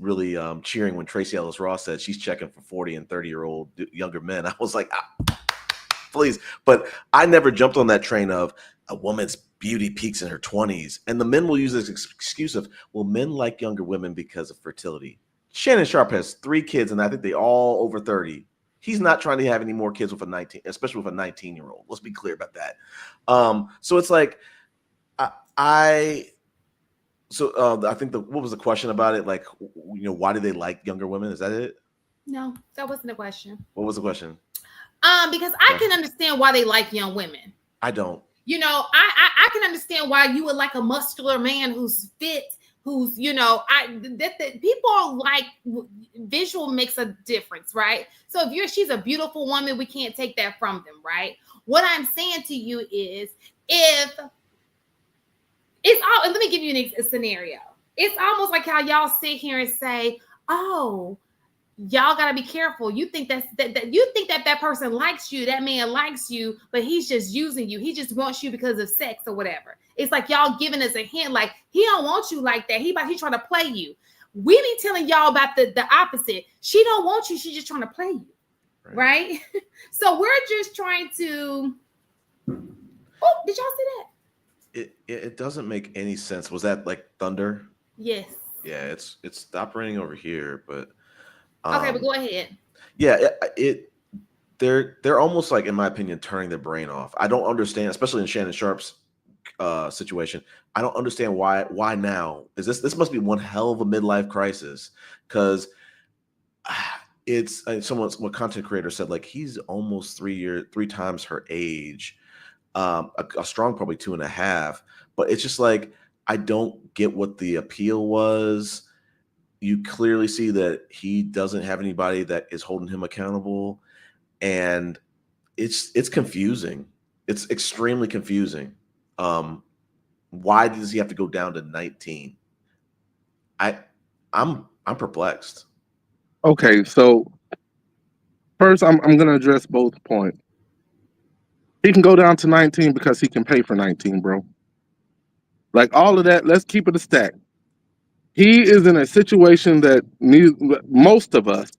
really cheering when Tracy Ellis Ross said she's checking for 40 and 30-year-old younger men. I was like, please. But I never jumped on that train of a woman's beauty peaks in her 20s. And the men will use this excuse of, well, men like younger women because of fertility. Shannon Sharp has 3 kids, and I think they all over 30. He's not trying to have any more kids with a 19, especially with a 19-year-old. Let's be clear about that. So it's like, I think what was the question about it? Like, why do they like younger women? Is that it? No, that wasn't the question. What was the question? Because I can understand why they like young women. I don't. I can understand why you would like a muscular man who's fit, who's, people are like, visual makes a difference, right? So she's a beautiful woman, we can't take that from them, right? What I'm saying to you is, let me give you a scenario. It's almost like how y'all sit here and say, oh, y'all gotta be careful. You think that person likes you, that man likes you, but he's just using you. He just wants you because of sex or whatever. It's like y'all giving us a hint, like he don't want you like that. He trying to play you. We be telling y'all about the opposite. She don't want you. She's just trying to play you, right? So we're just trying to. Oh, did y'all see that? It doesn't make any sense. Was that like thunder? Yes. Yeah, it's stopped raining over here, but. Okay, but go ahead. Yeah, they're almost like, in my opinion, turning their brain off. I don't understand, especially in Shannon Sharp's situation. I don't understand why now. Is this must be one hell of a midlife crisis, because it's what content creator said, like he's almost 3 times her age, a strong probably 2.5, but it's just like I don't get what the appeal was. You clearly see that he doesn't have anybody that is holding him accountable, and it's confusing. It's extremely confusing. Why does he have to go down to 19? I'm perplexed. Okay, so first I'm going to address both points. He can go down to 19 because he can pay for 19, bro. Like all of that, let's keep it a stack. He is in a situation that most of us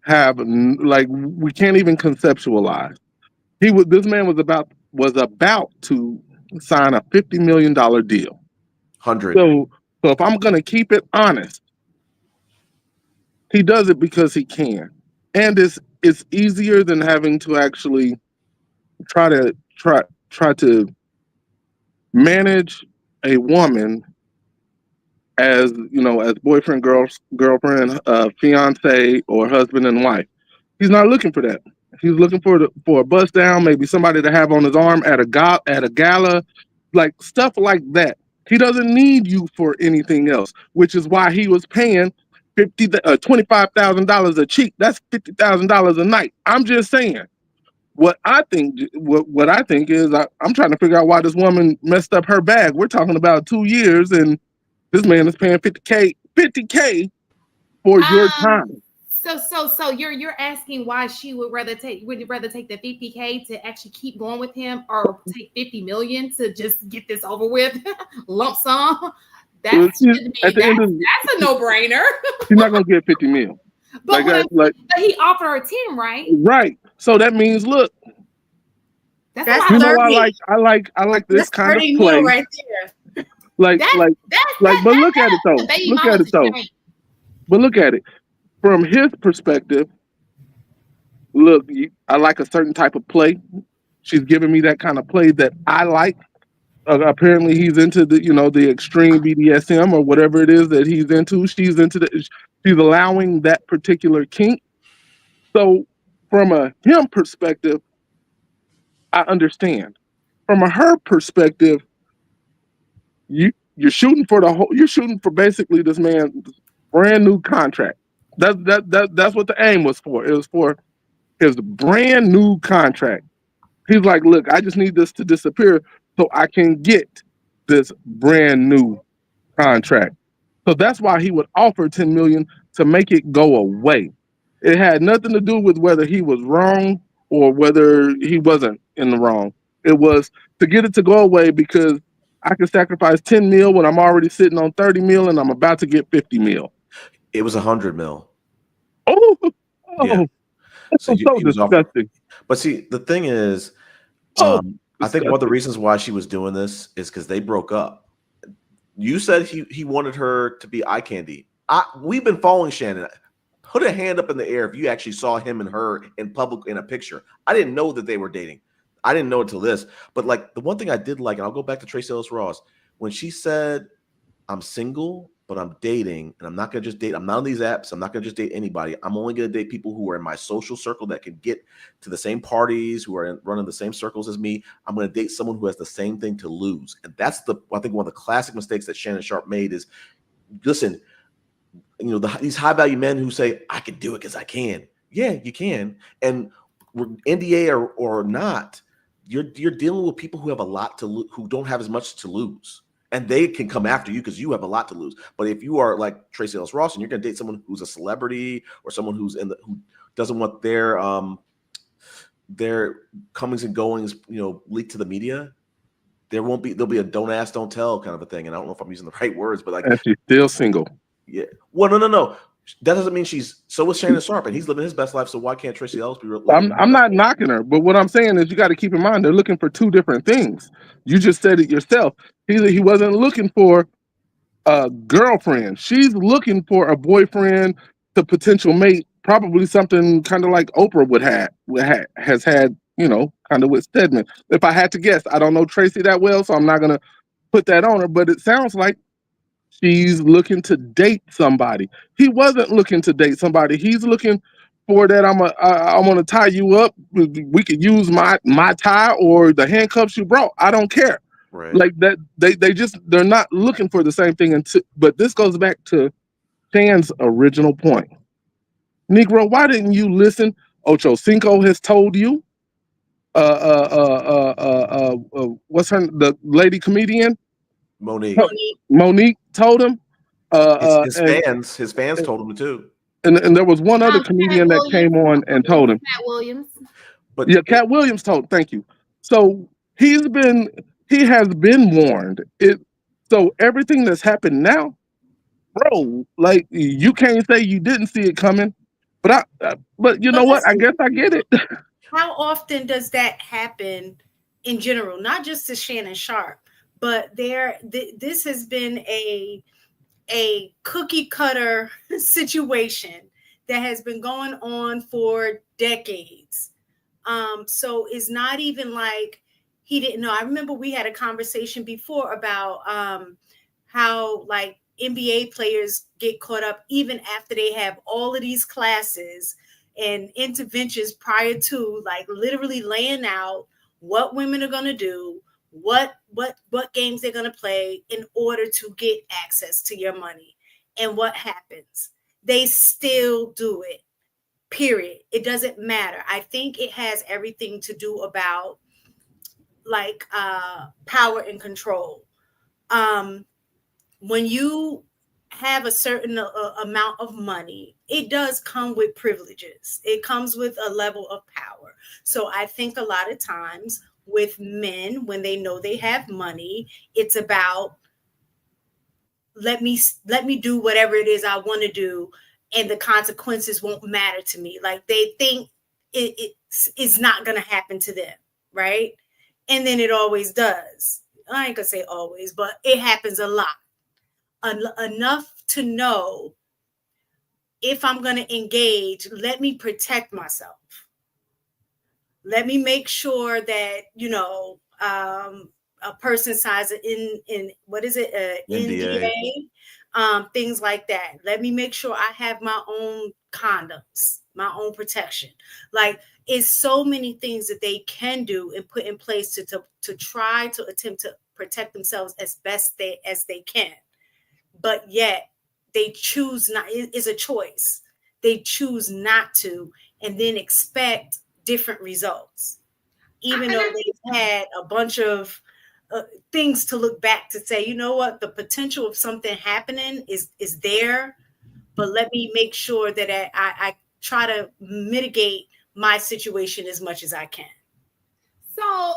have, like, we can't even conceptualize. This man was about to sign a $50 million deal. 100. So if I'm gonna keep it honest, he does it because he can, and it's easier than having to actually try to manage a woman as as boyfriend, girlfriend, fiance, or husband and wife. He's not looking for that. He's looking for a bust down, maybe somebody to have on his arm at a gala, like stuff like that. He doesn't need you for anything else, which is why he was paying $25,000 a Chic. That's $50,000 a night. I'm just saying. What I think is I'm trying to figure out why this woman messed up her bag. We're talking about 2 years, and this man is paying $50K for your time. So you're asking why she would rather take the $50K to actually keep going with him, or take $50 million to just get this over with, lump sum. That's a no-brainer. She's not gonna get 50 mil. But he offered her 10, right? Right. So that means, look, that's I like this kind of play right there. But look at it though. But look at it from his perspective. Look, I like a certain type of play. She's giving me that kind of play that I like. Apparently, he's into the extreme BDSM or whatever it is that he's into. She's allowing that particular kink. So, from a him perspective, I understand. From a her perspective, you're shooting for basically this man's brand new contract. That's what the aim was for. It was for his brand new contract. He's like, look, I just need this to disappear so I can get this brand new contract. So that's why he would offer 10 million to make it go away. It had nothing to do with whether he was wrong or whether he wasn't in the wrong. It was to get it to go away because I can sacrifice 10 mil when I'm already sitting on 30 mil and I'm about to get 50 mil. It was 100 mil. Oh, Yeah. So so he was offering. disgusting. But see, the thing is, Oh, I think one of the disgusting. reasons why she was doing this is because they broke up. You said he wanted her to be eye candy. We've been following Shannon. Put a hand up in the air if you actually saw him and her in public in a picture. I didn't know that they were dating. I didn't know until this. But like the one thing I did like, and I'll go back to Tracee Ellis Ross, when she said, I'm single, but I'm dating, and I'm not gonna just date. I'm not on these apps. I'm not gonna just date anybody. I'm only gonna date people who are in my social circle that can get to the same parties, who are running the same circles as me. I'm gonna date someone who has the same thing to lose, and that's I think one of the classic mistakes that Shannon Sharpe made is, listen, these high value men who say I can do it because I can. Yeah, you can, and NDA or not, you're dealing with people who have a lot to who don't have as much to lose. And they can come after you because you have a lot to lose. But if you are like Tracee Ellis Ross and you're going to date someone who's a celebrity or someone who doesn't want their comings and goings, leaked to the media, there'll be a don't ask, don't tell kind of a thing. And I don't know if I'm using the right words, but like, and she's still single. Yeah. Well, no. That doesn't mean so was Shannon Sharpe, and he's living his best life. So why can't Tracee Ellis be living? I'm not knocking her, but what I'm saying is you got to keep in mind they're looking for two different things. You just said it yourself. He wasn't looking for a girlfriend. She's looking for a boyfriend, the potential mate, probably something kind of like Oprah has had, kind of with Stedman. If I had to guess, I don't know Tracee that well, so I'm not gonna put that on her. But it sounds like she's looking to date somebody. He wasn't looking to date somebody. He's looking for that. I'm gonna tie you up. We could use my tie or the handcuffs you brought. I don't care. Right. Like that. They're not looking for the same thing. But this goes back to Shan's original point. Negro, why didn't you listen? Ocho Cinco has told you. What's the lady comedian? Monique told him. His fans told him too. And there was one other comedian that came on and told him. Cat Williams. But yeah, Cat Williams told. Thank you. So he has been warned. So everything that's happened now, bro, like you can't say you didn't see it coming. But you know what? I guess I get it. How often does that happen in general? Not just to Shannon Sharpe, but this has been a cookie cutter situation that has been going on for decades. So it's not even like he didn't know. I remember we had a conversation before about how like NBA players get caught up even after they have all of these classes and interventions prior to, like, literally laying out what women are going to do, what games they're going to play in order to get access to your money. And what happens? They still do it, period. It doesn't matter. I think it has everything to do about like power and control. When you have a certain amount of money, it does come with privileges. It comes with a level of power. So I think a lot of times with men, when they know they have money, it's about let me do whatever it is I want to do, and the consequences won't matter to me. Like they think it's not going to happen to them, right? And then it always does. I ain't gonna say always, but it happens a lot. Enough to know if I'm going to engage, let me protect myself. Let me make sure that, a person signs in what is it? NDA, things like that. Let me make sure I have my own condoms, my own protection. Like, it's so many things that they can do and put in place to try to attempt to protect themselves as best as they can. But yet they choose not. It's a choice. They choose not to, and then expect different results, even though they've had a bunch of things to look back to say, you know what, the potential of something happening is there, but let me make sure that I try to mitigate my situation as much as I can. So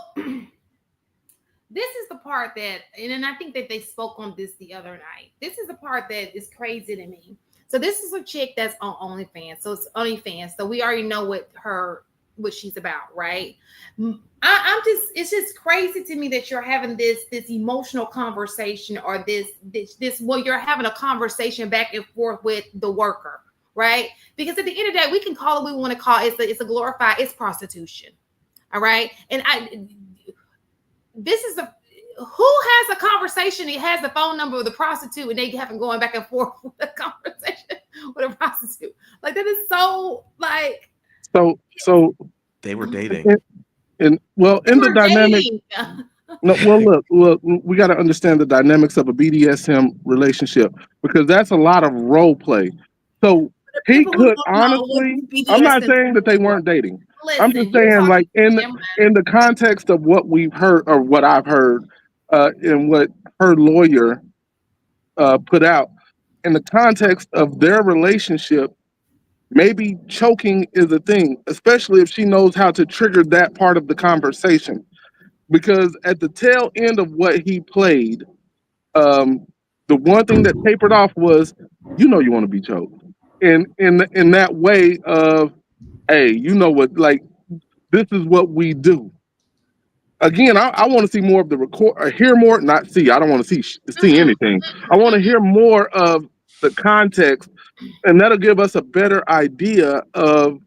this is the part that, and I think that they spoke on this the other night. This is the part that is crazy to me. So this is a chick that's on OnlyFans. So it's OnlyFans. So we already know what she's about, right? It's just crazy to me that you're having this emotional conversation, or this you're having a conversation back and forth with the worker, right? Because at the end of the day, we can call it what we want to call it. It's a glorified, it's prostitution. All right. And who has a conversation? He has the phone number of the prostitute, and they haven't going back and forth with a conversation with a prostitute. Like, that is so like. So they were dating. In the dynamic. No, well, look, we got to understand the dynamics of a BDSM relationship, because that's a lot of role play. So he could honestly, I'm not saying that they weren't dating. Listen, I'm just saying, like, in the context of what we've heard, or what I've heard, and what her lawyer put out, in the context of their relationship, maybe choking is a thing, especially if she knows how to trigger that part of the conversation. Because at the tail end of what he played, the one thing that tapered off was, you want to be choked, and in that way of, hey, what, like, this is what we do. Again, I want to see more of the record, or hear more, not see. I don't want to see anything. I want to hear more of the context, and that'll give us a better idea of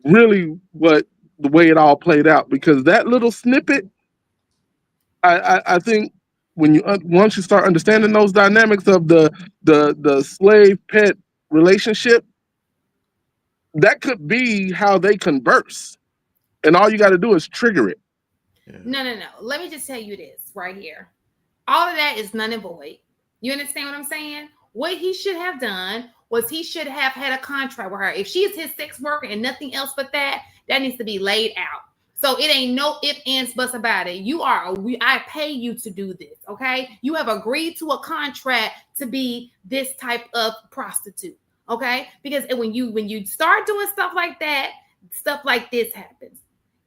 really the way it all played out. Because that little snippet, I think, when once you start understanding those dynamics of the slave pet relationship, that could be how they converse, and all you got to do is trigger it. No. Let me just tell you this right here. All of that is null and void. You understand what I'm saying? What he should have done was he should have had a contract with her. If she is his sex worker and nothing else but that needs to be laid out. So it ain't no ifs, ands, buts about it. I pay you to do this, okay? You have agreed to a contract to be this type of prostitute, okay? Because when you start doing stuff like that, stuff like this happens.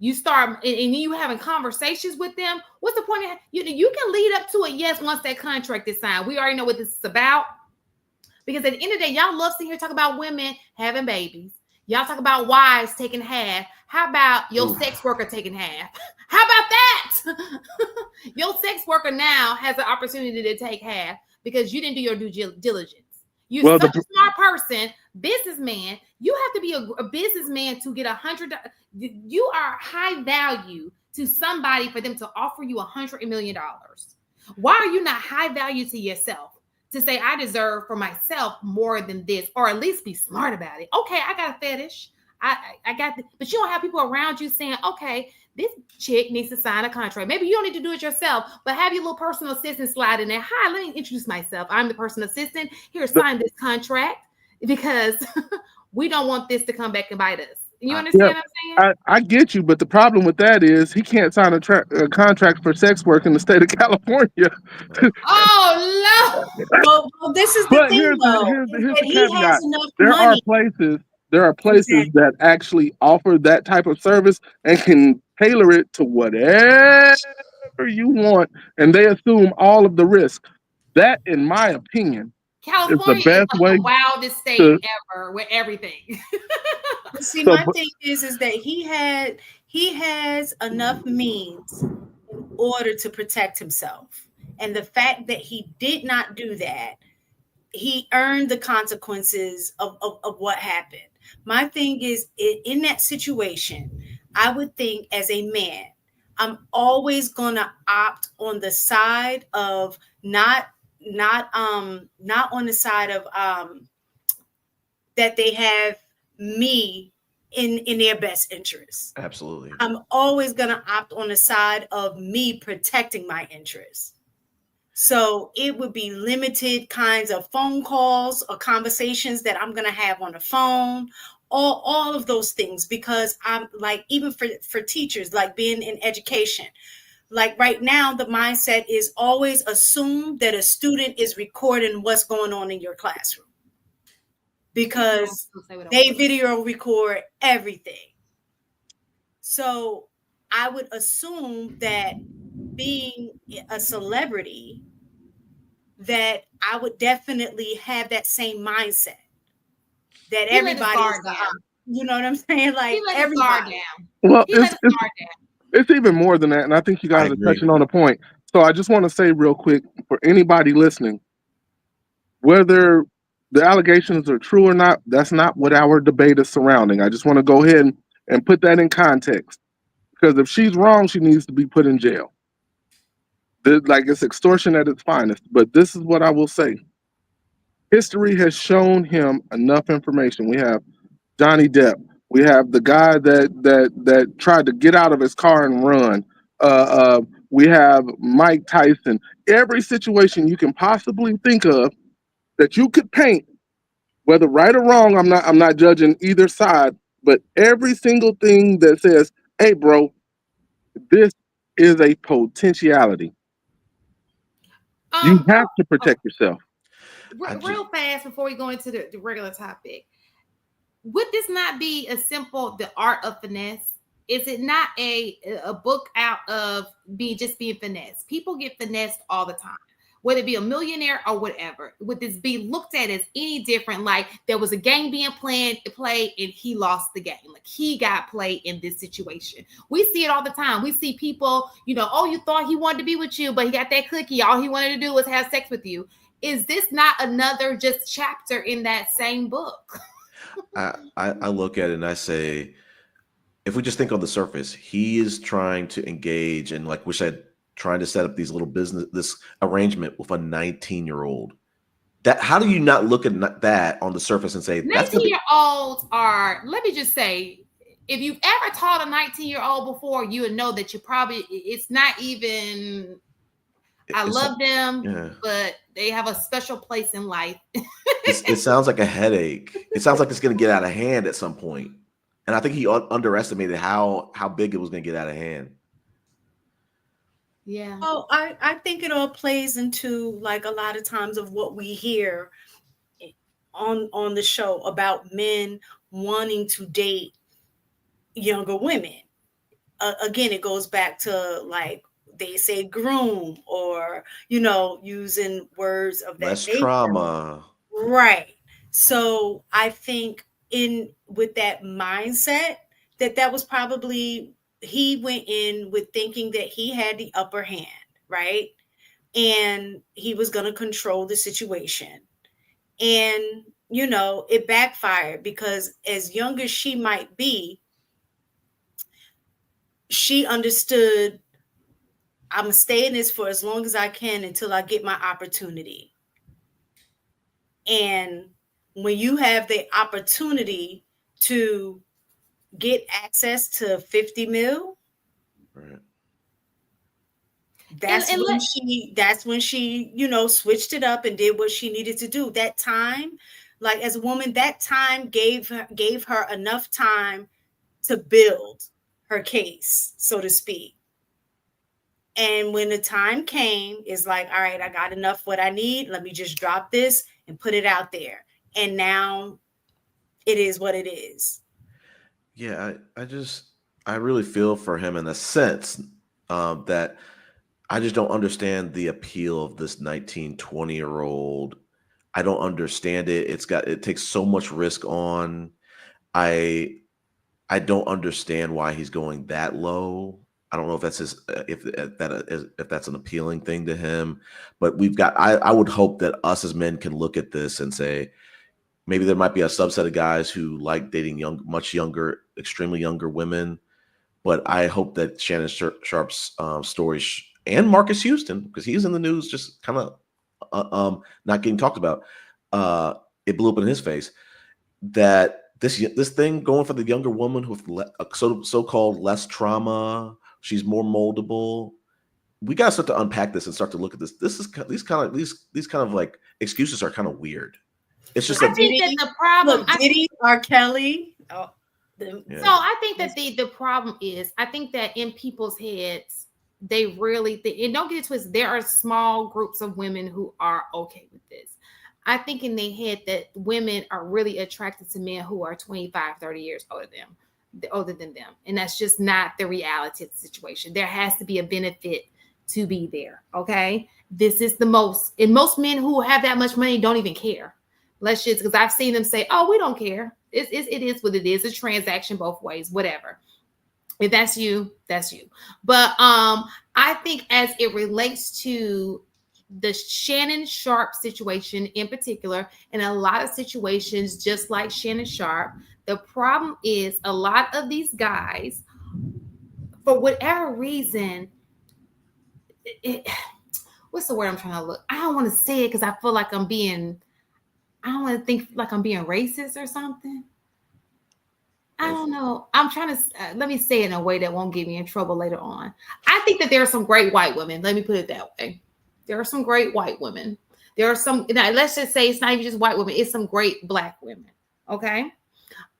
You start and you having conversations with them. What's the point? You can lead up to it, yes, once that contract is signed. We already know what this is about. Because at the end of the day, y'all love sitting here talking about women having babies. Y'all talk about wives taking half. How about your sex worker taking half? How about that? Your sex worker now has an opportunity to take half because you didn't do your due diligence. You're such a smart person, businessman. You have to be a businessman to get $100. You are high value to somebody for them to offer you $100 million. Why are you not high value to yourself to say, I deserve for myself more than this, or at least be smart about it? Okay, I got a fetish. I got this, but you don't have people around you saying, okay, this chick needs to sign a contract. Maybe you don't need to do it yourself, but have your little personal assistant slide in there. Hi, let me introduce myself. I'm the personal assistant. Here, sign this contract, because we don't want this to come back and bite us. You understand what I'm saying? I get you, but the problem with that is he can't sign a contract for sex work in the state of California. Oh, no. Well, this is the thing, here's the caveat. There are places exactly. that actually offer that type of service and can tailor it to whatever you want, and they assume all of the risk. That, in my opinion, California is the best way. The wildest state ever with everything. See, my thing is that he has enough means in order to protect himself, and the fact that he did not do that, he earned the consequences of what happened. My thing is, in that situation, I would think, as a man, I'm always gonna opt on the side of not on the side of that they have me in their best interest. Absolutely. I'm always gonna opt on the side of me protecting my interests. So it would be limited kinds of phone calls or conversations that I'm going to have on the phone, all of those things, because I'm like, even for teachers, like being in education, like right now, the mindset is always assume that a student is recording what's going on in your classroom, because they video record everything. So I would assume that being a celebrity, that I would definitely have that same mindset. that everybody's you know what I'm saying? Like everybody. Well, it's even more than that, and I think you guys are touching on a point. So I just want to say real quick for anybody listening, whether the allegations are true or not, that's not what our debate is surrounding. I just want to go ahead and put that in context. Because if she's wrong, she needs to be put in jail. Like, it's extortion at its finest. But this is what I will say. History has shown him enough information. We have Johnny Depp. We have the guy that tried to get out of his car and run. We have Mike Tyson. Every situation you can possibly think of that you could paint, whether right or wrong, I'm not judging either side, but every single thing that says, hey, bro, this is a potentiality. You have to protect yourself. Real fast before we go into the regular topic. Would this not be a simple The Art of Finesse? Is it not a book out of being finesse? People get finessed all the time, whether it be a millionaire or whatever. Would this be looked at as any different? Like there was a game being played and he lost the game. Like he got played in this situation. We see it all the time. We see people, you thought he wanted to be with you, but he got that cookie. All he wanted to do was have sex with you. Is this not another just chapter in that same book? I look at it and I say, if we just think on the surface, he is trying to engage and, like we said, trying to set up these little this arrangement with a 19-year-old. That, how do you not look at that on the surface and say 19-year-olds are, let me just say, if you've ever taught a 19-year-old before, you would know that it's not even, I love them, but they have a special place in life. It sounds like a headache. It sounds like it's going to get out of hand at some point. And I think he underestimated how big it was going to get out of hand. Yeah. Oh, I think it all plays into like a lot of times of what we hear on the show about men wanting to date younger women. Again, it goes back to like they say groom or using words of that less nature. Trauma. Right. So I think with that mindset that was probably, he went in with thinking that he had the upper hand, right? And he was going to control the situation. And, it backfired because as young as she might be, she understood, I'm going to stay in this for as long as I can until I get my opportunity. And when you have the opportunity to get access to 50 mil, right. That's when she switched it up and did what she needed to do. That time, like as a woman, that time gave her enough time to build her case, so to speak. And when the time came, it's like, all right, I got enough what I need. Let me just drop this and put it out there. And now it is what it is. Yeah, I really feel for him in a sense that I just don't understand the appeal of this 19, 20-year-old. I don't understand it. It takes so much risk on. I don't understand why he's going that low. I don't know if that's if that's an appealing thing to him, but I would hope that us as men can look at this and say, maybe there might be a subset of guys who like dating much younger, extremely younger women. But I hope that Shannon Sharpe's story and Marcus Houston, because he's in the news, just kind of not getting talked about. It blew up in his face that this thing going for the younger woman with so-called less trauma, she's more moldable. We gotta start to unpack this and start to look at this. These kind of like excuses are kind of weird. It's just I think that the problem. Diddy, R. Kelly. So I think that the problem is, I think that in people's heads, they really think, and don't get it twisted, there are small groups of women who are okay with this. I think in their head that women are really attracted to men who are 25, 30 years older than them. And that's just not the reality of the situation. There has to be a benefit to be there. Okay. This is and most men who have that much money don't even care. Let's just, because I've seen them say, "Oh, we don't care. It is what it is. It's transaction both ways, whatever." If that's you, that's you. But I think as it relates to the Shannon Sharp situation in particular, in a lot of situations, just like Shannon Sharp, the problem is a lot of these guys, for whatever reason, what's the word I'm trying to look? I don't want to say it because I feel like I don't want to think like I'm being racist or something. I don't know. I'm trying to let me say it in a way that won't get me in trouble later on. I think that there are some great white women. Let me put it that way. There are some great white women. There are some, now let's just say it's not even just white women, it's some great Black women. Okay.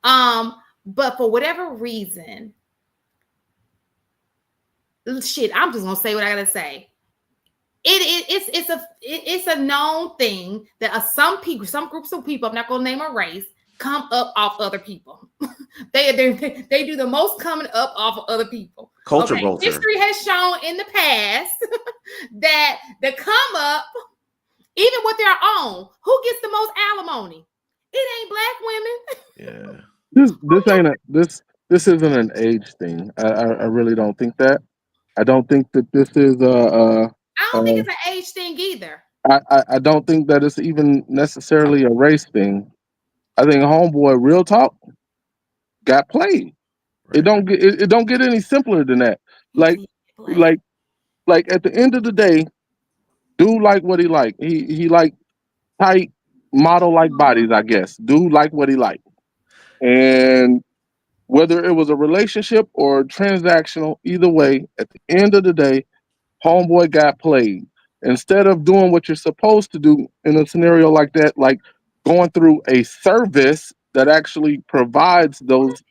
But for whatever reason, shit, I'm just gonna say what I gotta say. It's a known thing that some groups of people, I'm not gonna name a race, come up off other people. they do the most coming up off of other people. Culture. History has shown in the past that the come up, even with their own, who gets the most alimony? It ain't Black women. Yeah. This isn't an age thing. I really don't think that. I don't think that this is I don't think it's an age thing either. I don't think that it's even necessarily a race thing. I think homeboy, real talk, got played. Right. It don't get any simpler than that. Like at the end of the day, dude like what he like. He like tight model like bodies, I guess. Dude like what he like. And whether it was a relationship or transactional, either way, at the end of the day, homeboy got played. Instead of doing what you're supposed to do in a scenario like that, like going through a service that actually provides those,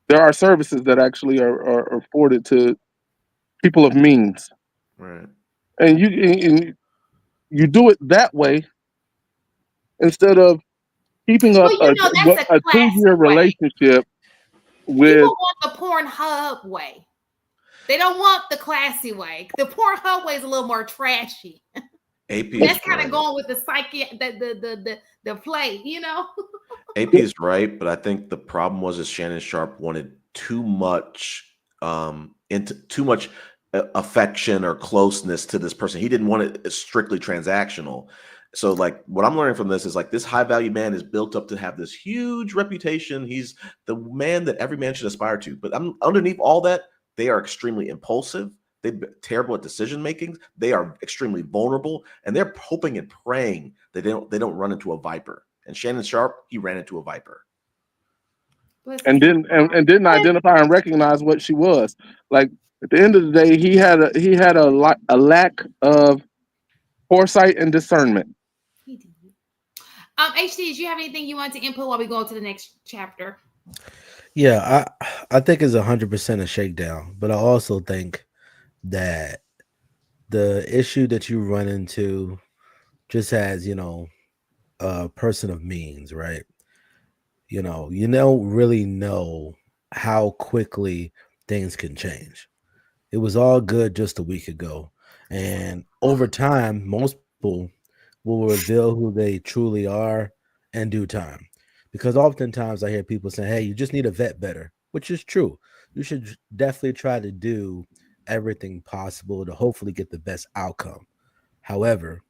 there are services that actually are afforded to people of means. Right. And you do it that way instead of keeping up a 2-year relationship with. People want the Pornhub way. They don't want the classy way. The Pornhub way is a little more trashy. AP that's kind of going with the psyche, the play, you know. AP is right, but I think the problem was that Shannon Sharp wanted too much affection or closeness to this person. He didn't want it strictly transactional. So like what I'm learning from this is like this high value man is built up to have this huge reputation. He's the man that every man should aspire to. But underneath all that, they are extremely impulsive. They're terrible at decision making. They are extremely vulnerable, and they're hoping and praying that they don't run into a viper. And Shannon Sharp, he ran into a viper, and didn't identify and recognize what she was. Like at the end of the day, he had a lack of foresight and discernment. He did. HD, did you have anything you want to input while we go to the next chapter? Yeah, I think it's 100% a shakedown, but I also think that the issue that you run into just as, a person of means, right? You don't really know how quickly things can change. It was all good just a week ago. And over time, most people will reveal who they truly are in due time. Because oftentimes I hear people saying, hey, you just need to vet better, which is true. You should definitely try to do everything possible to hopefully get the best outcome. However,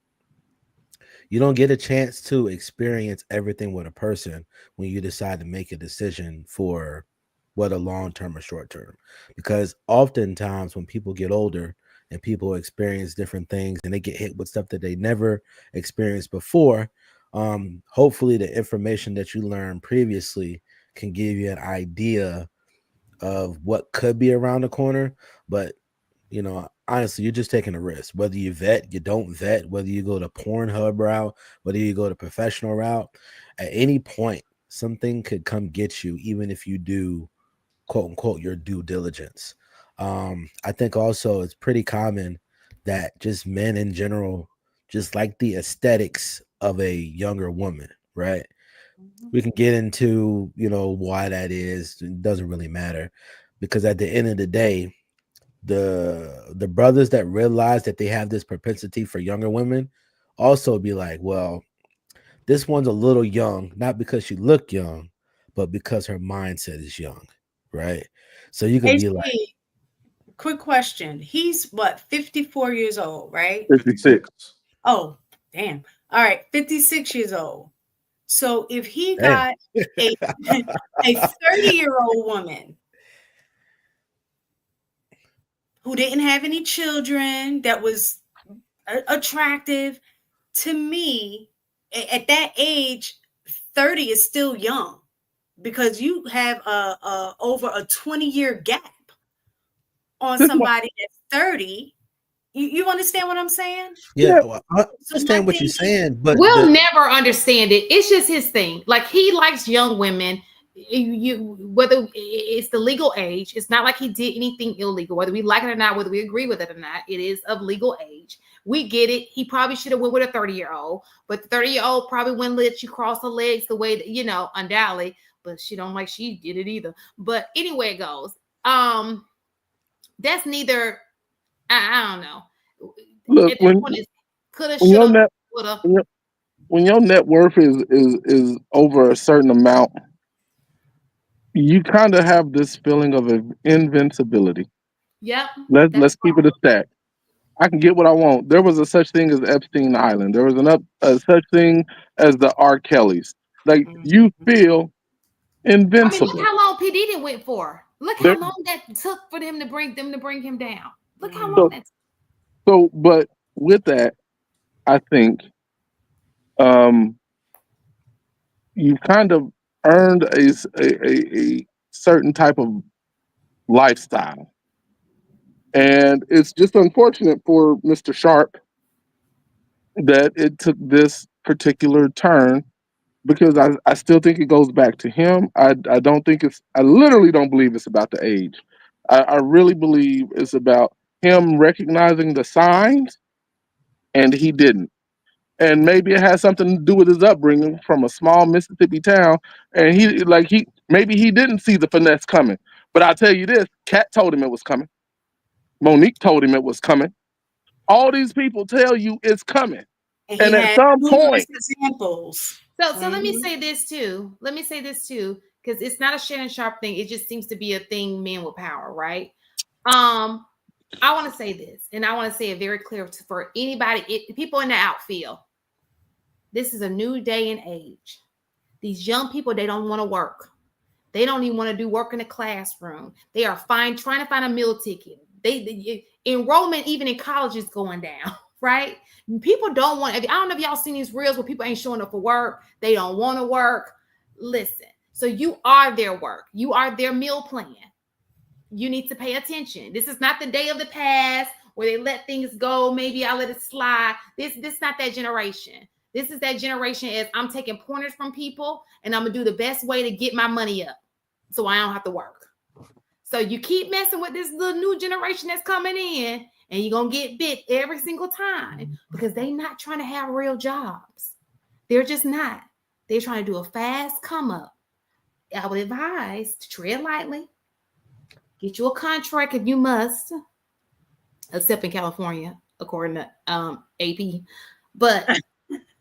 you don't get a chance to experience everything with a person when you decide to make a decision for whether long-term or short-term. Because oftentimes when people get older and people experience different things and they get hit with stuff that they never experienced before, hopefully the information that you learned previously can give you an idea of what could be around the corner. But honestly, you're just taking a risk. Whether you vet, you don't vet, whether you go the Pornhub route, whether you go the professional route, at any point something could come get you, even if you do quote unquote your due diligence. I think also it's pretty common that just men in general just like the aesthetics of a younger woman, right? We can get into, why that is. It doesn't really matter, because at the end of the day, the brothers that realize that they have this propensity for younger women also be like, well, This one's a little young, not because she looked young, but because her mindset is young, right? So you could be like, quick question. He's what, 54 years old, right? 56. Oh, damn. All right, 56 years old. So if he damn. got a 30-year-old woman who didn't have any children, that was attractive, to me, at that age, 30 is still young, because you have over a 20-year gap on somebody that's 30. You understand what I'm saying? Yeah, well, I understand what you're saying, but we'll never understand it. It's just his thing. Like, he likes young women. Whether it's the legal age, it's not like he did anything illegal. Whether we like it or not, whether we agree with it or not, it is of legal age. We get it. He probably should have went with a 30-year-old, but the 30-year-old probably wouldn't let you cross her legs the way that, undoubtedly. But she don't like she did it either. But anyway, it goes. That's neither. I don't know. Look, when your net worth is over a certain amount, you kind of have this feeling of invincibility. Yep. Let's keep it a stack. I can get what I want. There was a such thing as Epstein Island. There was a such thing as the R. Kellys. Like, you feel invincible. I mean, look how long P. Diddy went for. Look how long that took for them to bring him down. Look how long that took. So, but with that, I think you've kind of earned a certain type of lifestyle. And it's just unfortunate for Mr. Sharp that it took this particular turn, because I still think it goes back to him. I literally don't believe it's about the age. I really believe it's about him recognizing the signs, and he didn't. And maybe it has something to do with his upbringing from a small Mississippi town. And maybe he didn't see the finesse coming. But I'll tell you this, Kat told him it was coming. Monique told him it was coming. All these people tell you it's coming. And at some point, examples. So let me say this too. Because it's not a Shannon Sharp thing. It just seems to be a thing, men with power, right? I want to say this, and I want to say it very clear for anybody, people in the outfield. This is a new day and age. These young people, they don't want to work. They don't even want to do work in the classroom. They are trying to find a meal ticket. Enrollment even in college is going down, right? People don't want. I don't know if y'all seen these reels where people ain't showing up for work. They don't want to work. Listen, so you are their work. You are their meal plan. You need to pay attention. This is not the day of the past where they let things go. Maybe I let it slide. This not that generation. This is that generation as I'm taking pointers from people and I'm gonna do the best way to get my money up so I don't have to work. So you keep messing with this little new generation that's coming in, and you're gonna get bit every single time, because they're not trying to have real jobs. They're just not. They're trying to do a fast come up. I would advise to tread lightly. Get you a contract if you must, except in California, according to AP. But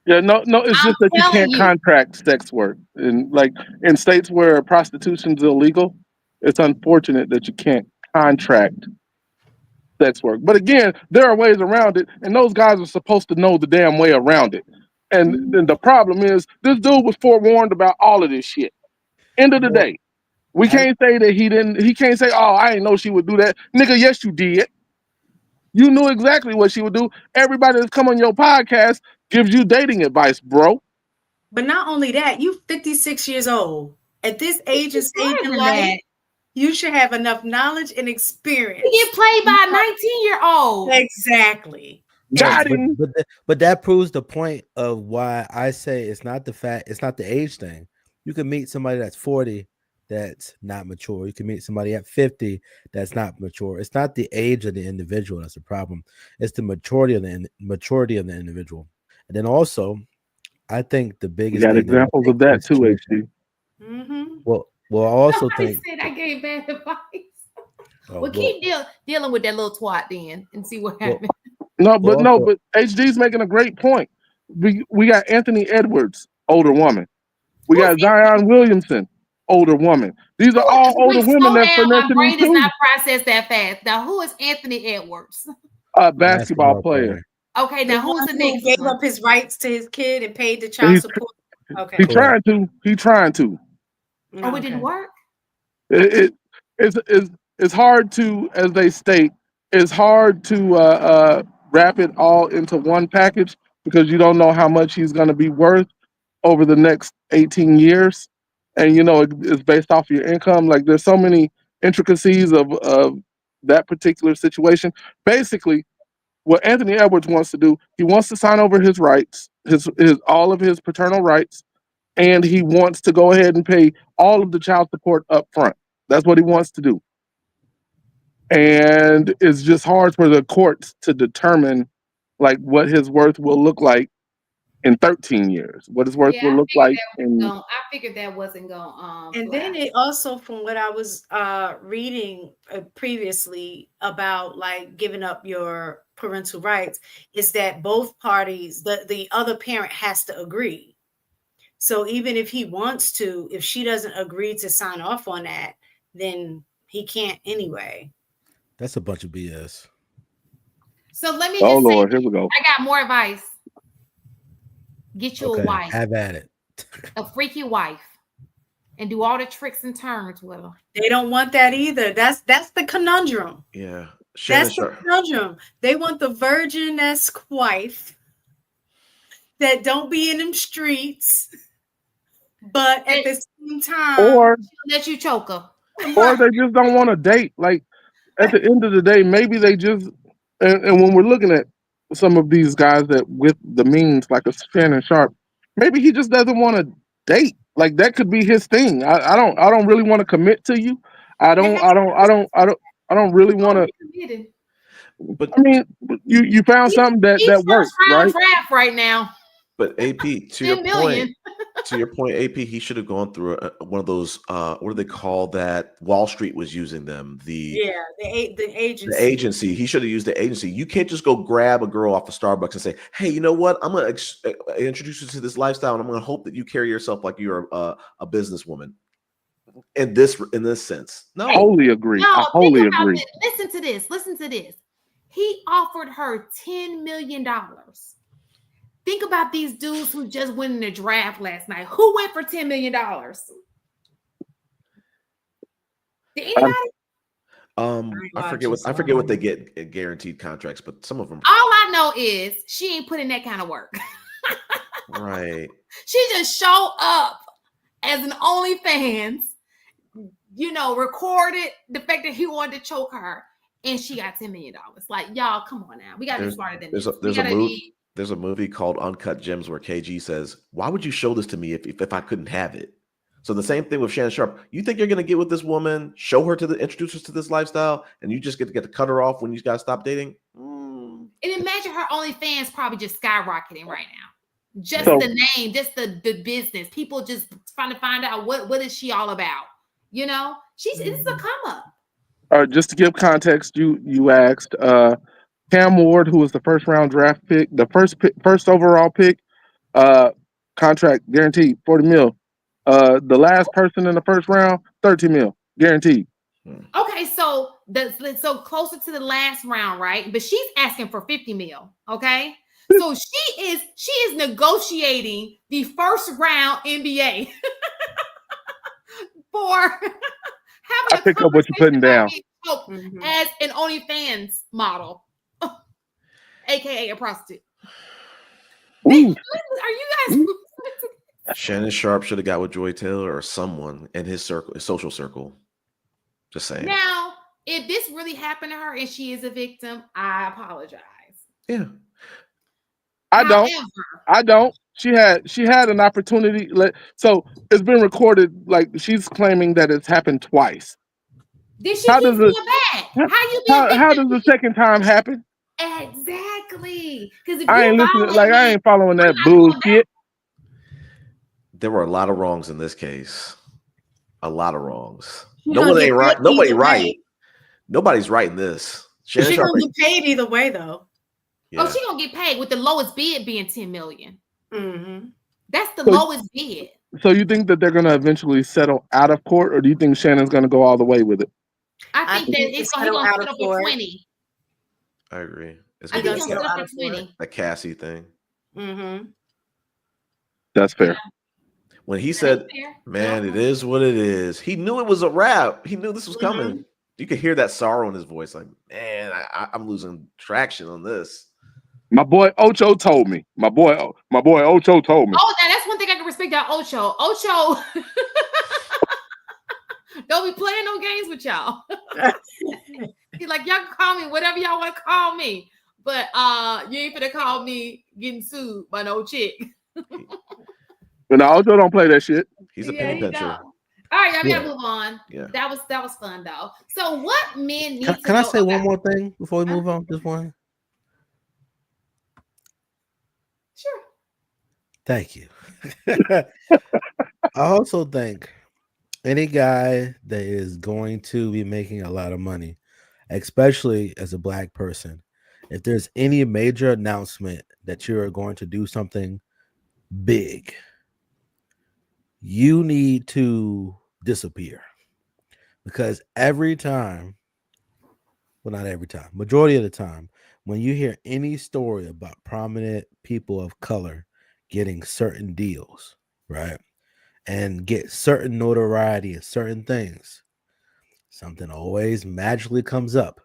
yeah, no, it's just that you can't contract sex work. And like in states where prostitution is illegal, it's unfortunate that you can't contract sex work. But again, there are ways around it, and those guys are supposed to know the damn way around it. And then the problem is, this dude was forewarned about all of this shit. End of the day, we can't say that he didn't. He can't say, "Oh, I didn't know she would do that." Nigga, yes, you did. You knew exactly what she would do. Everybody that's come on your podcast gives you dating advice, bro. But not only that, you 56 years old. At this age and stage in life, you should have enough knowledge and experience. You get played by a 19-year-old. Exactly. But that proves the point of why I say it's not the age thing. You can meet somebody that's 40 that's not mature. You can meet somebody at 50 that's not mature. It's not the age of the individual that's the problem. It's the maturity of the individual. And then also, I think the biggest. You got examples of that too, HD. Mm-hmm. Well, I also think said I gave bad advice. Keep dealing with that little twat then and see what happens. But HD's making a great point. We got Anthony Edwards older woman. We got Zion Williamson, older woman. These are all older women that finessing my brain these does not process that fast. Now, who is Anthony Edwards? A basketball player. Okay, now who's the next? Who gave up his rights to his kid and paid the child support? Okay, he's trying to. He's trying to. Oh, it didn't work. It's hard to, as they state, it's hard to wrap it all into one package because you don't know how much he's going to be worth over the next 18 years. And, it's based off your income. Like, there's so many intricacies of that particular situation. Basically, what Anthony Edwards wants to do, he wants to sign over his rights, his all of his paternal rights, and he wants to go ahead and pay all of the child support up front. That's what he wants to do. And it's just hard for the courts to determine like what his worth will look like in 13 years. What his worth will look like I figured that wasn't going and then it also, from what I was reading previously about like giving up your parental rights, is that both parties, the other parent has to agree. So even if he wants to, if she doesn't agree to sign off on that, then he can't anyway. That's a bunch of BS. So let me just say, Lord, here we go. I got more advice. Get you a wife. Have at it. A freaky wife. And do all the tricks and turns with her. They don't want that either. That's the conundrum. Yeah. That's the conundrum. They want the virgin-esque wife that don't be in them streets, but at the same time, or let you choke her. Or they just don't want to date. Like, at the end of the day, maybe they just, and when we're looking at some of these guys that with the means, like a Shannon Sharp, maybe he just doesn't want to date. Like, that could be his thing. I don't really want to commit to you. I don't really want to. But I mean, you found something that works, right? Draft right now. But AP, to your point, AP, he should have gone through one of those. What do they call that? Wall Street was using them. The agency. The agency. He should have used the agency. You can't just go grab a girl off of Starbucks and say, "Hey, you know what? I'm going to introduce you to this lifestyle, and I'm going to hope that you carry yourself like you're a businesswoman." In this sense, no. Wholly agree. No, I wholly agree. Listen to this. He offered her $10 million. Think about these dudes who just went in the draft last night. Who went for $10 million? Did anybody? I forget what they get in guaranteed contracts, but some of them. All I know is she ain't put in that kind of work. Right. She just showed up as an OnlyFans, recorded the fact that he wanted to choke her, and she got $10 million. Like, y'all, come on now. We gotta be smarter than this. There's a movie called Uncut Gems where KG says, "Why would you show this to me if I couldn't have it?" So the same thing with Shannon Sharp. You think you're going to get with this woman, show her introduce her to this lifestyle, and you just get to cut her off when you guys stop dating? And imagine her OnlyFans probably just skyrocketing right now. Just the name, just the business. People just trying to find out what is she all about. It's a come up. Just to give context, you asked Cam Ward, who was the first round draft pick, the first overall pick, contract guaranteed $40 million. The last person in the first round, $13 million guaranteed. Okay, so closer to the last round, right? But she's asking for $50 million. Okay, so she is negotiating the first round NBA for having. I pick up what you're putting down. As an OnlyFans model. AKA a prostitute. Are you guys? Shannon Sharp should have got with Joy Taylor or someone in his social circle. Just saying. Now, if this really happened to her and she is a victim, I apologize. Yeah. I don't. She had an opportunity. So it's been recorded. Like, she's claiming that it's happened twice. Did she keep going back? How does the second time happen? Exactly. Because I ain't listening. Like, I ain't following that bullshit. There were a lot of wrongs in this case. A lot of wrongs. Nobody ain't right. Nobody right. Nobody's right in this. She's gonna get paid either way, though. Yeah. Oh, she's gonna get paid with the lowest bid being $10 million. Mm-hmm. That's the lowest bid. So you think that they're going to eventually settle out of court, or do you think Shannon's going to go all the way with it? I think that he's going to settle for 20. I agree. I think he's going to settle for 20. The Cassie thing. Mm-hmm. That's fair. Yeah. When he said, "Man, it is what it is," he knew it was a wrap. He knew this was coming. You could hear that sorrow in his voice. Like, man, I'm losing traction on this. My boy Ocho told me. My boy Ocho told me. Oh, that's one thing I can respect about Ocho. Ocho, don't be playing no games with y'all. He's like, y'all can call me whatever y'all want to call me, but you ain't finna call me getting sued by no chick. But now Ocho don't play that shit. He's a penny pincher. All right, y'all gotta move on. Yeah, that was fun though. So, what men need? Can I say one more thing before we move on? Just one. Sure. Thank you. I also think any guy that is going to be making a lot of money, especially as a black person, if there's any major announcement that you're going to do something big, you need to disappear. Because every time, well, not every time, majority of the time, when you hear any story about prominent people of color getting certain deals, right, and get certain notoriety and certain things, something always magically comes up.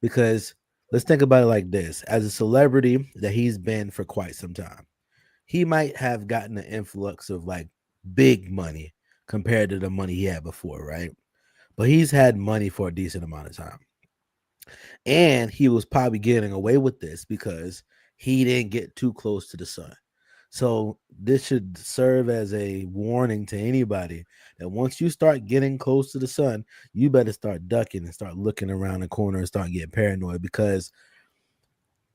Because let's think about it like this. As a celebrity that he's been for quite some time, he might have gotten an influx of like big money compared to the money he had before, right? But he's had money for a decent amount of time. And he was probably getting away with this because he didn't get too close to the sun. So this should serve as a warning to anybody that once you start getting close to the sun, you better start ducking and start looking around the corner and start getting paranoid, because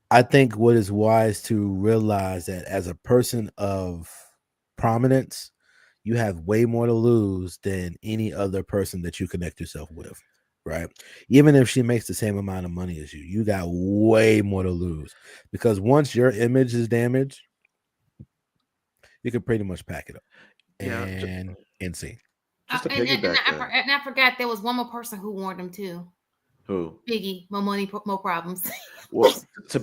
I think what is wise to realize that as a person of prominence, you have way more to lose than any other person that you connect yourself with, right? Even if she makes the same amount of money as you, you got way more to lose, because once your image is damaged, you can pretty much pack it up and see. Just to piggyback, and I forgot there was one more person who warned him too. Who? Biggie. More money, more problems. Well, to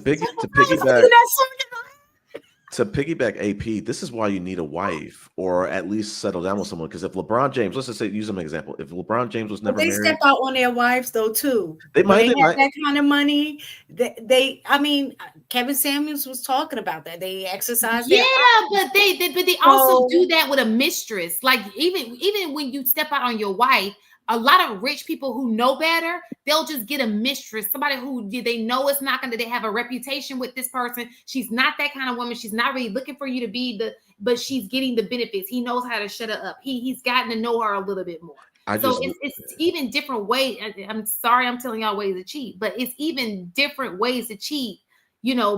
piggyback AP, this is why you need a wife, or at least settle down with someone. Because if LeBron James, let's just say, use an example, if LeBron James was never married, step out on their wives though too. They might have that kind of money. I mean, Kevin Samuels was talking about that. They exercise. Yeah, but they also do that with a mistress. Like even when you step out on your wife, a lot of rich people who know better, they'll just get a mistress, somebody who they know it's not going to, they have a reputation with this person. She's not that kind of woman. She's not really looking for you to be but she's getting the benefits. He knows how to shut her up. He's gotten to know her a little bit more. It's even different ways. I'm sorry, I'm telling y'all ways to cheat, but it's even different ways to cheat,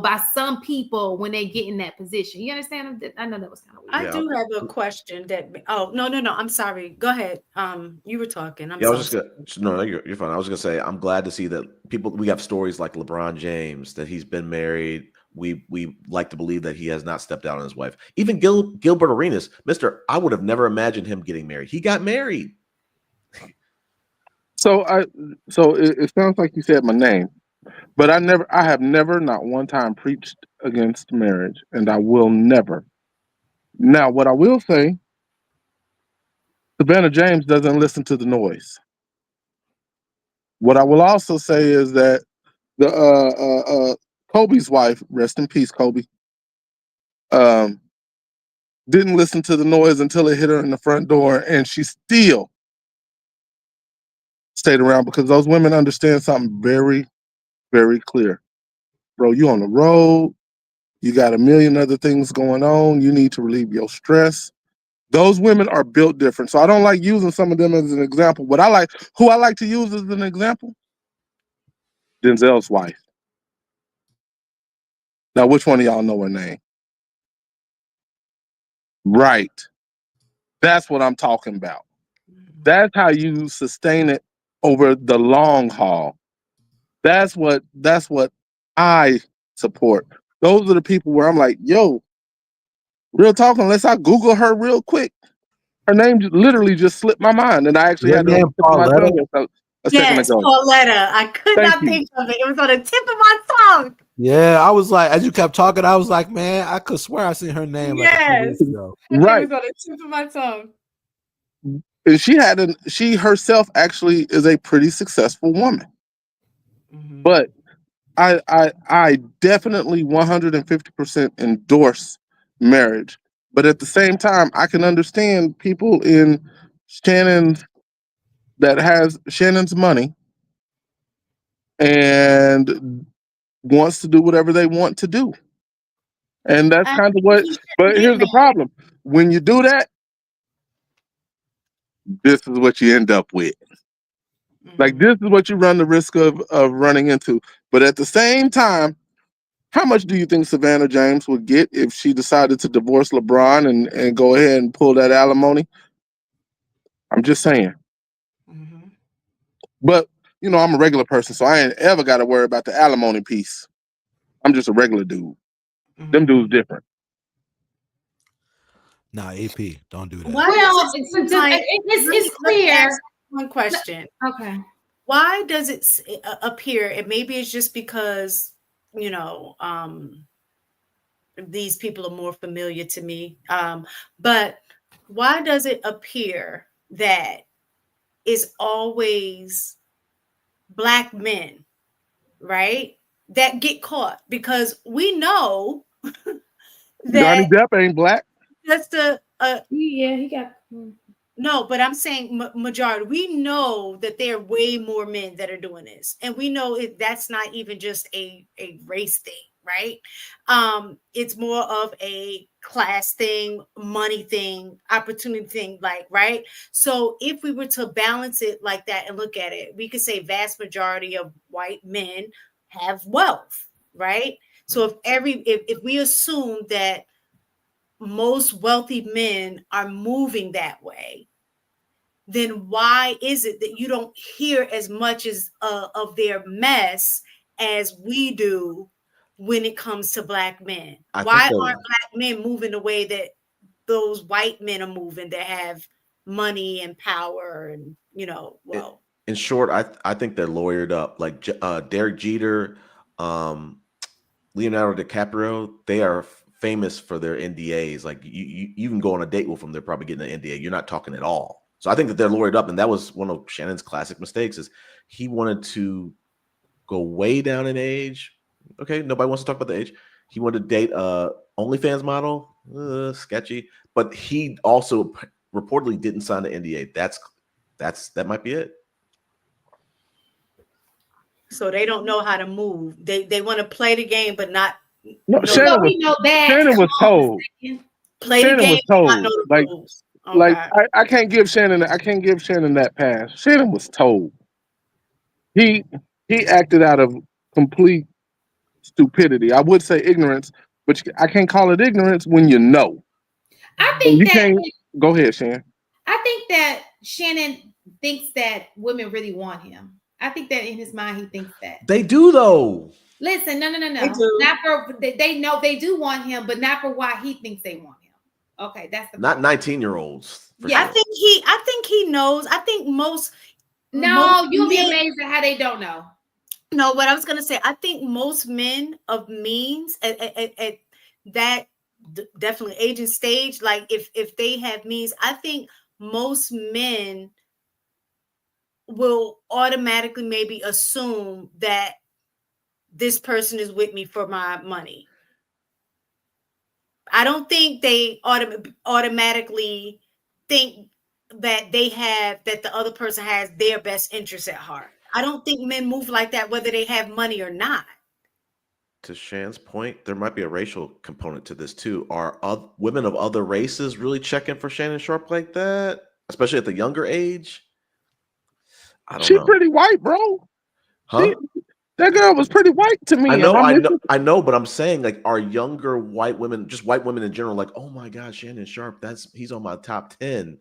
by some people when they get in that position. You understand? I know that was kind of weird. I do have a question no, I'm sorry. Go ahead. You were talking. I was just gonna, no, you're fine. I was gonna say, I'm glad to see that we have stories like LeBron James, that he's been married. We like to believe that he has not stepped out on his wife. Even Gilbert Arenas, I would have never imagined him getting married. He got married. So it sounds like you said my name. But I have never, not one time, preached against marriage, and I will never. Now, what I will say, Savannah James doesn't listen to the noise. What I will also say is that the Kobe's wife, rest in peace, Kobe, didn't listen to the noise until it hit her in the front door, and she still stayed around, because those women understand something very, very clear. Bro, you on the road. You got a million other things going on. You need to relieve your stress. Those women are built different. So I don't like using some of them as an example. Who I like to use as an example? Denzel's wife. Now, which one of y'all know her name? Right. That's what I'm talking about. That's how you sustain it over the long haul. That's what I support. Those are the people where I'm like, yo, Real talk, unless I Google her real quick, her name literally just slipped my mind, and I actually Your had it on name the tip of my tongue a second Yes, ago. Pauletta. I could Thank not you. think of it. It was on the tip of my tongue. Yeah, I was like, as you kept talking, I was like, man, I could swear I seen her name like a few Yes. weeks ago. Right. It was on the tip of my tongue. And she herself actually is a pretty successful woman. Mm-hmm. But I definitely 150% endorse marriage. But at the same time, I can understand people in Shannon's money and wants to do whatever they want to do. And that's kind of what, but here's the problem. When you do that, this is what you end up with. Like, this is what you run the risk of running into. But at the same time, how much do you think Savannah James would get if she decided to divorce LeBron and go ahead and pull that alimony? I'm just saying. Mm-hmm. But, you know, I'm a regular person, so I ain't ever got to worry about the alimony piece. I'm just a regular dude. Mm-hmm. Them dudes different. Nah, AP, don't do that. Why Well, it's clear. One question. Okay. Why does it appear, and maybe it's just because, you know, these people are more familiar to me, but why does it appear that it's always Black men, right, that get caught? Because we know that Johnny Depp ain't black. That's the yeah, he got no, but I'm saying majority. We know that there are way more men that are doing this, and we know that's not even just a race thing, right? It's more of a class thing, money thing, opportunity thing, like, right? So if we were to balance it like that and look at it, we could say vast majority of white men have wealth, right? So if we assume that most wealthy men are moving that way, then why is it that you don't hear as much as of their mess as we do when it comes to Black men? Why aren't Black men moving the way that those white men are moving that have money and power and, you know, well, in short, I think they're lawyered up. Like Derek Jeter, Leonardo DiCaprio, they are famous for their NDAs. Like you can go on a date with them, they're probably getting an NDA. You're not talking at all. So I think that they're lawyered up, and that was one of Shannon's classic mistakes. Is he wanted to go way down in age. Okay, nobody wants to talk about the age. He wanted to date a OnlyFans model. Sketchy. But he also reportedly didn't sign the NDA. That might be it. So they don't know how to move. They want to play the game, but not. No, Shannon was told. Play the game, not know the rules. Okay. Like I can't give Shannon that pass. Shannon was told. He acted out of complete stupidity. I would say ignorance, but I can't call it ignorance when you know. I think go ahead, Shannon. I think that Shannon thinks that women really want him. I think that in his mind he thinks that. They do though. Listen, no. Not for they know they do want him, but not for why he thinks they want him. Okay, that's the not 19-year-olds. Yeah, sure. I think he knows. I think most. No, you'll be amazed at how they don't know. No, what I was gonna say, I think most men of means at that definitely aging stage, like if they have means, I think most men will automatically maybe assume that this person is with me for my money. I don't think they automatically think that that the other person has their best interests at heart. I don't think men move like that, whether they have money or not. To Shan's point, there might be a racial component to this too. Are women of other races really checking for Shannon Sharpe like that, especially at the younger age? I don't know. She's pretty white, bro. Huh? That girl was pretty white to me. I know, but I'm saying, like, are younger white women, just white women in general, like, oh my God, Shannon Sharpe, he's on my top 10.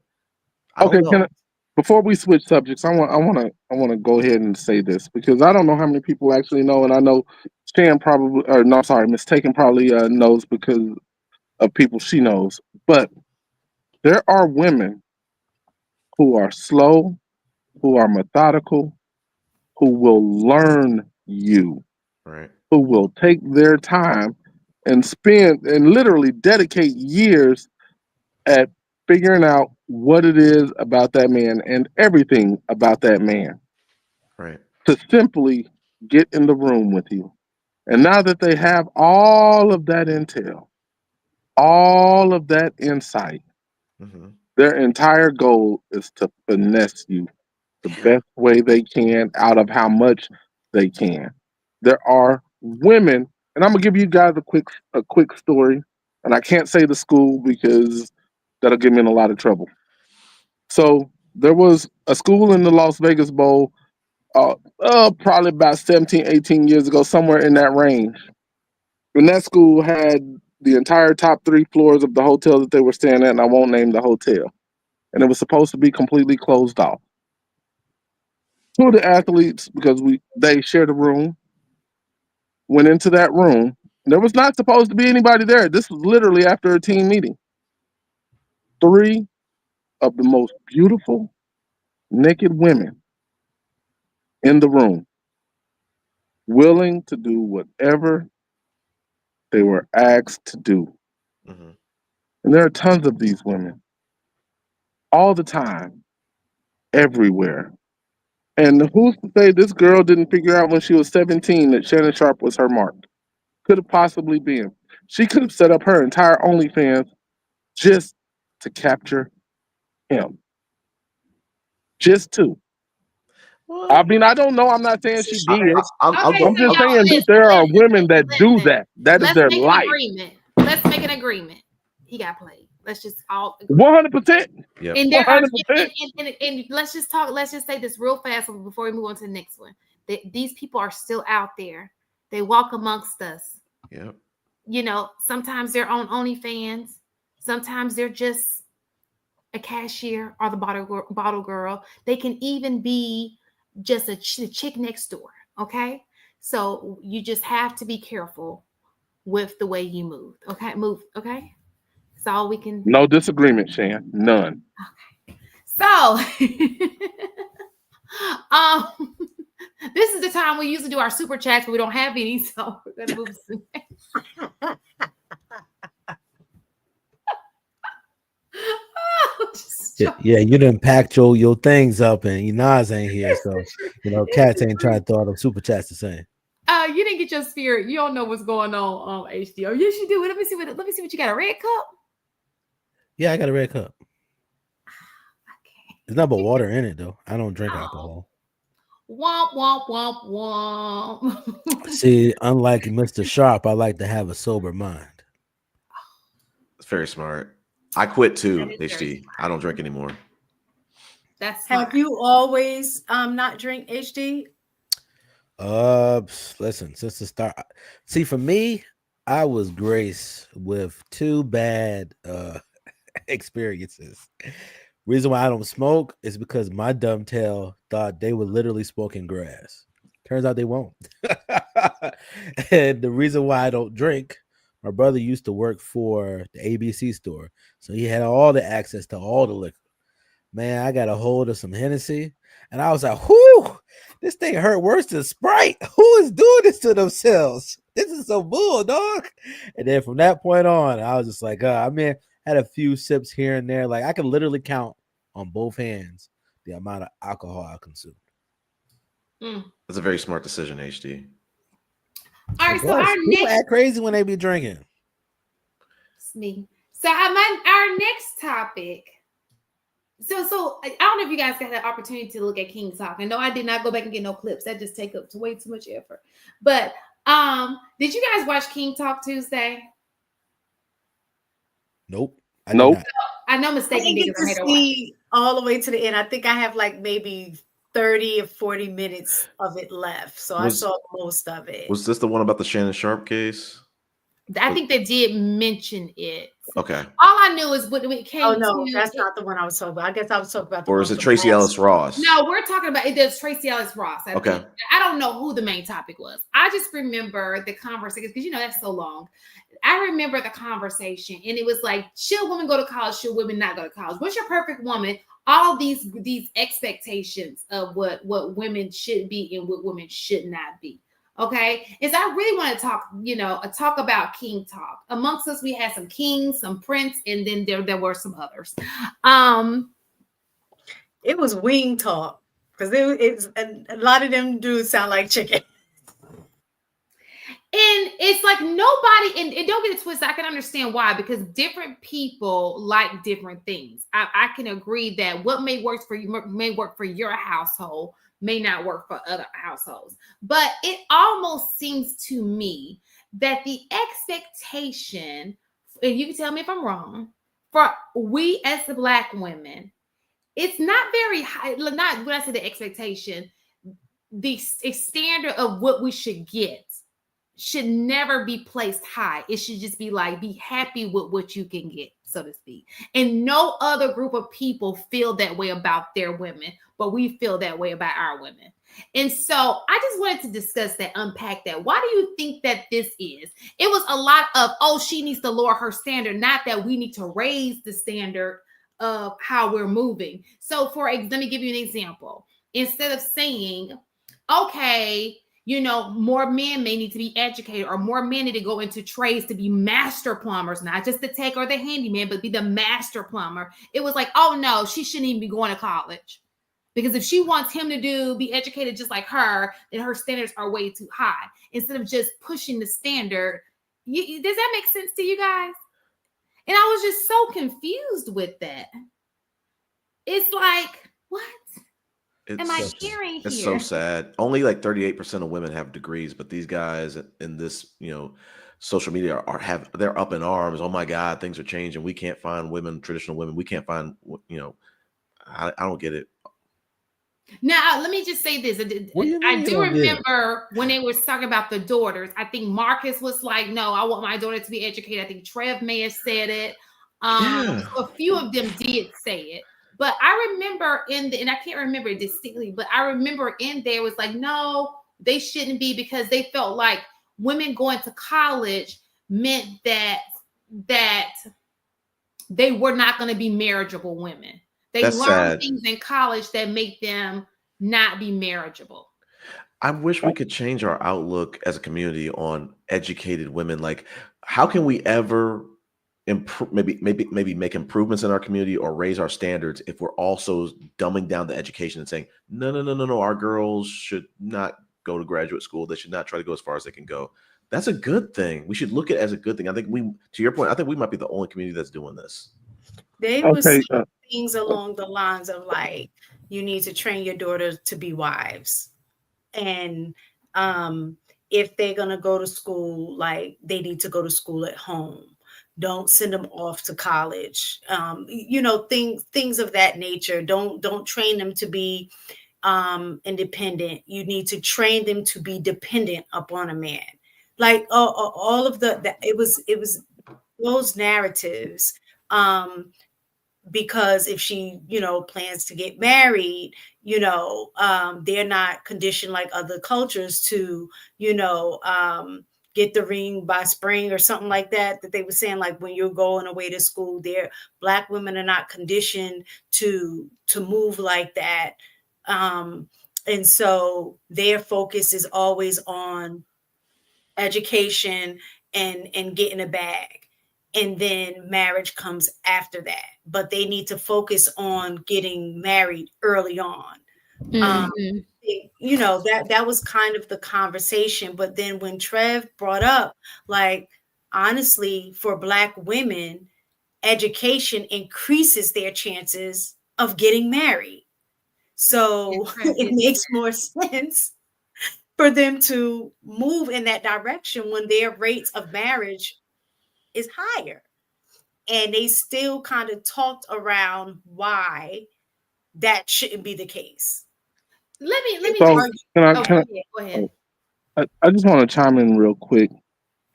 Before we switch subjects, I want to go ahead and say this because I don't know how many people actually know, and I know Shan probably, or no, sorry, Miss Taken probably knows because of people she knows. But there are women who are slow, who are methodical, who will learn you, Right. who will take their time and spend and literally dedicate years at figuring out what it is about that man and everything about that man Right. to simply get in the room with you. And now that they have all of that intel, all of that insight, Mm-hmm. their entire goal is to finesse you the best way they can out of how much they can. There are women, and I'm gonna give you guys a quick story, and I can't say the school because that'll get me in a lot of trouble. So there was a school in the Las Vegas Bowl, probably about 17, 18 years ago, somewhere in that range. And that school had the entire top 3 floors of the hotel that they were staying at, and I won't name the hotel. And it was supposed to be completely closed off. 2 of the athletes, because they shared a room, went into that room. There was not supposed to be anybody there. This was literally after a team meeting. 3 of the most beautiful naked women in the room, willing to do whatever they were asked to do. Mm-hmm. And there are tons of these women all the time, everywhere. And who's to say this girl didn't figure out when she was 17 that Shannon Sharp was her mark? Could have possibly been. She could have set up her entire OnlyFans just to capture him. Just to. I Well, mean, I don't know. I'm not saying she did. I'll Okay, go. I'm so just y'all saying that there are women that do that. That is Let's their make an life. agreement. Let's make an agreement. He got played. Let's just all agree. 100%. Yep. And there are 100%. and let's just talk. Let's just say this real fast before we move on to the next one. These people are still out there. They walk amongst us. Yep. You know, sometimes they're on OnlyFans. Sometimes they're just a cashier or the bottle girl. They can even be just a chick next door. Okay, so you just have to be careful with the way you move. Okay, move. Okay, that's all we can. No disagreement, Shan. None. So, this is the time we usually do our super chats, but we don't have any, so we're gonna move to Yeah, you done packed your things up, and Nas ain't here, so Cats ain't trying to throw out them super chats the same. You didn't get your spirit. You don't know what's going on, HD. Oh, yes, you do. Let me see what you got. A red cup? Yeah, I got a red cup. There's not but water in it, though. I don't drink alcohol. Womp, womp, womp, womp. See, unlike Mr. Sharp, I like to have a sober mind. It's very smart. I quit too, HD. I don't drink anymore. That's smart. Have you always not drink HD? Listen, since the start. See, for me, I was graced with 2 bad experiences. Reason why I don't smoke is because my dumb tail thought they were literally smoking grass. Turns out they won't. And the reason why I don't drink, my brother used to work for the ABC store, so he had all the access to all the liquor. Man, I got a hold of some Hennessy, and I was like, whoo, this thing hurt worse than Sprite. Who is doing this to themselves? This is so bull, dog. And then from that point on, I was just like, I mean, had a few sips here and there. Like, I could literally count on both hands the amount of alcohol I consumed. That's a very smart decision, HD. All right, so our people act crazy when they be drinking. It's me. So our next topic. So I don't know if you guys got the opportunity to look at King Talk. I know I did not go back and get no clips. That just take up way too much effort. But did you guys watch King Talk Tuesday? Nope. Nope. I know mistaken. I didn't get to see all the way to the end. I think I have like maybe 30 or 40 minutes of it left. So I saw most of it. Was this the one about the Shannon Sharp case? I think they did mention it. Okay. All I knew is when it came. Oh no, that's not the one I was talking about. I guess I was talking about. Or is it Tracy Ellis Ross? No, we're talking about it. Does Tracy Ellis Ross? Okay. I don't know who the main topic was. I just remember the conversation because that's so long. I remember the conversation, and it was like, should women go to college? Should women not go to college? What's your perfect woman? All these expectations of what women should be and what women should not be. Okay, is I really want to talk about king talk. Amongst us, we had some kings, some prince, and then there were some others. It was wing talk because it's a lot of them dudes sound like chicken. And it's like nobody, and don't get it twisted. I can understand why, because different people like different things. I can agree that what may work for you may work for your household, may not work for other households. But it almost seems to me that the expectation, and you can tell me if I'm wrong, for we as the Black women, it's not very high. Not when I say the expectation, the standard of what we should get should never be placed high. It should just be like, be happy with what you can get, so to speak. And no other group of people feel that way about their women, but we feel that way about our women. And so I just wanted to discuss that, unpack that. Why do you think that this is? It was a lot of, oh, she needs to lower her standard, not that we need to raise the standard of how we're moving. So let me give you an example. Instead of saying, okay, more men may need to be educated, or more men need to go into trades to be master plumbers, not just the tech or the handyman, but be the master plumber. It was like, oh no, she shouldn't even be going to college, because if she wants him to be educated just like her, then her standards are way too high. Instead of just pushing the standard. Does that make sense to you guys? And I was just so confused with that. It's like, what? Am I hearing here? It's so sad. Only like 38% of women have degrees, but these guys in this, social media they're up in arms. Oh my God, things are changing. We can't find women, traditional women. We can't find, I don't get it. Now, let me just say this. I do remember when they were talking about the daughters. I think Marcus was like, no, I want my daughter to be educated. I think Trev may have said it. So a few of them did say it. But I remember and I can't remember it distinctly, but I remember in there was like, no, they shouldn't be, because they felt like women going to college meant that they were not going to be marriageable women. They learn things in college that make them not be marriageable. I wish we could change our outlook as a community on educated women. Like, how can we ever improve, maybe make improvements in our community or raise our standards if we're also dumbing down the education and saying, no, our girls should not go to graduate school. They should not try to go as far as they can go. That's a good thing. We should look at it as a good thing. I think to your point, I think we might be the only community that's doing this. They were saying things along the lines of like, you need to train your daughters to be wives. And if they're going to go to school, like they need to go to school at home. Don't send them off to college. Things of that nature. Don't train them to be independent. You need to train them to be dependent upon a man. Like all of it was those narratives. Because if she, plans to get married, they're not conditioned like other cultures to, get the ring by spring or something like that they were saying, like when you're going away to school, Black women are not conditioned to move like that. And so their focus is always on education and getting a bag. And then marriage comes after that. But they need to focus on getting married early on. Mm-hmm. That was kind of the conversation. But then when Trev brought up, like, honestly, for Black women, education increases their chances of getting married. So it makes more sense for them to move in that direction when their rates of marriage is higher. And they still kind of talked around why that shouldn't be the case. Let me go ahead. I just want to chime in real quick.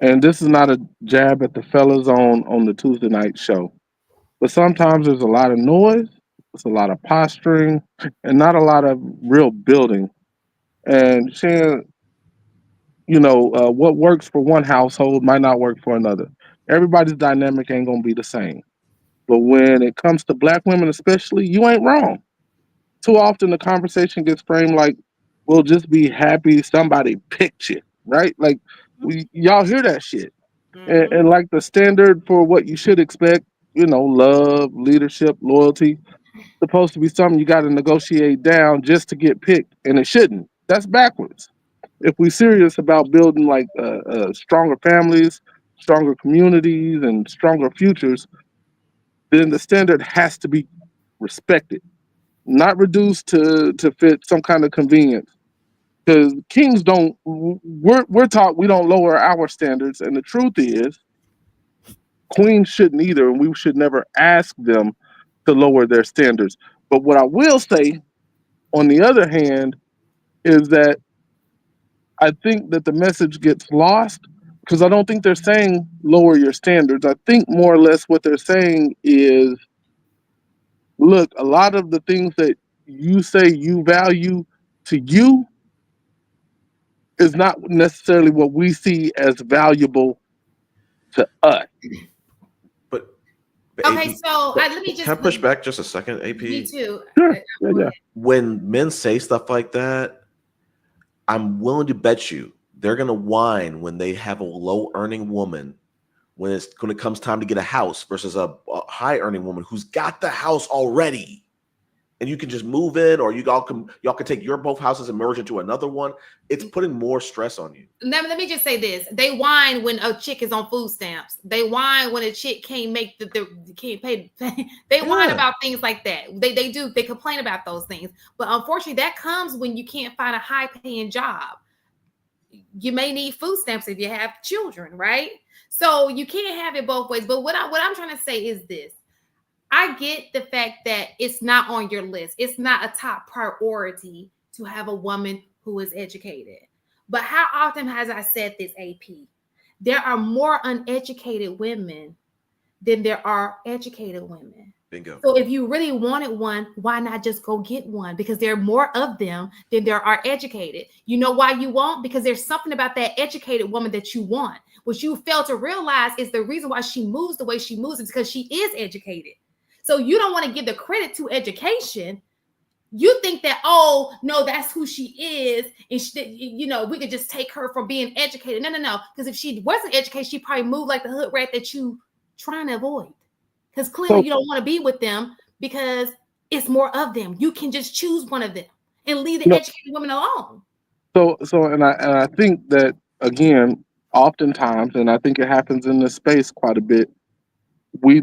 And this is not a jab at the fellas on the Tuesday night show. But sometimes there's a lot of noise, there's a lot of posturing, and not a lot of real building. And Shannon, what works for one household might not work for another. Everybody's dynamic ain't gonna be the same. But when it comes to black women, especially, you ain't wrong. Too often the conversation gets framed like, "We'll just be happy somebody picked you," right? Like y'all hear that shit, and like the standard for what you should expect, love, leadership, loyalty, supposed to be something you got to negotiate down just to get picked, and it shouldn't. That's backwards. If we're serious about building like stronger families, stronger communities, and stronger futures, then the standard has to be respected, not reduced to fit some kind of convenience. Because kings don't, we're taught we don't lower our standards, and the truth is, queens shouldn't either, and we should never ask them to lower their standards. But what I will say, on the other hand, is that I think that the message gets lost because I don't think they're saying lower your standards. I think more or less what they're saying is, look, a lot of the things that you say you value to you is not necessarily what we see as valuable to us. But okay, AP, so let me just can I push back just a second, AP? Me too. Sure. Yeah. When men say stuff like that, I'm willing to bet you they're gonna whine when they have a low earning woman when it comes time to get a house versus a high earning woman who's got the house already. And you can just move in, or y'all can take your both houses and merge into another one. It's putting more stress on you. Let me just say this: they whine when a chick is on food stamps. They whine when a chick can't make can't pay. They whine about things like that. They do. They complain about those things. But unfortunately, that comes when you can't find a high paying job. You may need food stamps if you have children, right? So you can't have it both ways. But what I'm trying to say is this. I get the fact that it's not on your list. It's not a top priority to have a woman who is educated. But how often has I said this, AP? There are more uneducated women than there are educated women. Bingo. So if you really wanted one, why not just go get one? Because there are more of them than there are educated. You know why you won't? Because there's something about that educated woman that you want. What you fail to realize is the reason why she moves the way she moves is because she is educated. So you don't want to give the credit to education. You think that, oh, no, that's who she is. And, we could just take her from being educated. No. Because if she wasn't educated, she'd probably move like the hood rat that you trying to avoid. Because clearly you don't want to be with them because it's more of them. You can just choose one of them and leave the educated women alone. And I think that, again, oftentimes, and I think it happens in this space quite a bit, we're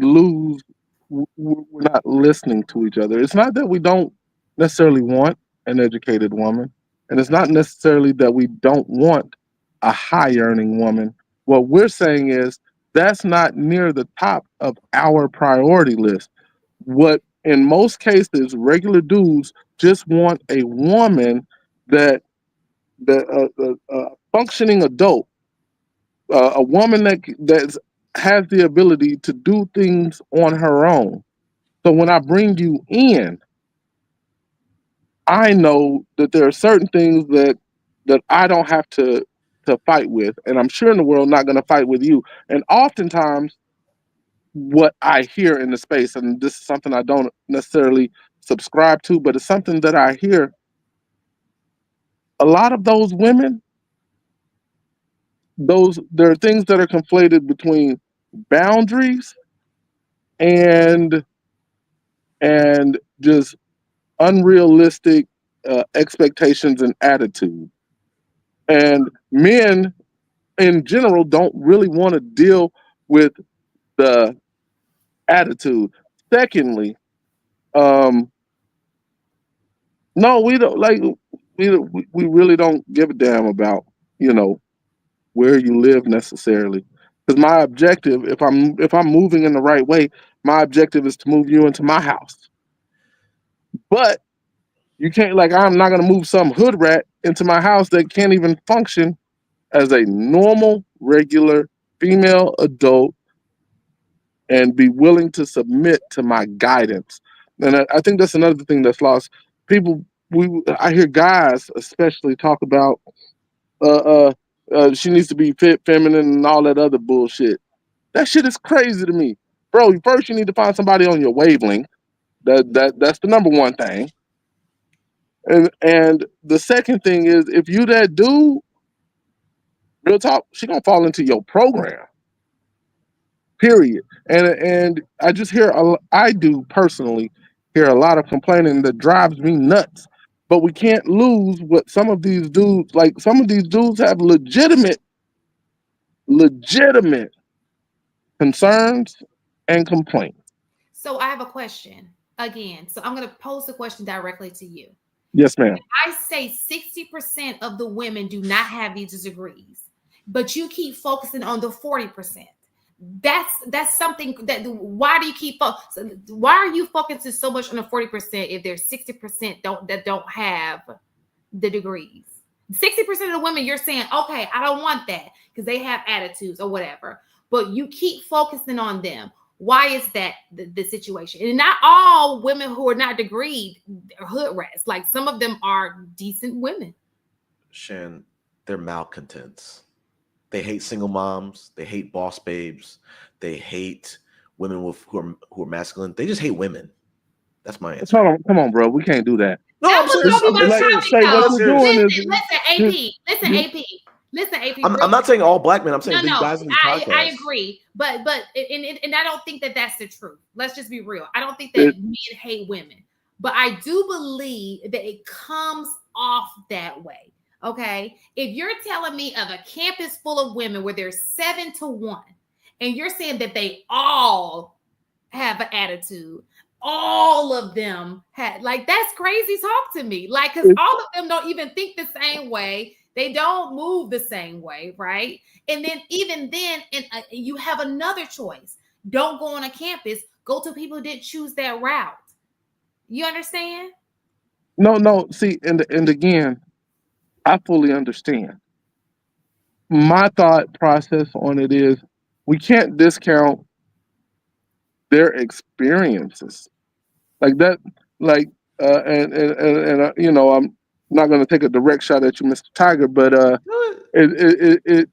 not listening to each other. It's not that we don't necessarily want an educated woman, and it's not necessarily that we don't want a high earning woman. What we're saying is that's not near the top of our priority list. What in most cases, regular dudes just want a woman that functioning adult, a woman that has the ability to do things on her own. So when I bring you in, I know that there are certain things that I don't have to fight with, and I'm sure in the world not going to fight with you. And oftentimes, what I hear in the space, and this is something I don't necessarily subscribe to, but it's something that I hear. A lot of those women, there are things that are conflated between boundaries and just unrealistic expectations and attitude. And men in general don't really want to deal with the attitude. Secondly, no, we don't like we really don't give a damn about where you live necessarily. Because my objective, if I'm moving in the right way, my objective is to move you into my house. But you can't, like, I'm not gonna move some hood rat into my house that can't even function as a normal, regular female adult and be willing to submit to my guidance. And I think that's another thing that's lost. I hear guys especially talk about She needs to be fit, feminine, and all that other bullshit. That shit is crazy to me, bro. First, you need to find somebody on your wavelength. That's the number one thing. And the second thing is, if you that dude, real talk, she gonna fall into your program. Period. And I just hear, I do personally hear a lot of complaining that drives me nuts. But we can't lose what some of these dudes, like some of these dudes have legitimate concerns and complaints. So I have a question again. So I'm going to pose the question directly to you. Yes, ma'am. I say 60% of the women do not have these degrees, but you keep focusing on the 40%. That's something that, why do you keep why are you focusing so much on the 40% if there's 60% that don't have the degrees? 60% of the women, you're saying, okay, I don't want that because they have attitudes or whatever, but you keep focusing on them. Why is that the situation? And not all women who are not degreed are hood rats. Like some of them are decent women. Shan, they're malcontents. They hate single moms. They hate boss babes. They hate women who are masculine. They just hate women. That's my answer. Come on, bro. We can't do that. No, I'm serious. Listen, AP. I'm not saying all black men. I'm saying these guys in these podcasts. I agree, but and I don't think that that's the truth. Let's just be real. I don't think that men hate women, but I do believe that it comes off that way. Okay, if you're telling me of a campus full of women where there's 7-1, and you're saying that they all have an attitude, all of them had, like, that's crazy talk to me. Like, because all of them don't even think the same way. They don't move the same way, right? And then even then, you have another choice. Don't go on a campus. Go to people who didn't choose that route. You understand? No. See, and again, I fully understand. My thought process on it is we can't discount their experiences like that. Like, and you know, I'm not going to take a direct shot at you, Mr. Tiger, but the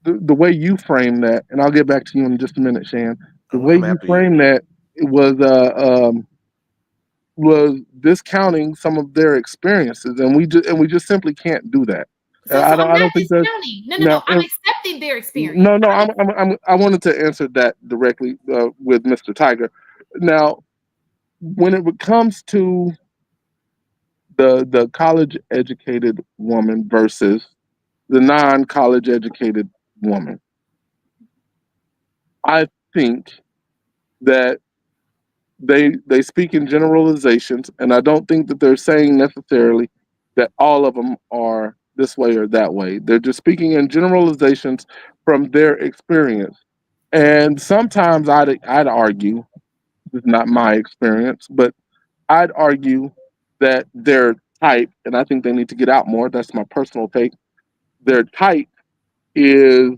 way you frame that, and I'll get back to you in just a minute, Shan. The way you frame that was discounting some of their experiences, and we just simply can't do that. So I don't think that's no. I'm accepting their experience. No, I wanted to answer that directly with Mr. Tiger. Now, when it comes to the college educated woman versus the non-college educated woman, I think that they speak in generalizations, and I don't think that they're saying necessarily that all of them are this way or that way. They're just speaking in generalizations from their experience. And sometimes I'd argue, this is not my experience, but I'd argue that their type, and I think they need to get out more, that's my personal take, their type is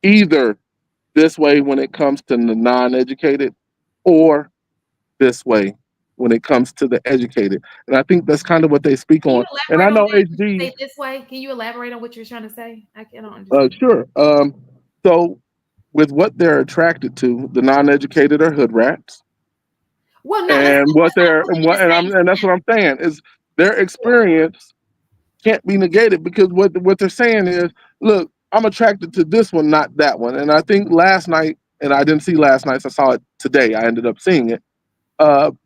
either this way when it comes to the non-educated or this way when it comes to the educated. And I think that's kind of what they speak on. And I know HD... Say this way. Can you elaborate on what you're trying to say? I don't understand. Sure. So with what they're attracted to, the non-educated are hood rats. Well, no, and that's what I'm saying is their experience can't be negated, because what they're saying is, look, I'm attracted to this one, not that one. And I think last night, and I didn't see last night, so I saw it today. I ended up seeing it.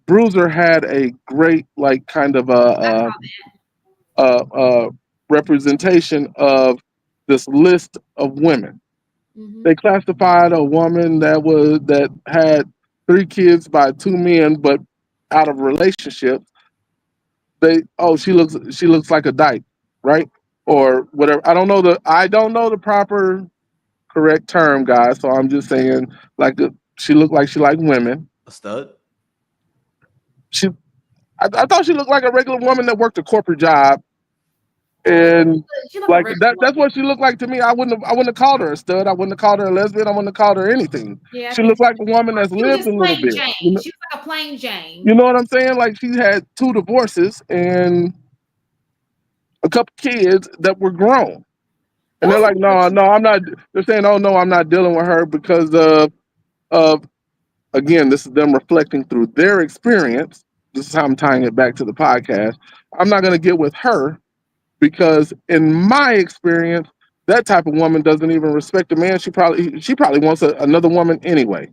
Bruiser had a great, like, kind of a representation of this list of women. Mm-hmm. They classified a woman that had 3 kids by 2 men, but out of relationships. She looks like a dyke, right? Or whatever. I don't know the proper correct term, guys. So I'm just saying, she looked like she liked women. A stud. I thought she looked like a regular woman that worked a corporate job, and like that's what she looked like to me. I wouldn't have called her a stud. I wouldn't have called her a lesbian. I wouldn't have called her anything. Yeah, she looked like a woman that's lived a little bit. You know? She was like a plain Jane. You know what I'm saying? Like, she had 2 divorces and a couple kids that were grown. And they're like, no, I'm not. They're saying, oh no, I'm not dealing with her because of again, this is them reflecting through their experience. This is how I'm tying it back to the podcast. I'm not going to get with her because, in my experience, that type of woman doesn't even respect a man. She probably wants another woman anyway.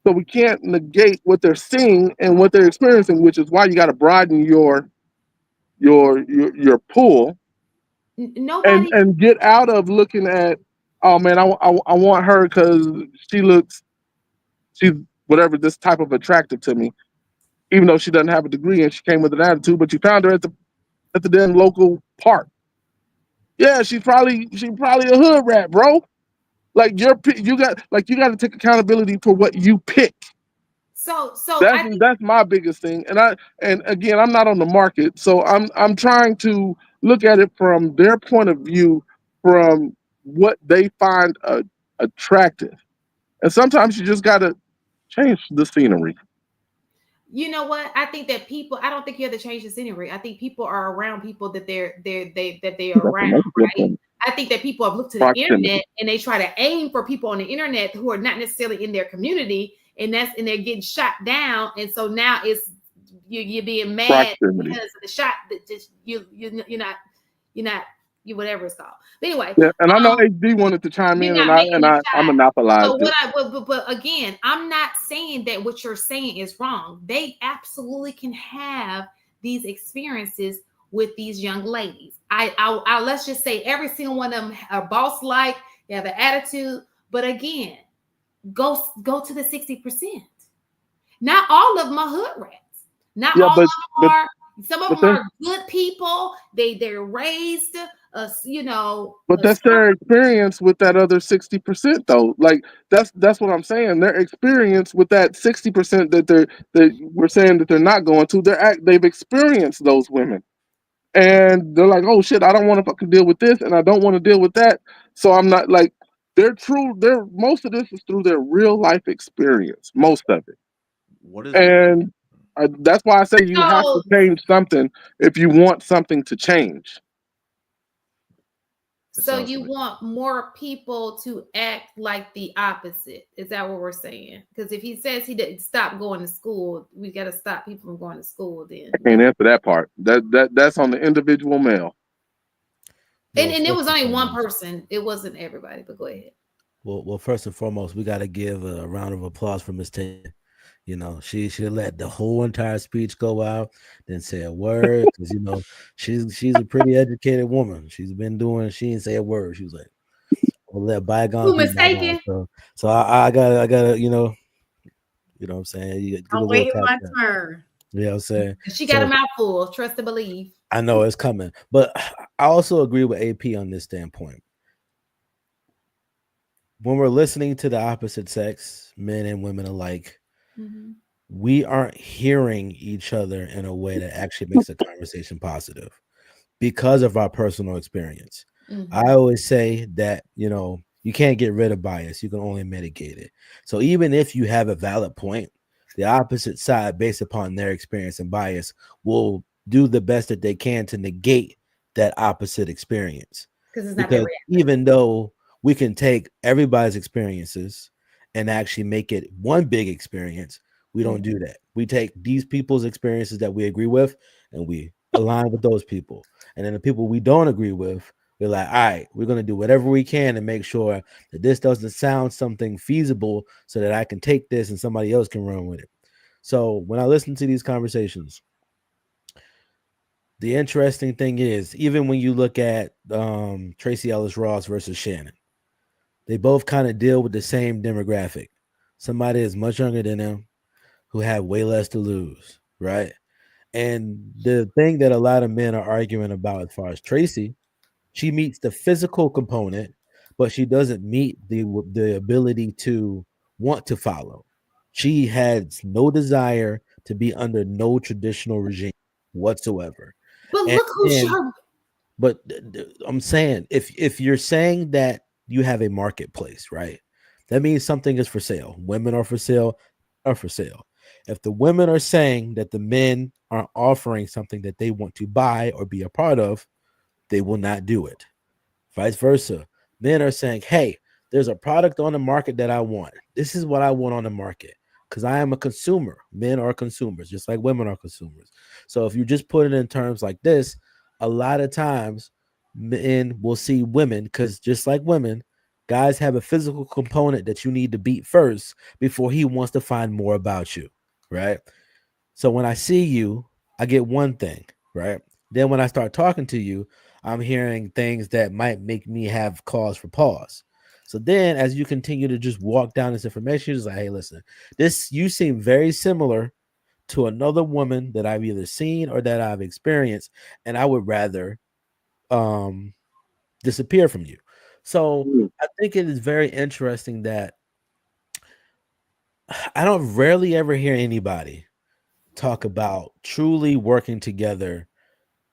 So we can't negate what they're seeing and what they're experiencing, which is why you got to broaden your pool. Nobody and get out of looking at, oh man, I want her because she's whatever, this type of attractive to me, even though she doesn't have a degree and she came with an attitude, but you found her at the damn local park. Yeah, she's probably a hood rat, bro. Like you got to take accountability for what you pick. So That's my biggest thing. And again, I'm not on the market, so I'm trying to look at it from their point of view, from what they find attractive. And sometimes you just gotta change the scenery. You know what? I think that I don't think you have to change the scenery. I think people are around people that they are around, right? I think that people have looked to the internet and they try to aim for people on the internet who are not necessarily in their community, and they're getting shot down. And so now it's you're being mad because of the shot that just you're not whatever it's called. But anyway, yeah, and I know HD wanted to chime in, and I monopolized it. But again, I'm not saying that what you're saying is wrong. They absolutely can have these experiences with these young ladies. I let's just say every single one of them are boss-like, they have an attitude. But again, go to the 60%. Not all of them are hood rats. Not all of them are. Some of them are good people. They're raised, But that's their experience with that other 60%, though. Like that's what I'm saying. Their experience with that 60% that we're saying that they're not going to. They've experienced those women, and they're like, oh shit, I don't want to fucking deal with this, and I don't want to deal with that. So I'm not like most of this is through their real life experience. Most of it. What is and that's why I say you have to change something if you want something to change. So you want more people to act like the opposite. Is that what we're saying? Because if he says he didn't stop going to school, we got to stop people from going to school then. I can't answer that part. That's on the individual male. And it was only one person. It wasn't everybody, but go ahead. Well, first and foremost, we got to give a round of applause for Miss Taylor. She let the whole entire speech go out, didn't say a word, because she's a pretty educated woman. She didn't say a word. She was like, "We'll let bygones be bygones." So I gotta, you know what I'm saying? I'll wait my turn. You know what I'm saying? She got a mouthful. Trust and believe. I know it's coming, but I also agree with AP on this standpoint. When we're listening to the opposite sex, men and women alike, we aren't hearing each other in a way that actually makes the conversation positive because of our personal experience. I always say that, you can't get rid of bias. You can only mitigate it. So even if you have a valid point, the opposite side, based upon their experience and bias, will do the best that they can to negate that opposite experience. Because even though we can take everybody's experiences and actually make it one big experience, we don't do that. We take these people's experiences that we agree with and we align with those people. And then the people we don't agree with, we're like, all right, we're going to do whatever we can to make sure that this doesn't sound something feasible so that I can take this and somebody else can run with it. So when I listen to these conversations, the interesting thing is, even when you look at Tracy Ellis Ross versus Shannon, they both kind of deal with the same demographic. Somebody is much younger than them who have way less to lose, right? And the thing that a lot of men are arguing about as far as Tracy, she meets the physical component, but she doesn't meet the ability to want to follow. She has no desire to be under no traditional regime whatsoever. But I'm saying, if you're saying that you have a marketplace, right? That means something is for sale. Women are for sale. If the women are saying that the men are offering something that they want to buy or be a part of, they will not do it. Vice versa. Men are saying, hey, there's a product on the market that I want. This is what I want on the market because I am a consumer. Men are consumers, just like women are consumers. So if you just put it in terms like this, a lot of times men will see women because just like women, guys have a physical component that you need to beat first before he wants to find more about you, right? So when I see you, I get one thing, right? Then when I start talking to you, I'm hearing things that might make me have cause for pause. So then as you continue to just walk down this information, you're just like, hey, listen, this you seem very similar to another woman that I've either seen or that I've experienced, and I would rather um disappear from you. So I think it is very interesting that I don't rarely ever hear anybody talk about truly working together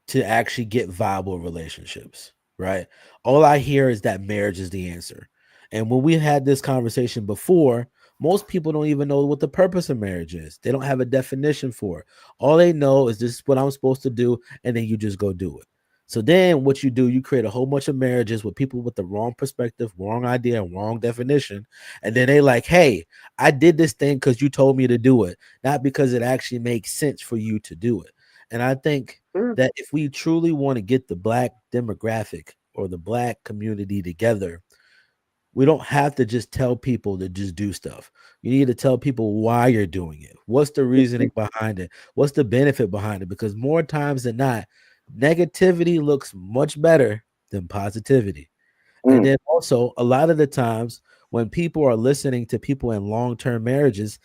to actually get viable relationships, right? All I hear is that marriage is the answer. And when we had this conversation before, most people don't even know what the purpose of marriage is. They don't have a definition for it. All they know is this is what I'm supposed to do, and then you just go do it. So then what you do, you create a whole bunch of marriages with people with the wrong perspective, wrong idea, and wrong definition. And then they like, hey, I did this thing because you told me to do it, not because it actually makes sense for you to do it. And I think that if we truly want to get the black demographic or the black community together, we don't have to just tell people to just do stuff. You need to tell people why you're doing it. What's the reasoning behind it? What's the benefit behind it? Because more times than not, negativity looks much better than positivity. And then also, a lot of the times when people are listening to people in long-term marriages,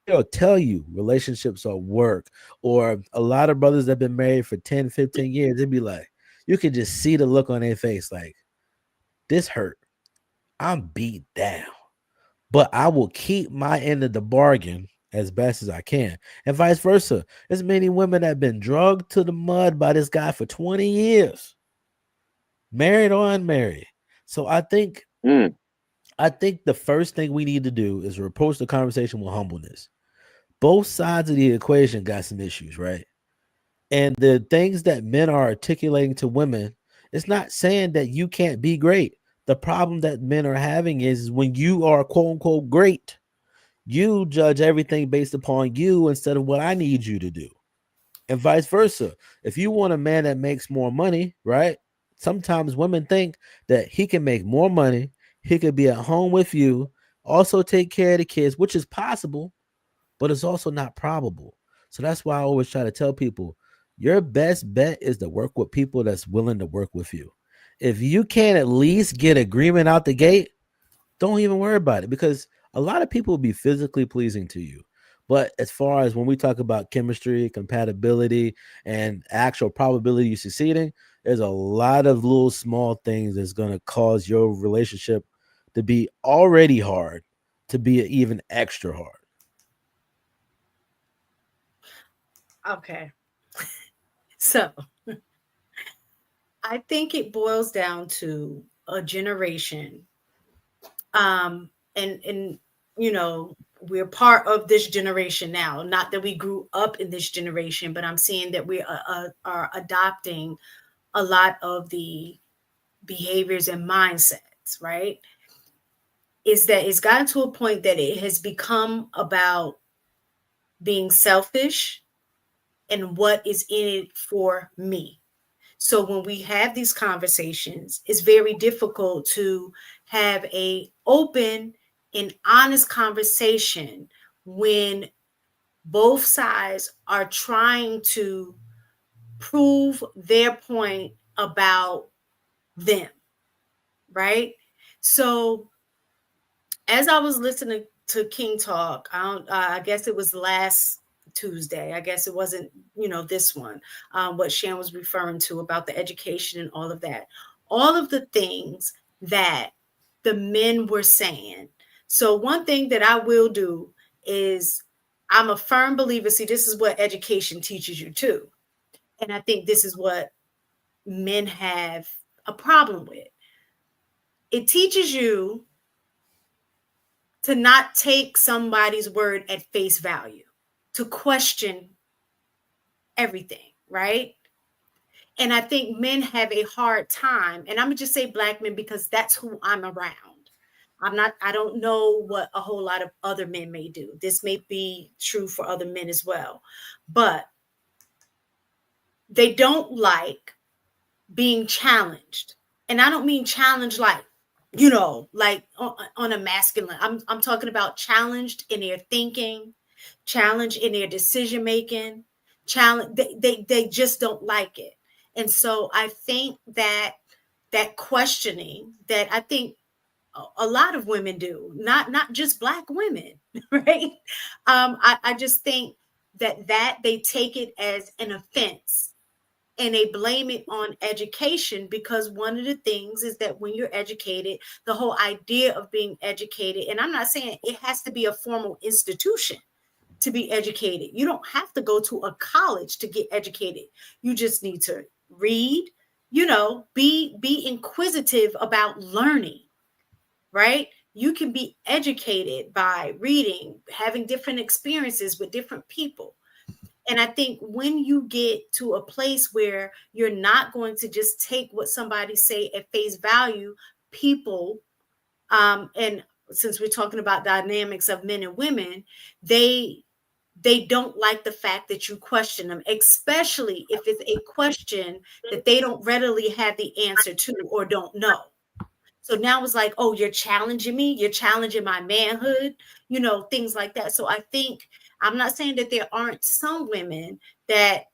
they'll tell you relationships are work, or a lot of brothers that have been married for 10, 15 years, they'd be like, you can just see the look on their face like, this hurt. I'm beat down, but I will keep my end of the bargain as best as I can. And vice versa. There's many women that have been drugged to the mud by this guy for 20 years, married or unmarried. So I think the first thing we need to do is approach the conversation with humbleness. Both sides of the equation got some issues, right? And the things that men are articulating to women, it's not saying that you can't be great. The problem that men are having is when you are quote unquote great, you judge everything based upon you instead of what I need you to do. And vice versa. If you want a man that makes more money, right? Sometimes women think that he can make more money, he could be at home with you, also take care of the kids, which is possible, but it's also not probable. So that's why I always try to tell people your best bet is to work with people that's willing to work with you. If you can't at least get agreement out the gate, don't even worry about it because a lot of people will be physically pleasing to you. But as far as when we talk about chemistry, compatibility, and actual probability of succeeding, there's a lot of little small things that's going to cause your relationship to be already hard to be even extra hard. Okay. So I think it boils down to a generation. And you know, we're part of this generation now. Not that we grew up in this generation, but I'm seeing that we are adopting a lot of the behaviors and mindsets, right? Is that it's gotten to a point that it has become about being selfish and what is in it for me. So when we have these conversations, it's very difficult to have a open and honest conversation when both sides are trying to prove their point about them, right? So as I was listening to King talk, I guess it was last Tuesday. I guess it wasn't, this one, what Shan was referring to about the education and all of that. All of the things that the men were saying. So one thing that I will do is I'm a firm believer. See, this is what education teaches you too. And I think this is what men have a problem with. It teaches you to not take somebody's word at face value, to question everything, right? And I think men have a hard time, and I'm gonna just say Black men because that's who I'm around. I don't know what a whole lot of other men may do. This may be true for other men as well, but they don't like being challenged. And I don't mean challenged like, like on a masculine. I'm talking about challenged in their thinking, challenged in their decision making, challenge. They just don't like it. And so I think that questioning that I think a lot of women do, not just Black women, right? I just think that they take it as an offense and they blame it on education, because one of the things is that when you're educated, the whole idea of being educated, and I'm not saying it has to be a formal institution to be educated. You don't have to go to a college to get educated. You just need to read, be inquisitive about learning, right? You can be educated by reading, having different experiences with different people. And I think when you get to a place where you're not going to just take what somebody say at face value, people, and since we're talking about dynamics of men and women, they don't like the fact that you question them, especially if it's a question that they don't readily have the answer to or don't know. So now it's like, oh, you're challenging me. You're challenging my manhood, things like that. So I think, I'm not saying that there aren't some women that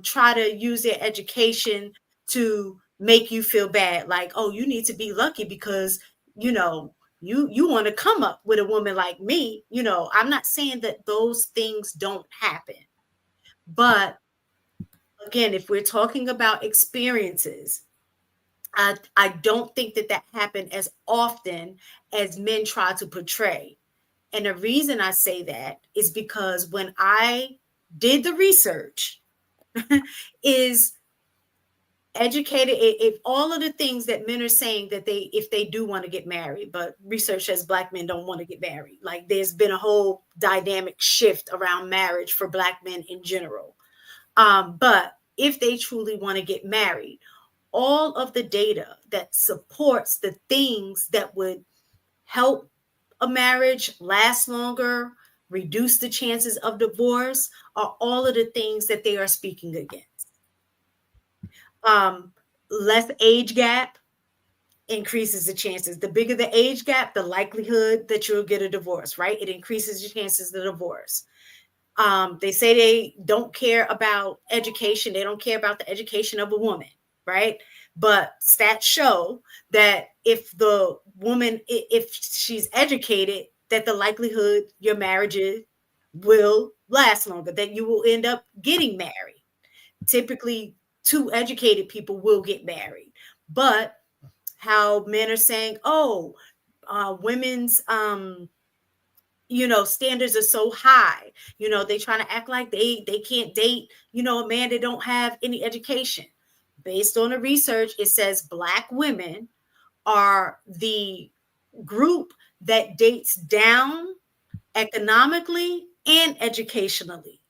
try to use their education to make you feel bad. Like, oh, you need to be lucky because, you want to come up with a woman like me. I'm not saying that those things don't happen. But again, if we're talking about experiences, I don't think that happened as often as men try to portray. And the reason I say that is because when I did the research, is educated, if all of the things that men are saying that if they do want to get married, but research says Black men don't want to get married. Like, there's been a whole dynamic shift around marriage for Black men in general. But if they truly want to get married, all of the data that supports the things that would help a marriage last longer, reduce the chances of divorce, are all of the things that they are speaking against. Less age gap increases the chances. The bigger the age gap, the likelihood that you'll get a divorce, right? It increases your chances of divorce. They say they don't care about education. They don't care about the education of a woman, right? But stats show that if the woman, if she's educated, that the likelihood your marriages will last longer, that you will end up getting married. Typically, two educated people will get married. But how men are saying, oh, women's standards are so high, they trying to act like they can't date, a man that don't have any education. Based on the research, it says Black women are the group that dates down economically and educationally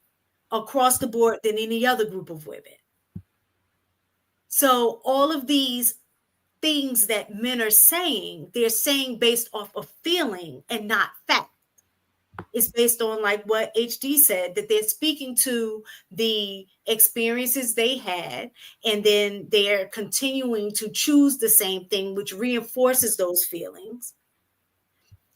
across the board than any other group of women. So all of these things that men are saying, they're saying based off of feeling and not fact. It's based on, like what HD said, that they're speaking to the experiences they had, and then they're continuing to choose the same thing, which reinforces those feelings.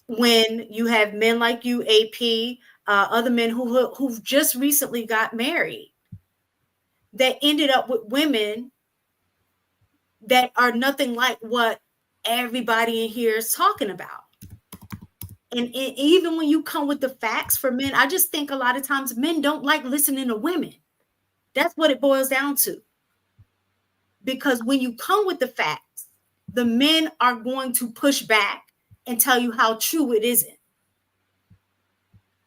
When you have men like you, AP, other men who've just recently got married, that ended up with women that are nothing like what everybody in here is talking about. And even when you come with the facts for men, I just think a lot of times men don't like listening to women. That's what it boils down to. Because when you come with the facts, the men are going to push back and tell you how true it isn't.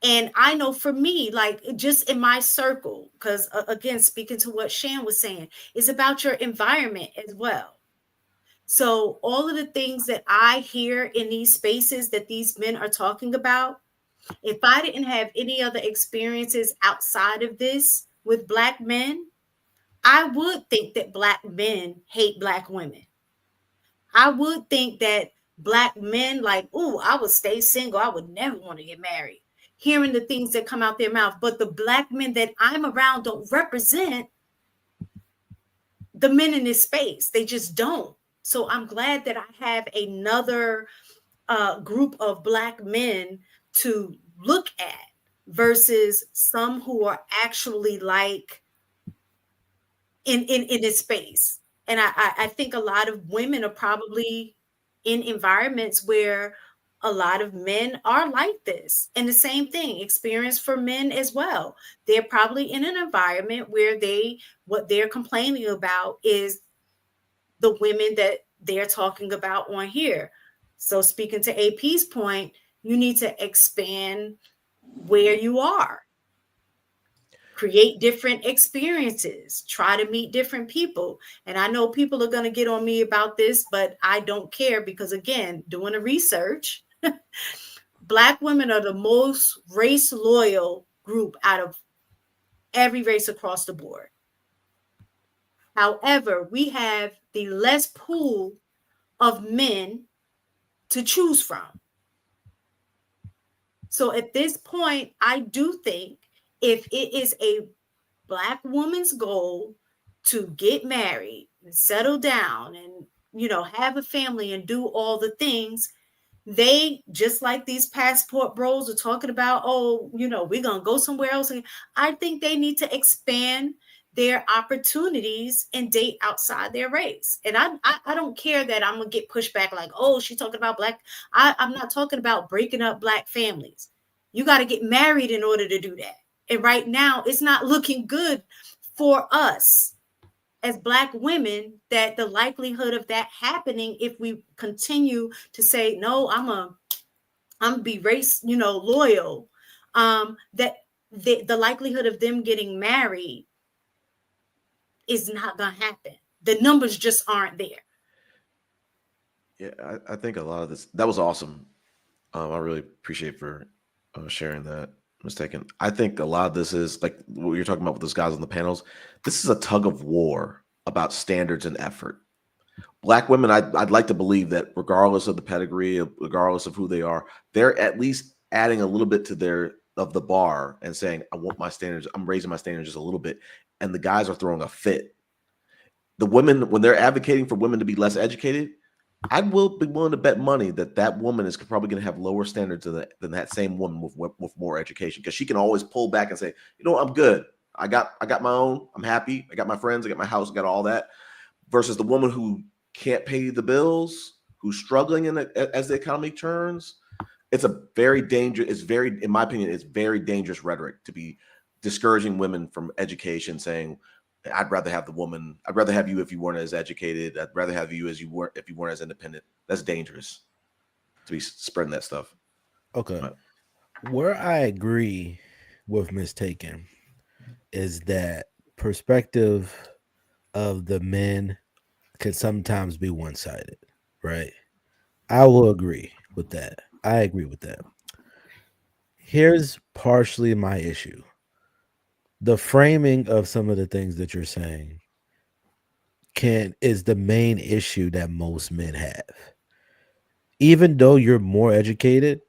And I know for me, like just in my circle, because again, speaking to what Shan was saying, is about your environment as well. So all of the things that I hear in these spaces that these men are talking about, if I didn't have any other experiences outside of this with Black men, I would think that Black men hate Black women. I would think that Black men like, oh, I would stay single. I would never want to get married. Hearing the things that come out their mouth. But the Black men that I'm around don't represent the men in this space. They just don't. So I'm glad that I have another group of Black men to look at versus some who are actually like in this space. And I think a lot of women are probably in environments where a lot of men are like this. And the same thing, experience for men as well. They're probably in an environment where what they're complaining about is the women that they're talking about on here. So speaking to AP's point, you need to expand where you are. Create different experiences, try to meet different people. And I know people are going to get on me about this, but I don't care because, again, doing the research, Black women are the most race loyal group out of every race across the board. However, we have the less pool of men to choose from. So at this point, I do think if it is a Black woman's goal to get married and settle down and, have a family and do all the things, they, just like these passport bros are talking about, oh, we're going to go somewhere else. And I think they need to expand their opportunities and date outside their race. And I don't care that I'm going to get pushed back like, oh, she's talking about Black. I'm not talking about breaking up Black families. You got to get married in order to do that. And right now, it's not looking good for us as Black women, that the likelihood of that happening, if we continue to say, no, I'm be race, loyal, that the likelihood of them getting married is not going to happen. The numbers just aren't there. Yeah, I think a lot of this, that was awesome. I really appreciate for sharing that. Mistaken. I think a lot of this is like what you're talking about with those guys on the panels. This is a tug of war about standards and effort. Black women, I'd like to believe that regardless of the pedigree, regardless of who they are, they're at least adding a little bit to the bar and saying, I want my standards. I'm raising my standards just a little bit. And the guys are throwing a fit. The women, when they're advocating for women to be less educated, I will be willing to bet money that woman is probably going to have lower standards than that same woman with more education, because she can always pull back and say, I'm good. I got my own. I'm happy. I got my friends. I got my house. I got all that. Versus the woman who can't pay the bills, who's struggling as the economy turns. It's a very dangerous. In my opinion, it's very dangerous rhetoric to be discouraging women from education, saying, I'd rather have the woman. I'd rather have you if you weren't as educated. I'd rather have you if you weren't as independent. That's dangerous to be spreading that stuff. Okay. Where I agree with Mistaken is that perspective of the men can sometimes be one-sided, right? I will agree with that. I agree with that. Here's partially my issue. The framing of some of the things that you're saying is the main issue that most men have. Even though you're more educated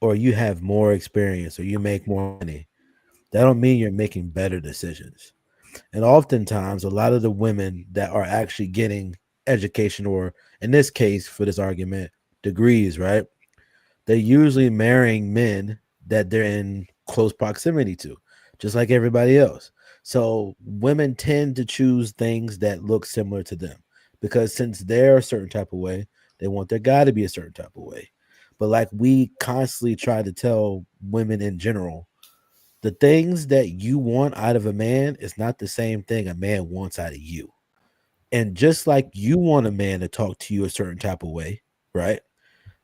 or you have more experience or you make more money, that don't mean you're making better decisions. And oftentimes, a lot of the women that are actually getting education, or in this case, for this argument, degrees, right? They're usually marrying men that they're in close proximity to, just like everybody else. So women tend to choose things that look similar to them, because since they're a certain type of way, they want their guy to be a certain type of way. But like we constantly try to tell women in general, the things that you want out of a man is not the same thing a man wants out of you. And just like you want a man to talk to you a certain type of way, right?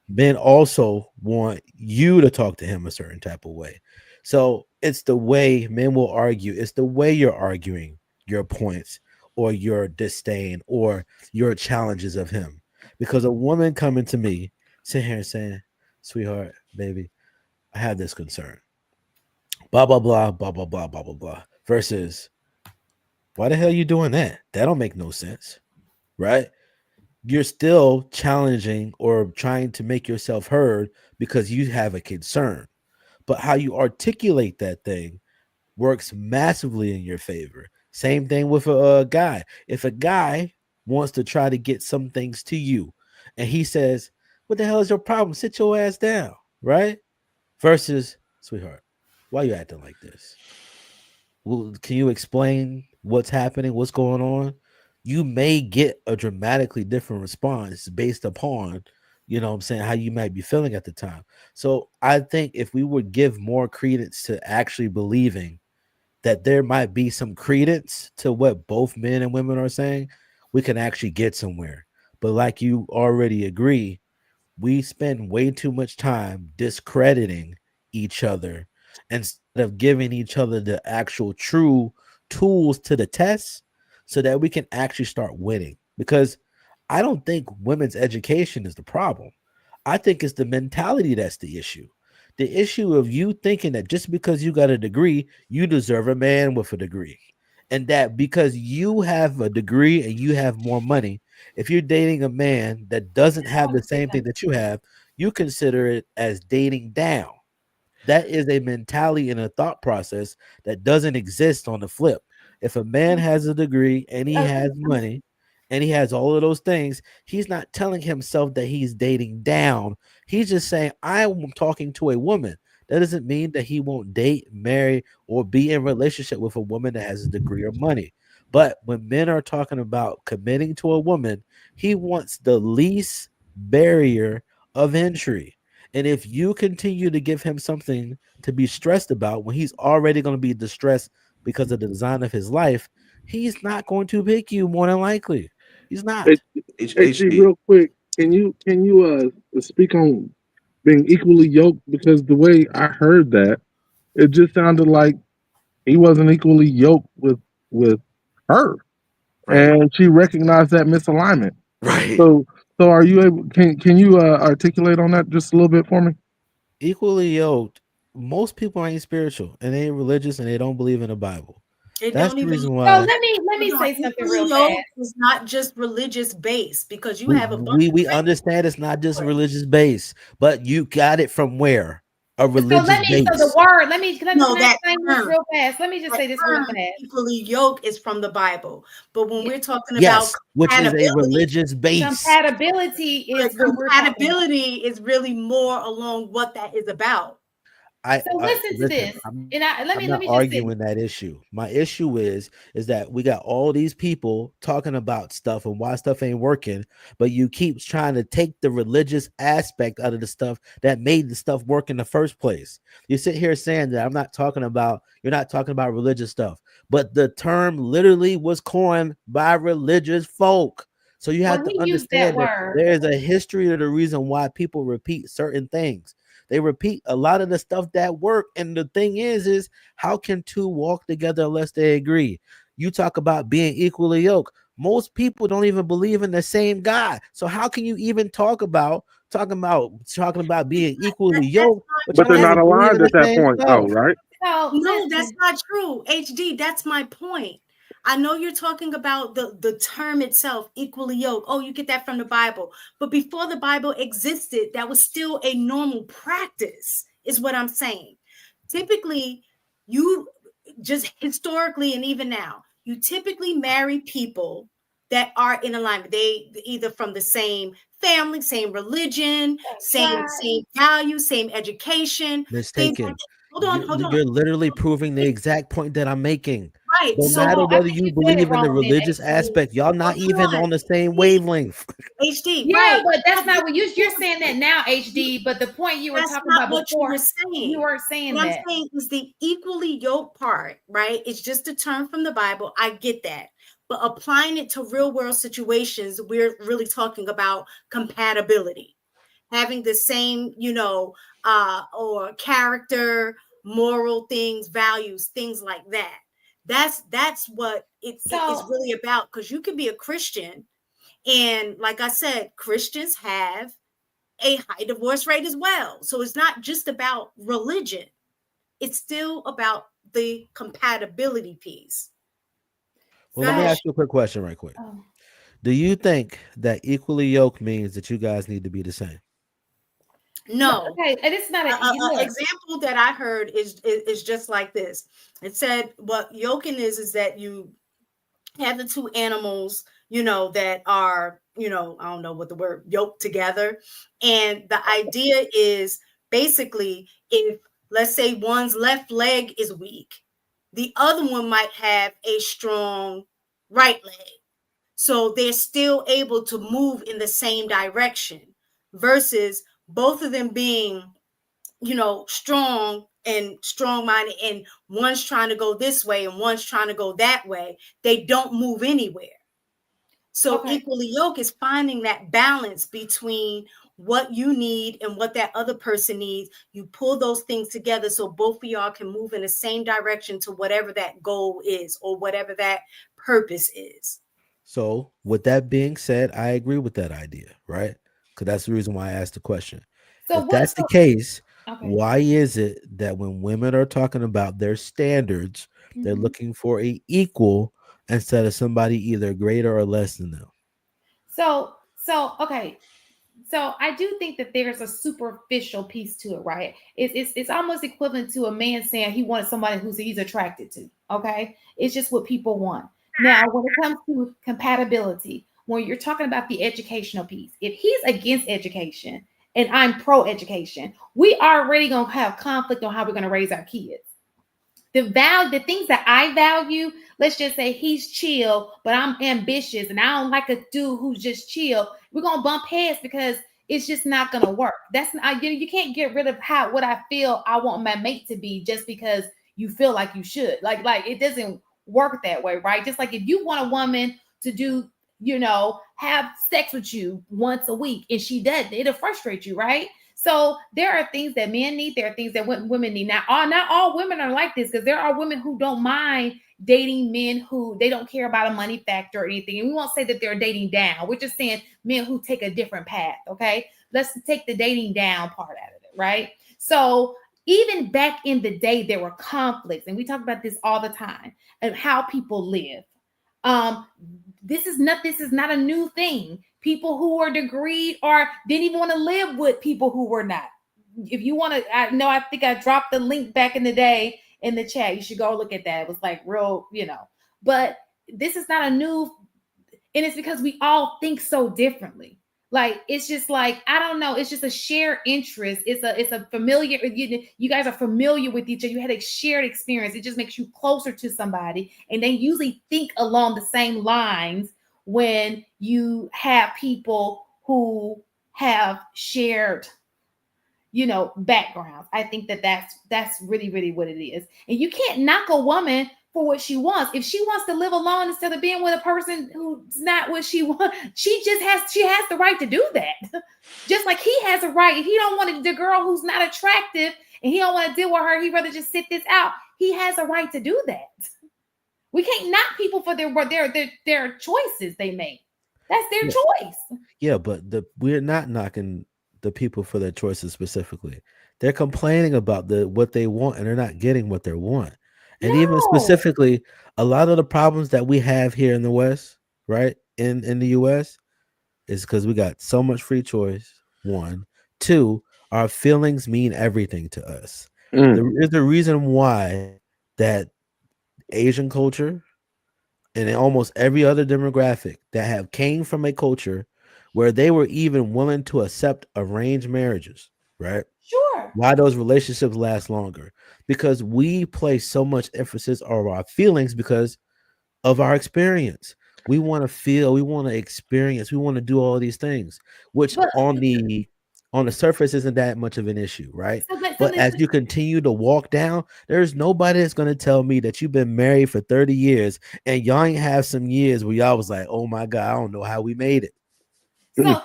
Men also want you to talk to him a certain type of way. So it's the way men will argue. It's the way you're arguing your points or your disdain or your challenges of him. Because a woman coming to me, sitting here and saying, sweetheart, baby, I have this concern. Blah, blah, blah, blah, blah, blah, blah, blah, blah. Versus, Why the hell are you doing that? That don't make no sense, right? You're still challenging or trying to make yourself heard because you have a concern. But how you articulate that thing works massively in your favor. Same thing with a guy. If a guy wants to try to get some things to you and he says, "What the hell is your problem? Sit your ass down," right? Versus, "Sweetheart, why you acting like this? Well, can you explain what's happening? What's going on?" You may get a dramatically different response based upon, what I'm saying, how you might be feeling at the time. So I think if we would give more credence to actually believing that there might be some credence to what both men and women are saying, we can actually get somewhere. But like you already agree, we spend way too much time discrediting each other instead of giving each other the actual true tools to the test so that we can actually start winning. Because I don't think women's education is the problem. I think it's the mentality that's the issue. The issue of you thinking that just because you got a degree, you deserve a man with a degree. And that because you have a degree and you have more money, if you're dating a man that doesn't have the same thing that you have, you consider it as dating down. That is a mentality and a thought process that doesn't exist on the flip. If a man has a degree and he has money and he has all of those things, he's not telling himself that he's dating down. He's just saying, I'm talking to a woman. That doesn't mean that he won't date, marry, or be in relationship with a woman that has a degree or money. But when men are talking about committing to a woman, he wants the least barrier of entry. And if you continue to give him something to be stressed about when he's already going to be distressed because of the design of his life, he's not going to pick you more than likely. He's not. HD, real quick, can you speak on being equally yoked? Because the way I heard that, it just sounded like he wasn't equally yoked with her, Right. and she recognized that misalignment. Right. So are you able? Can you articulate on that just a little bit for me? Equally yoked. Most people ain't spiritual and they ain't religious and they don't believe in the Bible. It That's don't the even. reason So why let me say something Equally real yoked fast. is not just religious based because you we have a bunch we, of we understand it's not just religious base, but you got it from where? A So religious so the base. word, let me can no I that explain this term. real fast? Let me just That say this real term fast. equally yoked is from the Bible, but when we're talking about Yes, which is a compatibility, religious base. Compatibility but is what we're talking about. compatibility is really more along what that is about. So listen to Listen. this, I'm and let I'm not me just say arguing that issue. My issue is that we got all these people talking about stuff and why stuff ain't working, but you keep trying to take the religious aspect out of the stuff that made the stuff work in the first place. You sit here saying that you're not talking about religious stuff, but the term literally was coined by religious folk. So you have well, to he used that understand that word. there is a history of the reason why people repeat certain things. They repeat a lot of the stuff that work. And the thing is how can two walk together unless they agree? You talk about being equally yoked. Most people don't even believe in the same God. So how can you even talking about being equally That's yoked, but But y'all they're don't not even believe in aligned the at that same point, though, stuff? right? So no, that's listen, not true. HD, that's my point. I know you're talking about the term itself, equally yoked. Oh, you get that from the Bible. But before the Bible existed, that was still a normal practice, is what I'm saying. Typically, you just historically and even now, you typically marry people that are in alignment. They either from the same family, same religion, same values, same education, things like Mistaken. that. Hold on. You're literally proving the exact point that I'm making. Right. No So matter no, I whether think you you said it believe in the wrong then, religious HD. aspect, y'all not hold even on. on the same wavelength. HD, Yeah, right. but that's not what you're saying that now, HD. But the point you were That's talking not about what you before, were you saying. weren't saying What I'm that. saying is the equally yoked part, right? It's just a term from the Bible. I get that. But applying it to real world situations, we're really talking about compatibility, having the same, or character, moral things, values, things like that. That's what it's So really about. Because you can be a Christian, and like I said, Christians have a high divorce rate as well. So it's not just about religion, it's still about the compatibility piece. Well, let me ask you a quick question right quick. Oh. Do you think that equally yoked means that you guys need to be the same? No. Okay, and it's not an example that I heard is just like this. It said what yoking is that you have the two animals, that are, I don't know what the word, yoked together. And the idea is basically, if let's say one's left leg is weak, the other one might have a strong right leg. So they're still able to move in the same direction versus both of them being, strong and strong-minded, and one's trying to go this way and one's trying to go that way. They don't move anywhere. So equally yoked is finding that balance between what you need and what that other person needs. You pull those things together so both of y'all can move in the same direction to whatever that goal is or whatever that purpose is. So, with that being said, I agree with that idea, right? Because that's the reason why I asked the question. So if that's the case, why is it that when women are talking about their standards, they're looking for a equal instead of somebody either greater or less than them? So I do think that there's a superficial piece to it, right? It's almost equivalent to a man saying he wants somebody he's attracted to. Okay, it's just what people want. Now, when it comes to compatibility, when you're talking about the educational piece, if he's against education and I'm pro-education, we already gonna have conflict on how we're gonna raise our kids. The things that I value, let's just say he's chill, but I'm ambitious and I don't like a dude who's just chill. We're gonna bump heads because it's just not gonna work. That's not, you can't get rid of what I feel I want my mate to be just because you feel like you should. Like it doesn't work that way, right? Just like if you want a woman to do, have sex with you once a week and she doesn't, it'll frustrate you, right? So there are things that men need. There are things that women need. Now, not all women are like this, because there are women who don't mind dating men who they don't care about a money factor or anything. And we won't say that they're dating down. We're just saying men who take a different path. Okay, let's take the dating down part out of it, right? So even back in the day, there were conflicts, and we talk about this all the time and how people live. This is not a new thing. People who were degreed or didn't even want to live with people who were not. If you want to, I think I dropped the link back in the day in the chat. You should go look at that. It was like real, but this is not a new, and it's because we all think so differently. Like, it's just like, I don't know. It's just a shared interest. It's a familiar, you guys are familiar with each other. You had a shared experience. It just makes you closer to somebody. And they usually think along the same lines when you have people who have shared, backgrounds. I think that's really, really what it is. And you can't knock a woman for what she wants. If she wants to live alone instead of being with a person who's not what she wants, she has the right to do that. Just like he has a right. If he don't want the girl who's not attractive and he don't want to deal with her, he'd rather just sit this out. He has a right to do that. We can't knock people for their choices they make. That's their choice. Yeah, but we're not knocking the people for their choices specifically. They're complaining about what they want, and they're not getting what they want. And even specifically, a lot of the problems that we have here in the West, right, in the US, is because we got so much free choice. 1, 2, our feelings mean everything to us. There's a reason why that Asian culture and almost every other demographic that came from a culture where they were even willing to accept arranged marriages, right? Sure. Why those relationships last longer? Because we place so much emphasis on our feelings because of our experience. We want to feel, we want to experience, we want to do all these things, which on the surface isn't that much of an issue, right? But as you continue to walk down, there's nobody that's going to tell me that you've been married for 30 years and y'all ain't have some years where y'all was like, oh my God, I don't know how we made it. So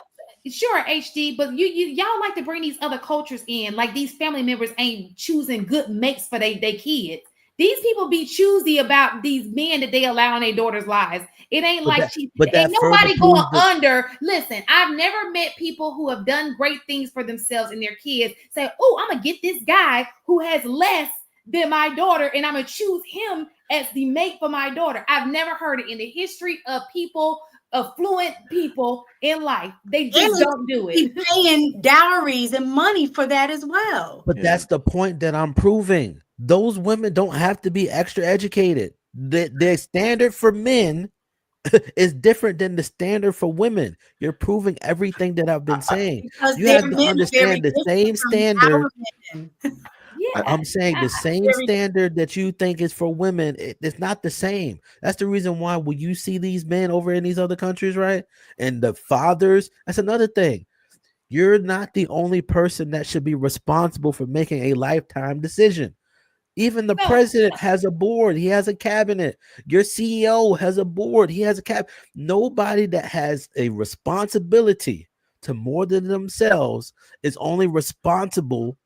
sure, HD, but y'all like to bring these other cultures in, like these family members ain't choosing good mates for their kids. These people be choosy about these men that they allow in their daughters' lives. It ain't ain't nobody going under. Listen, I've never met people who have done great things for themselves and their kids say, oh, I'm gonna get this guy who has less than my daughter and I'm gonna choose him as the mate for my daughter. I've never heard it in the history of people, affluent people in life. They just don't do it. Paying dowries and money for that as well. But that's the point that I'm proving. Those women don't have to be extra educated. The standard for men is different than the standard for women. You're proving everything that I've been saying. You have to understand the same standard. Yeah, I'm saying the same standard that you think is for women, it's not the same. That's the reason why when you see these men over in these other countries, right? And the fathers, that's another thing. You're not the only person that should be responsible for making a lifetime decision. Even the president has a board. He has a cabinet. Your CEO has a board. He has a cabinet. Nobody that has a responsibility to more than themselves is only responsible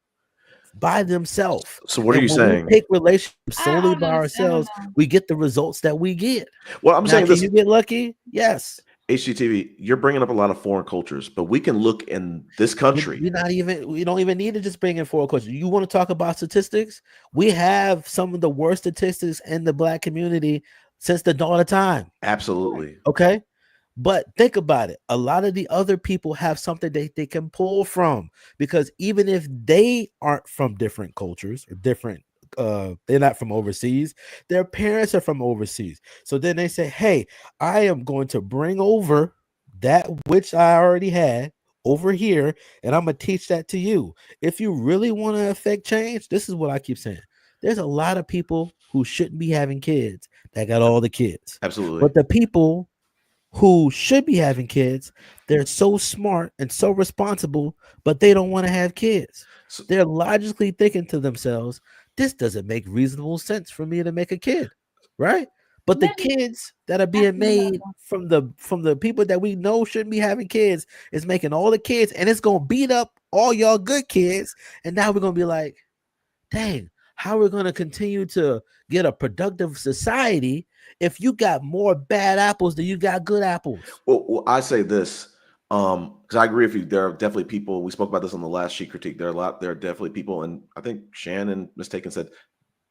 by themselves. So what are you saying? We take relationships solely by ourselves, we get the results that we get. Well, I'm saying this. You get lucky? Yes. HGTV, you're bringing up a lot of foreign cultures, but we can look in this country. We don't even need to just bring in foreign cultures. You want to talk about statistics? We have some of the worst statistics in the Black community since the dawn of time. Absolutely. Okay. But think about it. A lot of the other people have something they can pull from, because even if they aren't from different cultures or different, they're not from overseas, their parents are from overseas. So then they say, hey, I am going to bring over that which I already had over here, and I'm going to teach that to you. If you really want to affect change, this is what I keep saying. There's a lot of people who shouldn't be having kids that got all the kids. Absolutely. But the people who should be having kids, they're so smart and so responsible, but they don't want to have kids. So they're logically thinking to themselves, this doesn't make reasonable sense for me to make a kid, right? But the kids that are being made from the people that we know shouldn't be having kids is making all the kids, and it's gonna beat up all y'all good kids. And now we're gonna be like, dang, how are we gonna continue to get a productive society if you got more bad apples than you got good apples? Well, I say this, because I agree with you. There are definitely people. We spoke about this on the last Chic critique. There are definitely people, and I think Shannon mistaken said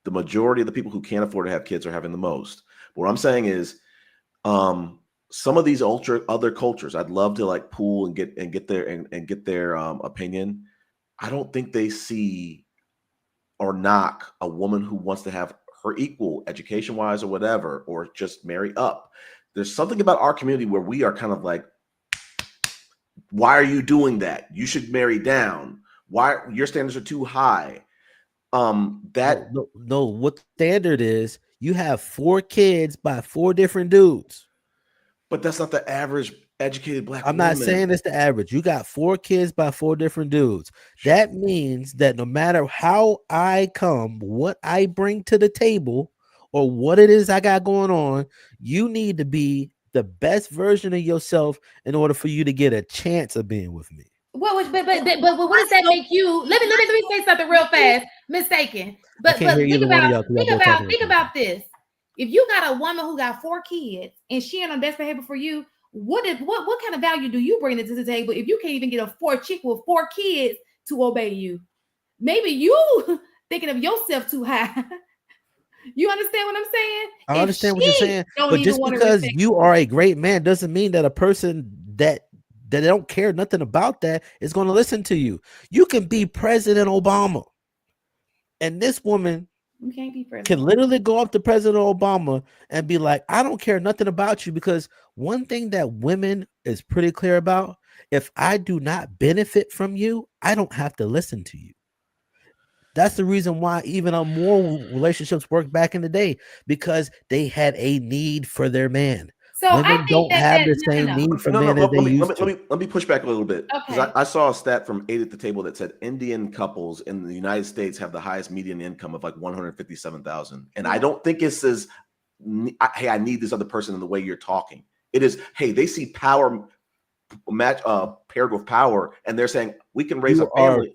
the majority of the people who can't afford to have kids are having the most. But what I'm saying is, some of these other cultures, I'd love to like pool and get their opinion. I don't think they see or knock a woman who wants to have her equal education wise or whatever, or just marry up. There's something about our community where we are kind of like, why are you doing that? You should marry down. Why your standards are too high? No, what standard is, you have 4 kids by 4 different dudes. But that's not the average educated Black I'm woman. not saying it's the average. You got 4 kids by 4 different dudes. That means that no matter how I come, what I bring to the table, or what it is I got going on, you need to be the best version of yourself in order for you to get a chance of being with me. But what does that make you? Let me say something real fast. Mistaken. But think about this. If you got a woman who got 4 kids and she ain't on best behavior for you, what kind of value do you bring to the table if you can't even get a chick with 4 kids to obey you? Maybe you thinking of yourself too high. You understand what I'm saying? I understand what you're saying, but just because you are a great man doesn't mean that a person that they don't care nothing about that is going to listen to you. You can be President Obama, and this woman can literally go up to President Obama and be like, I don't care nothing about you, because one thing that women is pretty clear about, if I do not benefit from you, I don't have to listen to you. That's the reason why even immoral relationships worked back in the day, because they had a need for their man. So women don't have the same need for men as they used to. Let me push back a little bit. Okay. I saw a stat from 8 at the Table that said Indian couples in the United States have the highest median income of like $157,000. And I don't think it says, hey, I need this other person in the way you're talking. It is, hey, they see power paired with power, and they're saying we can raise a family.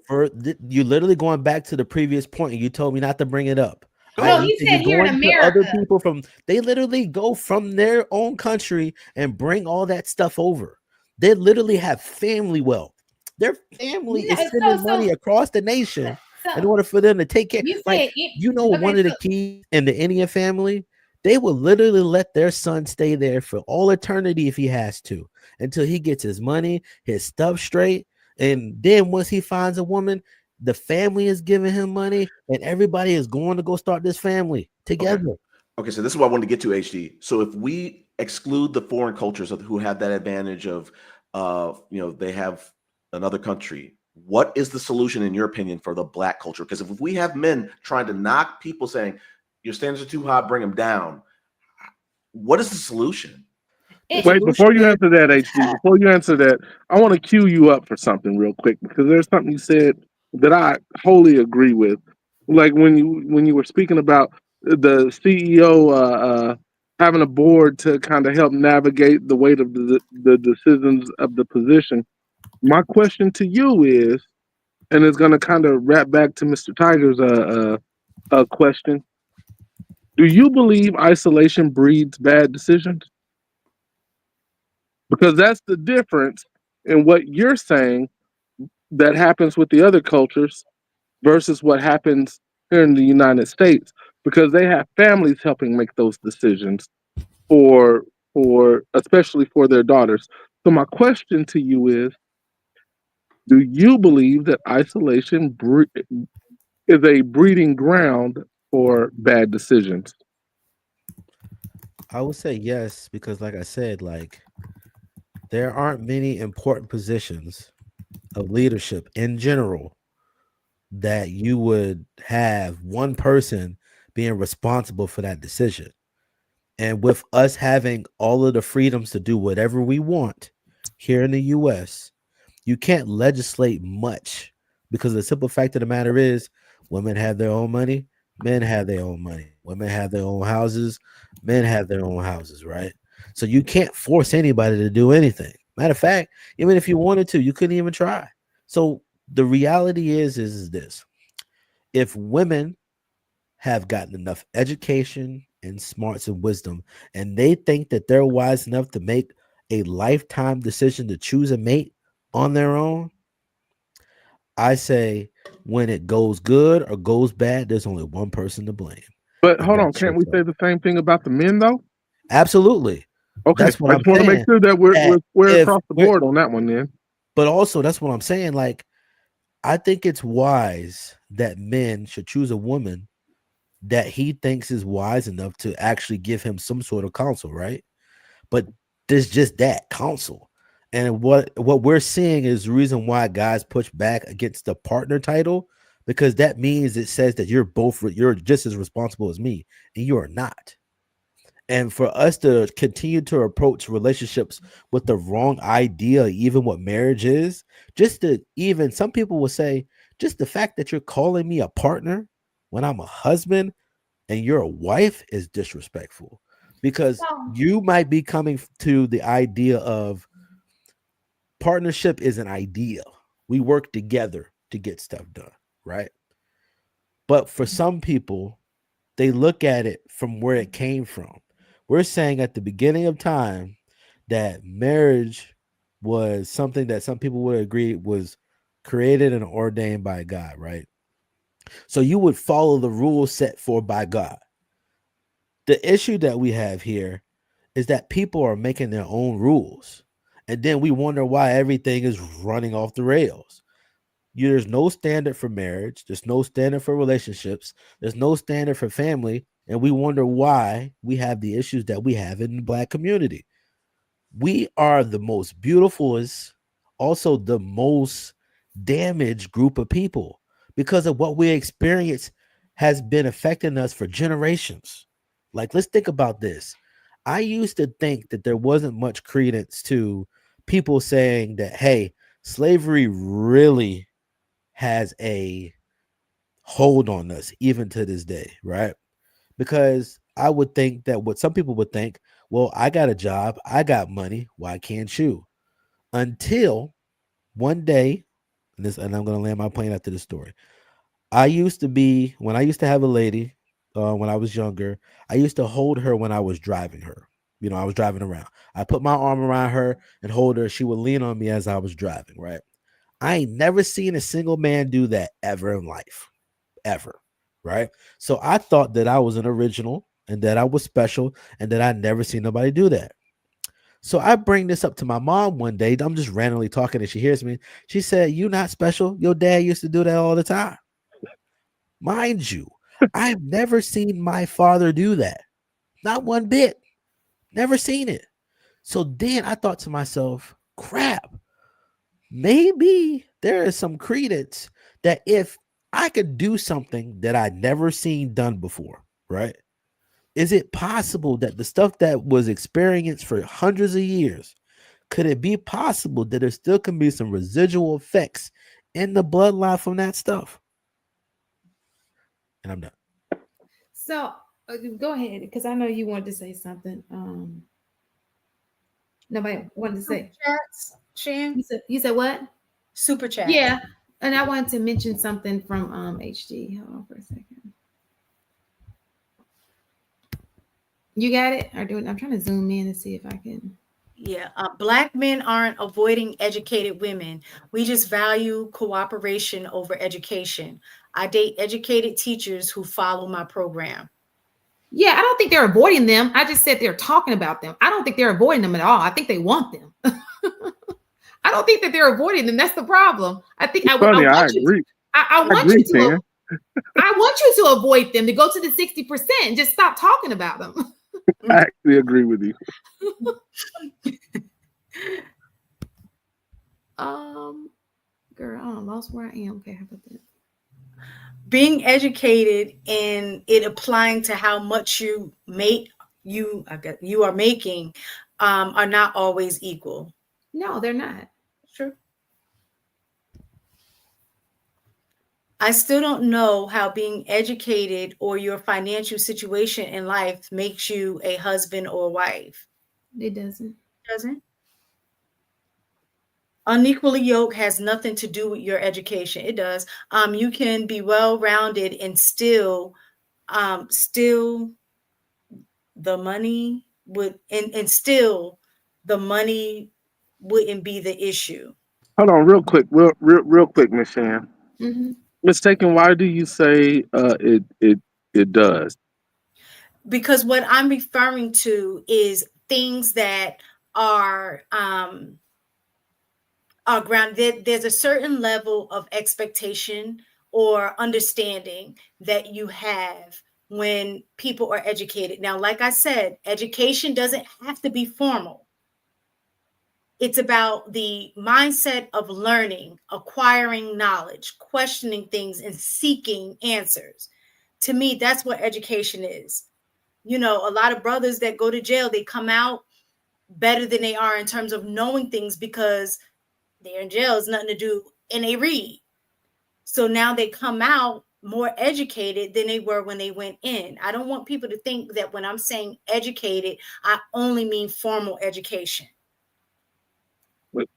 You're literally going back to the previous point, and you told me not to bring it up. No, you said here in America. Other people they literally go from their own country and bring all that stuff over. They literally have family wealth. Their family is sending money across the nation in order for them to take care. One of the keys in the Indian family They will literally let their son stay there for all eternity if he has to, until he gets his money, his stuff straight. And then once he finds a woman, the family is giving him money, and everybody is going to go start this family together. Okay, so this is what I wanted to get to, HD. So if we exclude the foreign cultures who have that advantage of, they have another country, what is the solution, in your opinion, for the Black culture? Because if we have men trying to knock people, saying your standards are too high, bring them down, what is the solution? Wait, before you answer that, HD, before you answer that, I want to cue you up for something real quick, because there's something you said that I wholly agree with. Like when you were speaking about the CEO having a board to kind of help navigate the weight of the decisions of the position. My question to you is, and it's going to kind of wrap back to Mr. Tiger's question. Do you believe isolation breeds bad decisions? Because that's the difference in what you're saying that happens with the other cultures versus what happens here in the United States, because they have families helping make those decisions for especially for their daughters. So my question to you is, do you believe that isolation is a breeding ground for bad decisions? I would say yes, because like I said, like there aren't many important positions of leadership in general that you would have one person being responsible for that decision. And with us having all of the freedoms to do whatever we want here in the US, you can't legislate much, because the simple fact of the matter is women have their own money, men have their own money, women have their own houses, men have their own houses, right? So you can't force anybody to do anything. Matter of fact, even if you wanted to, you couldn't even try. So the reality is this: if women have gotten enough education and smarts and wisdom, and they think that they're wise enough to make a lifetime decision to choose a mate on their own, I say when it goes good or goes bad, there's only one person to blame. But hold on, can't we say the same thing about the men though? Absolutely. Okay, that's what I just want to make sure that we're square across the board on that one then. But also, that's what I'm saying. Like, I think it's wise that men should choose a woman that he thinks is wise enough to actually give him some sort of counsel, right? But there's just that counsel. And what we're seeing is the reason why guys push back against the partner title, because that means it says that you're just as responsible as me, and you are not. And for us to continue to approach relationships with the wrong idea, even what marriage is, even some people will say, just the fact that you're calling me a partner when I'm a husband and you're a wife is disrespectful, because you might be coming to the idea of partnership is an idea. We work together to get stuff done, right? But for some people, they look at it from where it came from. We're saying at the beginning of time that marriage was something that some people would agree was created and ordained by God, right? So you would follow the rules set for by God. The issue that we have here is that people are making their own rules, and then we wonder why everything is running off the rails. There's no standard for marriage. There's no standard for relationships. There's no standard for family. And we wonder why we have the issues that we have in the Black community. We are the most beautiful, also the most damaged group of people, because of what we experience has been affecting us for generations. Like, let's think about this. I used to think that there wasn't much credence to people saying that, hey, slavery really has a hold on us even to this day, right? Because I would think that what some people would think, well, I got a job, I got money, why can't you? Until one day, and I'm going to land my plane after this story. When I used to have a lady, when I was younger, I used to hold her when I was driving her. I was driving around. I put my arm around her and hold her. She would lean on me as I was driving, right? I ain't never seen a single man do that ever in life, ever, right? So I thought that I was an original, and that I was special and that I never seen nobody do that. So I bring this up to my mom one day. I'm just randomly talking and she hears me. She said, "You not special. Your dad used to do that all the time." Mind you, I've never seen my father do that. Not one bit. Never seen it. So then I thought to myself, crap, maybe there is some credence that if I could do something that I'd never seen done before, right? Is it possible that the stuff that was experienced for hundreds of years, could it be possible that there still can be some residual effects in the bloodline from that stuff? And I'm done. So go ahead, because I know you wanted to say something. Nobody wanted to say. Chats, Shan? You said what? Super chat. Yeah, and I wanted to mention something from HD. Hold on for a second. You got it? I'm trying to zoom in and see if I can. Yeah, Black men aren't avoiding educated women. We just value cooperation over education. I date educated teachers who follow my program. Yeah, I don't think they're avoiding them. I just said they're talking about them. I don't think they're avoiding them at all. I think they want them. I don't think that they're avoiding them. That's the problem. I think I want agree. I want you to avoid them, to go to the 60% and just stop talking about them. I actually agree with you. Girl, I lost where I am. Okay, how about that? Being educated and it applying to how much you are making are not always equal. No, they're not. True. I still don't know how being educated or your financial situation in life makes you a husband or wife. It doesn't. Doesn't? Unequally yoked has nothing to do with your education. It does. You can be well-rounded and still the money wouldn't be the issue. Hold on, real quick, Miss Shan. Mm-hmm. Mistaken. Why do you say it does? Because what I'm referring to is things that are grounded. There's a certain level of expectation or understanding that you have when people are educated. Now, like I said, education doesn't have to be formal. It's about the mindset of learning, acquiring knowledge, questioning things, and seeking answers. To me, that's what education is. You know, a lot of brothers that go to jail, they come out better than they are in terms of knowing things because they're in jail. It's nothing to do, and they read. So now they come out more educated than they were when they went in. I don't want people to think that when I'm saying educated, I only mean formal education.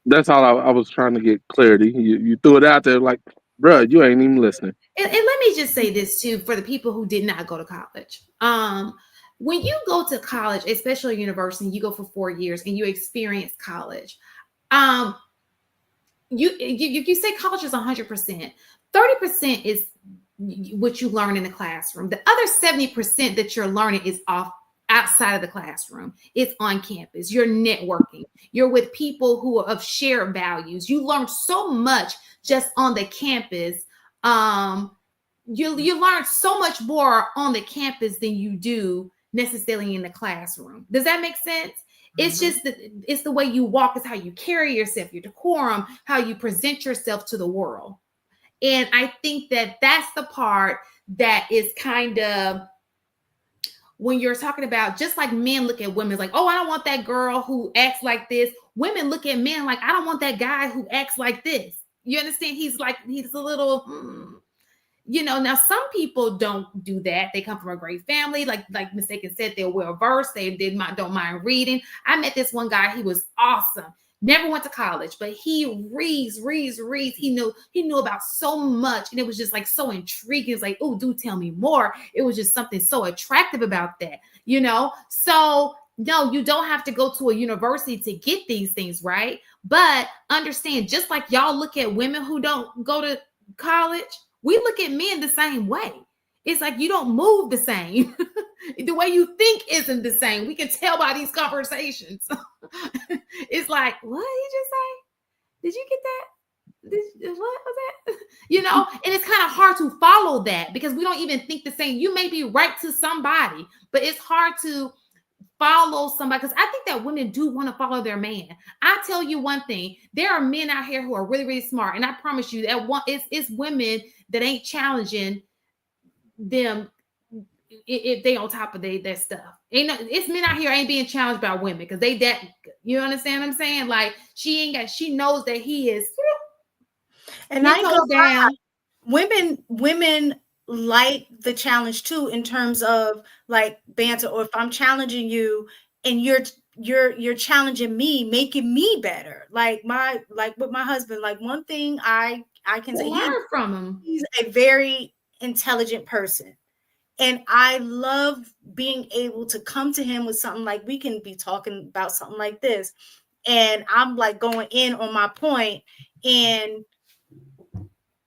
That's all I was trying to get clarity. You threw it out there like, bruh, you ain't even listening. And let me just say this too, for the people who did not go to college. When you go to college, especially university, you go for 4 years and you experience college. You say college is 100%. 30% is what you learn in the classroom. The other 70% that you're learning is outside of the classroom. It's on campus. You're networking. You're with people who are of shared values. You learn so much just on the campus. You learn so much more on the campus than you do necessarily in the classroom. Does that make sense? It's just it's the way you walk, it's how you carry yourself, your decorum, how you present yourself to the world. And I think that that's the part that is kind of, when you're talking about, just like men look at women like, oh, I don't want that girl who acts like this. Women look at men like, I don't want that guy who acts like this. You understand? He's a little, now some people don't do that. They come from a great family. Like Mistaken said, they're well versed. They don't mind reading. I met this one guy. He was awesome. Never went to college, but he reads. He knew about so much. And it was just like so intriguing. It's like, oh, do tell me more. It was just something so attractive about that, So no, you don't have to go to a university to get these things, right? But understand, just like y'all look at women who don't go to college, we look at men the same way. it's like you don't move the same. The way you think isn't the same. We can tell by these conversations. It's like, what did you just say? Did you get that? What was that? You know, and it's kind of hard to follow that because we don't even think the same. You may be right to somebody, but it's hard to follow somebody because I think that women do want to follow their man. I tell you one thing, there are men out here who are really, really smart, and I promise you that it's women that ain't challenging them if they on top of their stuff. It's men out here ain't being challenged by women because they that, you understand what I'm saying? Like she knows that he is. And I go down. Women like the challenge too, in terms of like banter, or if I'm challenging you and you're challenging me, making me better. Like with my husband, like one thing I can say, learn from him. He's a very intelligent person. And I love being able to come to him with something like, we can be talking about something like this. And I'm like going in on my point, and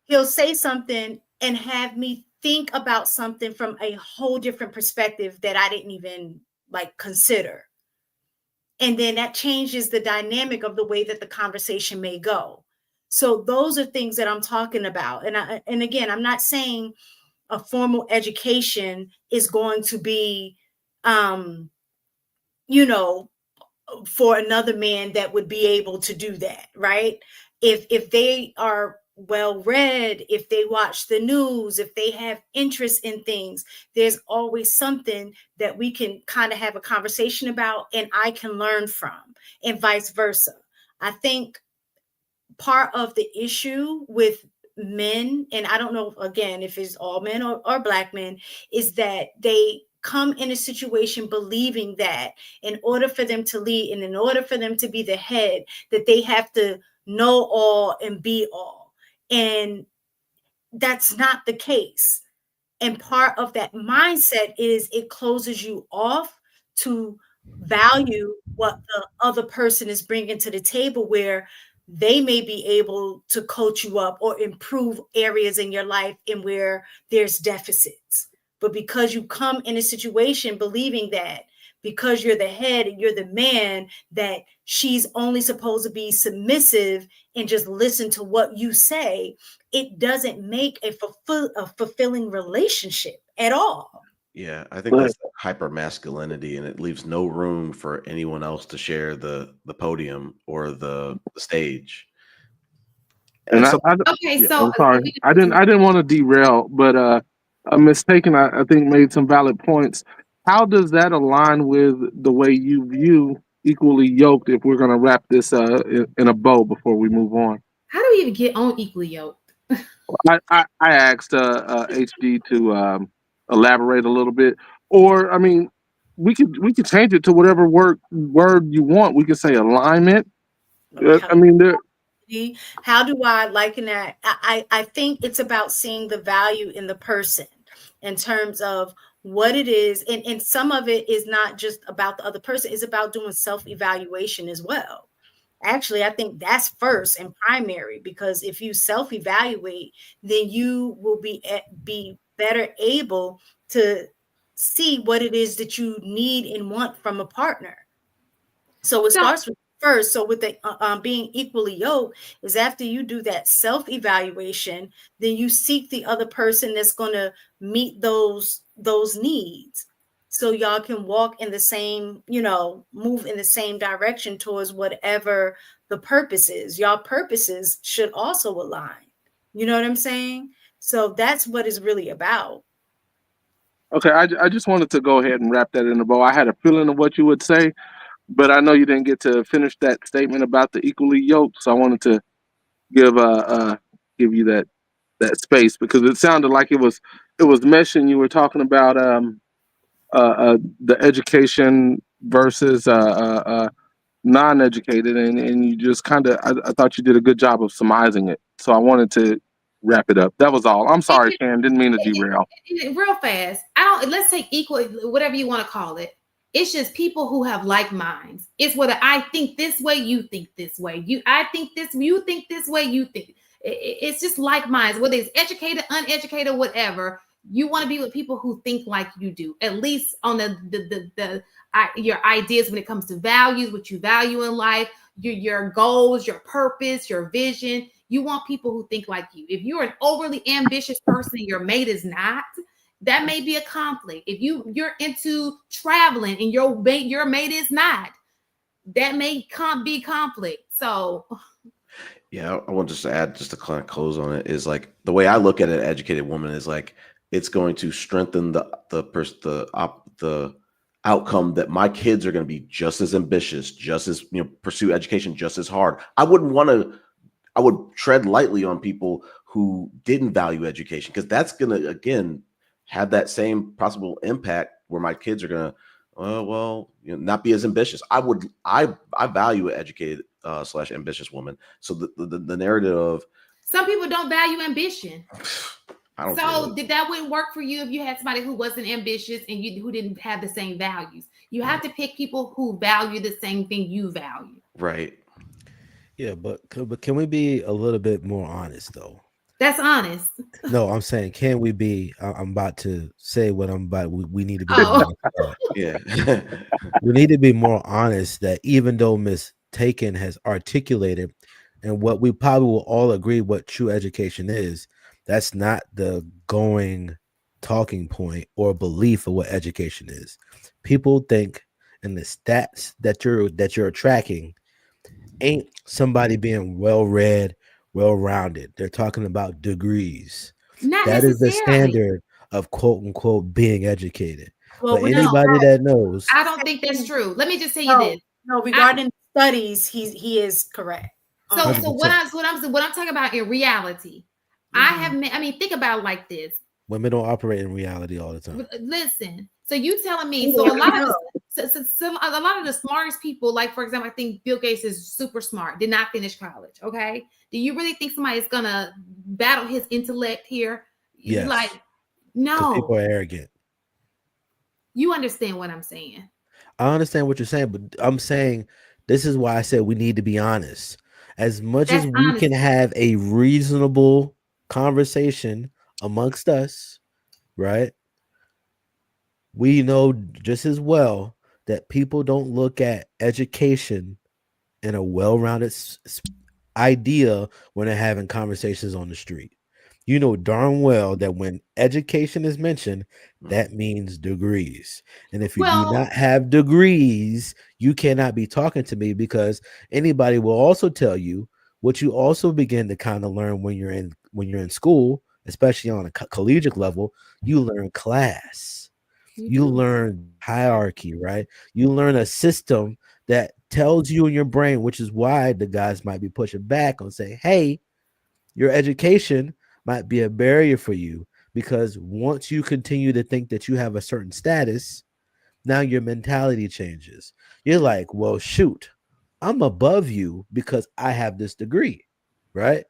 he'll say something and have me think about something from a whole different perspective that I didn't even like consider. And then that changes the dynamic of the way that the conversation may go. So those are things that I'm talking about. And again, I'm not saying a formal education is going to be, for another man that would be able to do that, right? If they are well read, if they watch the news, if they have interest in things, there's always something that we can kind of have a conversation about and I can learn from, and vice versa. I think part of the issue with men, and I don't know, again, if it's all men or Black men, is that they come in a situation believing that in order for them to lead and in order for them to be the head, that they have to know all and be all. And that's not the case. And part of that mindset is it closes you off to value what the other person is bringing to the table, where they may be able to coach you up or improve areas in your life and where there's deficits. But because you come in a situation believing that because you're the head and you're the man, that she's only supposed to be submissive and just listen to what you say, it doesn't make a fulfilling relationship at all. Yeah, I think that's hyper masculinity, and it leaves no room for anyone else to share the podium or the stage. And so I'm sorry, I didn't want to derail, but a mistaken, I think, made some valid points. How does that align with the way you view equally yoked? If we're going to wrap this in a bow before we move on, how do we even get on equally yoked? I asked HD to elaborate a little bit, or I mean, we could change it to whatever word you want. We could say alignment. I mean, how do I liken that? I think it's about seeing the value in the person in terms of what it is. And some of it is not just about the other person. It's about doing self-evaluation as well. Actually, I think that's first and primary, because if you self-evaluate, then you will be better able to see what it is that you need and want from a partner. So it starts with first. So with the being equally yoked is after you do that self-evaluation, then you seek the other person that's going to meet those needs. So y'all can walk in the same, move in the same direction towards whatever the purpose is. Y'all purposes should also align. You know what I'm saying? So that's what it's really about. Okay, I just wanted to go ahead and wrap that in a bow. I had a feeling of what you would say, but I know you didn't get to finish that statement about the equally yoked, so I wanted to give you that space, because it sounded like it was meshing. You were talking about the education versus non-educated, and you just kind of I thought you did a good job of surmising it. So I wanted to wrap it up. That was all. I'm sorry, Shan, didn't mean to derail. Real fast. Let's take equal, whatever you want to call it. It's just people who have like minds. It's whether I think this way, you think this way. I think this, you think this way, you think. It's just like minds, whether it's educated, uneducated, whatever. You want to be with people who think like you do, at least on your ideas when it comes to values, what you value in life, your goals, your purpose, your vision. You want people who think like you. If you're an overly ambitious person and your mate is not, that may be a conflict. If you're into traveling and your mate is not, that may be conflict. So yeah, I want just to add, just to kind of close on it, is like the way I look at an educated woman is like it's going to strengthen the outcome that my kids are going to be just as ambitious, just as pursue education just as hard. I would tread lightly on people who didn't value education, because that's going to again have that same possible impact where my kids are going to not be as ambitious. I value an educated / ambitious woman. So the narrative of some people don't value ambition. I don't so that wouldn't work for you if you had somebody who wasn't ambitious and who didn't have the same values. You have to pick people who value the same thing you value. Right. Yeah, but can we be a little bit more honest though? That's honest. No, I'm saying, can we be? I'm about to say what I'm about. We need to be. Yeah. We need to be more honest that even though Miss Taken has articulated, and what we probably will all agree what true education is, that's not the going talking point or belief of what education is. People think, and the stats that you're tracking ain't somebody being well-read, well-rounded. They're talking about degrees. That is the standard of quote unquote being educated. Well, but anybody that knows, I don't think that's true. Let me just say you this. No, regarding studies, he is correct. So what I'm talking about in reality, think about it like this. Women don't operate in reality all the time. Listen, so you telling me a lot of the smartest people, like for example, I think Bill Gates is super smart, did not finish college. Okay, do you really think somebody is gonna battle his intellect here? Yes. Like, no. People are arrogant. You understand what I'm saying? I understand what you're saying, but I'm saying this is why I said we need to be honest. As much as we can have a reasonable conversation amongst us, right? We know just as well that people don't look at education in a well-rounded idea when they're having conversations on the street. You know darn well that when education is mentioned, that means degrees. And if you do not have degrees, you cannot be talking to me, because anybody will also tell you what you also begin to kind of learn when you're in school, especially on a collegiate level. You learn class. You learn hierarchy, right? You learn a system that tells you in your brain, which is why the guys might be pushing back on saying, hey, your education might be a barrier for you, because once you continue to think that you have a certain status, now your mentality changes. You're like, well, shoot, I'm above you because I have this degree, right?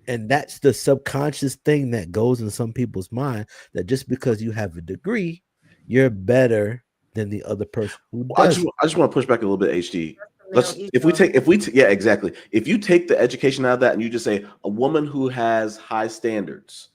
And that's the subconscious thing that goes in some people's mind, that just because you have a degree, you're better than the other person who does. I just want to push back a little bit, HD. If you take the education out of that and you just say a woman who has high standards,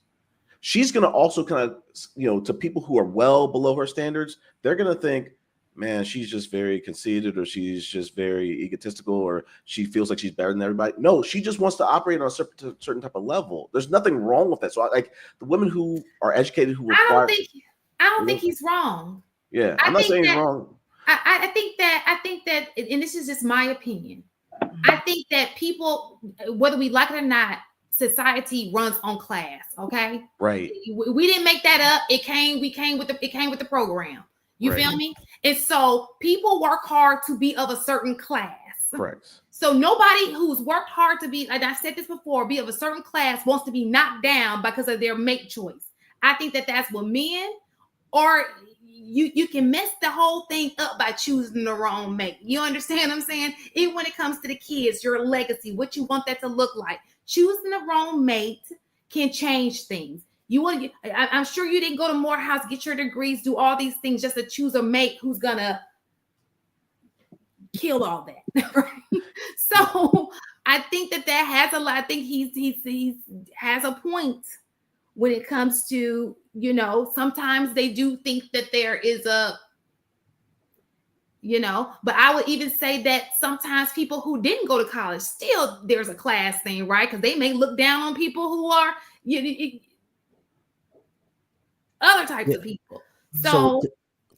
she's going to also kind of, to people who are well below her standards, they're going to think, man, she's just very conceited, or she's just very egotistical, or she feels like she's better than everybody. No, she just wants to operate on a certain type of level. There's nothing wrong with that. So like the women who are educated, who require, I don't think he's wrong. Yeah, I'm not saying he's wrong. I think that, and this is just my opinion. I think that people, whether we like it or not, society runs on class. Okay, right. We didn't make that up. It came with the program. You feel me? And so people work hard to be of a certain class. Correct. So nobody who's worked hard to be, like I said this before, be of a certain class wants to be knocked down because of their mate choice. I think that that's what men, or you can mess the whole thing up by choosing the wrong mate. You understand what I'm saying? Even when it comes to the kids, your legacy, what you want that to look like. Choosing the wrong mate can change things. I'm sure you didn't go to Morehouse, get your degrees, do all these things just to choose a mate who's gonna kill all that. Right? So I think that has a lot. I think he has a point when it comes to, you know, sometimes they do think that there is a, you know, but I would even say that sometimes people who didn't go to college, still there's a class thing, right? Because they may look down on people who are other types of people. So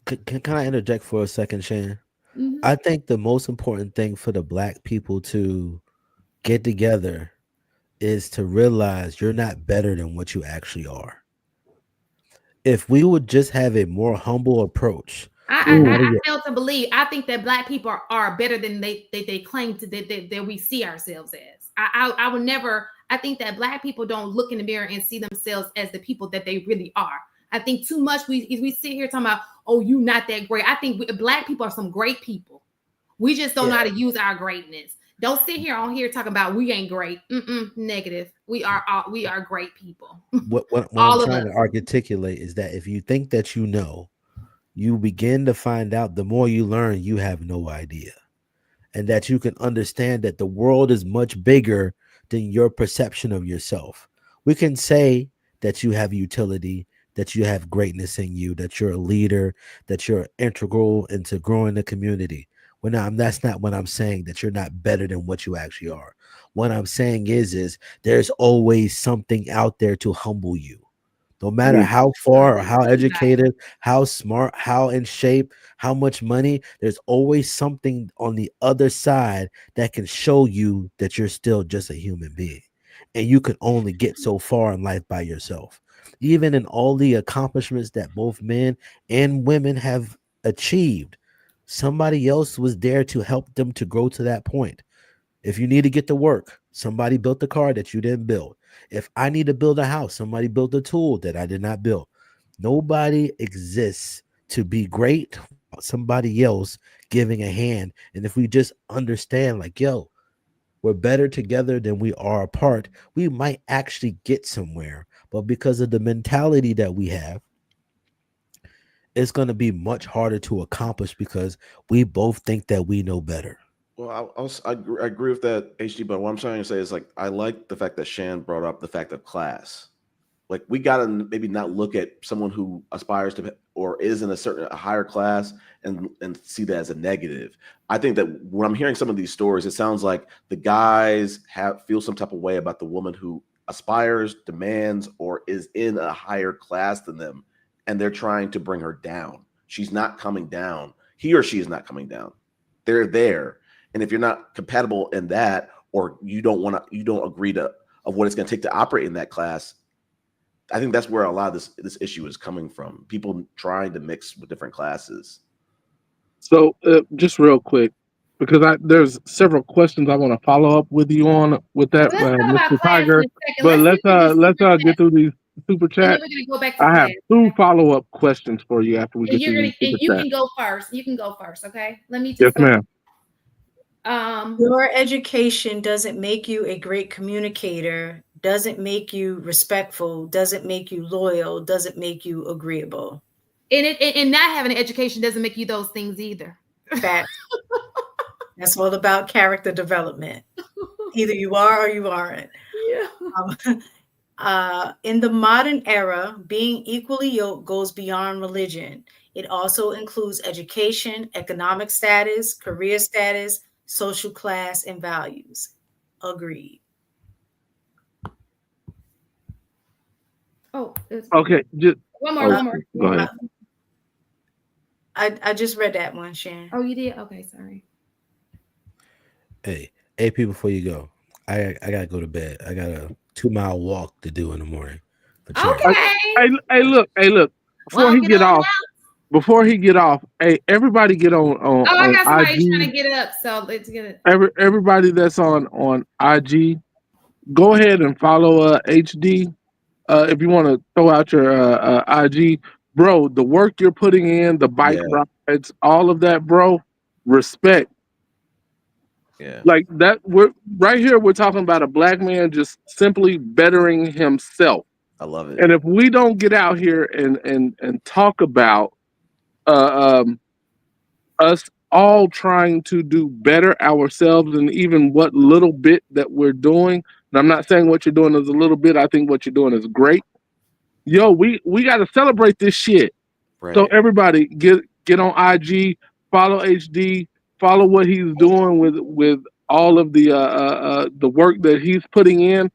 can I interject for a second, Shan? mm-hmm. I think the most important thing for the Black people to get together is to realize you're not better than what you actually are. If we would just have a more humble approach, I fail to believe. I think that Black people are better than they claim to that we see ourselves as. I would never. I think that Black people don't look in the mirror and see themselves as the people that they really are. I think too much we sit here talking about, oh, you not that great. I think Black people are some great people. We just don't know how to use our greatness. Don't sit here on here talking about we ain't great. Negative. We are great people. What I'm trying to articulate is that if you think that you know, you begin to find out the more you learn, you have no idea. And that you can understand that the world is much bigger than your perception of yourself. We can say that you have utility, that you have greatness in you, that you're a leader, that you're integral into growing the community. That's not what I'm saying, that you're not better than what you actually are. What I'm saying is there's always something out there to humble you. No matter how far or how educated, how smart, how in shape, how much money, there's always something on the other side that can show you that you're still just a human being. And you can only get so far in life by yourself. Even in all the accomplishments that both men and women have achieved, somebody else was there to help them to grow to that point. If you need to get to work, somebody built the car that you didn't build. If I need to build a house, somebody built a tool that I did not build. Nobody exists to be great without somebody else giving a hand. And if we just understand, like, yo, we're better together than we are apart, we might actually get somewhere. But because of the mentality that we have, it's going to be much harder to accomplish because we both think that we know better. Well, I agree with that, HD. But what I'm trying to say is, like, I like the fact that Shan brought up the fact of class. Like, we gotta maybe not look at someone who aspires to or is in a higher class and see that as a negative. I think that when I'm hearing some of these stories, it sounds like the guys feel some type of way about the woman who aspires, demands, or is in a higher class than them, and they're trying to bring her down. She's not coming down. He or she is not coming down. They're there. And if you're not compatible in that, or you don't agree of what it's going to take to operate in that class, I think that's where a lot of this issue is coming from. People trying to mix with different classes. So just real quick, because there's several questions I want to follow up with you on with that, Mr. Tiger. But let's get through these super chats. I have two follow-up questions for you after we get through these super chats. You can go first. You can go first, okay? Let me just. Yes, ma'am. Your education doesn't make you a great communicator, doesn't make you respectful, doesn't make you loyal, doesn't make you agreeable. And not having an education doesn't make you those things either. Fact. That's all about character development. Either you are or you aren't. Yeah. In the modern era, being equally yoked goes beyond religion. It also includes education, economic status, career status, social class, and values. Agreed. Oh, okay. One more. Go ahead. I just read that one, Shan. Oh, you did? Okay, sorry. Hey, AP, before you go, I gotta go to bed. I got a 2-mile walk to do in the morning. Okay. Hey, look. Before he get off, hey, everybody get on I got somebody IG. trying to get up, so let's get it. Everybody that's on IG, go ahead and follow HD. If you want to throw out your IG, bro, the work you're putting in, the bike rides, all of that, bro, respect. Yeah. Like that, we're right here, we're talking about a black man just simply bettering himself. I love it. And if we don't get out here and talk about us all trying to do better ourselves, and even what little bit that we're doing, and I'm not saying what you're doing is a little bit, I think what you're doing is great. Yo, we got to celebrate this shit. Right. So everybody get on IG, follow HD, follow what he's doing with all of the work that he's putting in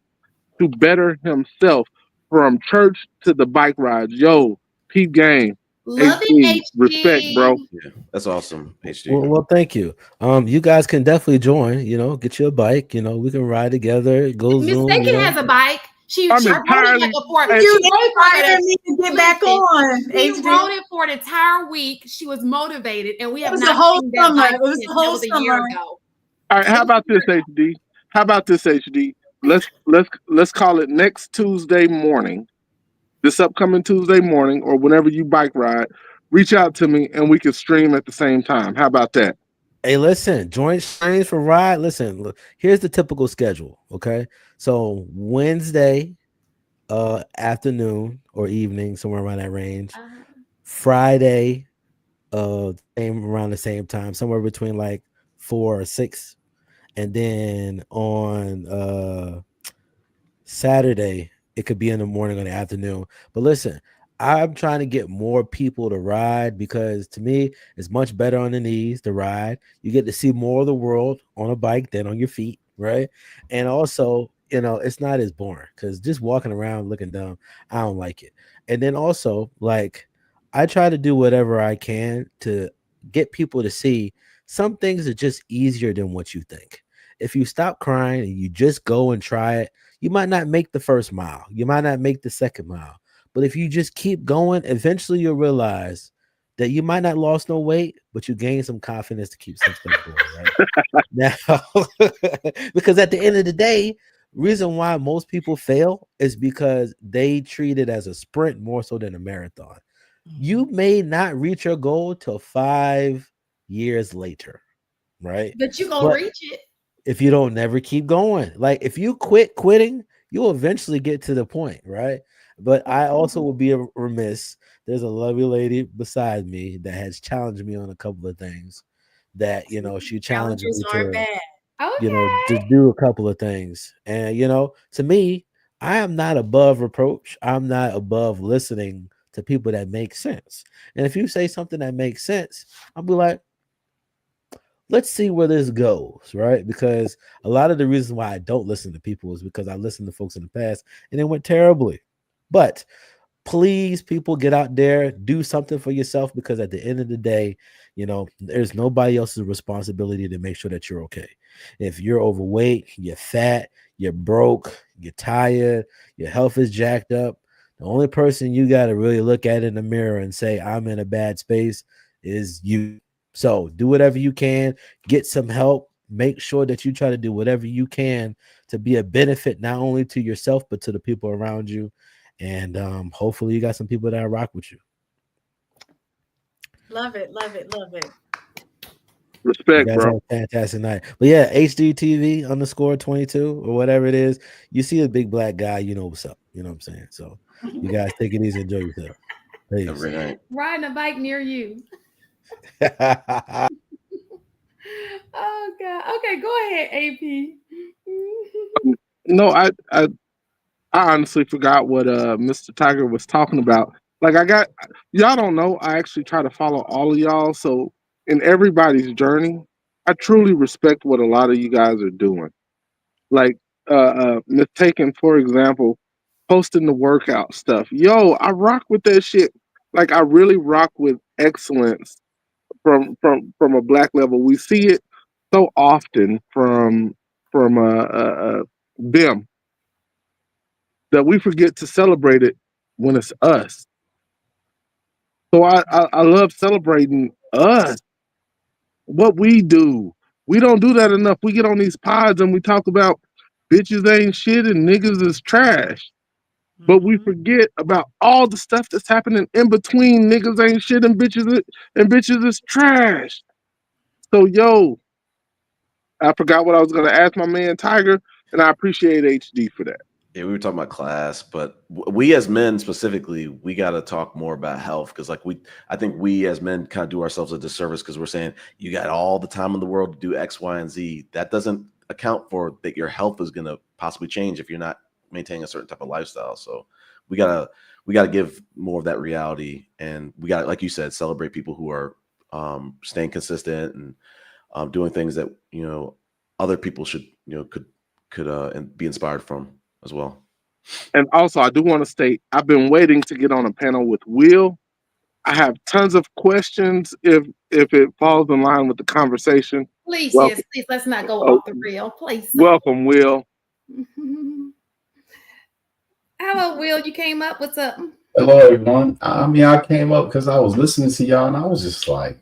to better himself, from church to the bike rides. Yo, peep game. Love HD, it, respect, bro. Yeah, that's awesome, HD. Well, thank you. You guys can definitely join. Get you a bike. We can ride together. Go Zoom. Mistaken has a bike. She rode it me to get back on. She rode it for an entire week. She was motivated, and we have not seen that bike. It was the whole summer. A year ago. All right, how about this, HD? How about this, HD? Let's call it next Tuesday morning, this upcoming Tuesday morning, or whenever you bike ride. Reach out to me and we can stream at the same time. How about that? Hey, listen, joint streams for ride. Listen, look, here's the typical schedule. Okay, so Wednesday, afternoon or evening, somewhere around that range. Friday, around the same time, somewhere between like 4 or 6, and then on Saturday it could be in the morning or the afternoon. But listen, I'm trying to get more people to ride, because to me it's much better on the knees to ride. You get to see more of the world on a bike than on your feet, right? And also, it's not as boring, because just walking around looking dumb, I don't like it. And then also, like, I try to do whatever I can to get people to see some things are just easier than what you think. If you stop crying and you just go and try it, you might not make the first mile. You might not make the second mile. But if you just keep going, eventually you'll realize that you might not lost no weight, but you gain some confidence to keep some stuff going, right? Now, because at the end of the day, reason why most people fail is because they treat it as a sprint more so than a marathon. You may not reach your goal till 5 years later, right? But you're gonna reach it if you don't never keep going. Like, if you quitting, you'll eventually get to the point, right? But I also will be remiss. There's a lovely lady beside me that has challenged me on a couple of things that, she challenged me to do a couple of things. And, to me, I am not above reproach. I'm not above listening to people that make sense. And if you say something that makes sense, I'll be like, let's see where this goes, right? Because a lot of the reasons why I don't listen to people is because I listened to folks in the past and it went terribly. But please, people, get out there, do something for yourself, because at the end of the day, there's nobody else's responsibility to make sure that you're okay. If you're overweight, you're fat, you're broke, you're tired, your health is jacked up, the only person you got to really look at in the mirror and say, I'm in a bad space, is you. So do whatever you can, get some help, make sure that you try to do whatever you can to be a benefit, not only to yourself, but to the people around you. And hopefully you got some people that rock with you. Love it. Respect, you guys bro. Have a fantastic night. But yeah, HDTV _22 or whatever it is. You see a big black guy, you know what's up. You know what I'm saying? So you guys take it easy, enjoy yourself. Every night. Riding a bike near you. Oh God. Okay, go ahead, AP. No, I honestly forgot what Mr. Tiger was talking about. Like, y'all don't know, I actually try to follow all of y'all. So in everybody's journey, I truly respect what a lot of you guys are doing. Like Mistaken, for example, posting the workout stuff. Yo, I rock with that shit. Like, I really rock with excellence from a black level. We see it so often from them that we forget to celebrate it when it's us. So I love celebrating us, what we do. We don't do that enough. We get on these pods and we talk about bitches ain't shit and niggas is trash. But we forget about all the stuff that's happening in between. Niggas ain't shit and bitches is trash. So, yo, I forgot what I was going to ask my man Tiger, and I appreciate HD for that. Yeah, we were talking about class, but we as men specifically, we got to talk more about health, because I think we as men kind of do ourselves a disservice because we're saying you got all the time in the world to do X, Y, and Z. That doesn't account for that your health is going to possibly change if you're not maintaining a certain type of lifestyle. So we gotta we got to give more of that reality, and we got, like you said, celebrate people who are staying consistent and doing things that other people should could and be inspired from as well. And also, I do want to state, I've been waiting to get on a panel with Will. I have tons of questions if it falls in line with the conversation. Please, yes, please, let's not go off the rail, please. Welcome, Will. Hello, Will. You came up. What's up? Hello, everyone. I mean, I came up because I was listening to y'all, and I was just like,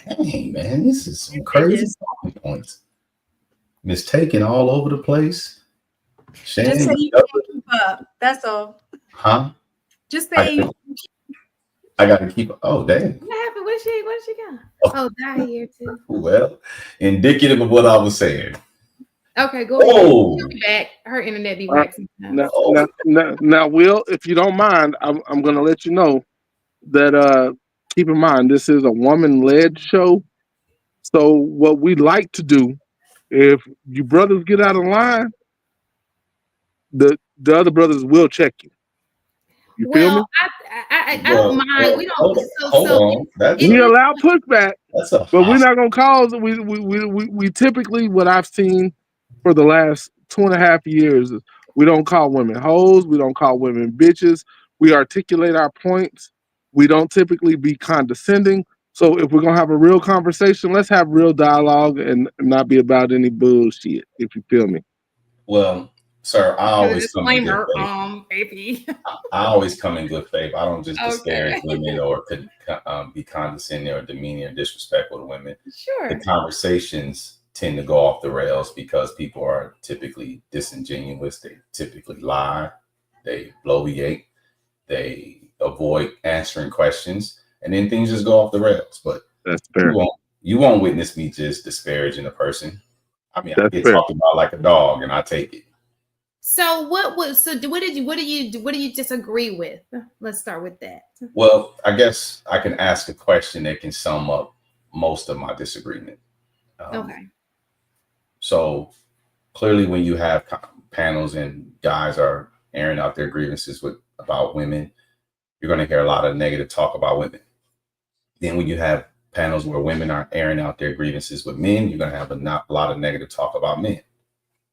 dang, man, this is some crazy talking points. Mistaken all over the place. Just say you can't keep up. That's all. Huh? Just say I got to keep. Oh, dang. What happened? What she got? Oh, die here too. Well, indicative of what I was saying. Okay, go ahead. She'll be back. Her internet be waxing. Now, Will, if you don't mind, I'm going to let you know that keep in mind this is a woman-led show. So what we like to do, if you brothers get out of line, the other brothers will check you. You feel me? I don't mind. We don't. Hold on. We allow pushback, but we're not gonna cause. We typically, what I've seen for the last 2.5 years, is we don't call women hoes. We don't call women bitches. We articulate our points. We don't typically be condescending. So if we're gonna have a real conversation, let's have real dialogue and not be about any bullshit. If you feel me. Well, sir, I always come in good faith. Baby. I always come in good faith. I don't just disparage women or be condescending or demeaning or disrespectful to women. Sure. The conversations tend to go off the rails because people are typically disingenuous. They typically lie. They bloviate. They avoid answering questions, and then things just go off the rails. But that's fair. You won't witness me just disparaging a person. I mean, I get talked about like a dog, and I take it. So what do you disagree with? Let's start with that. Well, I guess I can ask a question that can sum up most of my disagreement. Okay. So clearly, when you have panels and guys are airing out their grievances about women, you're going to hear a lot of negative talk about women. Then when you have panels where women are airing out their grievances with men, you're going to have a lot of negative talk about men.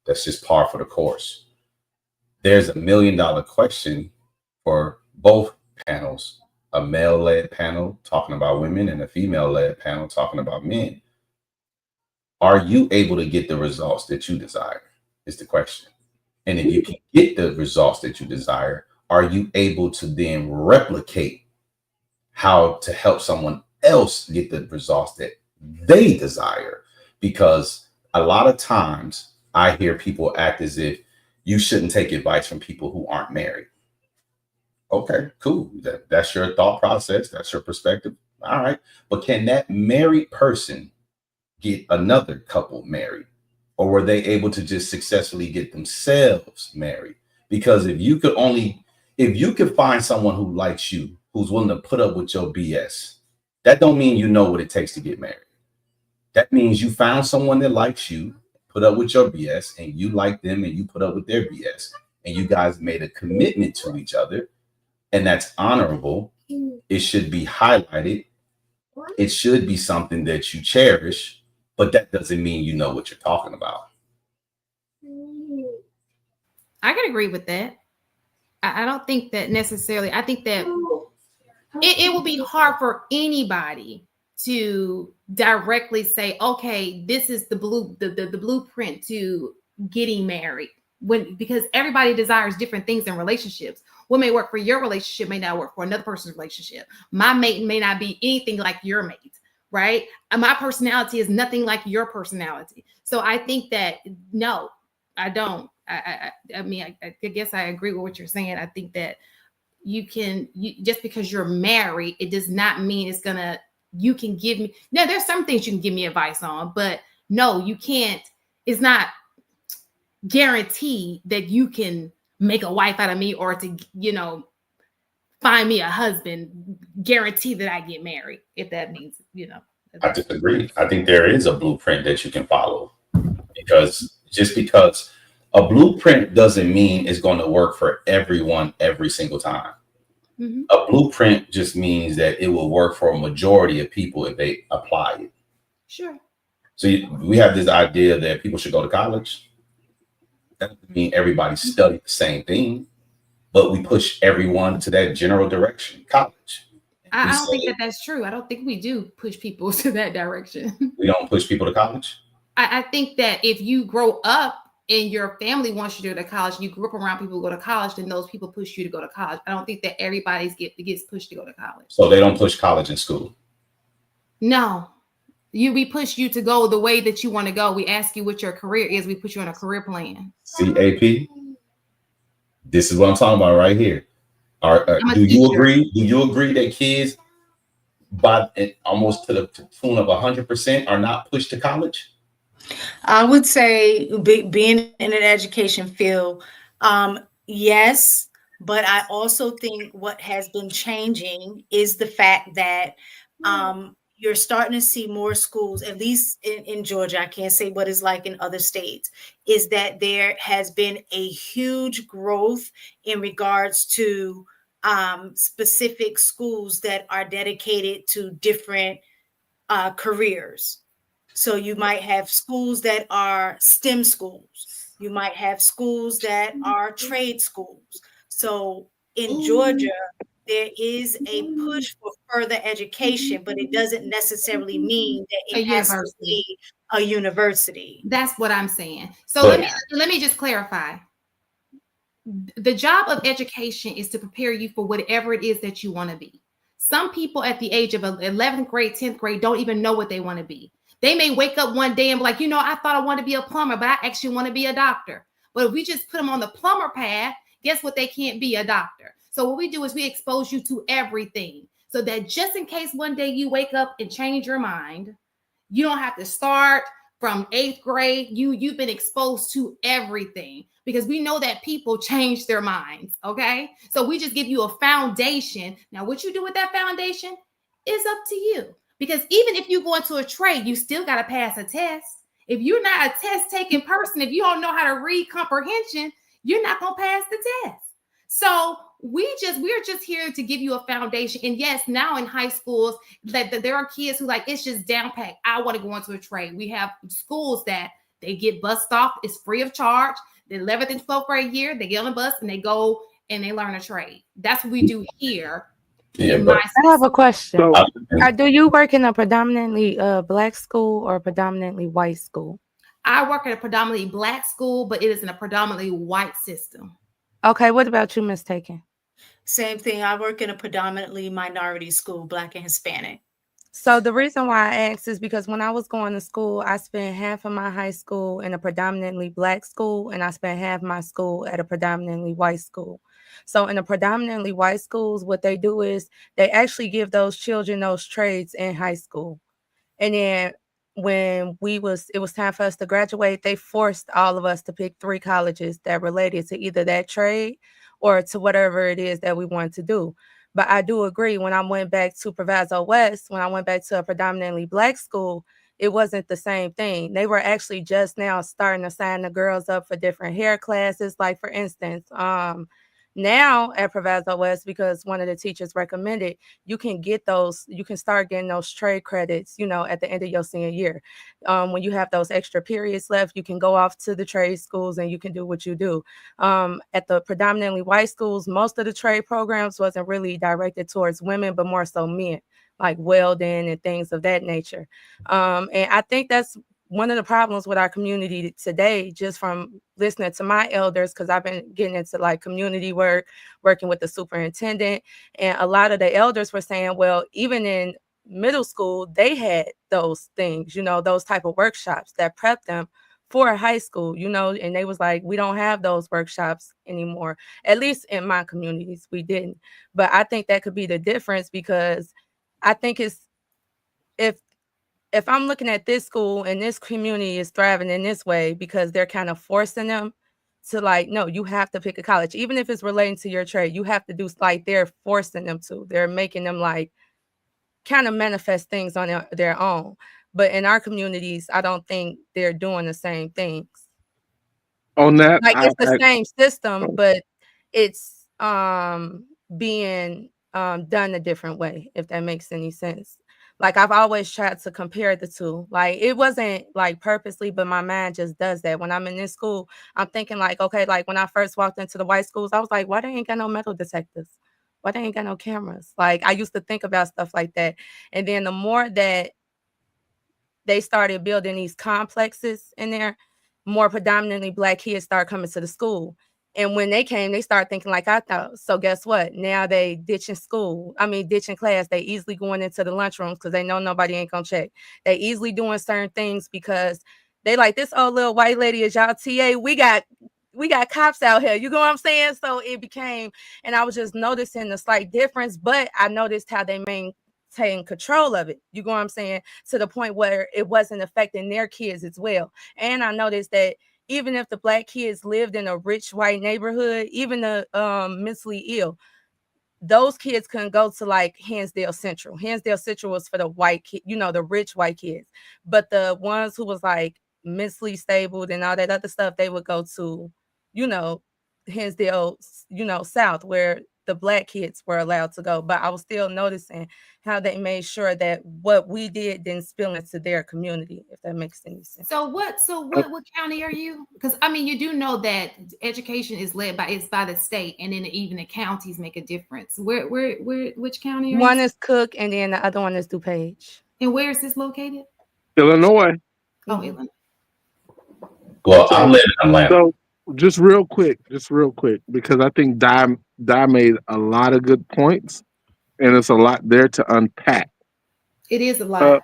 That's just par for the course. There's $1 million question for both panels, a male-led panel talking about women and a female-led panel talking about men. Are you able to get the results that you desire is the question. And if you can get the results that you desire, are you able to then replicate how to help someone else get the results that they desire? Because a lot of times I hear people act as if you shouldn't take advice from people who aren't married. Okay, cool. That's your thought process. That's your perspective. All right. But can that married person get another couple married? Or were they able to just successfully get themselves married? Because if you could find someone who likes you, who's willing to put up with your BS, that don't mean you know what it takes to get married. That means you found someone that likes you, put up with your BS, and you like them and you put up with their BS. And you guys made a commitment to each other. And that's honorable. It should be highlighted. It should be something that you cherish, but that doesn't mean you know what you're talking about. I can agree with that. I don't think that necessarily. I think that it will be hard for anybody to directly say, okay, this is the blueprint to getting married, because everybody desires different things in relationships. What may work for your relationship may not work for another person's relationship. My mate may not be anything like your mate, right? My personality is nothing like your personality. So I think that, no, I don't. I mean, I guess I agree with what you're saying. I think that you just because you're married, it does not mean you can give me. Now, there's some things you can give me advice on, but no, you can't. It's not guaranteed that you can make a wife out of me or to, find me a husband, guarantee that I get married, if that means, I disagree. I think there is a blueprint that you can follow, because just because a blueprint doesn't mean it's going to work for everyone every single time. A blueprint just means that it will work for a majority of people if they apply it. Sure. So we have this idea that people should go to college. That doesn't mean everybody study the same thing, but we push everyone to that general direction, college. I don't think that that's true. I don't think we do push people to that direction. We don't push people to college? I think that if you grow up and your family wants you to go to college, you grew up around people who go to college, then those people push you to go to college. I don't think that everybody gets pushed to go to college. So they don't push college in school? No. We push you to go the way that you want to go. We ask you what your career is. We put you on a career plan. See, AP, this is what I'm talking about right here. Do you agree? Do you agree that kids, by almost to the tune of 100%, are not pushed to college? I would say, being in an education field, yes, but I also think what has been changing is the fact that you're starting to see more schools, at least in Georgia, I can't say what it's like in other states, is that there has been a huge growth in regards to specific schools that are dedicated to different careers. So you might have schools that are STEM schools. You might have schools that are trade schools. So in Georgia, there is a push for further education, but it doesn't necessarily mean that it has to be a university. That's what I'm saying. So let me just clarify. The job of education is to prepare you for whatever it is that you want to be. Some people at the age of 11th grade, 10th grade don't even know what they want to be. They may wake up one day and be like, I thought I wanted to be a plumber, but I actually want to be a doctor. But if we just put them on the plumber path, guess what? They can't be a doctor. So what we do is we expose you to everything so that just in case one day you wake up and change your mind, you don't have to start from 8th grade. You've been exposed to everything because we know that people change their minds. Okay. So we just give you a foundation. Now, what you do with that foundation is up to you. Because even if you go into a trade, you still got to pass a test. If you're not a test taking person, if you don't know how to read comprehension, you're not going to pass the test. So we're just here to give you a foundation. And yes, now in high schools, that there are kids who like, it's just down packed. I want to go into a trade. We have schools that they get bussed off. It's free of charge. The 11th and 12th grade year, they get on the bus and they go and they learn a trade. That's what we do here. Yeah, I have a question. Do you work in a predominantly black school or predominantly white school? I work at a predominantly black school, but it is in a predominantly white system. Okay, what about you, Ms. Taken? Same thing. I work in a predominantly minority school, Black and Hispanic. So the reason why I asked is because when I was going to school, I spent half of my high school in a predominantly black school, and I spent half my school at a predominantly white school. So in the predominantly white schools, what they do is they actually give those children those trades in high school. And then when it was time for us to graduate, they forced all of us to pick 3 colleges that related to either that trade or to whatever it is that we wanted to do. But I do agree, when I went back to Proviso West, when I went back to a predominantly black school, it wasn't the same thing. They were actually just now starting to sign the girls up for different hair classes. Like, for instance, now at Proviso West, because one of the teachers recommended, you can start getting those trade credits, at the end of your senior year. When you have those extra periods left, you can go off to the trade schools and you can do what you do. At the predominantly white schools, most of the trade programs wasn't really directed towards women, but more so men, like welding and things of that nature. And I think that's one of the problems with our community today, just from listening to my elders, because I've been getting into like community work, working with the superintendent, and a lot of the elders were saying, well, even in middle school, they had those things, those type of workshops that prepped them for high school, and they was like, we don't have those workshops anymore. At least in my communities, we didn't. But I think that could be the difference, because I think if I'm looking at this school and this community is thriving in this way because they're kind of forcing them to like, no, you have to pick a college, even if it's relating to your trade, you have to do, like, they're forcing them to, they're making them like kind of manifest things on their own. But in our communities, I don't think they're doing the same things. On that, like, it's the same system, but it's being done a different way, if that makes any sense. Like I've always tried to compare the two. Like it wasn't like purposely, but my mind just does that. When I'm in this school, I'm thinking like, okay, like when I first walked into the white schools, I was like, why they ain't got no metal detectors? Why they ain't got no cameras? Like I used to think about stuff like that. And then the more that they started building these complexes in there, more predominantly Black kids started coming to the school. And when they came, they started thinking like I thought. So guess what? Now they ditching class. They easily going into the lunchrooms because they know nobody ain't gonna check. They easily doing certain things because they like, this old little white lady is y'all TA. We got cops out here. You know what I'm saying? So it became, and I was just noticing the slight difference, but I noticed how they maintain control of it. You know what I'm saying? To the point where it wasn't affecting their kids as well. And I noticed that even if the Black kids lived in a rich white neighborhood, even the mentally ill, those kids couldn't go to like Hansdale Central. Hansdale Central was for the white kid, the rich white kids. But the ones who was like mentally stable and all that other stuff, they would go to, Hansdale, South, where the Black kids were allowed to go. But I was still noticing how they made sure that what we did didn't spill into their community, if that makes any sense. So what county are you? Because I mean, you do know that education is led by the state, and then even the counties make a difference. Which county are one you? Is Cook, and then the other one is DuPage. And where is this located? Illinois. Oh, Illinois. Well, I live in Atlanta. So just real quick, because I think Di made a lot of good points, and it's a lot there to unpack. It is a lot.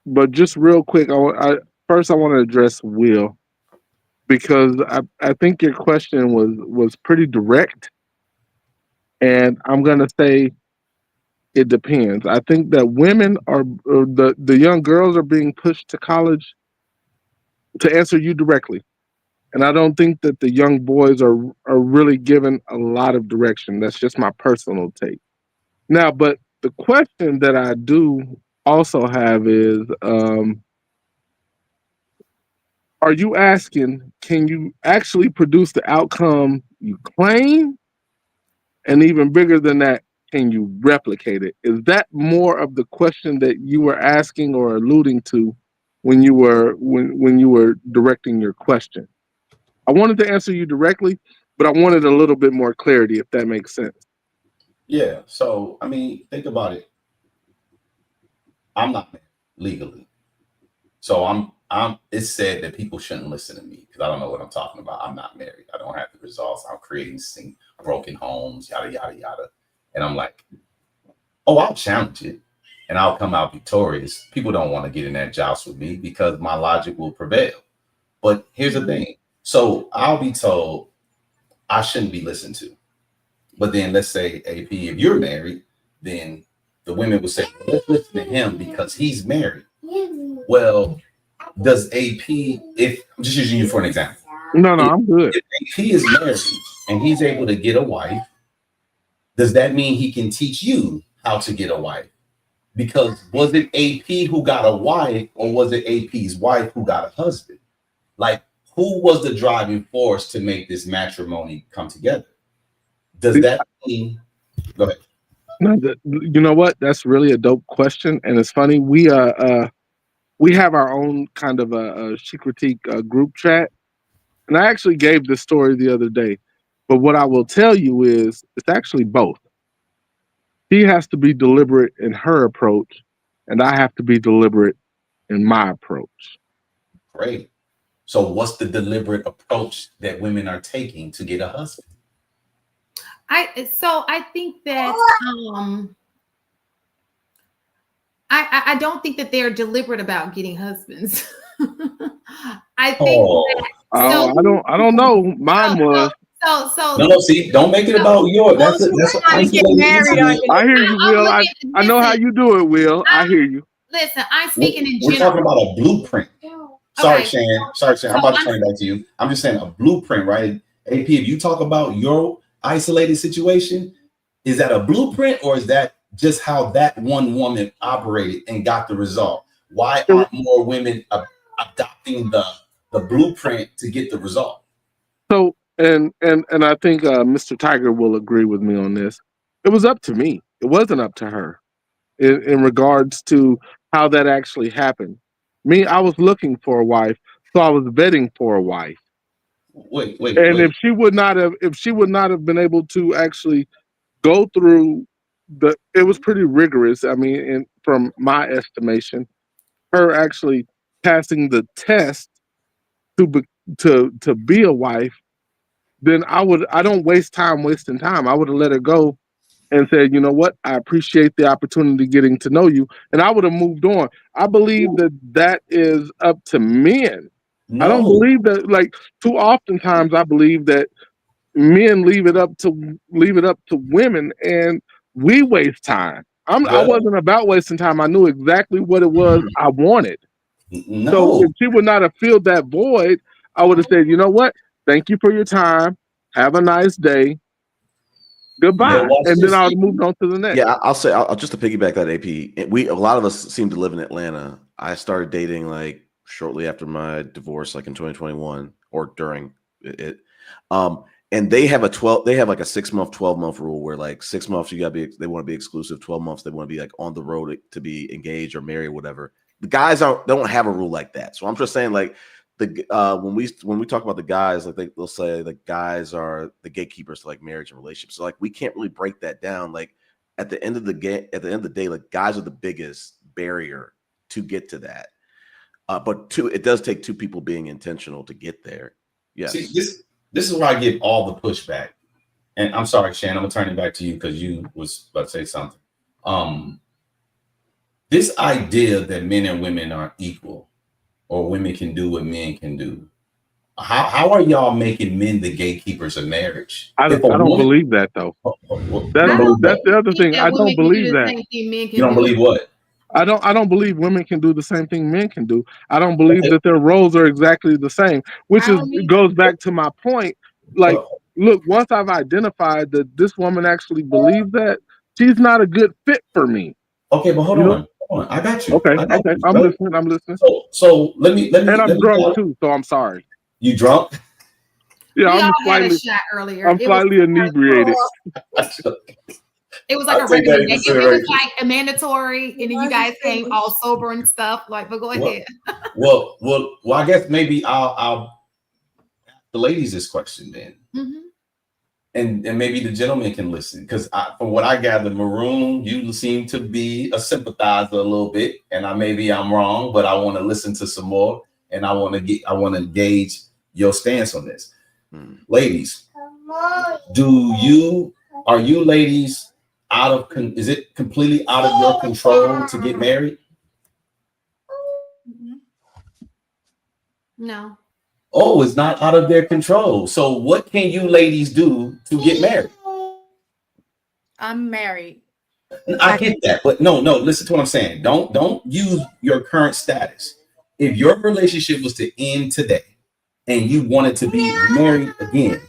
But just real quick, first I want to address Will, because I think your question was pretty direct, and I'm gonna say it depends. I think that women are the young girls are being pushed to college. To answer you directly. And I don't think that the young boys are really given a lot of direction. That's just my personal take. Now, but the question that I do also have is, are you asking, can you actually produce the outcome you claim? And even bigger than that, can you replicate it? Is that more of the question that you were asking or alluding to when you were directing your question? I wanted to answer you directly, but I wanted a little bit more clarity, if that makes sense. Yeah. So, I mean, think about it. I'm not married legally. So it's said that people shouldn't listen to me because I don't know what I'm talking about. I'm not married. I don't have the results. I'm creating broken homes, yada, yada, yada. And I'm like, oh, I'll challenge it and I'll come out victorious. People don't want to get in that joust with me because my logic will prevail. But here's the thing. So I'll be told I shouldn't be listened to. But then let's say, AP, if you're married, then the women would say, let's listen to him because he's married. Well, does AP, if I'm just using you for an example. No, I'm good. If AP is married and he's able to get a wife, does that mean he can teach you how to get a wife? Because was it AP who got a wife or was it AP's wife who got a husband? Like, who was the driving force to make this matrimony come together? Does that mean? Go ahead. No, you know what? That's really a dope question, and it's funny. We have our own kind of a Chic critique group chat, and I actually gave this story the other day. But what I will tell you is, it's actually both. She has to be deliberate in her approach, and I have to be deliberate in my approach. Great. So what's the deliberate approach that women are taking to get a husband? I think that I don't think that they're deliberate about getting husbands. I think I don't know. Mine was. No, see, don't make it about yours. That's trying to get married. I hear you, Will. I know how you do it, Will. I hear you. Listen, I'm speaking in general. We're talking about a blueprint. Sorry, Okay. Shan. I'm about to turn it back to you. I'm just saying a blueprint, right? AP, if you talk about your isolated situation, is that a blueprint or is that just how that one woman operated and got the result? Why aren't more women adopting the blueprint to get the result? So and I think Mr. Tiger will agree with me on this. It was up to me. It wasn't up to her in regards to how that actually happened. Me, I was looking for a wife, so I was vetting for a wife. Wait. And if she would not have been able to actually go through it was pretty rigorous. I mean, from my estimation, her actually passing the test to be a wife, then I don't waste time wasting time. I would have let her go and said, you know what, I appreciate the opportunity getting to know you, and I would have moved on. I believe that is up to men. I don't No. believe that. Like, too oftentimes, I believe that men leave it up to women, and we waste time. I wasn't about wasting time. I knew exactly what it was I wanted. So No. if she would not have filled that void, I would have said, you know what? Thank you for your time. Have a nice day. Goodbye. watch And then this. I would have moved on to the next. Yeah, I'll say, I'll just to piggyback that, AP. A lot of us seem to live in Atlanta. I started dating like shortly after my divorce, like in 2021 or during it. And they have like a 6-month, 12-month rule where like 6 months they want to be exclusive, 12 months they want to be like on the road to be engaged or married, whatever. The guys don't have a rule like that. So I'm just saying, like, when we talk about the guys, like they'll say the guys are the gatekeepers to like marriage and relationships. So like we can't really break that down. Like at the end of the day, like guys are the biggest barrier to get to that. But it does take two people being intentional to get there. Yes. See, this is where I give all the pushback. And I'm sorry, Shannon, I'm gonna turn it back to you because you was about to say something. This idea that men and women are equal, or women can do what men can do. How are y'all making men the gatekeepers of marriage? I don't believe that, though. That's the other thing. I don't believe that. You don't believe what? I don't believe women can do the same thing men can do. I don't believe that their roles are exactly the same, which goes back to my point. Like, look, once I've identified that this woman actually believes that, she's not a good fit for me. Okay, but hold on. I got you. Okay. I'm listening. So let me. And I'm drunk too, so I'm sorry. You drunk? Yeah, I'm slightly. Shot earlier. I'm slightly inebriated. It was like a recommendation. It was like a mandatory, and then you guys came all sober and stuff. Like, but go ahead. Well. I guess maybe I'll ask the ladies this question then, and maybe the gentlemen can listen, because from what I gather, Maroon, you seem to be a sympathizer a little bit, and maybe I'm wrong, but I want to listen to some more, and I want to gauge your stance on this. Ladies, are you ladies is it completely out of your control to get married? No. Oh, it's not out of their control. So what can you ladies do to get married? I'm married. I get that, but no, listen to what I'm saying. Don't use your current status. If your relationship was to end today and you wanted to be married again,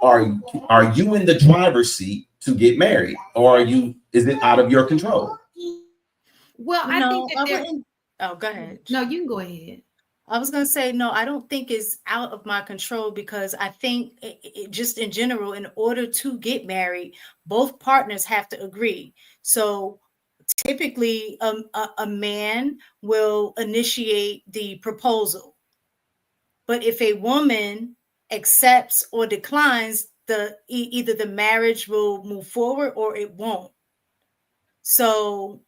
are you in the driver's seat to get married, or is it out of your control? Well, I think that oh, go ahead. No, you can go ahead. I was going to say, no, I don't think it's out of my control, because I think just in general, in order to get married, both partners have to agree. So typically a man will initiate the proposal, but if a woman accepts or declines, either the marriage will move forward or it won't. So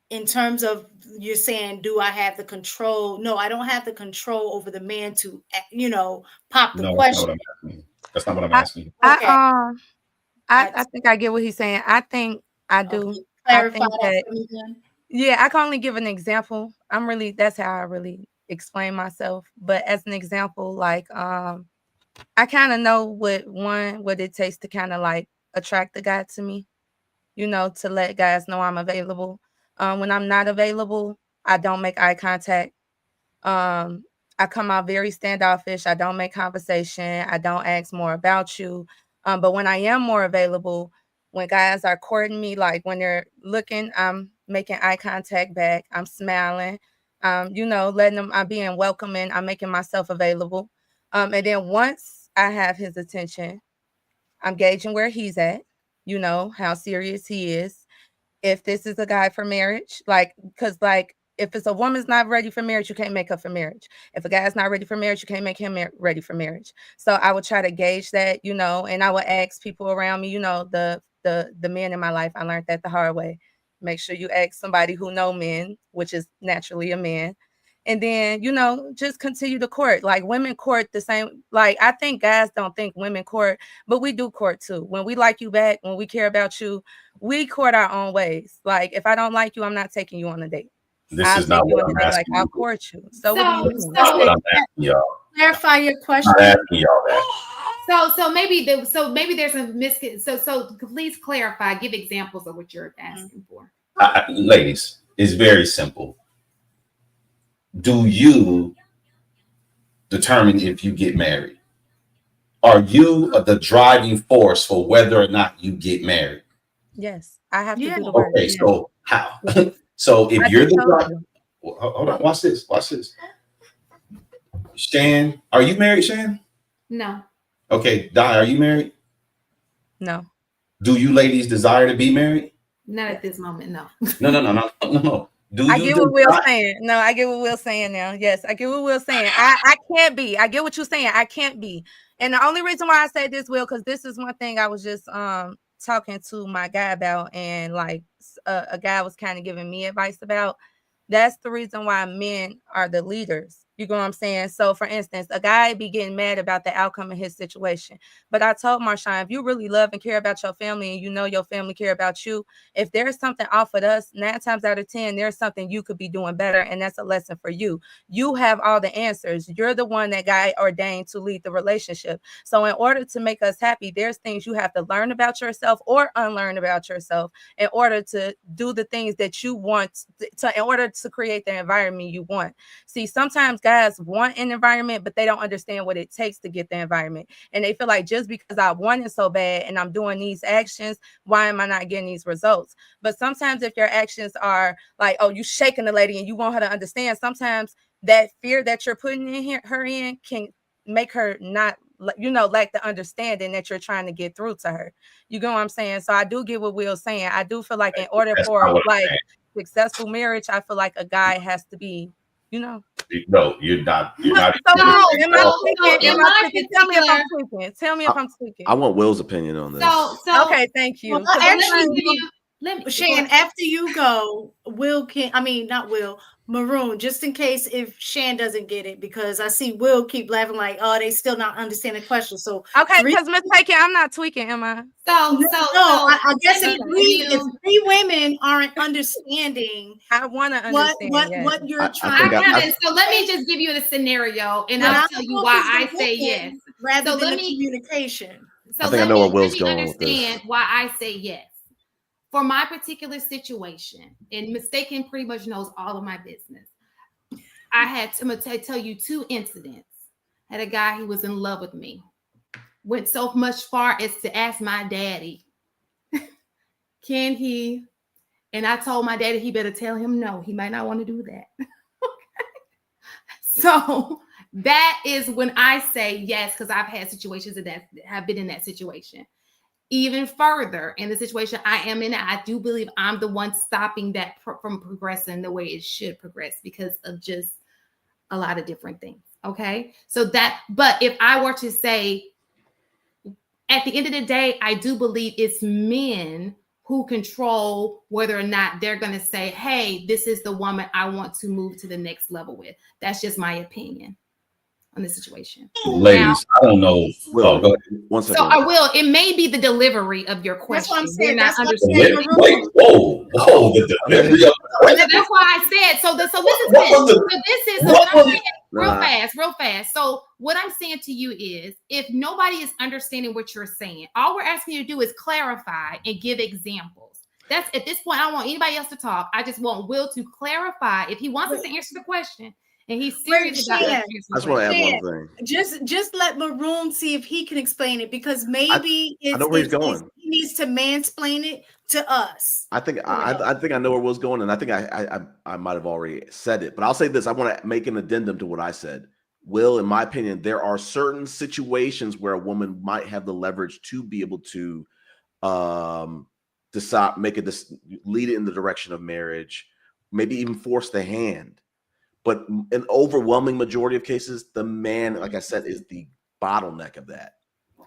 in terms of you're saying, do I have the control? No, I don't have the control over the man to, pop the question. That's not what I'm asking. I think I get what he's saying. I think I do. Clarify that for me then. Yeah, I can only give an example. That's how I really explain myself. But as an example, like, I kind of know what it takes to kind of like attract the guy to me, to let guys know I'm available. When I'm not available, I don't make eye contact. I come out very standoffish. I don't make conversation. I don't ask more about you. But when I am more available, when guys are courting me, like when they're looking, I'm making eye contact back. I'm smiling, letting them, I'm being welcoming. I'm making myself available. And then once I have his attention. I'm gauging where he's at, you know, how serious he is. If this is a guy for marriage, like, because like if it's a woman's not ready for marriage, you can't make her for marriage. If a guy's not ready for marriage, you can't make him ready for marriage. So I would try to gauge that, you know, and I would ask people around me, you know, the men in my life. I learned that the hard way. Make sure you ask somebody who know men, which is naturally a man. And then, you know, just continue to court. Like women court the same. Like I think guys don't think women court, but we do court too. When we like you back, when we care about you, we court our own ways. Like if I don't like you, I'm not taking you on a date. This is not what I'm asking. Like I'll court you. So what do you mean? That's what I'm asking y'all. Clarify your question. I'm asking y'all that. So maybe there's a so please clarify. Give examples of what you're asking for. Ladies, it's very simple. Do you determine if you get married? Are you the driving force for whether or not you get married? Yes, I have to do the work. Okay, so how? So if you're the hold on, watch this. Shan, are you married, Shan? No. Okay, Di, are you married? No. Do you ladies desire to be married? Not at this moment, no. No. I get what Will's saying. No, I get what Will's saying now. Yes, I get what Will's saying. I can't be. I get what you're saying. I can't be. And the only reason why I say this, Will, because this is one thing I was just talking to my guy about, and like a guy was kind of giving me advice about. That's the reason why men are the leaders. You know what I'm saying? So, for instance, a guy be getting mad about the outcome of his situation. But I told Marshawn, if you really love and care about your family and you know your family care about you, if there's something off with us, 9 times out of 10, there's something you could be doing better. And that's a lesson for you. You have all the answers. You're the one that God ordained to lead the relationship. So in order to make us happy, there's things you have to learn about yourself or unlearn about yourself in order to do the things that you want in order to create the environment you want. See, sometimes guys want an environment, but they don't understand what it takes to get the environment. And they feel like just because I want it so bad and I'm doing these actions, why am I not getting these results? But sometimes if your actions are like, oh, you shaking the lady and you want her to understand, sometimes that fear that you're putting her in can make her not, you know, lack the understanding that you're trying to get through to her. You know what I'm saying? So I do get what Will's saying. I do feel like in order for like successful marriage, I feel like a guy has to be, you know. No, you're not. You're not. Tell me if I'm tweaking. Tell me if I'm tweaking. I want Will's opinion on this. So okay, thank you. Well, Shan, after you go, Maroon, just in case if Shan doesn't get it, because I see Will keep laughing like, oh, they still not understanding the question. So okay, because Miss Taken, I'm not tweaking, am I? I guess if three women aren't understanding, I want to understand what you're trying. So let me just give you the scenario, and I'll tell you why I say yes. Rather than communication. So I think I know where Will's going with this. Understand why I say yes. For my particular situation, and Mistaken pretty much knows all of my business. I had to tell you 2 incidents. I had a guy who was in love with me. Went so much far as to ask my daddy, can he? And I told my daddy he better tell him no. He might not want to do that. Okay. So that is when I say yes, because I've had situations that have been in that situation. Even further in the situation I am in, I do believe I'm the one stopping that from progressing the way it should progress because of just a lot of different things. Okay. But if I were to say, at the end of the day, I do believe it's men who control whether or not they're going to say, hey, this is the woman I want to move to the next level with. That's just my opinion on the situation. Ladies, now, I don't know. Well, go ahead. 1 second. So I will. It may be the delivery of your question. That's what I'm saying. That's what I'm saying. Whoa, the delivery of the question. That's why I said. So this is real fast. So what I'm saying to you is, if nobody is understanding what you're saying, all we're asking you to do is clarify and give examples. That's at this point. I don't want anybody else to talk. I just want Will to clarify if he wants us to answer the question. And he's serious about that. I just want to add one thing. Just let Maroon see if he can explain it, because maybe I know where he's going. He needs to mansplain it to us. I think I know where Will's going, and I think I might have already said it, but I'll say this: I want to make an addendum to what I said. Will, in my opinion, there are certain situations where a woman might have the leverage to be able to decide, lead it in the direction of marriage, maybe even force the hand. But an overwhelming majority of cases, the man, like I said, is the bottleneck of that.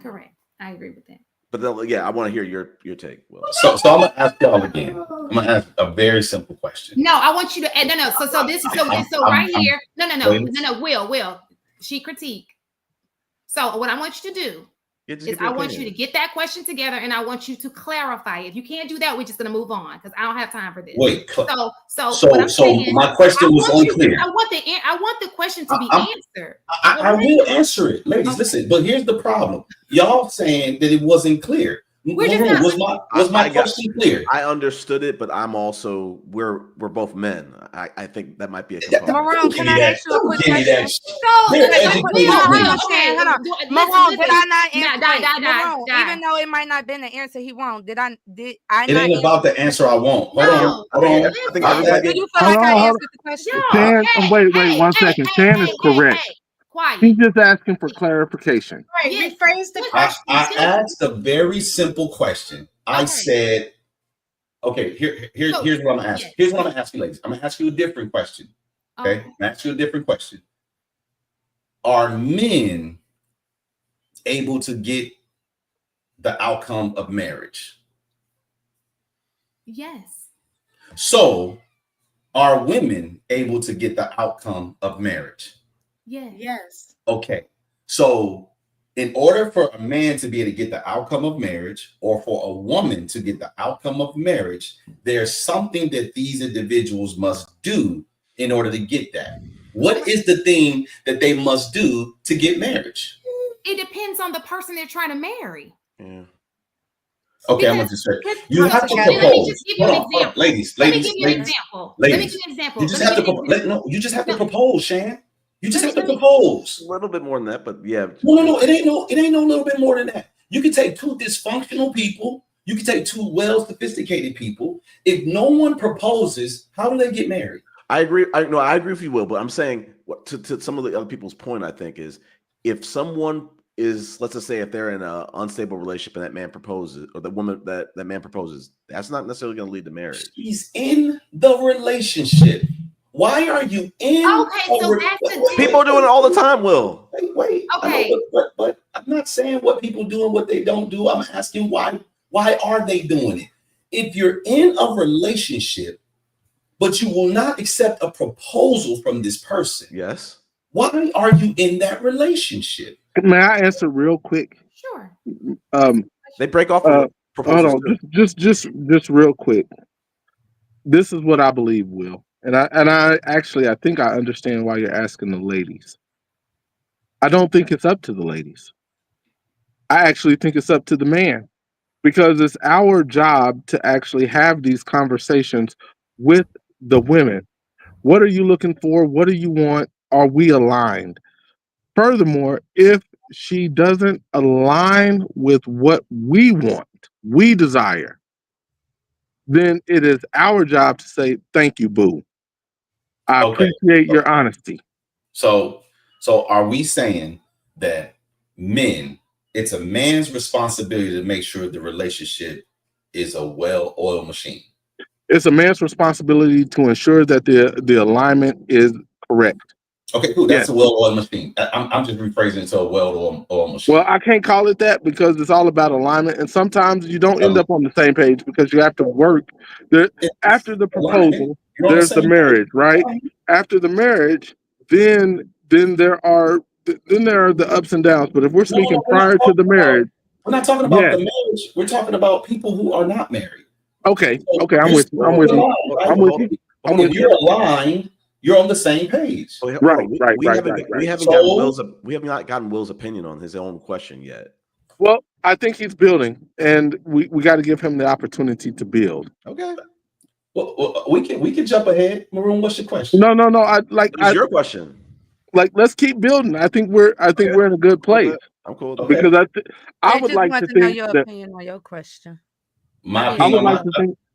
Correct. I agree with that. But then, yeah, I want to hear your take, Will. So I'm gonna ask y'all again. I'm gonna ask a very simple question. No, I want you to no. So right here. No. Will. She critique. So what I want you to do is I want you to get that question together, and I want you to clarify. If you can't do that, we're just gonna move on because I don't have time for this. Wait. So what I'm saying, my question was unclear. I want the question to be answered. I will answer it, ladies. Okay. Listen, but here's the problem. Y'all saying that it wasn't clear. Was my question clear? I understood it, but we're both men. I think that might be a component. Maroon, can I ask you a quick question? Maroon, did I not answer? Even though it might not have been the answer he won't, did I? It ain't about the answer I want. Hold on. I think everybody. Do you feel like I answered the question? Shan, wait 1 second. Shan is correct. Quiet. He's just asking for clarification. Right. Rephrase the question. I asked a very simple question. I said, okay, here's what I'm gonna ask. Here's what I'm gonna ask you, ladies. I'm gonna ask you a different question. Okay? I'm gonna ask you a different question. Are men able to get the outcome of marriage? Yes. So are women able to get the outcome of marriage? Yes. Okay. So in order for a man to be able to get the outcome of marriage, or for a woman to get the outcome of marriage, there's something that these individuals must do in order to get that. What is the thing that they must do to get marriage? It depends on the person they're trying to marry. Yeah. Okay, I'm going to say you have to propose. Let me just give you an example. Ladies. Let me give you an example. You just have to you just have to propose, Shan. You just have to propose. A little bit more than that, but yeah. No. It ain't no little bit more than that. You can take two dysfunctional people. You can take two well-sophisticated people. If no one proposes, how do they get married? I agree. I agree with you, Will. But I'm saying to some of the other people's point, I think is if someone is, let's just say, if they're in an unstable relationship and that man proposes, or the woman that man proposes, that's not necessarily going to lead to marriage. He's in the relationship. Why are you in? Okay, so that's the people are doing it all the time, Will. Wait. Okay. But I'm not saying what people do and what they don't do. I'm asking why are they doing it? If you're in a relationship, but you will not accept a proposal from this person. Yes. Why are you in that relationship? May I answer real quick? Sure. They break off proposals. Hold on, just real quick. This is what I believe, Will. And I actually think I understand why you're asking the ladies. I don't think it's up to the ladies. I actually think it's up to the man, because it's our job to actually have these conversations with the women. What are you looking for? What do you want? Are we aligned? Furthermore, if she doesn't align with what we want, we desire, then it is our job to say, thank you, boo. I appreciate your honesty. So are we saying that it's a man's responsibility to make sure the relationship is a well-oiled machine? It's a man's responsibility to ensure that the alignment is correct. Okay, cool. That's a well-oiled machine. I'm just rephrasing it to a well-oiled machine. Well, I can't call it that because it's all about alignment, and sometimes you don't end up on the same page because you have to work. After the proposal, there's the marriage, right? After the marriage, then there are the ups and downs. But if we're speaking prior to the marriage, we're not talking about the marriage. We're talking about people who are not married. Okay, I'm with you. If you're aligned, you're on the same page. Right. We haven't not gotten Will's opinion on his own question yet. Well, I think he's building, and we got to give him the opportunity to build. Okay. Well, we can jump ahead. Maroon, what's your question? No. What's your question? Let's keep building. I think we're in a good place. I'm cool. Because I would like to know your opinion on your question. My opinion,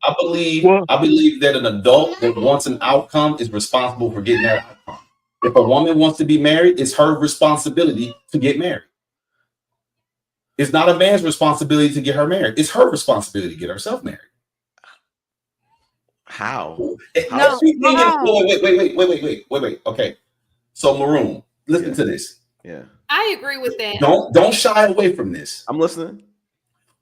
I believe that an adult that wants an outcome is responsible for getting that outcome. If a woman wants to be married, it's her responsibility to get married. It's not a man's responsibility to get her married. It's her responsibility to get herself married. How? No, wait. Okay. So Maroon, listen to this. Yeah. I agree with that. Don't shy away from this. I'm listening.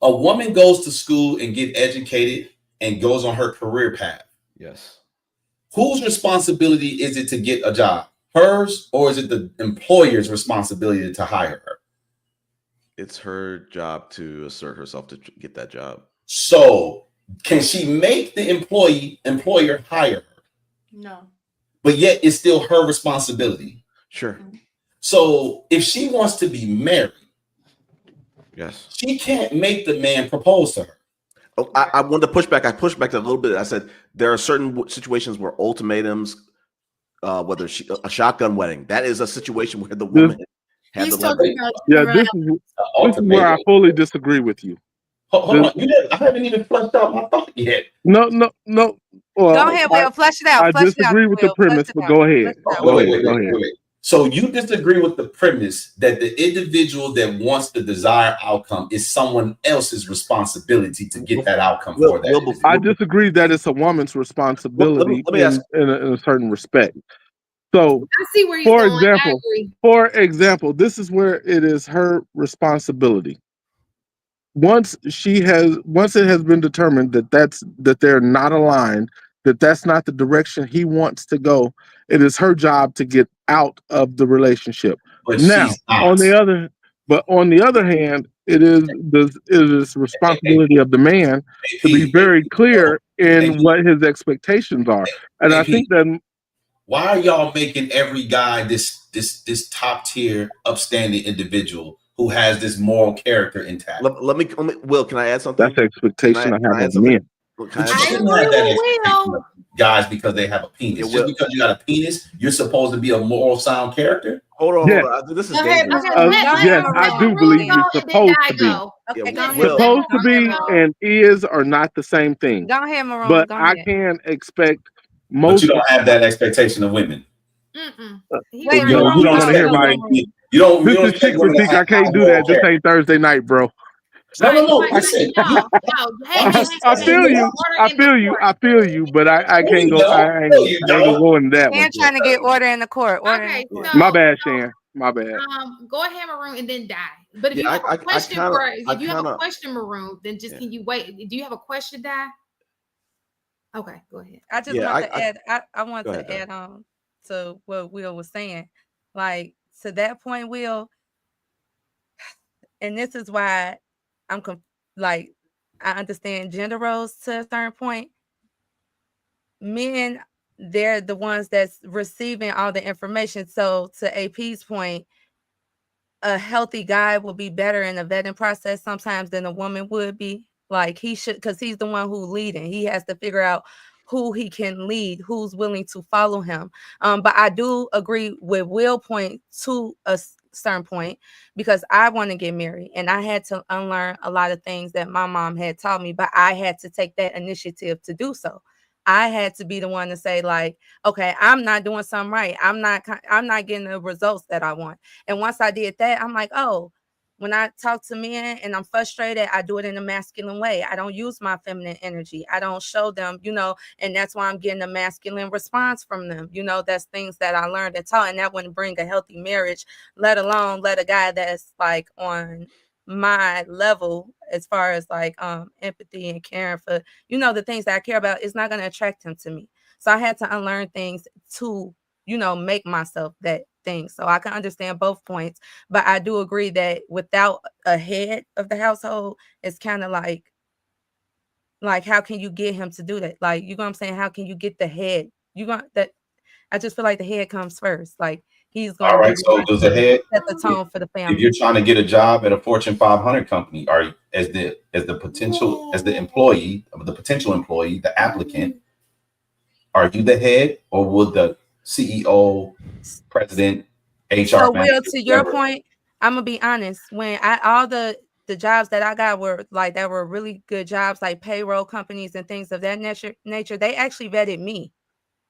A woman goes to school and get educated and goes on her career path. Yes. Whose responsibility is it to get a job? Hers, or is it the employer's responsibility to hire her? It's her job to assert herself to get that job. So can she make the employer hire her? No. But yet it's still her responsibility. Sure. So if she wants to be married, yes, she can't make the man propose to her. Oh, I wanted to push back. I pushed back a little bit. I said there are certain situations where ultimatums, whether a shotgun wedding, that is a situation where the woman had the leverage. Yeah, this is where I fully disagree with you. Hold on, I haven't even fleshed out my thought yet. No. Well, go ahead, Will. Flesh it out. I disagree with the premise, but go ahead. Wait. So you disagree with the premise that the individual that wants the desired outcome is someone else's responsibility to get that outcome for that. I disagree that it's a woman's responsibility in a certain respect. So, I see where you're going. For example, this is where it is her responsibility. Once it has been determined that they're not aligned, that's not the direction he wants to go, it is her job to get out of the relationship. But now, on the other hand, it is responsibility of the man to be very clear in what his expectations are. And I think that why are y'all making every guy this top tier, upstanding individual who has this moral character intact? Let me Will, can I add something? That's the expectation I have of men. Guys, because they have a penis. Just because you got a penis, you're supposed to be a moral sound character? Hold on. This is dangerous. Yes, I do believe you're supposed to be. Supposed to be and is are not the same thing. Go ahead, Maroon. But I can expect most. But you don't have that expectation of women. Wait, you don't want to hear my. This is Chic critique. I can't do that. This ain't Thursday night, bro. No. I said, I feel you, but I can't go. I ain't gonna go in that one. Trying to get order in the court. My bad, Shan. My bad. Go ahead, Maroon, and then die. But if you have a question, if you have a question, Maroon, then just can you wait? Do you have a question, Die? Okay, go ahead. I just want to add. I want to add on to what Will was saying. Like to that point, Will, and this is why I understand gender roles to a certain point. Men, they're the ones that's receiving all the information. So to AP's point, a healthy guy will be better in the vetting process sometimes than a woman would be. Like he should, because he's the one who's leading. He has to figure out who he can lead, who's willing to follow him. But I do agree with Will point to a certain point, because I want to get married and I had to unlearn a lot of things that my mom had taught me, but I had to take that initiative to do so. I had to be the one to say, like, okay, I'm not doing something right. I'm not getting the results that I want. And once I did that, I'm like, oh, when I talk to men and I'm frustrated, I do it in a masculine way. I don't use my feminine energy. I don't show them, and that's why I'm getting a masculine response from them. That's things that I learned and taught, and that wouldn't bring a healthy marriage, let alone let a guy that's like on my level as far as like empathy and caring for, the things that I care about, is not going to attract him to me. So I had to unlearn things to, make myself that thing. So I can understand both points, but I do agree that without a head of the household, it's kind of like how can you get him to do that? Like, you know what I'm saying? How can you get the head? I just feel like the head comes first. Like he's going all right. So does the head set the tone for the family? If you're trying to get a job at a Fortune 500 company, as the potential employee, the applicant, are you the head, or would the CEO, president, HR so manager, Will, to your point, I'm gonna be honest. When all the jobs that I got were that were really good jobs, like payroll companies and things of that nature, they actually vetted me.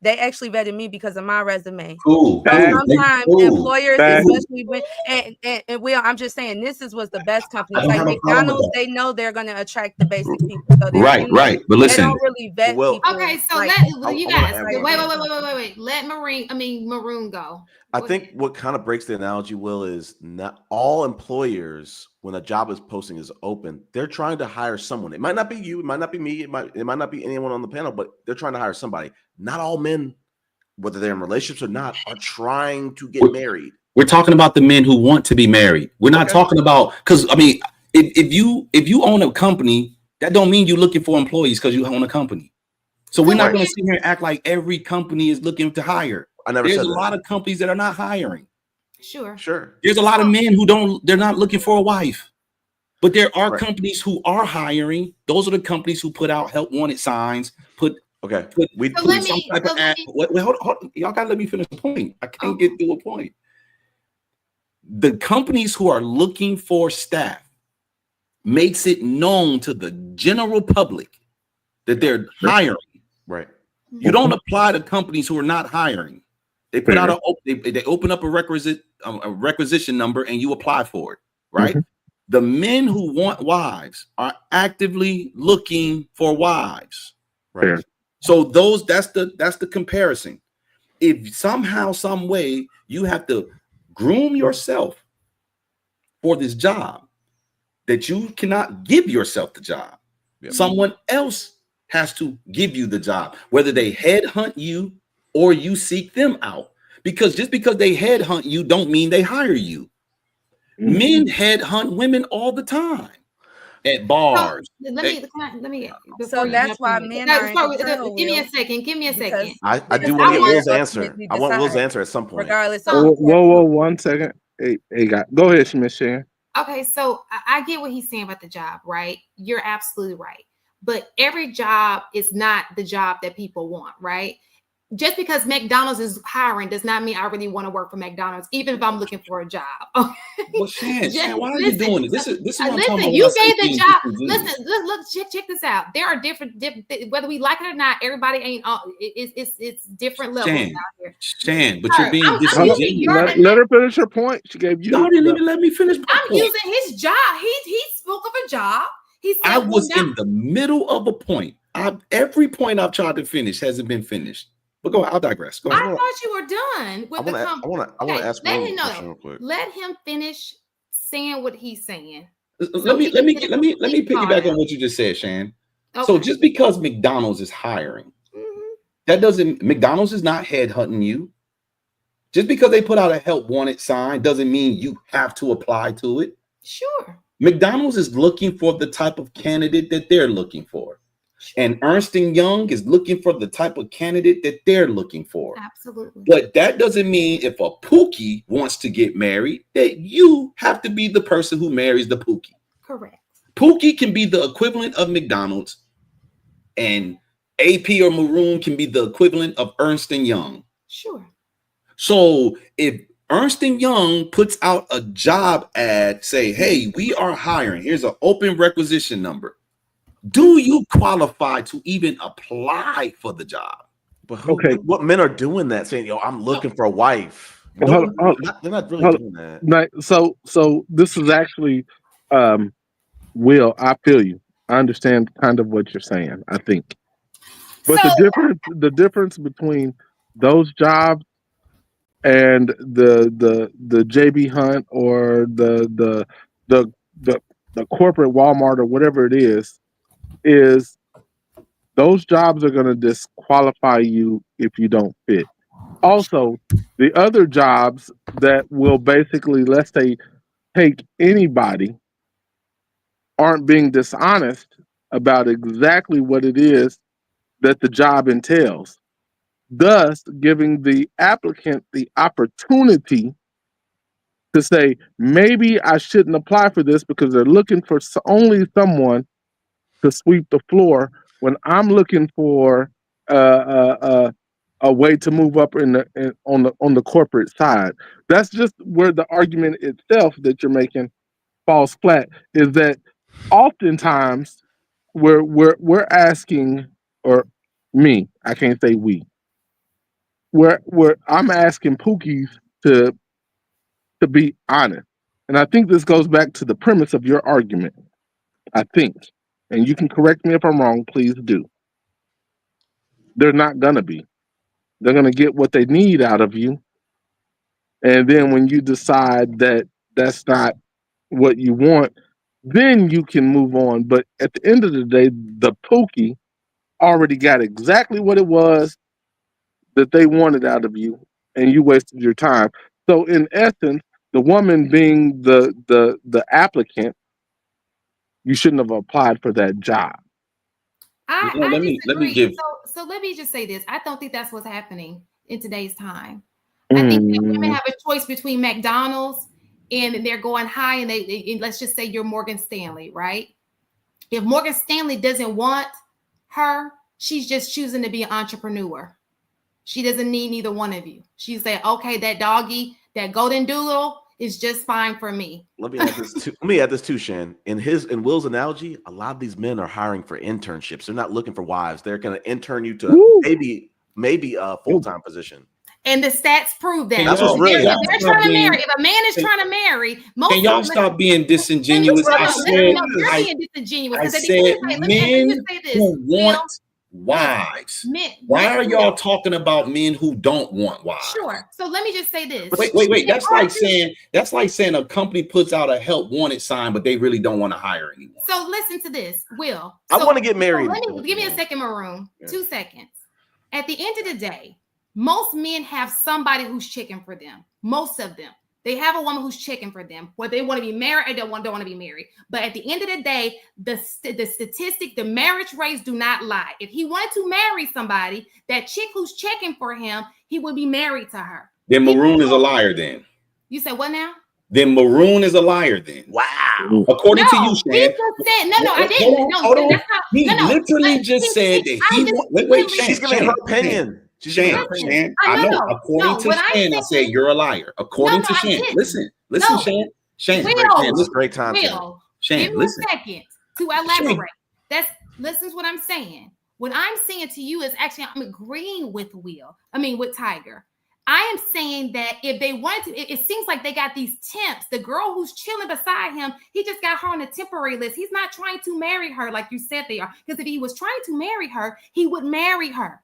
They actually vetted me because of my resume. Cool. Sometimes employers, Back. especially when and Will, I'm just saying this is what's the best companies like McDonald's. They know they're going to attract the basic people. So right. But listen, they don't really vet people. Okay, so like, you guys wait. Let Maroon go. I think what kind of breaks the analogy, Will, is not all employers, when a job is posting is open, they're trying to hire someone. It might not be you, it might not be me, it might not be anyone on the panel, but they're trying to hire somebody. Not all men, whether they're in relationships or not, are trying to get married. We're talking about the men who want to be married. We're not talking about, because I mean, if you own a company, that don't mean you're looking for employees because you own a company. So we're not going to sit here and act like every company is looking to hire. There's a lot of companies that are not hiring. Sure. There's a lot of men who they're not looking for a wife. But there are companies who are hiring. Those are the companies who put out help wanted signs, hold on. Y'all gotta let me finish the point. I can't get to a point. The companies who are looking for staff makes it known to the general public that they're hiring. Right. You don't apply to companies who are not hiring. They put out they open up a requisition number and you apply for it, right? Mm-hmm. The men who want wives are actively looking for wives. Right. So that's the comparison. If somehow, some way you have to groom yourself for this job, that you cannot give yourself the job. Yep. Someone else has to give you the job, whether they headhunt you or you seek them out. Because just because they headhunt you don't mean they hire you. Mm-hmm. Men headhunt women all the time at bars. Let me. So that's why men are. Give me a second. I do want to get Will's answer. I want Will's answer at some point. Regardless. Whoa, 1 second. Hey, go ahead, Miss Sharon. Okay, so I get what he's saying about the job, right? You're absolutely right. But every job is not the job that people want, right? Just because McDonald's is hiring does not mean I really want to work for McDonald's, even if I'm looking for a job. Okay? Well, Shan, why are you doing it? This is what I'm talking about. You gave the job. Listen, look, check this out. There are different, whether we like it or not. Everybody ain't. It's different levels out here. Shan, but you're being disingenuous. Let her finish her point. She gave you. Y'all didn't even let me finish. I'm using his job. He spoke of a job. He said, I was in the middle of a point. Every point I've tried to finish hasn't been finished. But go ahead, I'll digress. Go ahead. I thought you were done with I want to ask real quick. Let him finish saying what he's saying. Let me piggyback on what you just said, Shan. Okay. So just because McDonald's is hiring, that doesn't. McDonald's is not headhunting you. Just because they put out a help wanted sign doesn't mean you have to apply to it. Sure. McDonald's is looking for the type of candidate that they're looking for. And Ernst & Young is looking for the type of candidate that they're looking for. Absolutely. But that doesn't mean if a Pookie wants to get married, that you have to be the person who marries the Pookie. Correct. Pookie can be the equivalent of McDonald's, and AP or Maroon can be the equivalent of Ernst & Young. Sure. So if Ernst & Young puts out a job ad, say, hey, we are hiring. Here's an open requisition number. Do you qualify to even apply for the job? But what men are doing that, saying, yo, I'm looking for a wife. They're not really doing that. So this is actually, Will, I feel you. I understand kind of what you're saying, I think. But the difference between those jobs and the JB Hunt or the corporate Walmart or whatever it is those jobs are going to disqualify you if you don't fit. Also, the other jobs that will basically, let's say, take anybody aren't being dishonest about exactly what it is that the job entails, thus giving the applicant the opportunity to say, maybe I shouldn't apply for this because they're looking for only someone to sweep the floor when I'm looking for a way to move up on the corporate side. That's just where the argument itself that you're making falls flat. Is that oftentimes we're asking, or me, I can't say we, where I'm asking Pookies to be honest. And I think this goes back to the premise of your argument. I think, and you can correct me if I'm wrong, please do. They're not gonna be. They're gonna get what they need out of you. And then when you decide that that's not what you want, then you can move on. But at the end of the day, the Pookie already got exactly what it was that they wanted out of you, and you wasted your time. So in essence, the woman being the applicant, you shouldn't have applied for that job. I let me give. So let me just say this. I don't think that's what's happening in today's time. I think that women have a choice between McDonald's and they're going high, and they let's just say you're Morgan Stanley, right? If Morgan Stanley doesn't want her, she's just choosing to be an entrepreneur. She doesn't need neither one of you. She say, okay, that doggy, that golden doodle is just fine for me. Let me add this too, Shan. In Will's analogy, a lot of these men are hiring for internships. They're not looking for wives. They're going to intern you to maybe a full-time position. And the stats prove that. That's what's really if they're trying to marry, if a man is trying to marry, most can y'all stop being disingenuous? I said men who want wives. Why are y'all talking about men who don't want wives? Sure. So let me just say this. Wait. That's like saying a company puts out a help wanted sign, but they really don't want to hire anyone. So listen to this, Will. I want to get married. Give me a second, Maroon. Yeah. 2 seconds. At the end of the day, most men have somebody who's checking for them. Most of them. They have a woman who's checking for them, whether they want to be married or don't want to be married. But at the end of the day, the statistic, the marriage rates do not lie. If he wanted to marry somebody, that chick who's checking for him, he would be married to her. Then Maroon is a liar then. You said what now? Then Maroon is a liar then. Wow. According to you, Shan. I didn't. He literally just said that wait, Shan. She's giving her opinion. Shan, I know. According to Shan, I said you're a liar. According to Shan, listen, Shan. This is great time. Shan, give me a second to elaborate. Listen to what I'm saying. What I'm saying to you is actually I'm agreeing with with Tiger. I am saying that if they want to, it seems like they got these temps. The girl who's chilling beside him, he just got her on a temporary list. He's not trying to marry her like you said they are. Because if he was trying to marry her, he would marry her.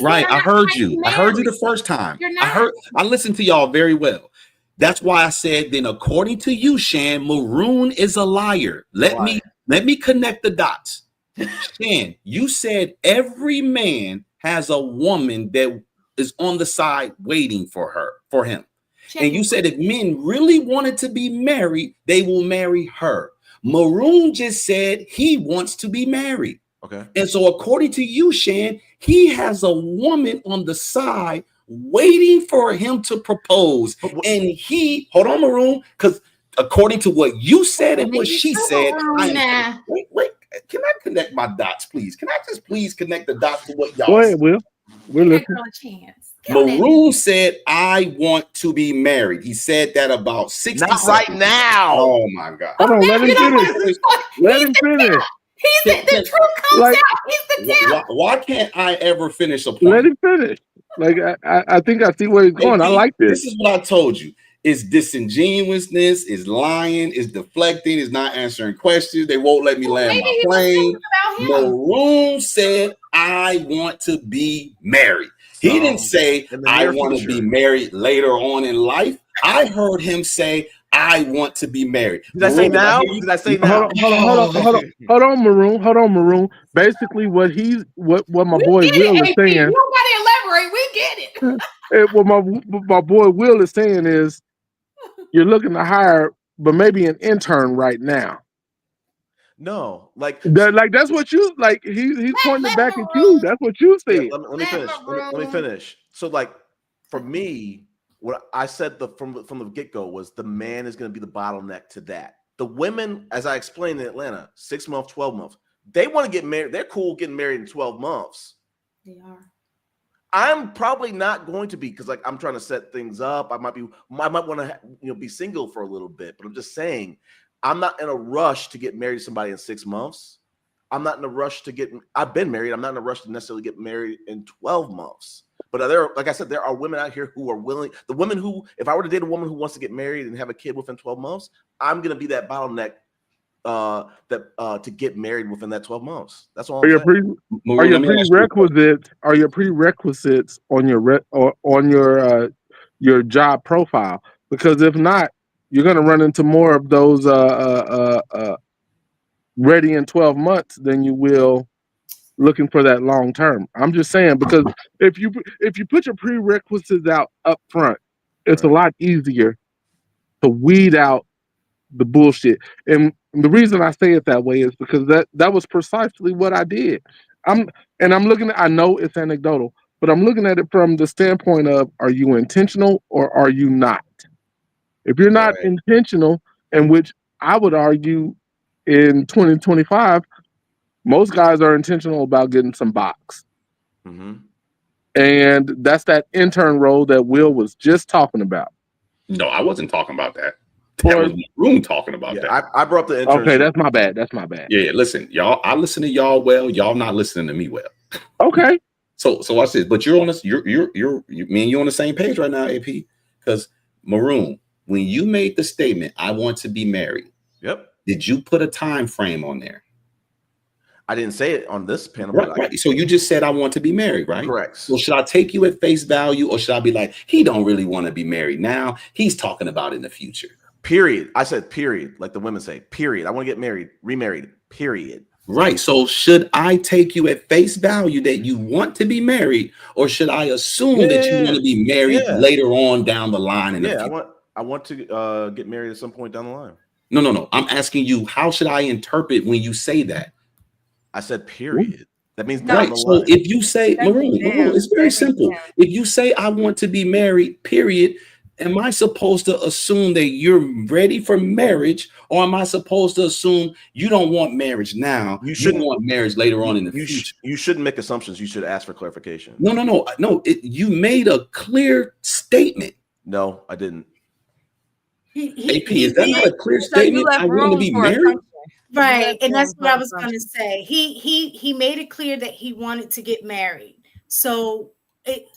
Right. I heard you. I heard you the first time. I listened to y'all very well. That's why I said then, according to you, Shan, Maroon is a liar. Let me connect the dots. Shan, you said every man has a woman that is on the side waiting for him. And you said if men really wanted to be married, they will marry her. Maroon just said he wants to be married. Okay. And so according to you, Shan, he has a woman on the side waiting for him to propose. And hold on, Maroon, because according to what you said and what she said, wait, can I connect my dots, please? Can I just please connect the dots to what y'all Go ahead, Will. We're listening. Maroon said, I want to be married. He said that about 60 Not right now. Oh my God. Hold on, let him finish. Let him finish. The truth comes out. He's the devil. Why can't I ever finish a point? Let him finish. Like I think I see where he's going. I like this. This is what I told you. It's disingenuousness, it's lying, it's deflecting, it's not answering questions. They won't let me land my plane. Maroon said, I want to be married. He didn't say, I want to be married later on in life. I heard him say, I want to be married. Did I say now? Did I say now? Hold on, Maroon. Basically, what my boy Will is saying. You don't gotta elaborate. We get it. What my boy Will is saying is, you're looking to hire, but maybe an intern right now. No, like that's what you like. He's pointing back at you. That's what you said. Yeah, let me finish. Let me finish. So, like, for me, what I said from the get-go was the man is going to be the bottleneck to that. The women, as I explained in Atlanta, 6 months, 12 months, they want to get married. They're cool getting married in 12 months. They are. I'm probably not going to be, because like I'm trying to set things up. I might want to be single for a little bit, but I'm just saying I'm not in a rush to get married to somebody in 6 months. I'm not in a rush to I've been married. I'm not in a rush to necessarily get married in 12 months. But there, like I said, there are women out here who are willing. The women who, if I were to date a woman who wants to get married and have a kid within 12 months, I'm gonna be that bottleneck to get married within that 12 months. That's all I'm saying. Are your prerequisites on your job profile? Because if not, you're gonna run into more of those ready in 12 months than you will looking for that long term. I'm just saying, because if you put your prerequisites out up front, it's a lot easier to weed out the bullshit. And the reason I say it that way is because that was precisely what I did. I'm looking at, I know it's anecdotal, but I'm looking at it from the standpoint of, are you intentional or are you not? If you're not intentional, and which I would argue in 2025, most guys are intentional about getting some box. Mm-hmm. And that's that intern role that Will was just talking about. No, I wasn't talking about that. That was Maroon talking about that. I brought up the internship. Okay, that's my bad. That's my bad. Yeah, listen, y'all. I listen to y'all well. Y'all not listening to me well. Okay. So watch this. But you're on this. Me and you on the same page right now, AP. Because Maroon, when you made the statement, "I want to be married," yep. Did you put a time frame on there? I didn't say it on this panel. Right. So you just said, "I want to be married," right? Correct. So should I take you at face value, or should I be like, he don't really want to be married now? He's talking about in the future. Period. I said period, like the women say. Period. I want to get married, remarried. Period. Right. So should I take you at face value that you want to be married, or should I assume that you want to be married later on down the line? In the future? I want to get married at some point down the line. No. I'm asking you, how should I interpret when you say that? I said period. That means right. So if you say Maroon, it's very simple. If you say I want to be married, period. Am I supposed to assume that you're ready for marriage, or am I supposed to assume you don't want marriage now? You want marriage later on in the future. You shouldn't make assumptions. You should ask for clarification. No. You made a clear statement. No, I didn't. AP, is that not a clear statement? I want to be married. Right, and that's what I was going to say. He made it clear that he wanted to get married. So.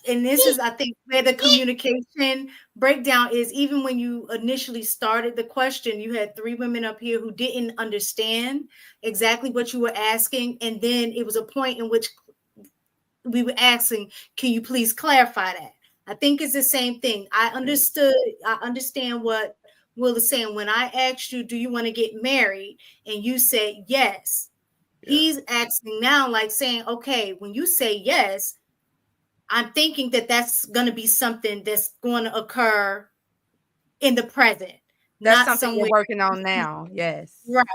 And this is, I think, where the communication breakdown is. Even when you initially started the question, you had 3 women up here who didn't understand exactly what you were asking. And then it was a point in which we were asking, can you please clarify that? I think it's the same thing. I understand what Will is saying. When I asked you, do you want to get married? And you said yes. Yeah. He's asking now, like saying, okay, when you say yes, I'm thinking that that's going to be something that's going to occur in the present. That's not something we're working on now. Yes. Right.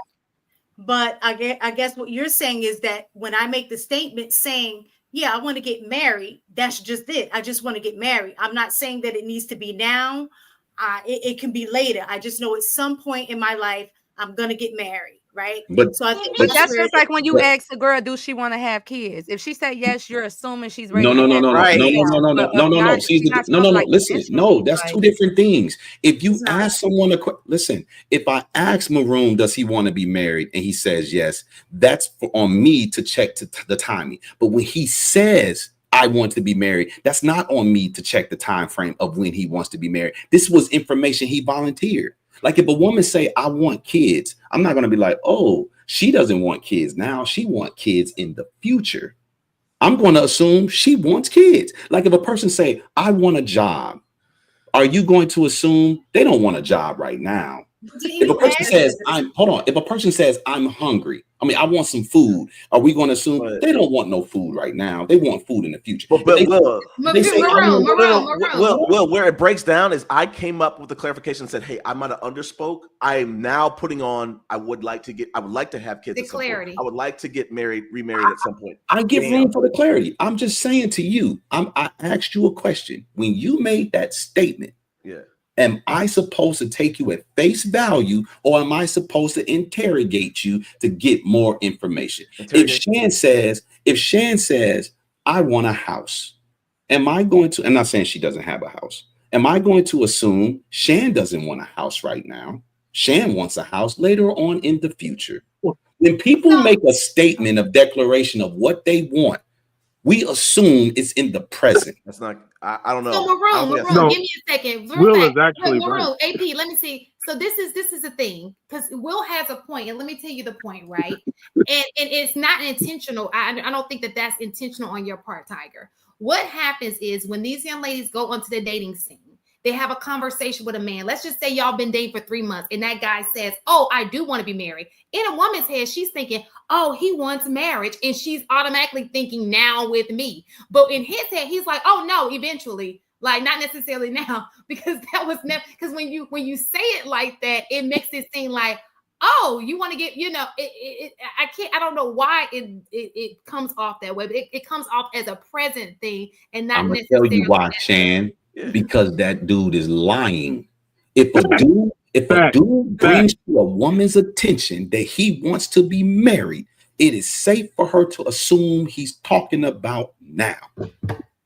But I guess what you're saying is that when I make the statement saying, yeah, I want to get married, that's just it. I just want to get married. I'm not saying that it needs to be now. It can be later. I just know at some point in my life, I'm going to get married. Right. So I think that's just like when you ask a girl, do she want to have kids? If she said yes, you're assuming she's ready. No. Listen, no, that's 2 different things. If you ask someone listen, if I ask Maroon, does he want to be married, and he says yes, that's on me to check the timing. But when he says I want to be married, that's not on me to check the time frame of when he wants to be married. This was information he volunteered. Like if a woman say, I want kids, I'm not going to be like, oh, she doesn't want kids now. She wants kids in the future. I'm going to assume she wants kids. Like if a person say, I want a job, are you going to assume they don't want a job right now? If a person says, if a person says, I'm hungry, I want some food, are we going to assume they don't want no food right now? They want food in the future. But where it breaks down is I came up with the clarification and said, hey, I might have underspoke. I am now putting on, I would like to have kids. The clarity. I would like to get remarried at some point. I give room for the clarity. I'm just saying to you, I asked you a question. When you made that statement, am I supposed to take you at face value, or am I supposed to interrogate you to get more information? If Shan says, I want a house, am I going to, I'm not saying she doesn't have a house. Am I going to assume Shan doesn't want a house right now? Shan wants a house later on in the future. When people make a statement of declaration of what they want, We assume it's in the present. That's not. I don't know. So Maroon, No, give me a second. Will is actually Maroon, right. AP, let me see. So this is the thing, because Will has a point, and let me tell you the point, right? and it's not intentional. I don't think that that's intentional on your part, Tiger. What happens is when these young ladies go onto the dating scene, they have a conversation with a man. Let's just say y'all been dating for 3 months, and that guy says, "Oh, I do want to be married." In a woman's head, she's thinking, "Oh, he wants marriage," and she's automatically thinking, "Now with me." But in his head, he's like, "Oh no, eventually." Like, not necessarily now, because that was never, because when you say it like that, it makes it seem like, oh, you want to get, I don't know why it comes off that way, but it comes off as a present thing and not I'm gonna necessarily. tell you why, Shan. Because that dude is lying. If a dude brings to a woman's attention that he wants to be married, it is safe for her to assume he's talking about now.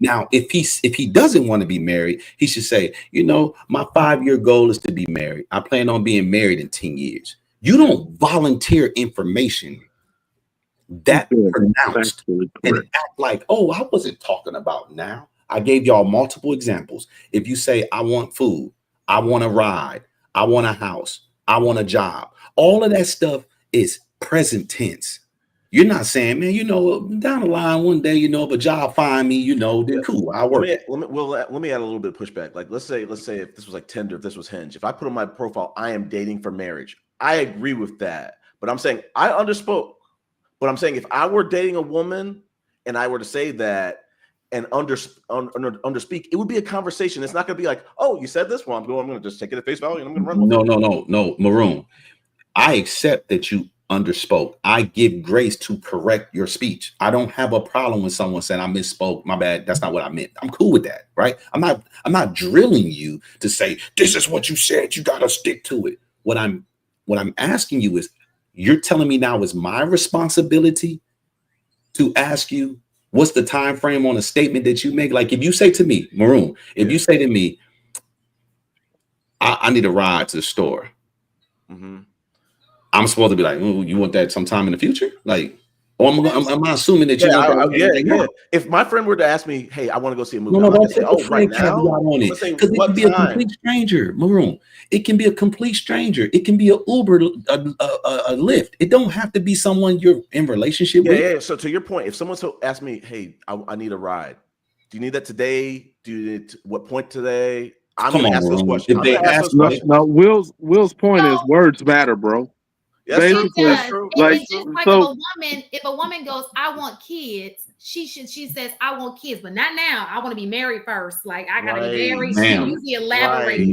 Now, if he doesn't want to be married, he should say, my 5-year goal is to be married. I plan on being married in 10 years. You don't volunteer information that pronounced and act like, oh, I wasn't talking about now. I gave y'all multiple examples. If you say, I want food, I want a ride, I want a house, I want a job, all of that stuff is present tense. You're not saying, man, down the line one day, if a job find me, then cool, I'll work. Let me add a little bit of pushback. Like, let's say if this was like Tinder, if this was Hinge, if I put on my profile, I am dating for marriage, I agree with that. But I'm saying I underspoke. But I'm saying if I were dating a woman and I were to say that and underspeak, it would be a conversation. It's not going to be like, oh, you said this. Well, I'm going to just take it at face value and I'm going to run with it. No, Maroon. I accept that you underspoke. I give grace to correct your speech. I don't have a problem with someone saying I misspoke. My bad. That's not what I meant. I'm cool with that, right? I'm not drilling you to say this is what you said. You got to stick to it. What I'm asking you is, you're telling me now it's my responsibility to ask you what's the time frame on a statement that you make. Like if you say to me, Maroon, if you say to me, I need a ride to the store. Mm-hmm. I'm supposed to be like, oh, you want that sometime in the future? Like, am I assuming that you want that? If my friend were to ask me, hey, I want to go see a movie, no, don't say, oh, right now? On it. Because it can be a complete stranger, Maroon. It can be a complete stranger. It can be an Uber, a Lyft. It don't have to be someone you're in relationship with. Yeah. So to your point, if someone asks me, hey, I need a ride. Do you need that today? Do you need what point today? I'm going to ask those questions. If they ask no, Will's point is words matter, bro. Basically, if a woman goes, I want kids, she says, I want kids, but not now. I want to be married first. Like, I gotta be married. She usually elaborates.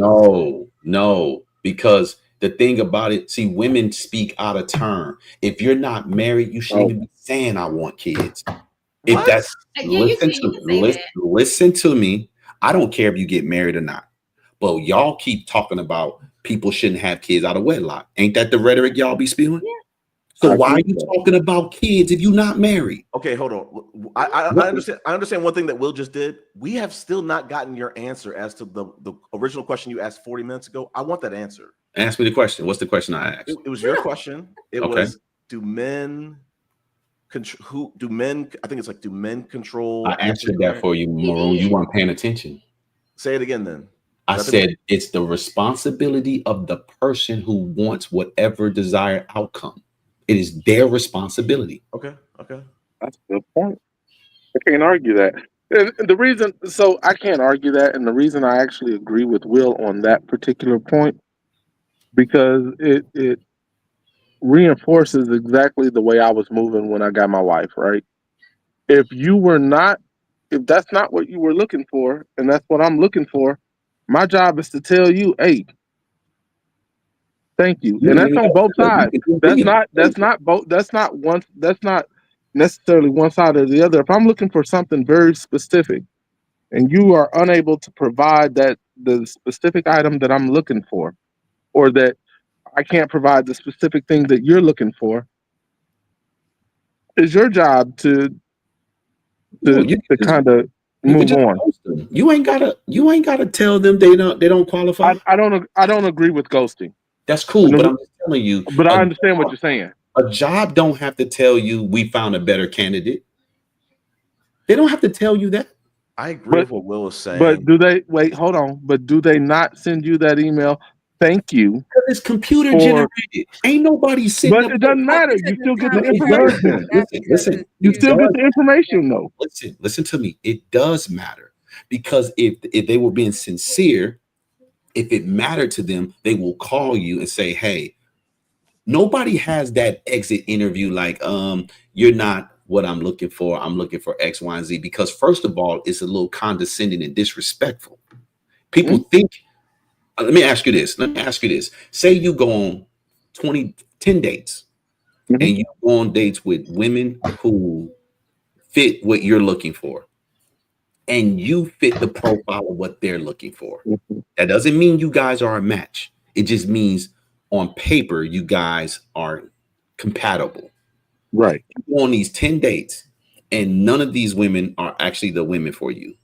No, because the thing about it, see, women speak out of turn. If you're not married, you shouldn't even be saying I want kids. If that's listen to me. I don't care if you get married or not, but y'all keep talking about people shouldn't have kids out of wedlock. Ain't that the rhetoric y'all be spewing? Yeah. So why are you talking about kids if you're not married? Okay, hold on. I understand one thing that Will just did. We have still not gotten your answer as to the original question you asked 40 minutes ago. I want that answer. Ask me the question. What's the question I asked? It was your question. It was, do men control? Do men control? I answered that for you, Maroon. You weren't paying attention. Say it again, then. I said it's the responsibility of the person who wants whatever desired outcome. It is their responsibility. Okay. That's a good point. I can't argue that. And the reason, so I can't argue that, and the reason I actually agree with Will on that particular point, because it reinforces exactly the way I was moving when I got my wife, right? If that's not what you were looking for, and that's what I'm looking for, my job is to tell you, hey, thank you. And that's on both sides. That's not necessarily one side or the other. If I'm looking for something very specific and you are unable to provide the specific item that I'm looking for, or that I can't provide the specific thing that you're looking for, it's your job to kind of move on. You ain't gotta tell them they don't qualify. I don't agree with ghosting. That's cool, but I'm just telling you. But I understand what you're saying. A job don't have to tell you we found a better candidate. They don't have to tell you that. I agree with what Will was saying. But do they wait? Hold on. But do they not send you that email? Thank you. Because it's computer generated. Ain't nobody sitting. But it doesn't matter. You still get the information. Listen. You still get the information, though. Listen to me. It does matter, because if they were being sincere, if it mattered to them, they will call you and say, "Hey, nobody has that exit interview like, you're not what I'm looking for. I'm looking for X, Y, and Z." Because first of all, it's a little condescending and disrespectful. People think. Let me ask you this. Say you go on 10 dates, and you go on dates with women who fit what you're looking for, and you fit the profile of what they're looking for. That doesn't mean you guys are a match. It just means on paper, you guys are compatible. Right. You go on these 10 dates, and none of these women are actually the women for you.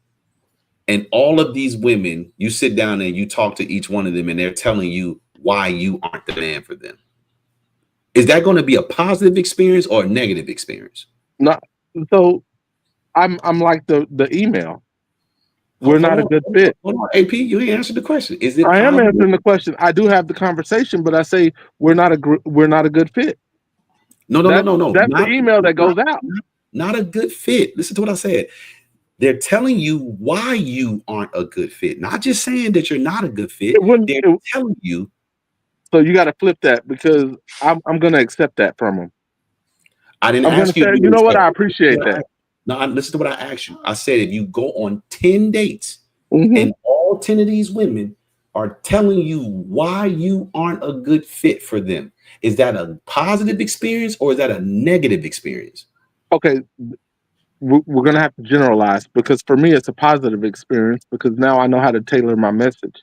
And all of these women, you sit down and you talk to each one of them, and they're telling you why you aren't the man for them. Is that going to be a positive experience or a negative experience? No. So I'm like the email. We're not a good fit. Hold on, AP, you ain't answered the question. Is it? I am answering the question. I do have the conversation, but I say we're not a good fit. No. That's the email that goes out. Not a good fit. Listen to what I said. They're telling you why you aren't a good fit. Not just saying that you're not a good fit. They're telling you. So you got to flip that, because I'm going to accept that from them. I didn't ask you. You know what? I appreciate that. No, listen to what I asked you. I said, if you go on 10 dates and all 10 of these women are telling you why you aren't a good fit for them, is that a positive experience or is that a negative experience? Okay. We're going to have to generalize, because for me, it's a positive experience, because now I know how to tailor my message.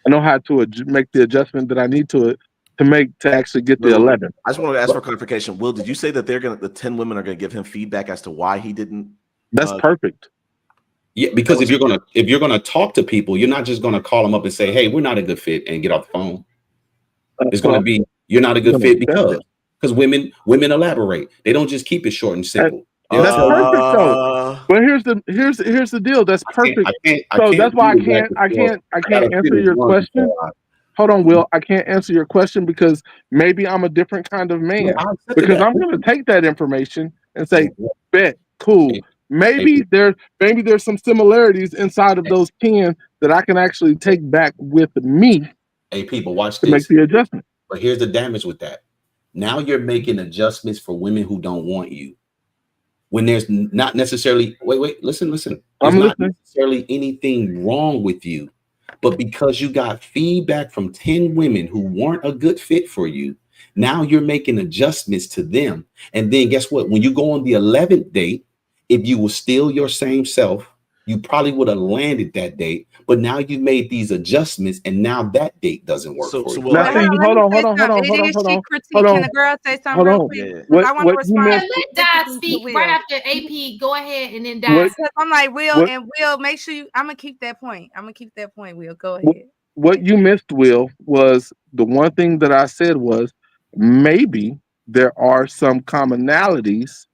I know how to make the adjustment that I need to make to actually get the 11. I just want to ask for clarification. Will, did you say that the 10 women are going to give him feedback as to why he didn't? That's perfect. Yeah, because if you're gonna talk to people, you're not just gonna call them up and say, "Hey, we're not a good fit," and get off the phone. It's gonna be, "You're not a good fit," because women elaborate. They don't just keep it short and simple. That's perfect, though. But here's the deal. That's perfect. So that's why I can't answer your question. Hold on, Will. I can't answer your question because maybe I'm a different kind of man. Because I'm going to take that information and say, "Bet, cool. Maybe there's some similarities inside of those 10 that I can actually take back with me." Hey, people, watch this. To make the adjustment. But here's the damage with that. Now you're making adjustments for women who don't want you. When there's not necessarily, listen. There's not necessarily anything wrong with you, but because you got feedback from 10 women who weren't a good fit for you, now you're making adjustments to them. And then guess what? When you go on the 11th date, if you were still your same self, you probably would have landed that date. But now you made these adjustments, and now that date doesn't work for you. Now, hold on. Can the girl say something real quick? I want to respond. Let Dot speak right after AP. Go ahead, and then Dot. I'm like, Will, make sure I'm gonna keep that point. Will, go ahead. What you missed, Will, was the one thing that I said was maybe there are some commonalities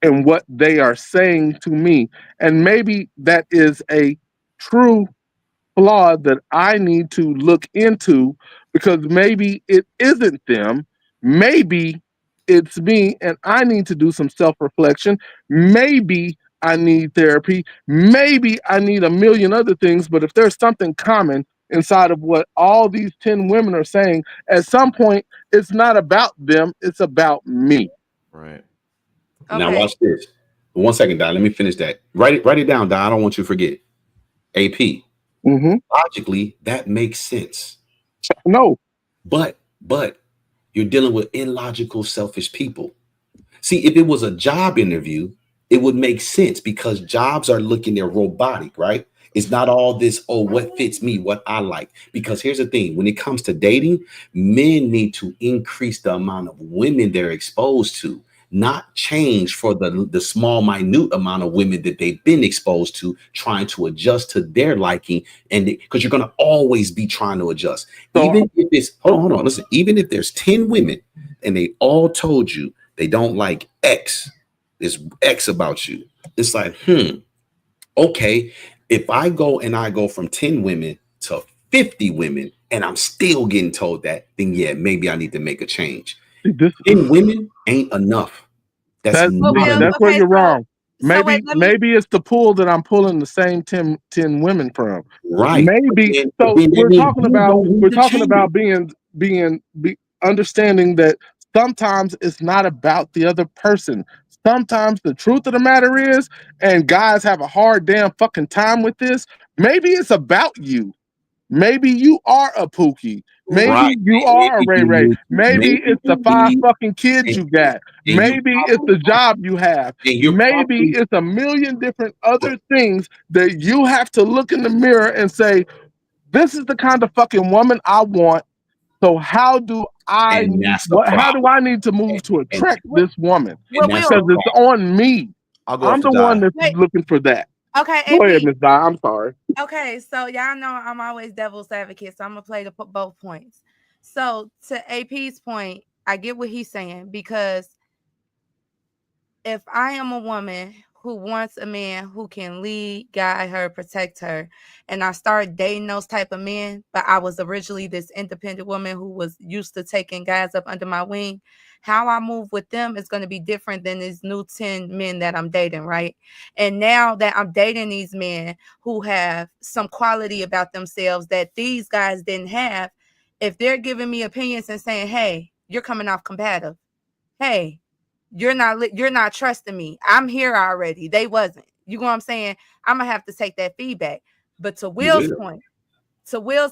in what they are saying to me, and maybe that is a true flaw that I need to look into, because maybe it isn't them, maybe it's me, and I need to do some self-reflection. Maybe I need therapy, maybe I need a million other things, but if there's something common inside of what all these 10 women are saying, at some point it's not about them, it's about me. Right. Okay. Now watch this. 1 second, Don. Let me finish that. Write it down, Don. I don't want you to forget. AP. Logically, that makes sense. No. But you're dealing with illogical, selfish people. See, if it was a job interview, it would make sense, because jobs are they're robotic, right? It's not all this, what fits me, what I like. Because here's the thing, when it comes to dating, men need to increase the amount of women they're exposed to, not change for the small, minute amount of women that they've been exposed to, trying to adjust to their liking. And because you're going to always be trying to adjust. Even if it's, hold on, listen, even if there's 10 women and they all told you they don't like X, is X about you. It's like, okay, if I go from 10 women to 50 women and I'm still getting told that, then yeah, maybe I need to make a change. 10 women ain't enough. That's where you're wrong. Maybe it's the pool that I'm pulling the same 10 women from. Right. Maybe we're talking about being understanding that sometimes it's not about the other person. Sometimes the truth of the matter is, and guys have a hard damn fucking time with this, maybe it's about you. Maybe you are a Pookie. Maybe you are a Ray Ray. Maybe it's the 5 fucking kids you got. Maybe it's the job you have. Maybe it's a million different other things that you have to look in the mirror and say, this is the kind of fucking woman I want. So how do I need to move to attract this woman? Because it's on me. I'm the one that's looking for that. Okay, go ahead, Ms. Di. I'm sorry. Okay, so y'all know I'm always devil's advocate, so I'm gonna play both points. So to AP's point, I get what he's saying, because if I am a woman who wants a man who can lead, guide her, protect her, and I start dating those type of men, but I was originally this independent woman who was used to taking guys up under my wing, how I move with them is going to be different than these new 10 men that I'm dating, right? And now that I'm dating these men who have some quality about themselves that these guys didn't have, if they're giving me opinions and saying, hey, you're coming off combative, hey, you're not trusting me, I'm here already, they wasn't, you know what I'm saying, I'm gonna have to take that feedback. But to Will's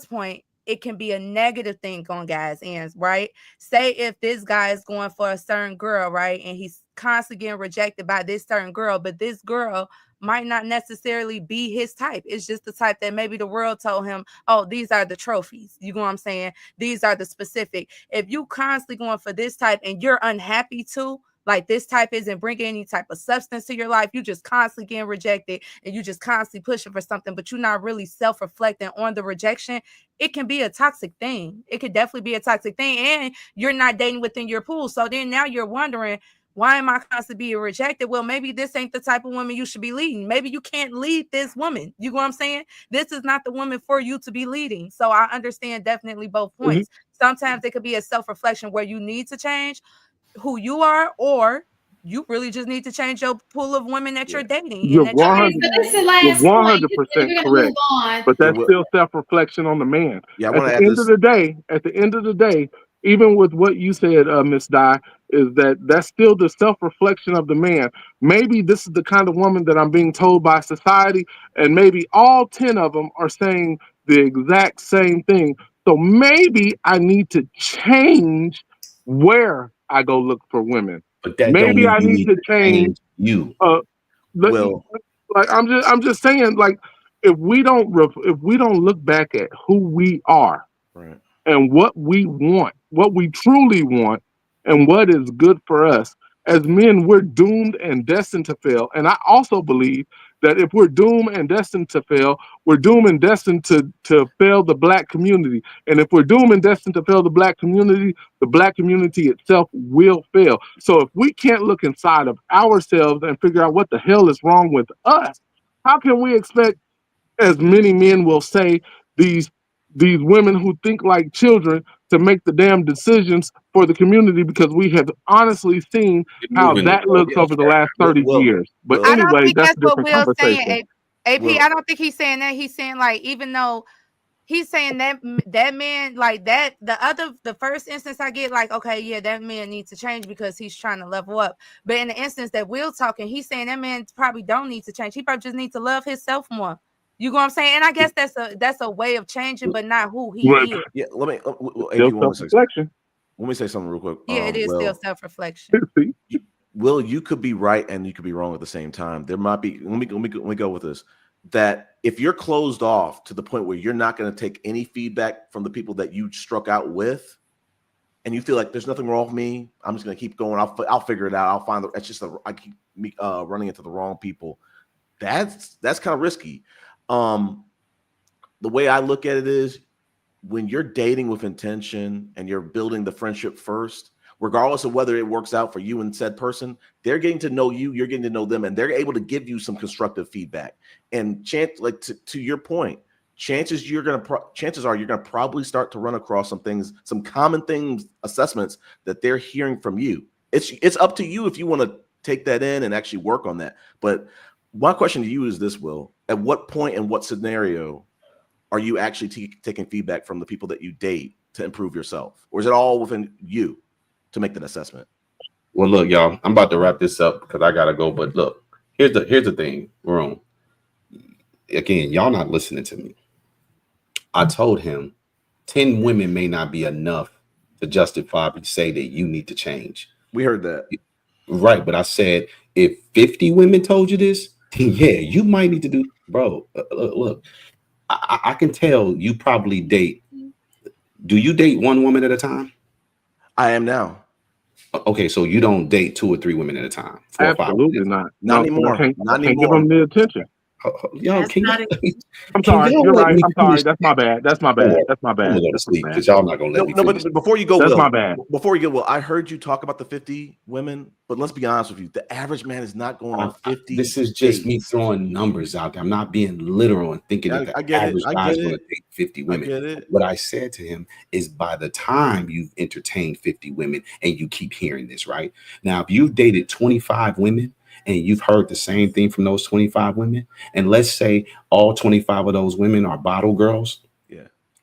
point, it can be a negative thing on guys' ends, right? Say if this guy is going for a certain girl, right, and he's constantly getting rejected by this certain girl, but this girl might not necessarily be his type. It's just the type that maybe the world told him, oh, these are the trophies. You know what I'm saying? These are the specific. If you constantly going for this type and you're unhappy too, like this type isn't bringing any type of substance to your life, you just constantly getting rejected and you just constantly pushing for something, but you're not really self-reflecting on the rejection, it can be a toxic thing. It could definitely be a toxic thing. And you're not dating within your pool. So then now you're wondering, why am I constantly being rejected? Well, maybe this ain't the type of woman you should be leading. Maybe you can't lead this woman. You know what I'm saying? This is not the woman for you to be leading. So I understand definitely both points. Sometimes it could be a self-reflection where you need to change who you are, or you really just need to change your pool of women that you're dating. You're 100% correct. But that's still self-reflection on the man. Yeah, at the end of the day, even with what you said, Miss Di, is that's still the self-reflection of the man. Maybe this is the kind of woman that I'm being told by society, and maybe all 10 of them are saying the exact same thing. So maybe I need to change where I go look for women. But that maybe I need to change you. I'm just saying, like, if we don't look back at who we are, right, and what we want, what we truly want, and what is good for us, as men, we're doomed and destined to fail. And I also believe that if we're doomed and destined to fail, we're doomed and destined to fail the Black community. And if we're doomed and destined to fail the Black community itself will fail. So if we can't look inside of ourselves and figure out what the hell is wrong with us, how can we expect, as many men will say, these women who think like children to make the damn decisions for the community? Because we have honestly seen how that looks over the last 30 years. But anyway, that's a different conversation. AP, I don't think he's saying that. He's saying, like, even though he's saying that man, like that, the first instance I get, like, okay, yeah, that man needs to change because he's trying to level up. But in the instance that Will talking, he's saying that man probably don't need to change. He probably just needs to love himself more. You know what I'm saying? And I guess that's a way of changing, but not who he is. Yeah, let me say something real quick. Yeah, it is still self-reflection. Will, you could be right and you could be wrong at the same time. There might be, let me go with this, that if you're closed off to the point where you're not going to take any feedback from the people that you struck out with, and you feel like there's nothing wrong with me, I'm just going to keep going, I'll figure it out, I'll find it's just I keep running into the wrong people. That's kind of risky. The way I look at it is, when you're dating with intention and you're building the friendship first, regardless of whether it works out for you and said person. They're getting to know you, you're getting to know them, and they're able to give you some constructive feedback. And to your point, chances are you're gonna probably start to run across some common things, assessments that they're hearing from you. It's up to you if you want to take that in and actually work on that. But my question to you is this, Will: at what point and what scenario are you actually taking feedback from the people that you date to improve yourself, or is it all within you to make that assessment? Well, look, y'all, I'm about to wrap this up because I gotta go. But look, here's the thing, Room. Again, y'all not listening to me. I told him 10 women may not be enough to justifiably say that you need to change. We heard that. Right, but I said if 50 women told you this, then yeah, you might need to do, bro. Look, I can tell you probably date. Do you date one woman at a time? I am now. Okay, so you don't date 2 or 3 women at a time. 4 or 5. Absolutely not. Not anymore. Not anymore. Give them the attention. Y'all, I'm sorry. You're right. I'm sorry. That's my bad. That's my bad. That's my bad. I'm gonna go to sleep because y'all not gonna let me. No, but before you go, that's Will, my bad. Before you go, Will, I heard you talk about the 50 women, but let's be honest with you. The average man is not going on 50. This is just me throwing numbers out there. I'm not being literal and thinking that the average guy is going to take 50 women. What I said to him is, by the time you've entertained 50 women, and you keep hearing this, right? Now, if you've dated 25 women, and you've heard the same thing from those 25 women, and let's say all 25 of those women are bottle girls,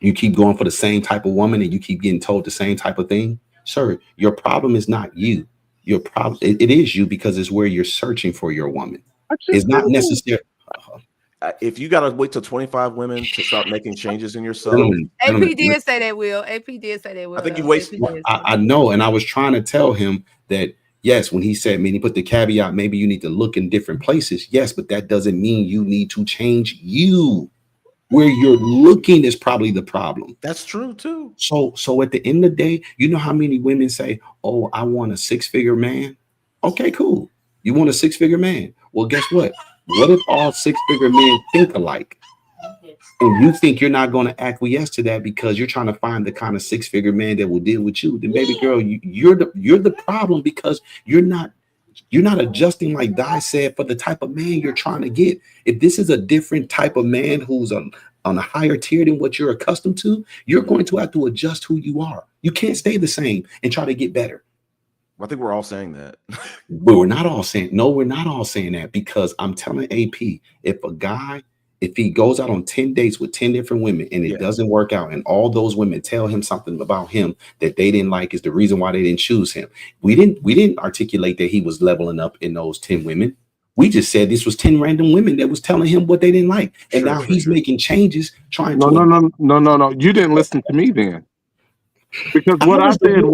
you keep going for the same type of woman and you keep getting told the same type of thing, sir, your problem is not you. Your problem, it is you, because it's where you're searching for your woman. It's not necessary. If you got to wait till 25 women to start making changes in yourself. AP did say that, Will. AP did say that, Will. I think you wasted. I know, and I was trying to tell him that, yes, when he said, he put the caveat, maybe you need to look in different places. Yes, but that doesn't mean you need to change you. Where you're looking is probably the problem. That's true too. So at the end of the day, you know how many women say, "Oh, I want a 6-figure man." Okay, cool. You want a 6-figure man? Well, guess what? What if all 6-figure men think alike? And you think you're not going to acquiesce to that because you're trying to find the kind of 6-figure man that will deal with you? Then, baby girl, you're the problem, because you're not adjusting, like Di said, for the type of man you're trying to get. If this is a different type of man who's on a higher tier than what you're accustomed to, you're going to have to adjust who you are. You can't stay the same and try to get better. I think we're all saying that. But we're not all saying that, because I'm telling AP, if he goes out on 10 dates with 10 different women and it doesn't work out, and all those women tell him something about him that they didn't like is the reason why they didn't choose him. We didn't articulate that he was leveling up in those 10 women. We just said this was 10 random women that was telling him what they didn't like. And now he's making changes, trying to. No. You didn't listen to me then. Because what I said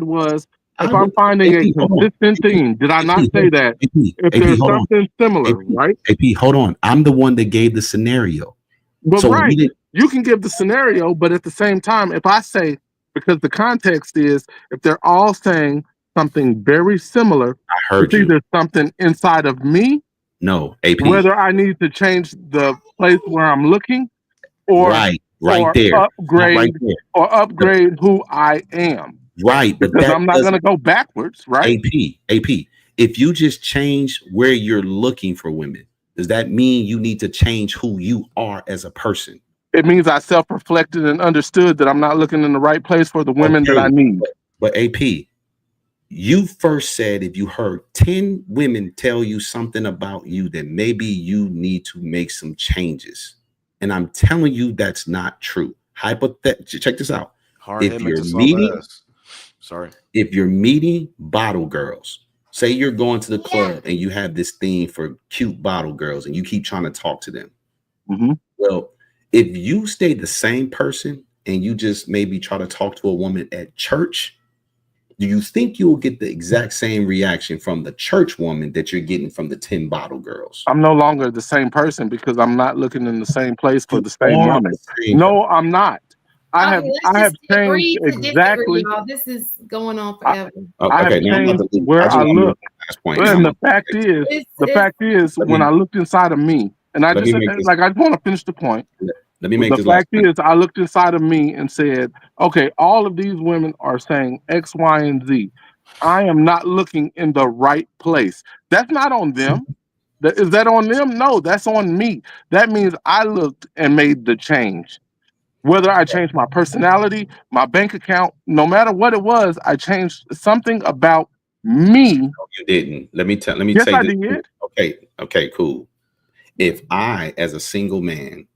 was, if I'm finding a consistent theme, did I not say that? If there's something similar, right? AP, hold on. I'm the one that gave the scenario. But right, you can give the scenario, but at the same time, if I say, because the context is, if they're all saying something very similar, I heard you. There's something inside of me. No, AP. Whether I need to change the place where I'm looking, or upgrade who I am. Right, but because I'm not going to go backwards, right? AP. If you just change where you're looking for women, does that mean you need to change who you are as a person? It means I self-reflected and understood that I'm not looking in the right place for the women that I need. But AP, you first said if you heard 10 women tell you something about you, that maybe you need to make some changes. And I'm telling you that's not true. Check this out. If you're meeting bottle girls, say you're going to the club and you have this theme for cute bottle girls and you keep trying to talk to them. Mm-hmm. Well, if you stay the same person and you just maybe try to talk to a woman at church, do you think you'll get the exact same reaction from the church woman that you're getting from the 10 bottle girls? I'm no longer the same person because I'm not looking in the same place for the same woman. No, I'm not. I have changed exactly. This is going on forever. I have changed where I look. And the fact is, when I looked inside of me, and I just want to finish the point. Let me make this The last fact is, I looked inside of me and said, okay, all of these women are saying X, Y, and Z. I am not looking in the right place. That's not on them. Is that on them? No, that's on me. That means I looked and made the change. Whether I changed my personality, my bank account, no matter what it was, I changed something about me. No, you didn't. Let me tell Yes, you I this. did. Okay, cool. If I, as a single man,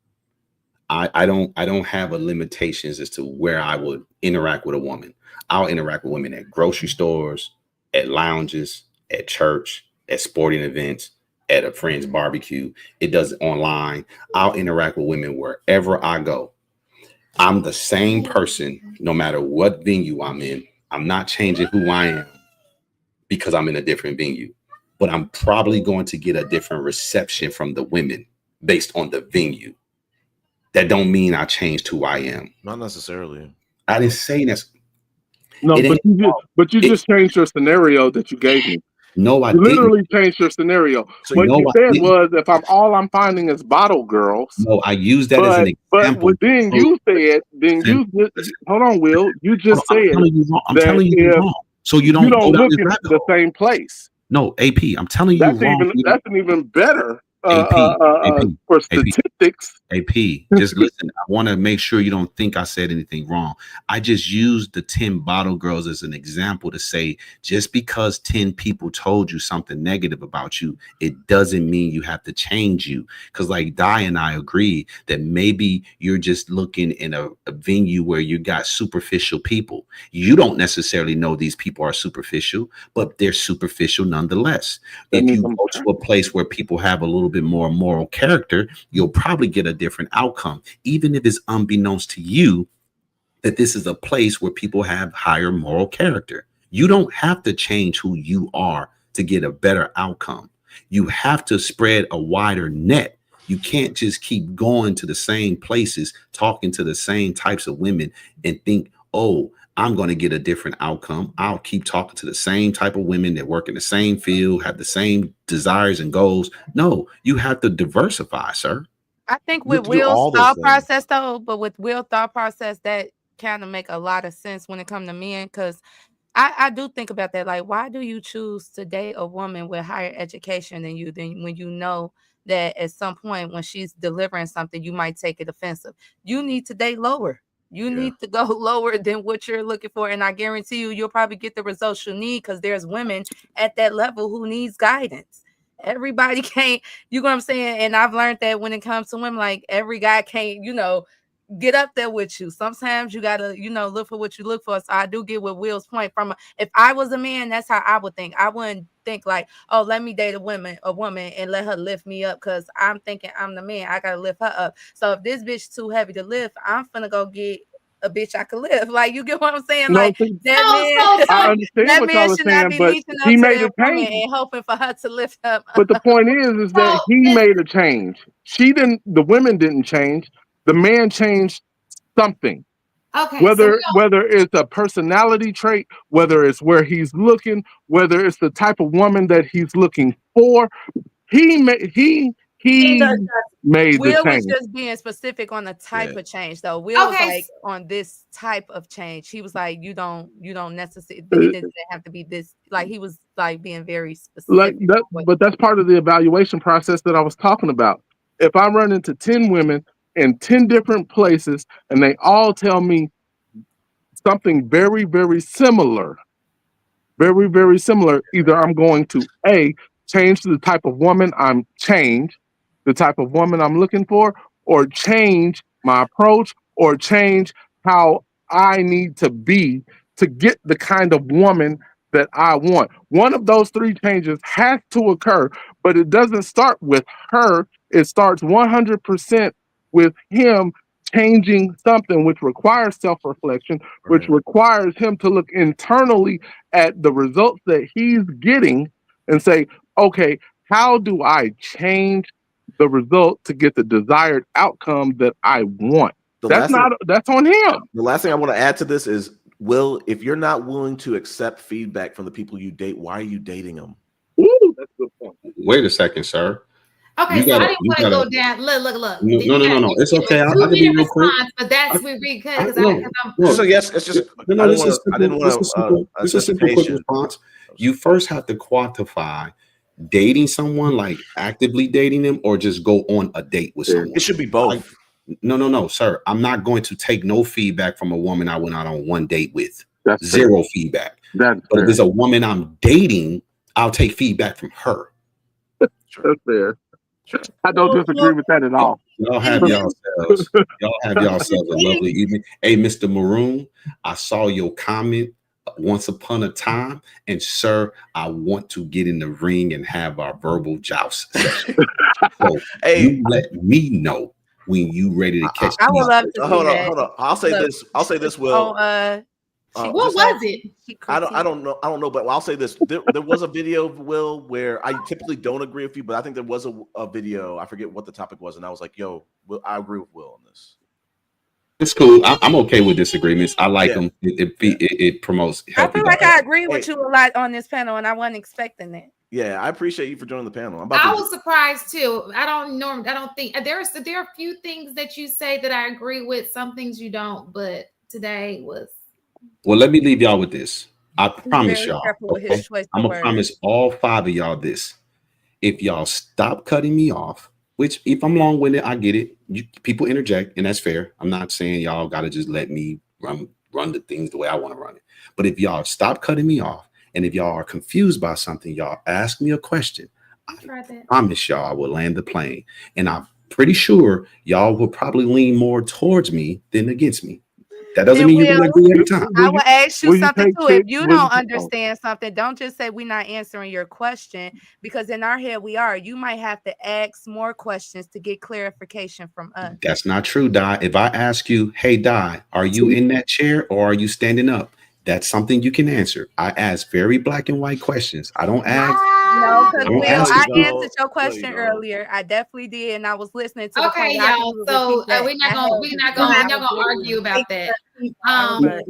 I don't have a limitations as to where I would interact with a woman. I'll interact with women at grocery stores, at lounges, at church, at sporting events, at a friend's barbecue. It does online. I'll interact with women wherever I go. I'm the same person no matter what venue I'm in. I'm not changing who I am because I'm in a different venue, but I'm probably going to get a different reception from the women based on the venue. That don't mean I changed who I am. Not necessarily. I didn't say that's no, but you just changed your scenario that you gave me. No, I you didn't. Literally changed your scenario. So what you said was, if I'm finding is bottle girls. No, I used that as an example. But then you said, hold on, Will. You just said I'm telling you wrong. So you don't look in the same place. No, AP, I'm telling you wrong. That's an even better AP, for statistics. AP, just listen. I want to make sure you don't think I said anything wrong. I just used the 10 bottle girls as an example to say, just because 10 people told you something negative about you, it doesn't mean you have to change you. Because like Di and I agree that maybe you're just looking in a venue where you got superficial people. You don't necessarily know these people are superficial, but they're superficial nonetheless. If you go to a place where people have a little bit more moral character, you'll probably get a different outcome, even if it's unbeknownst to you that this is a place where people have higher moral character. You don't have to change who you are to get a better outcome. You have to spread a wider net. You can't just keep going to the same places, talking to the same types of women and think, oh, I'm going to get a different outcome. I'll keep talking to the same type of women that work in the same field, have the same desires and goals. No, you have to diversify, sir. I think with Will's thought process, though, but with Will's thought process, that kind of make a lot of sense when it comes to men, because I do think about that. Like, why do you choose to date a woman with higher education than you, when you know that at some point when she's delivering something, you might take it offensive? You need to date lower. You need to go lower than what you're looking for. And I guarantee you'll probably get the results you need, because there's women at that level who needs guidance. Everybody can't, you know what I'm saying? And I've learned that when it comes to women, like every guy can't, get up there with you. Sometimes you gotta, look for what you look for. So I do get with Will's point. If I was a man, that's how I would think. I wouldn't think like, oh, let me date a woman and let her lift me up, because I'm thinking I'm the man. I gotta lift her up. So if this bitch too heavy to lift, I'm finna go get a bitch I could lift. Like, you get what I'm saying? No, like that I understand what y'all are saying, but he made a change and hoping for her to lift up. But the point is that he made a change. The women didn't change. The man changed something. Okay. Whether it's a personality trait, whether it's where he's looking, whether it's the type of woman that he's looking for, he made the Will change. was just being specific on the type of change, though. Will was like on this type of change. He was like, you don't necessarily. He didn't have to be this. Like, he was like being very specific. Like that, but that's part of the evaluation process that I was talking about. If I run into 10 women in 10 different places and they all tell me something very, very similar, either I'm going to change the type of woman the type of woman I'm looking for, or change my approach, or change how I need to be to get the kind of woman that I want. One of those three changes has to occur, but it doesn't start with her. It starts 100% with him changing something, which requires self-reflection, which requires him to look internally at the results that he's getting and say, okay, how do I change the result to get the desired outcome that I want? That's on him. The last thing I want to add to this is, Will, if you're not willing to accept feedback from the people you date, why are you dating them? Ooh, that's a good point. Wait a second, sir. Okay, so I didn't want to go down. Look. No. It's okay. I can be real quick. But that's we recut So yes, it's just I didn't want it's a simple quick response. You first have to quantify dating someone, like actively dating them, or just go on a date with someone. It should be both. No, sir. I'm not going to take no feedback from a woman I went out on one date with. That's zero feedback. But if there's a woman I'm dating, I'll take feedback from her. That's fair. I don't disagree with that at all. Y'all have yourselves a lovely evening. Hey, Mr. Maroon, I saw your comment once upon a time, and sir, I want to get in the ring and have our verbal joust session. So you let me know when you ready to catch. I would love to. Hold on. I'll say this. Will. What was it? I don't know, but I'll say this. There was a video of Will where I typically don't agree with you, but I think there was a video. I forget what the topic was, and I was like, "Yo, I agree with Will on this." It's cool. I'm okay with disagreements. I like them. It promotes. I feel like I agree with you a lot on this panel, and I wasn't expecting that. Yeah, I appreciate you for joining the panel. I was surprised too. I don't think there are a few things that you say that I agree with. Some things you don't, but today was. Well, let me leave y'all with this. I promise y'all. Okay? I'm gonna promise all 5 of y'all this. If y'all stop cutting me off, which if I'm long-winded, I get it. People interject, and that's fair. I'm not saying y'all gotta just let me run the things the way I want to run it. But if y'all stop cutting me off, and if y'all are confused by something, y'all ask me a question. I promise y'all I will land the plane. And I'm pretty sure y'all will probably lean more towards me than against me. That doesn't mean you're going to agree every time. I will ask you something too. If you don't understand something, don't just say we're not answering your question, because in our head we are. You might have to ask more questions to get clarification from us. That's not true, Di. If I ask you, hey, Di, are you in that chair or are you standing up? That's something you can answer. I ask very black and white questions. I don't ask. No, because I answered your question earlier. I definitely did, and I was listening to. Okay, y'all. So we're not gonna argue about that. I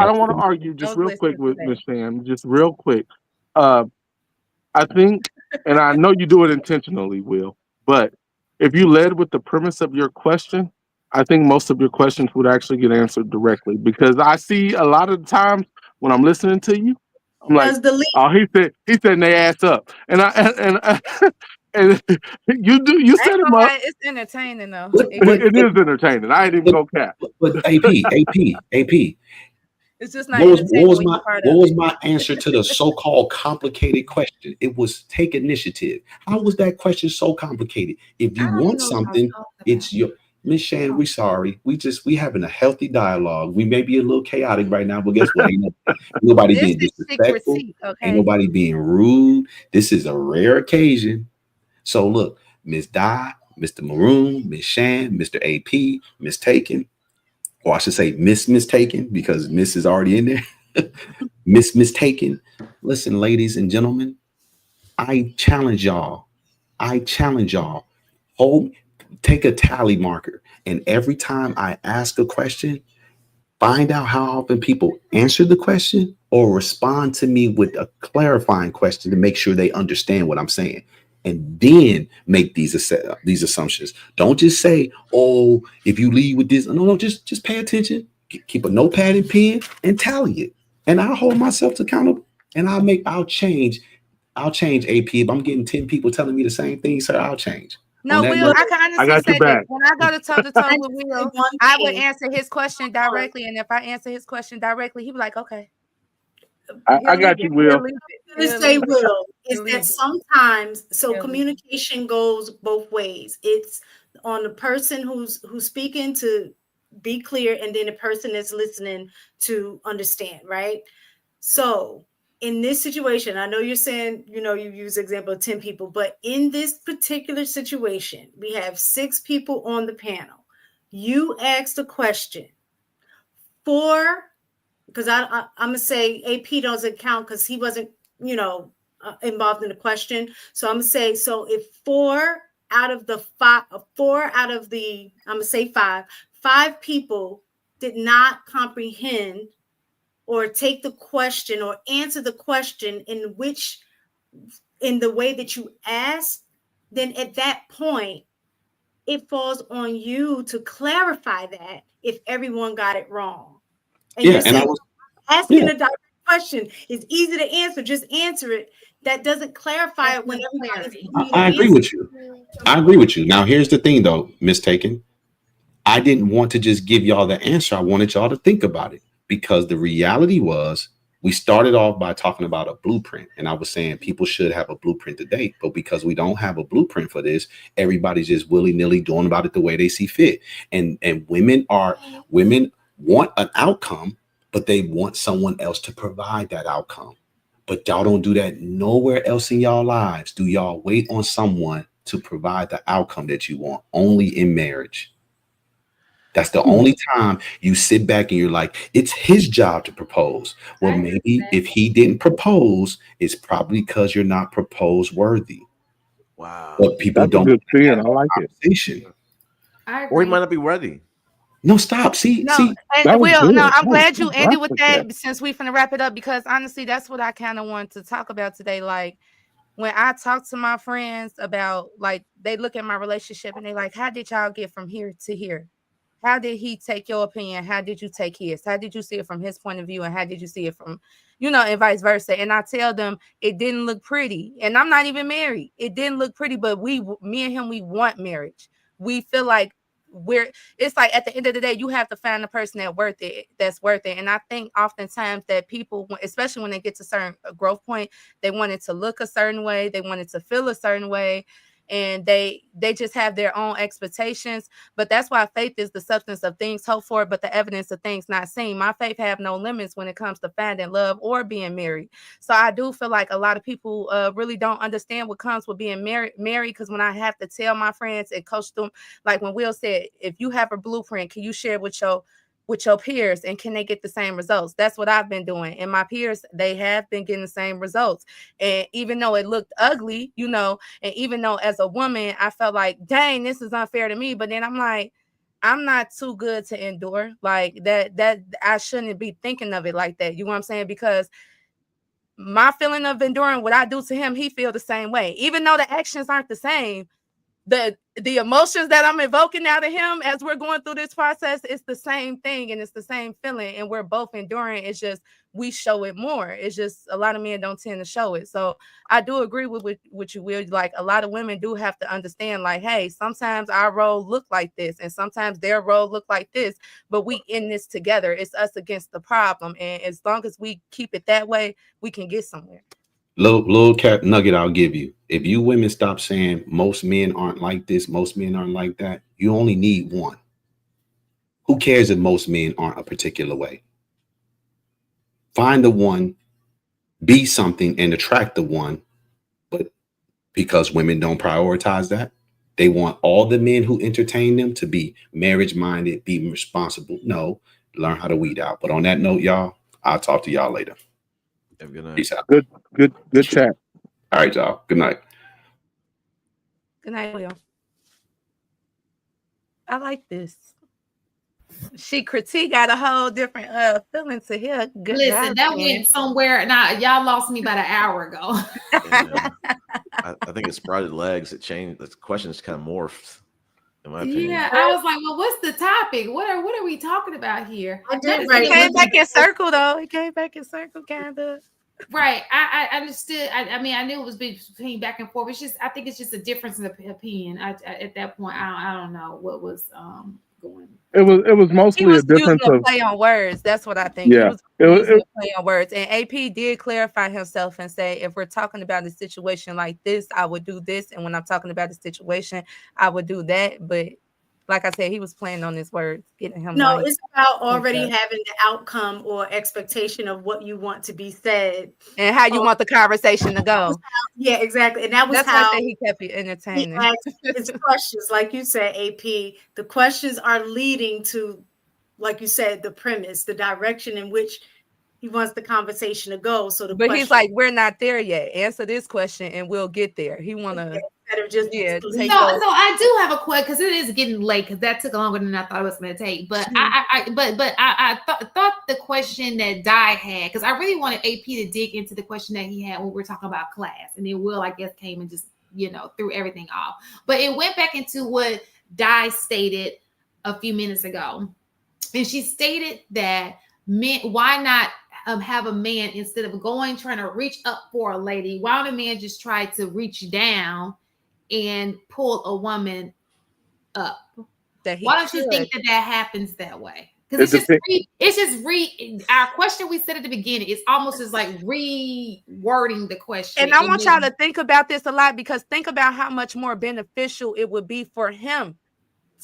don't want to argue. Just real quick with Miss Shan. Just real quick. I think, and I know you do it intentionally, Will, but if you led with the premise of your question, I think most of your questions would actually get answered directly, because I see a lot of the times when I'm listening to you, I'm like, oh, he said they ass up, and you set him up. It's entertaining though. It is entertaining. I ain't even gonna cap. But AP. It's just not. What was my answer to the so-called complicated question? It was take initiative. How was that question so complicated? If you want something, it's your. Miss Shan, we sorry. We having a healthy dialogue. We may be a little chaotic right now, but guess what? Ain't nobody being disrespectful. Ain't nobody being rude. This is a rare occasion. So look, Miss Di, Mr. Maroon, Miss Shan, Mr. AP, Miss Taken, or I should say Miss Taken, because Miss is already in there. Miss Taken. Listen, ladies and gentlemen, I challenge y'all. Take a tally marker, and every time I ask a question, find out how often people answer the question or respond to me with a clarifying question to make sure they understand what I'm saying, and then make these assumptions. Don't just say, "Oh, if you lead with this." No, just pay attention. Keep a notepad and pen and tally it, and I'll hold myself accountable, and I'll change. AP. If I'm getting 10 people telling me the same thing, sir, I'll change. No, Will, I can honestly say that when I go to toe with Will, I would answer his question directly, and if I answer his question directly, he'd be like, "Okay." I got you, Will. Will, is that sometimes communication goes both ways. It's on the person who's speaking to be clear, and then the person that's listening to understand, right? So in this situation, I know you're saying, you use the example of 10 people, but in this particular situation, we have 6 people on the panel. You asked a question. 4, because I'm going to say AP doesn't count because he wasn't, involved in the question. So I'm going to say, so if 5 people did not comprehend or take the question or answer the question in the way that you asked, then at that point, it falls on you to clarify that if everyone got it wrong. And you're saying, asking a direct question is easy to answer, just answer it. That doesn't clarify it when everybody's I agree with you. I agree with you. Now, here's the thing, though, Mistaken. I didn't want to just give y'all the answer. I wanted y'all to think about it, because the reality was we started off by talking about a blueprint. And I was saying people should have a blueprint today. But because we don't have a blueprint for this, everybody's just willy-nilly doing about it the way they see fit. And women want an outcome, but they want someone else to provide that outcome. But y'all don't do that nowhere else in y'all lives. Do y'all wait on someone to provide the outcome that you want? Only in marriage. That's the only time you sit back and you're like, it's his job to propose. Well, maybe if he didn't propose, it's probably because you're not propose worthy. Wow. But people don't. Good feeling. I like it. Or he might not be ready. No, stop. See. And Will, no, I'm glad you ended with that, since we finna wrap it up, because honestly, that's what I kind of want to talk about today. Like, when I talk to my friends about, like, they look at my relationship and they like, how did y'all get from here to here? How did he take your opinion? How did you take his? How did you see it from his point of view? And how did you see it from, and vice versa? And I tell them it didn't look pretty. And I'm not even married. It didn't look pretty, but me and him, we want marriage. We feel like it's like at the end of the day, you have to find the person that's worth it. And I think oftentimes that people, especially when they get to a certain growth point, they want it to look a certain way. They want it to feel a certain way. And they just have their own expectations. But that's why faith is the substance of things hoped for, but the evidence of things not seen. My faith have no limits when it comes to finding love or being married. So I do feel like a lot of people really don't understand what comes with being married. Because when I have to tell my friends and coach them, like when Will said, if you have a blueprint, can you share with your peers, and can they get the same results? That's what I've been doing. And my peers, they have been getting the same results. And even though it looked ugly, and even though as a woman, I felt like, dang, this is unfair to me. But then I'm like, I'm not too good to endure like that I shouldn't be thinking of it like that. You know what I'm saying? Because my feeling of enduring what I do to him, he feel the same way. Even though the actions aren't the same, the emotions that I'm evoking out of him as we're going through this process, it's the same thing and it's the same feeling, and we're both enduring. It's just we show it more. It's just a lot of men don't tend to show it. So I do agree with you, Will. Like, a lot of women do have to understand, like, hey, sometimes our role look like this and sometimes their role look like this, but we in this together. It's us against the problem, and as long as we keep it that way, we can get somewhere. Little cat nugget I'll give you. If you women stop saying most men aren't like this, most men aren't like that, you only need one. Who cares if most men aren't a particular way? Find the one, be something, and attract the one. But because women don't prioritize that, they want all the men who entertain them to be marriage-minded, be responsible. No, learn how to weed out. But on that note, y'all, I'll talk to y'all later. Have a good night. Peace out. Good chat. All right, y'all. Good night. Good night, Will. I like this. She critique got a whole different feeling to hear. Good Listen, job, that man. went somewhere. Now y'all lost me about an hour ago. Yeah. I think it sprouted legs. It changed. The questions kind of morphed. In my opinion. Yeah, I was like, well, what's the topic? What are we talking about here? I did It came back in circle, though. It came back in circle, kind of. Right. I understood. I mean, I knew it was between back and forth. It's just, I think it's just a difference in opinion. At that point, I don't know what was going. It was mostly a difference of play on words. That's what I think. Yeah, He was using a play on words. And AP did clarify himself and say, if we're talking about a situation like this, I would do this, and when I'm talking about a situation, I would do that. But like I said, he was playing on his words, getting him. No, it's about already having the outcome or expectation of what you want to be said and how you want the conversation to go. Yeah, exactly. And that was That's how he kept it entertaining. He asked his questions, like you said, AP. The questions are leading to, like you said, the premise, the direction in which he wants the conversation to go. So he's like, we're not there yet. Answer this question and we'll get there. He wanna instead of just So I do have a question, because it is getting late, because that took longer than I thought it was going to take. But I thought the question that Di had, because I really wanted AP to dig into the question that he had when we were talking about class, and then Will, I guess, came and just threw everything off. But it went back into what Di stated a few minutes ago. And she stated that men, why not have a man, instead of trying to reach up for a lady, why don't a man just try to reach down and pull a woman up? Why don't you think that happens that way? Because it's just our question we said at the beginning, it's almost as like rewording the question. And I want y'all to think about this a lot, because think about how much more beneficial it would be for him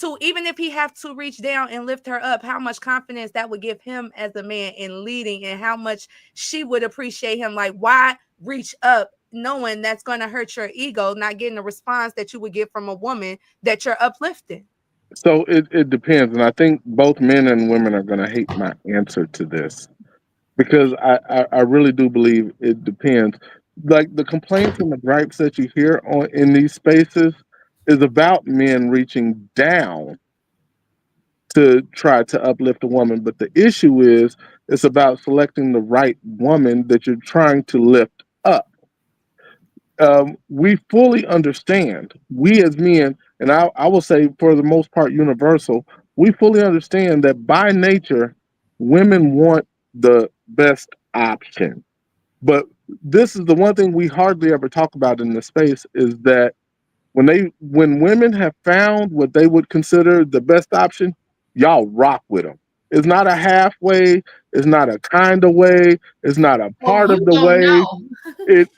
to, even if he have to reach down and lift her up, how much confidence that would give him as a man in leading, and how much she would appreciate him. Like, why reach up knowing that's going to hurt your ego, not getting the response that you would get from a woman that you're uplifting? So it depends. And I think both men and women are going to hate my answer to this, because I really do believe it depends. Like the complaints and the gripes that you hear in these spaces is about men reaching down to try to uplift a woman. But the issue is, it's about selecting the right woman that you're trying to lift up. We fully understand, we as men, and I will say for the most part universal, we fully understand that by nature, women want the best option. But this is the one thing we hardly ever talk about in this space, is that when women have found what they would consider the best option, y'all rock with them. It's not a halfway, it's not a kind of way, it's not a part of the way. It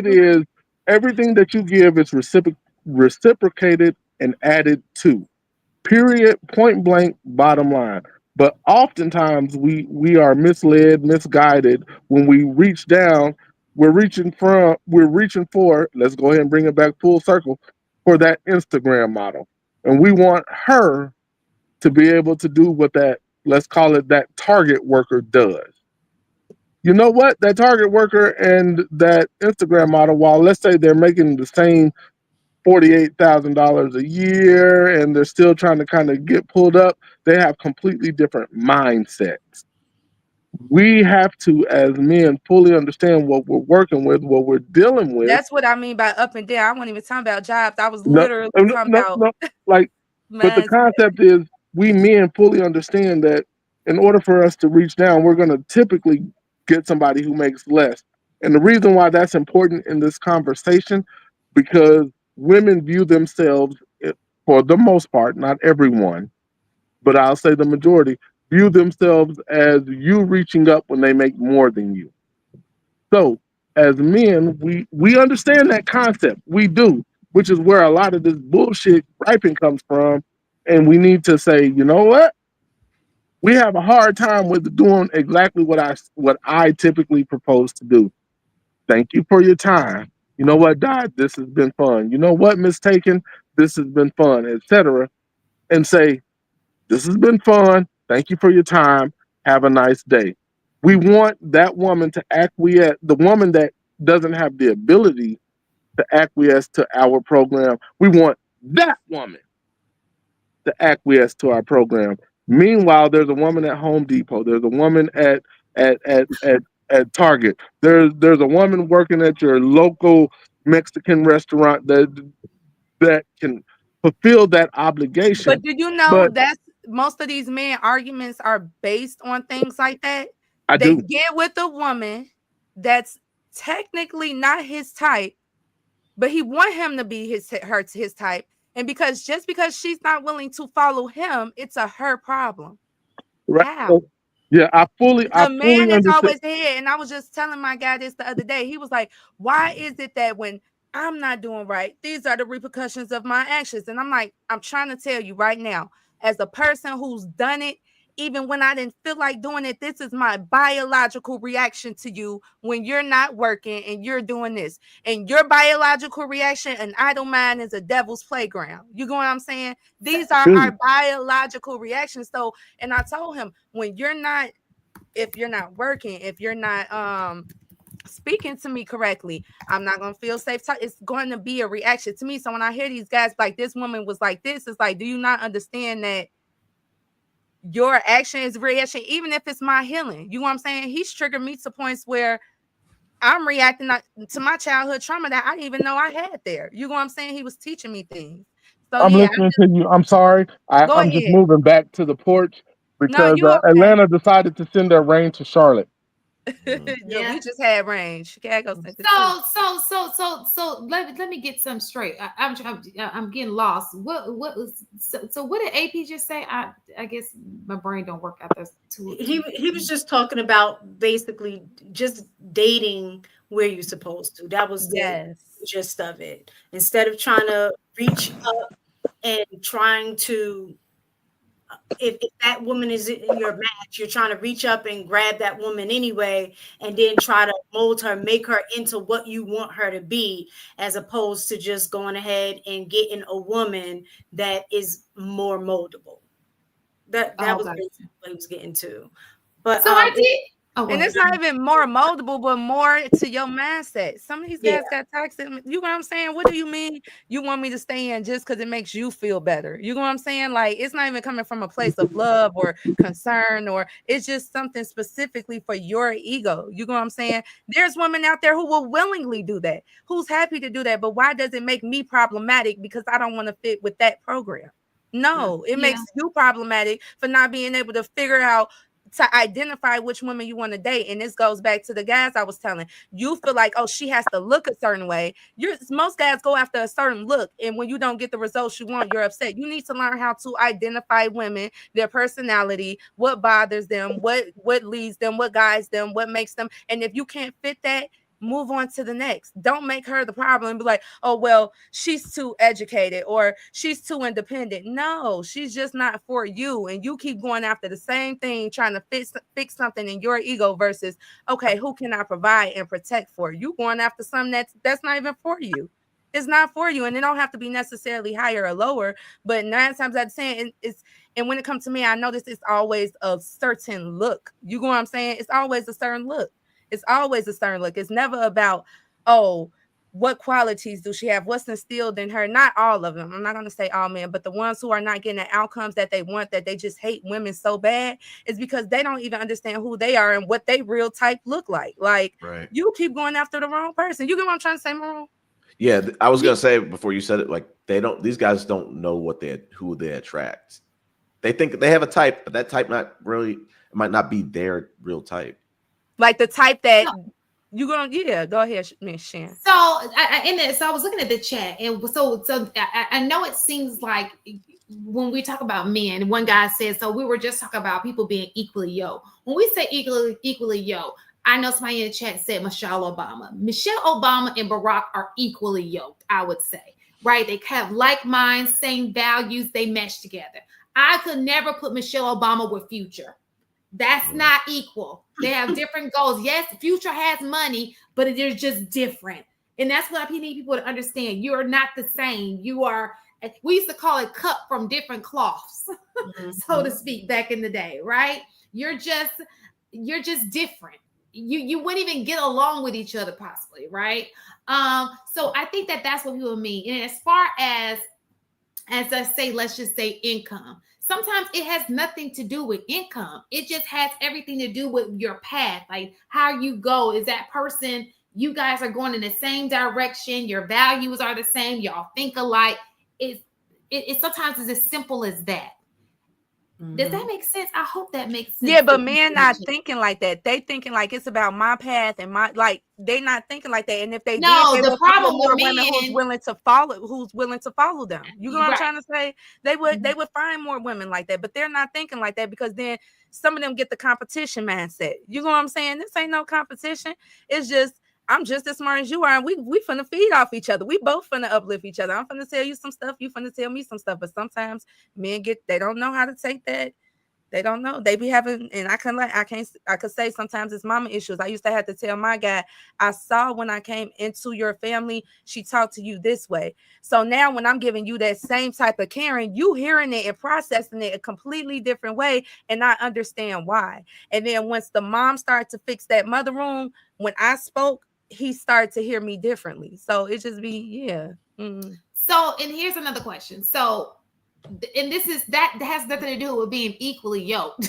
is everything that you give is reciprocated and added to. Period, point blank, bottom line. But oftentimes we are misled, misguided when we reach down. We're reaching for, let's go ahead and bring it back full circle, for that Instagram model. And we want her to be able to do what that, let's call it, that target worker does. You know what? That target worker and that Instagram model, while let's say they're making the same $48,000 a year and they're still trying to kind of get pulled up, they have completely different mindsets. We have to, as men, fully understand what we're working with, what we're dealing with. That's what I mean by up and down. I wasn't even talking about jobs. I was literally talking about like, but the concept is, we men fully understand that in order for us to reach down, we're going to typically get somebody who makes less. And the reason why that's important in this conversation, because women view themselves, for the most part, not everyone, but I'll say the majority, view themselves as you reaching up when they make more than you. So as men, we understand that concept. We do, which is where a lot of this bullshit griping comes from. And we need to say, you know what? We have a hard time with doing exactly what I typically propose to do. Thank you for your time. You know what, Dad? This has been fun. You know what, Mistaken? This has been fun, etc. And say, this has been fun. Thank you for your time. Have a nice day. We want that woman to acquiesce, the woman that doesn't have the ability to acquiesce to our program. We want that woman to acquiesce to our program. Meanwhile, there's a woman at Home Depot. There's a woman at Target. There's a woman working at your local Mexican restaurant that can fulfill that obligation. But did you know that most of these men arguments are based on things like that? They get with a woman that's technically not his type, but he want him to be his type. And because she's not willing to follow him, it's a her problem. Right. How? Yeah, I fully man is understand. Always here. And I was just telling my guy this the other day. He was like, why is it that when I'm not doing right, these are the repercussions of my actions? And I'm like, I'm trying to tell you right now, as a person who's done it, even when I didn't feel like doing it, this is my biological reaction to you when you're not working and you're doing this. And your biological reaction, an idle mind is a devil's playground. You know what I'm saying? These are our biological reactions. So, and I told him, if you're not working, if you're not speaking to me correctly, I'm not gonna feel safe. It's going to be a reaction to me. So when I hear these guys like, this woman was like this, it's like, do you not understand that your action is reaction, even if it's my healing? You know what I'm saying? He's triggered me to points where I'm reacting to my childhood trauma that I didn't even know I had there. You know what I'm saying? He was teaching me things. So I'm yeah, listening to you. I'm sorry. go I'm just ahead. moving back to the porch No, because you okay. Atlanta decided to send their rain to Charlotte. Yeah. We just had range. Chicago sent it too. So let me get some straight. I'm getting lost. What was so what did AP just say? I guess my brain don't work out. There's two. He was just talking about basically just dating where you're supposed to. That was the gist of it. Instead of trying to reach up and trying to, if that woman is in your match, you're trying to reach up and grab that woman anyway, and then try to mold her, make her into what you want her to be, as opposed to just going ahead and getting a woman that is more moldable. That was basically what he was getting to. But so I did. And it's not even more moldable, but more to your mindset. Some of these guys got toxic. You know what I'm saying? What do you mean you want me to stay in just because it makes you feel better? You know what I'm saying? Like, it's not even coming from a place of love or concern, or it's just something specifically for your ego. You know what I'm saying? There's women out there who will willingly do that, who's happy to do that. But why does it make me problematic because I don't want to fit with that program? No, it makes you problematic for not being able to figure out to identify which women you want to date. And this goes back to the guys I was telling. You feel like, oh, she has to look a certain way. Most guys go after a certain look, and when you don't get the results you want, you're upset. You need to learn how to identify women, their personality, what bothers them, what leads them, what guides them, what makes them. And if you can't fit that, move on to the next. Don't make her the problem and be like, oh, well, she's too educated or she's too independent. No, she's just not for you. And you keep going after the same thing, trying to fix something in your ego versus, okay, who can I provide and protect for? You going after something that's not even for you. It's not for you. And it don't have to be necessarily higher or lower, but 9 times out of 10, and when it comes to me, I notice it's always a certain look. You know what I'm saying? It's always a certain look. It's always a certain look. It's never about, oh, what qualities do she have? What's instilled in her? Not all of them. I'm not going to say all men, but the ones who are not getting the outcomes that they want, that they just hate women so bad, is because they don't even understand who they are and what they real type look like. Like, you keep going after the wrong person. You get what I'm trying to say, Maroon? Yeah, I was gonna say before you said it, like these guys don't know who they attract. They think they have a type, but that type might not be their real type. Like the type that you gonna go ahead, Miss Shan. So I was looking at the chat, and so I know it seems like when we talk about men, one guy said, so we were just talking about people being equally yoked. When we say equally yoked, I know somebody in the chat said Michelle Obama. Michelle Obama and Barack are equally yoked, I would say, right? They have like minds, same values, they mesh together. I could never put Michelle Obama with Future. That's not equal. They have different goals. Yes, Future has money, but they're just different. And that's what I need people to understand. You're not the same. You are, we used to call it cut from different cloths, so to speak, back in the day, right? You're just different. You wouldn't even get along with each other possibly, right? So I think that's what people mean. And as far as I say, let's just say income. Sometimes it has nothing to do with income. It just has everything to do with your path, like how you go. Is that person, you guys are going in the same direction, your values are the same, y'all think alike. It sometimes is as simple as that. Does that make sense? I hope that makes sense. Yeah, but men not thinking like that. They thinking like it's about my path and my, like, they not thinking like that. And if they did, they would find more women who's willing to follow them. You know what I'm trying to say? They would find more women like that, but they're not thinking like that because then some of them get the competition mindset. You know what I'm saying? This ain't no competition. It's just, I'm just as smart as you are, and we finna feed off each other. We both finna uplift each other. I'm finna tell you some stuff, you finna tell me some stuff. But sometimes men they don't know how to take that. They don't know. They be having, and I could say sometimes it's mama issues. I used to have to tell my guy, I saw when I came into your family, she talked to you this way. So now when I'm giving you that same type of caring, you hearing it and processing it a completely different way, and I understand why. And then once the mom started to fix that mother room, when I spoke, he started to hear me differently. So it just be, So, and here's another question. So, and this is, that has nothing to do with being equally yoked.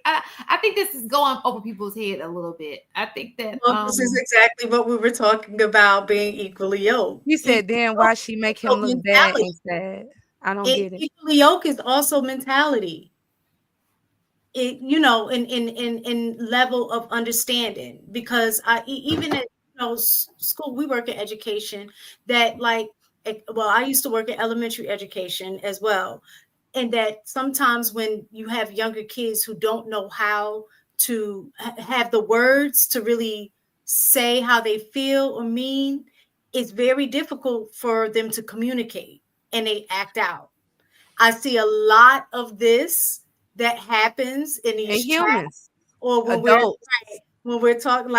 I think this is going over people's head a little bit. I think that this is exactly what we were talking about, being equally yoked. You said, then why she make him look bad instead? I don't get it. Equally yoked is also mentality. It, you know, in level of understanding, because even at school, we work in education that I used to work in elementary education as well, and that sometimes when you have younger kids who don't know how to have the words to really say how they feel or mean, it's very difficult for them to communicate, and they act out. I see a lot of this that happens in these humans or when we're talking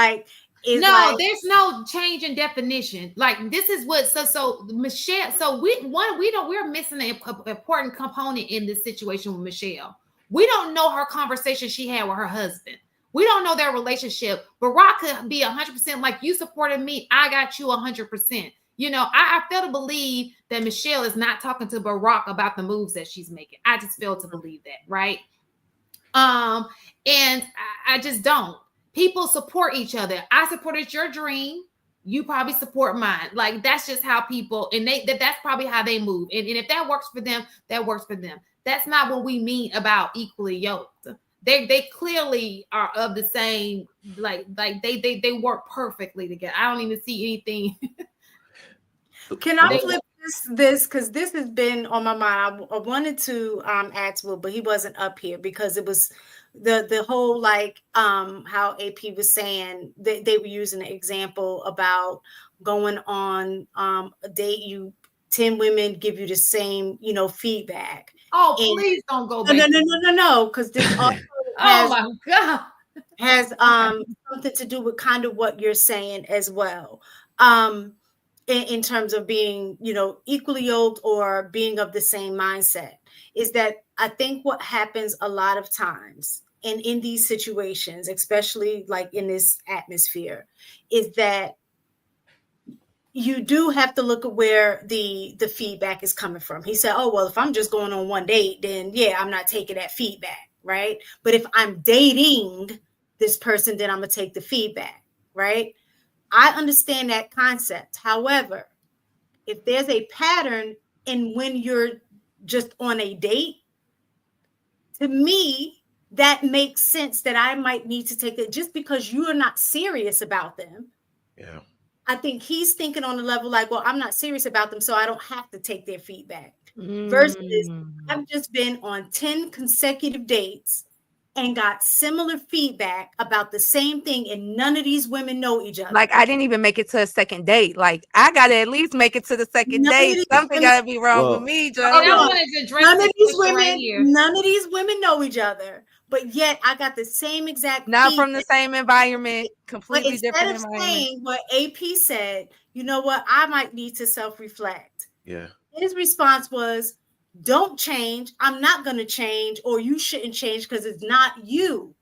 there's no change in definition. Like this is what so Michelle. So we're missing an important component in this situation with Michelle. We don't know her conversation she had with her husband. We don't know their relationship. Barack could be 100% like, you supported me, I got you 100%. You know, I fail to believe that Michelle is not talking to Barack about the moves that she's making. I just fail to believe that, right? And I just don't. People support each other. I supported your dream. You probably support mine. Like, that's just how people, and that's probably how they move. And if that works for them, that works for them. That's not what we mean about equally yoked. They clearly are of the same, like they work perfectly together. I don't even see anything. Can I flip this because this has been on my mind. I wanted to ask Will, but he wasn't up here because it was the whole how AP was saying that they were using an example about going on a date. 10 women give you the same, feedback. Oh, please don't go back. No, because this also oh my God. has something to do with kind of what you're saying as well. In terms of being, equally yoked or being of the same mindset, is that I think what happens a lot of times and in these situations, especially like in this atmosphere, is that you do have to look at where the feedback is coming from. He said, oh, well, if I'm just going on one date, then yeah, I'm not taking that feedback, right? But if I'm dating this person, then I'm going to take the feedback, right? I understand that concept. However, if there's a pattern in when you're just on a date, to me, that makes sense that I might need to take it just because you are not serious about them. Yeah. I think he's thinking on the level like, well, I'm not serious about them, so I don't have to take their feedback. Versus I've just been on 10 consecutive dates and got similar feedback about the same thing, and none of these women know each other. Like, I didn't even make it to a second date. Like, I gotta at least make it to the second date. Something gotta be wrong with me, Joe. None of these women know each other, but yet I got the same exact not from the same environment, completely different environment. Instead of saying what AP said, you know what, I might need to self-reflect. Yeah. His response was, don't change. I'm not going to change, or you shouldn't change because it's not you.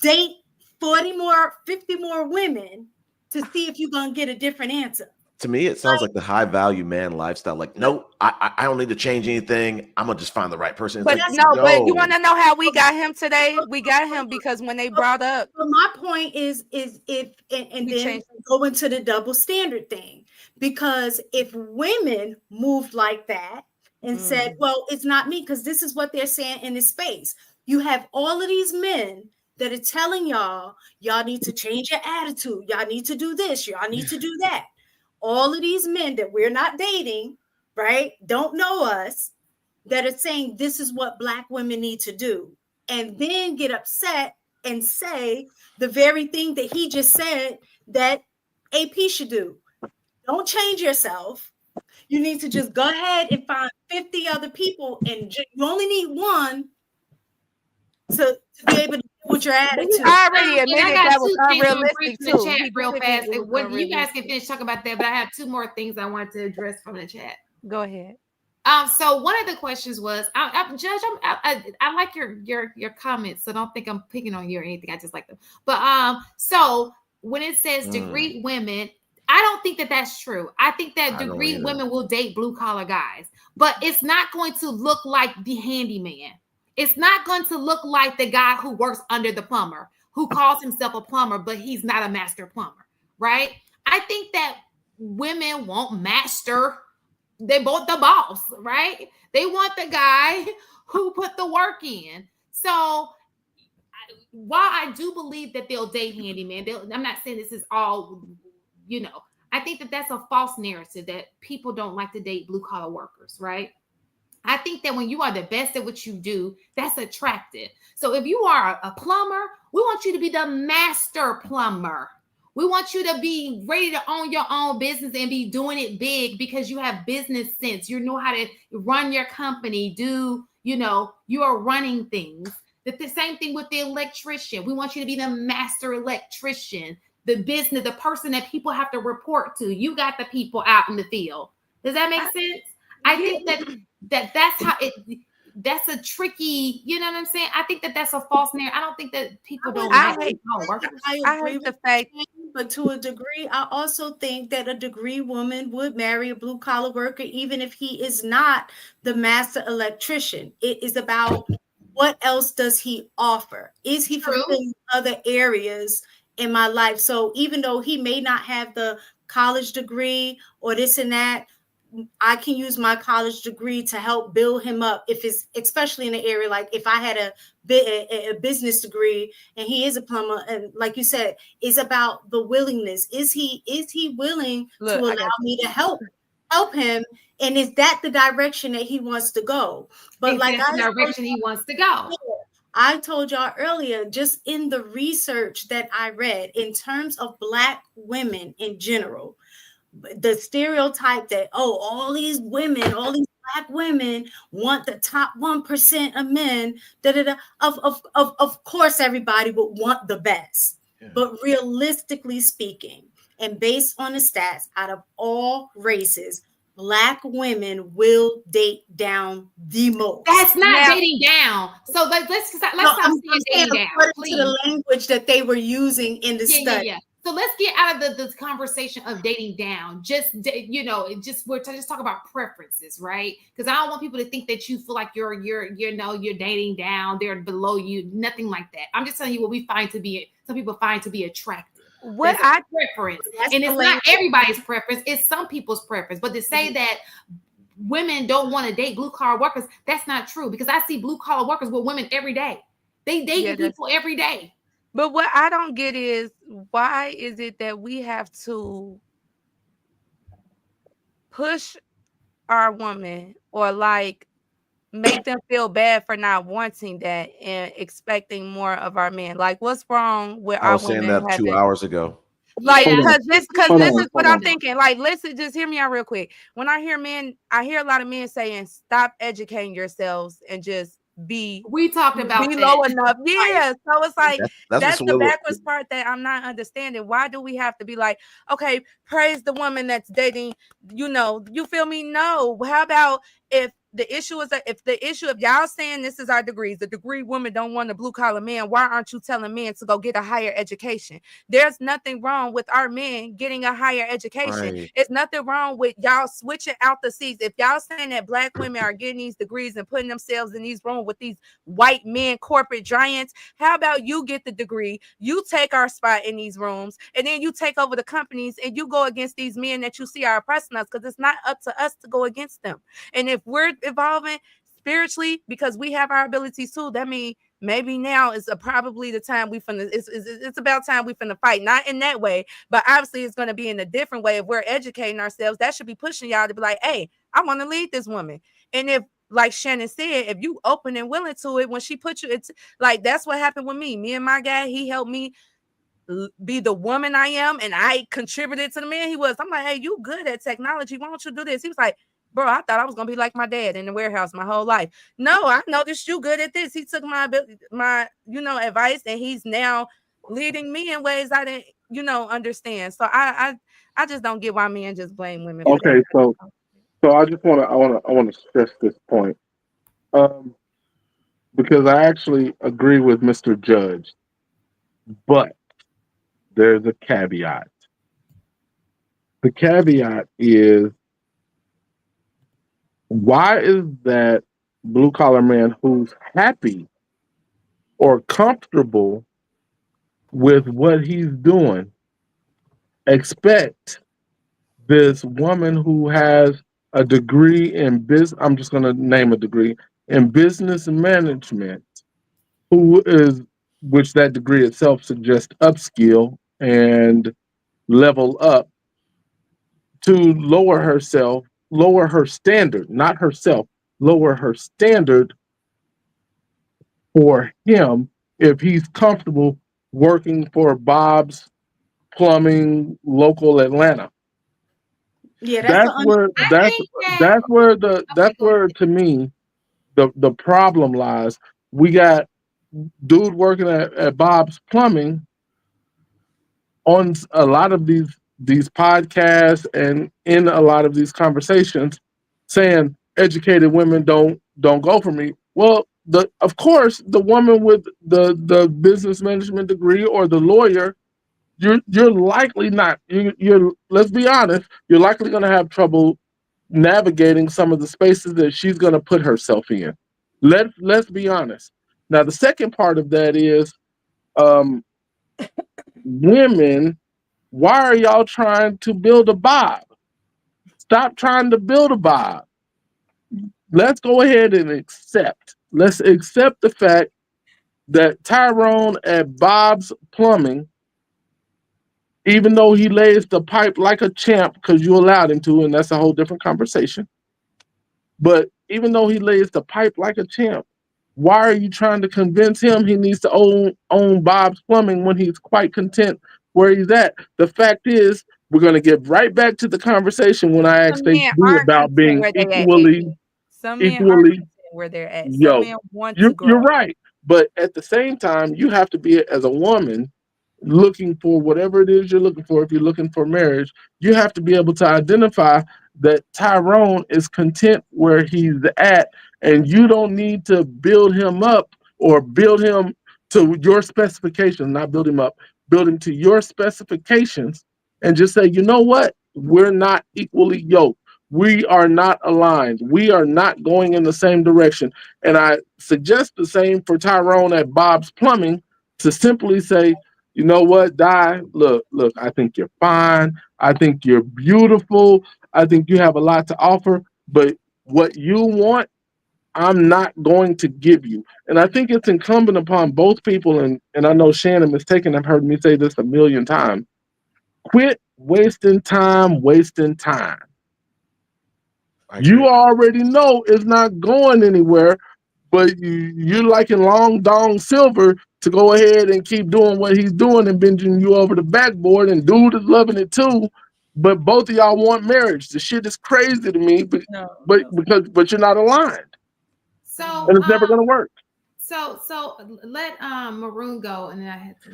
Date 40 more, 50 more women to see if you're going to get a different answer. To me, it sounds like the high value man lifestyle. Like, no, I don't need to change anything. I'm going to just find the right person. But but you want to know how we got him today? We got him because when they brought up. But my point is if then go into the double standard thing. Because if women moved like that, and said, well, it's not me, because this is what they're saying in this space. You have all of these men that are telling y'all need to change your attitude. Y'all need to do this. Y'all need to do that. All of these men that we're not dating, right, don't know us, that are saying this is what Black women need to do. And then get upset and say the very thing that he just said that AP should do. Don't change yourself. You need to just go ahead and find 50 other people, and you only need one to be able to deal with your attitude. I already admitted that was unrealistic too. The chat real fast. You guys can finish talking about that, but I have two more things I want to address from the chat. Go ahead. So one of the questions was, Judge, I like your comments, so don't think I'm picking on you or anything. I just like them. But so when it says degree women, I don't think that that's true. I think that degree women will date blue collar guys, but it's not going to look like the handyman. It's not going to look like the guy who works under the plumber, who calls himself a plumber, but he's not a master plumber, right? I think that women want master. They want the boss, right? They want the guy who put the work in. So while I do believe that they'll date handyman, I'm not saying this is all, I think that that's a false narrative that people don't like to date blue collar workers, right? I think that when you are the best at what you do, that's attractive. So if you are a plumber, we want you to be the master plumber. We want you to be ready to own your own business and be doing it big because you have business sense. You know how to run your company, you are running things. The same thing with the electrician. We want you to be the master electrician, the business, the person that people have to report to. You got the people out in the field. Does that make sense? I think that's how that's a tricky, you know what I'm saying? I think that that's a false narrative. I don't think that people don't I hate the fact, but to a degree, I also think that a degree woman would marry a blue collar worker, even if he is not the master electrician. It is about what else does he offer? Is he fulfilling other areas in my life? So even though he may not have the college degree or this and that, I can use my college degree to help build him up. If it's especially in an area like if I had a business degree and he is a plumber, and like you said, it's about the willingness. Is he willing to allow me to help him? And is that the direction that he wants to go? But like the direction he wants to go. I told y'all earlier, just in the research that I read in terms of Black women in general, the stereotype that, all these Black women want the top 1% of men, of course everybody would want the best. Yeah. But realistically speaking, and based on the stats, out of all races, Black women will date down the most. That's not dating down. So let's stop saying dating down. To the language that they were using in the study. Yeah. So let's get out of the conversation of dating down. We're just talking about preferences, right? Because I don't want people to think that you feel like you're dating down, they're below you, nothing like that. I'm just telling you what some people find to be attractive. What preference, and it's not everybody's preference; it's some people's preference. But to say that women don't want to date blue collar workers, that's not true. Because I see blue collar workers with women every day. They date people every day. But what I don't get is, why is it that we have to push our woman or make them feel bad for not wanting that and expecting more of our men? Like, what's wrong with our women? I was saying that 2 hours ago. Like, because this is what I'm thinking. Like, listen, just hear me out real quick. When I hear a lot of men saying, stop educating yourselves and just we talked about be low enough. Yeah. So it's like that's the backwards part that I'm not understanding. Why do we have to be like, okay, praise the woman that's dating, you feel me? No. How about if the issue is if y'all saying this is our degrees, the degree women don't want a blue collar man, why aren't you telling men to go get a higher education? There's nothing wrong with our men getting a higher education. Right. It's nothing wrong with y'all switching out the seats. If y'all saying that Black women are getting these degrees and putting themselves in these rooms with these white men, corporate giants, how about you get the degree, you take our spot in these rooms, and then you take over the companies and you go against these men that you see are oppressing us, because it's not up to us to go against them. And if we're evolving spiritually because we have our abilities too, that means maybe now is probably the time it's about time we finna fight. Not in that way, but obviously it's going to be in a different way. If we're educating ourselves, that should be pushing y'all to be like, hey, I want to lead this woman. And if, like Shannon said, if you open and willing to it, when she put you, it's like, that's what happened with me and my guy. He helped me be the woman I am, and I contributed to the man he was. I'm like, hey, you good at technology, why don't you do this? He was like, bro, I thought I was gonna be like my dad in the warehouse my whole life. No, I noticed you good at this. He took my advice, and he's now leading me in ways I didn't, understand. So I just don't get why men just blame women. Okay, so I just want to stress this point, because I actually agree with Mr. Judge, but there's a caveat. The caveat is, why is that blue collar man who's happy or comfortable with what he's doing expect this woman who has a degree in business, I'm just going to name a degree in business management, who is, which that degree itself suggests upskill and level up, to lower her standard, not herself, lower her standard for him if he's comfortable working for Bob's Plumbing, local Atlanta. Yeah, That's where to me the problem lies. We got dude working at Bob's Plumbing on a lot of these podcasts and in a lot of these conversations saying educated women don't go for me. Well, of course the woman with the business management degree or the lawyer, you're likely not, you're let's be honest, you're likely going to have trouble navigating some of the spaces that she's going to put herself in. Let's be honest. Now the second part of that is women, why are y'all trying to build a Bob? Stop trying to build a Bob. Let's go ahead and let's accept the fact that Tyrone at Bob's Plumbing, even though he lays the pipe like a champ because you allowed him to, and that's a whole different conversation. But even though he lays the pipe like a champ, why are you trying to convince him he needs to own Bob's Plumbing when he's quite content where he's at? The fact is, we're going to get right back to the conversation when I asked HB about being equally where they're at. Some men want to grow. You're right. But at the same time, you have to be, as a woman, looking for whatever it is you're looking for. If you're looking for marriage, you have to be able to identify that Tyrone is content where he's at, and you don't need to build him up or build him to your specifications, not build him up, build him to your specifications, and just say, you know what? We're not equally yoked. We are not aligned. We are not going in the same direction. And I suggest the same for Tyrone at Bob's Plumbing, to simply say, you know what, Di, look, I think you're fine. I think you're beautiful. I think you have a lot to offer, but what you want, I'm not going to give you. And I think it's incumbent upon both people, and I know Shannon mistaken, I've heard me say this a million times. Quit wasting time. You already know it's not going anywhere, but you're liking Long Dong Silver to go ahead and keep doing what he's doing and bending you over the backboard, and dude is loving it too. But both of y'all want marriage. The shit is crazy to me, but you're not aligned. So and it's never gonna work. So let Maroon go, and then I had to.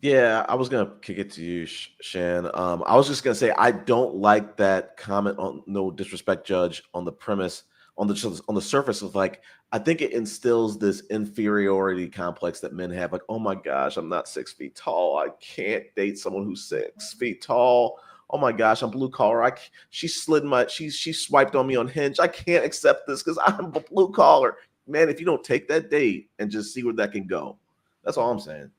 Yeah, I was gonna kick it to you, Shan. I was just gonna say I don't like that comment on, no disrespect, Judge, on the premise, on the surface of, like, I think it instills this inferiority complex that men have, like, oh my gosh, I'm not 6 feet tall, I can't date someone who's 6 feet tall. Oh my gosh, I'm blue collar. She swiped on me on Hinge. I can't accept this because I'm a blue collar. Man, if you don't take that date and just see where that can go, that's all I'm saying.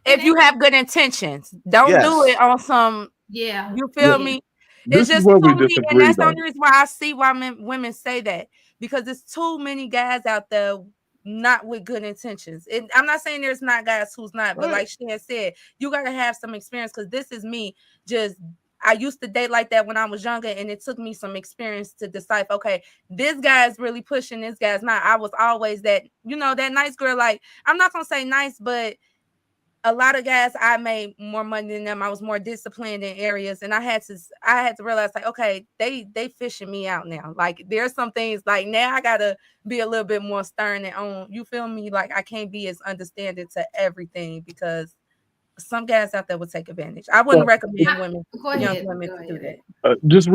If you have good intentions, don't do it on some. Yeah, you feel me? It's just too many, and that's the only reason why I see why women say that, because there's too many guys out there not with good intentions. And I'm not saying there's not guys who's not, but like Shan said, you gotta have some experience, because this is me. I used to date like that when I was younger, and it took me some experience to decipher, okay, this guy's really pushing, this guy's not. I was always that, that nice girl. Like, I'm not gonna say nice, but a lot of guys, I made more money than them. I was more disciplined in areas, and I had to realize, like, okay, they fishing me out now. Like, there's some things, like, now I gotta be a little bit more stern and on. You feel me? Like, I can't be as understanding to everything, because some guys out there would take advantage. I wouldn't recommend young women to do that. Just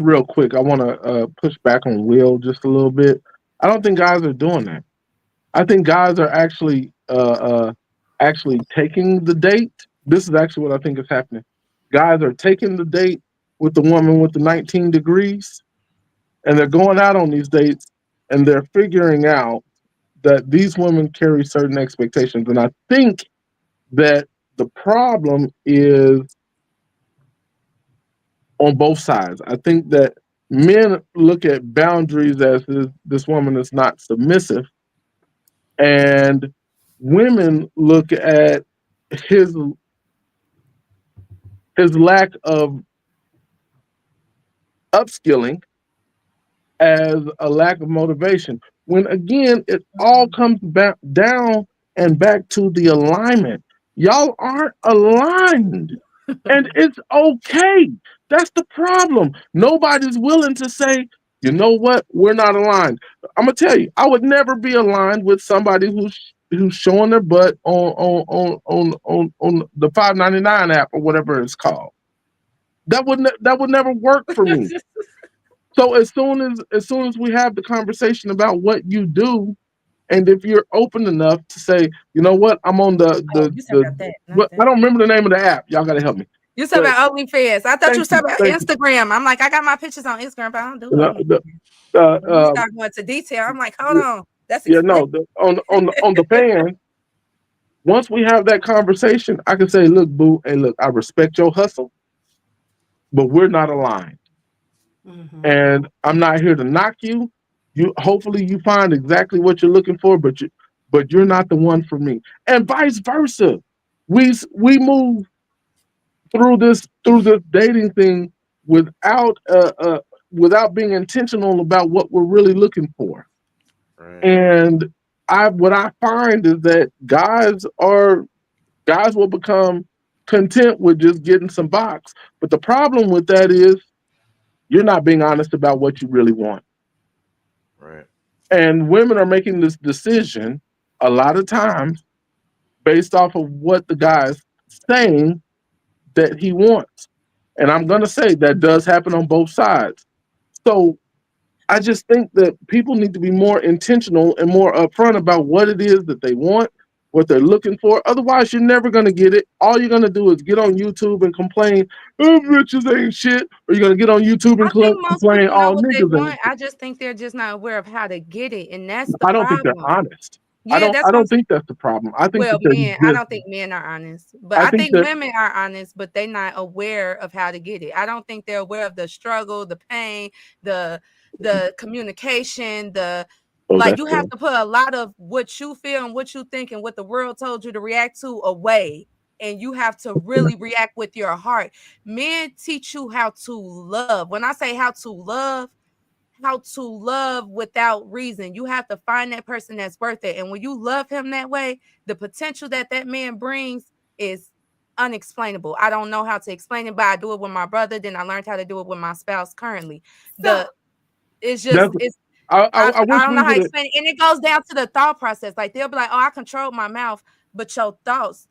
real quick, I want to push back on Will just a little bit. I don't think guys are doing that. I think guys are actually taking the date. This is actually what I think is happening. Guys are taking the date with the woman with the 19 degrees, and they're going out on these dates, and they're figuring out that these women carry certain expectations. And I think that the problem is on both sides. I think that men look at boundaries as this woman is not submissive, and women look at his lack of upskilling as a lack of motivation. When again, it all comes back down and back to the alignment. Y'all aren't aligned, and it's okay. That's the problem. Nobody's willing to say, you know what, we're not aligned. I'm gonna tell you, I would never be aligned with somebody who's showing their butt on the $5.99 app or whatever it's called. That would never work for me. So as soon as we have the conversation about what you do, and if you're open enough to say, you know what, I'm on the I don't remember the name of the app. Y'all gotta help me. You said about OnlyFans. I thought you said about Instagram. I'm like, I got my pictures on Instagram, but I don't do OnlyFans. You start going to detail. I'm like, hold on. That's on the fan. Once we have that conversation, I can say, look, boo, hey, look, I respect your hustle, but we're not aligned. Mm-hmm. And I'm not here to knock you. Hopefully you find exactly what you're looking for, but you're not the one for me. And vice versa. We move through this dating thing without being intentional about what we're really looking for. Right. And what I find is that guys will become content with just getting some box. But the problem with that is you're not being honest about what you really want. Right. And women are making this decision a lot of times based off of what the guy's saying that he wants. And I'm going to say that does happen on both sides. So I just think that people need to be more intentional and more upfront about what it is that they want, what they're looking for. Otherwise, you're never going to get it. All you're going to do is get on YouTube and complain, oh, bitches ain't shit. Or you're going to get on YouTube and complain, all niggas ain't shit. I just think they're just not aware of how to get it. And that's the I don't problem. think they're honest. Yeah, I don't think that's the problem. I think I don't think men are honest, but I think women are honest, but they're not aware of how to get it. I don't think they're aware of the struggle, the pain, the communication, you have to put a lot of what you feel and what you think and what the world told you to react to away. And you have to really react with your heart. Men teach you how to love. When I say how to love without reason. You have to find that person that's worth it. And when you love him that way, the potential that man brings is unexplainable. I don't know how to explain it, but I do it with my brother. Then I learned how to do it with my spouse currently. I don't know how to explain it. And it goes down to the thought process. Like they'll be like, oh, I control my mouth, but your thoughts,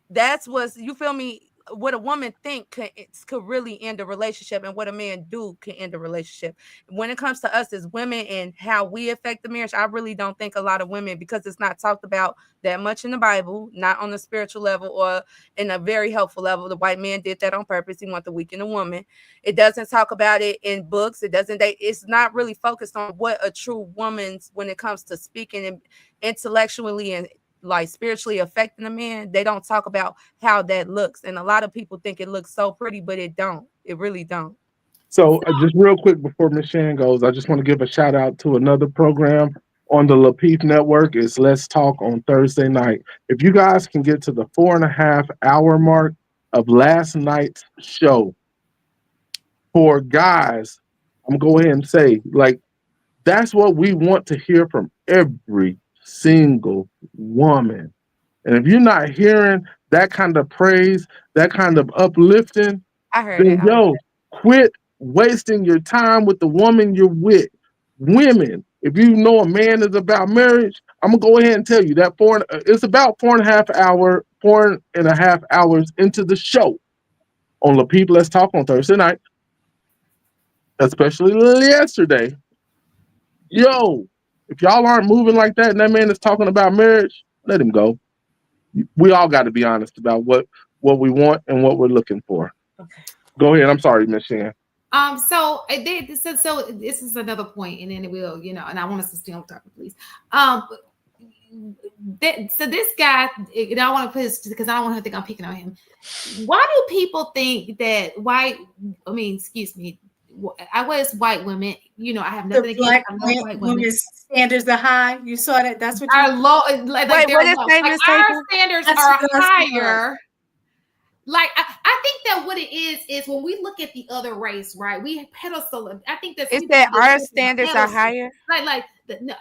that's what's, you feel me? What a woman think could really end a relationship, and what a man do can end a relationship. When it comes to us as women and how we affect the marriage, I really don't think a lot of women, because it's not talked about that much in the Bible, not on the spiritual level or in a very helpful level. The white man did that on purpose. He wanted to weaken a woman. It doesn't talk about it in books. It's not really focused on what a true woman's, when it comes to speaking and intellectually and like spiritually affecting a man, they don't talk about how that looks. And a lot of people think it looks so pretty, but it don't. It really don't. So just real quick before Ms. Shan goes, I just want to give a shout out to another program on the Lapeef Network. It's Let's Talk on Thursday night. If you guys can get to the 4.5 hour mark of last night's show, for guys, I'm going to go ahead and say, like, that's what we want to hear from every single woman. And if you're not hearing that kind of praise, that kind of uplifting, quit wasting your time with the woman you're with. Women, if you know a man is about marriage, I'm gonna go ahead and tell you that it's about 4.5 hours into the show on Lapeef Let's Talk on Thursday night, especially yesterday. If y'all aren't moving like that and that man is talking about marriage, let him go. We all got to be honest about what we want and what we're looking for. Okay. Go ahead. I'm sorry, Ms. Shan. So this is another point, and then we'll, and I want us to stay on topic, please. So this guy, and I want to put this because I don't want him to think I'm picking on him. Why do people think that excuse me, I was white women, I have nothing against white women standards are high. You saw that? That's what our low. Wait, what is like our standards are higher. Like I think that what it is when we look at the other race, right? We pedestal. I think that our standards are higher.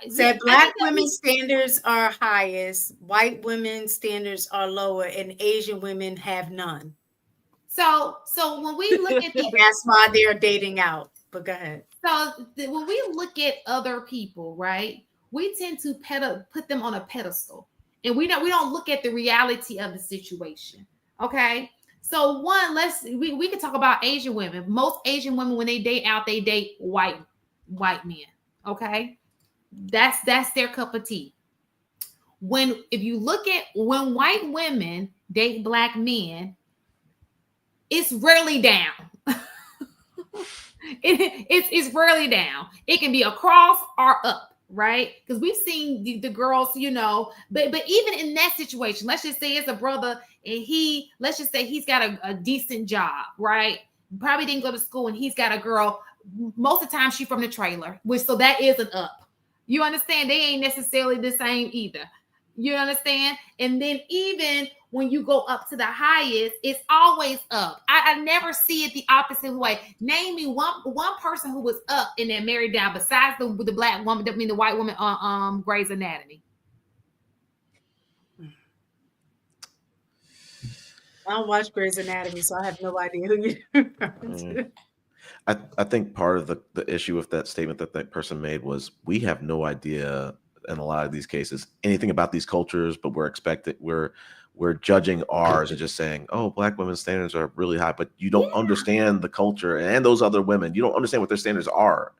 Said black women's standards are highest, white women's standards are lower, and Asian women have none. So when we look at that's why they're dating out. But go ahead. So when we look at other people, right, we tend to put them on a pedestal, and we don't look at the reality of the situation. Okay, so we can talk about Asian women. Most Asian women, when they date out, they date white men. Okay, that's their cup of tea. If you look at when white women date black men, it's rarely down. It's rarely down. It can be across or up. Right, because we've seen the girls, but even in that situation, let's just say it's a brother and let's just say he's got a decent job, right? Probably didn't go to school and he's got a girl. Most of the time she's from the trailer, so that is an up. You understand? They ain't necessarily the same either. You understand? And then even when you go up to the highest, it's always up. I never see it the opposite way. Name me one person who was up and then married down besides the black woman, the white woman on Grey's Anatomy. I don't watch Grey's Anatomy, so I have no idea who you're referring to. I think part of the issue with that statement that person made was we have no idea in a lot of these cases anything about these cultures, but we're judging ours and just saying, oh, black women's standards are really high, but you don't understand the culture and those other women. You don't understand what their standards are.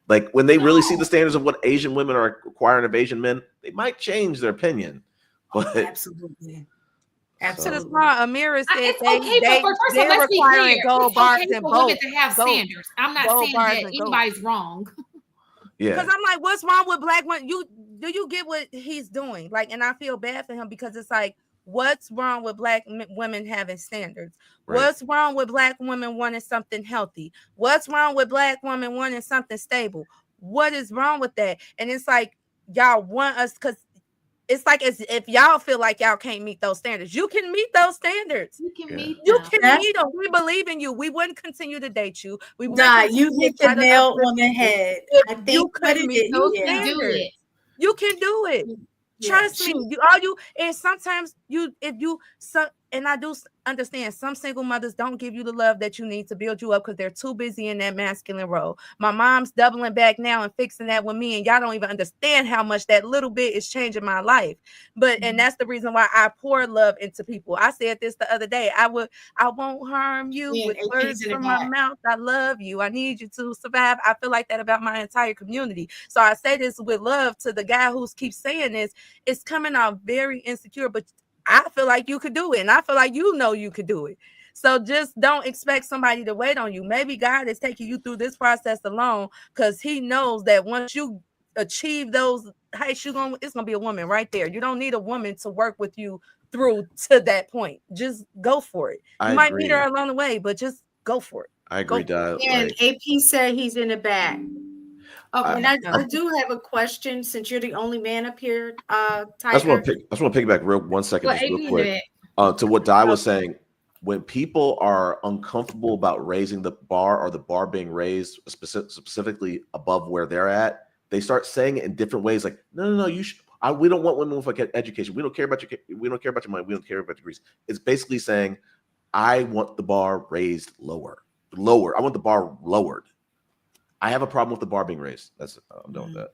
Like when they really see the standards of what Asian women are requiring of Asian men, they might change their opinion. But absolutely. Absolutely. So Amira said it's okay, but first of all, let's be clear. Gold bars and for women to have standards. I'm not saying that anybody's wrong. Yeah. Because I'm like, what's wrong with black women? Do you get what he's doing? Like, and I feel bad for him because it's like, what's wrong with black women having standards? Right. What's wrong with black women wanting something healthy? What's wrong with black women wanting something stable? What is wrong with that? And it's like, y'all want us because it's like as if y'all feel like y'all can't meet those standards. You can meet those standards. You can meet them. You can meet them. We believe in you. We wouldn't continue to date you. We you hit the nail on the head. I think you can meet those standards. You can do it. Trust me. And sometimes and I do understand some single mothers don't give you the love that you need to build you up because they're too busy in that masculine role. My mom's doubling back now and fixing that with me, and y'all don't even understand how much that little bit is changing my life. And that's the reason why I pour love into people. I said this the other day. I won't harm you with words from my mouth. I love you. I need you to survive. I feel like that about my entire community. So I say this with love to the guy who keeps saying this. It's coming out very insecure, but I feel like you could do it. And I feel like you could do it. So just don't expect somebody to wait on you. Maybe God is taking you through this process alone because he knows that once you achieve those heights, it's going to be a woman right there. You don't need a woman to work with you through to that point. Just go for it. You might meet her along the way, but just go for it. I agree, Dad. And AP said he's in the back. Okay, and I do have a question since you're the only man up here, Tiger. I just want to piggyback real quick to what Di was saying. When people are uncomfortable about raising the bar or the bar being raised specifically above where they're at, they start saying it in different ways. Like, no, you should. We don't want women with education. We don't care about your. We don't care about your money. We don't care about degrees. It's basically saying, I want the bar raised lower. I want the bar lowered. I have a problem with the bar being raised. I'm done with that.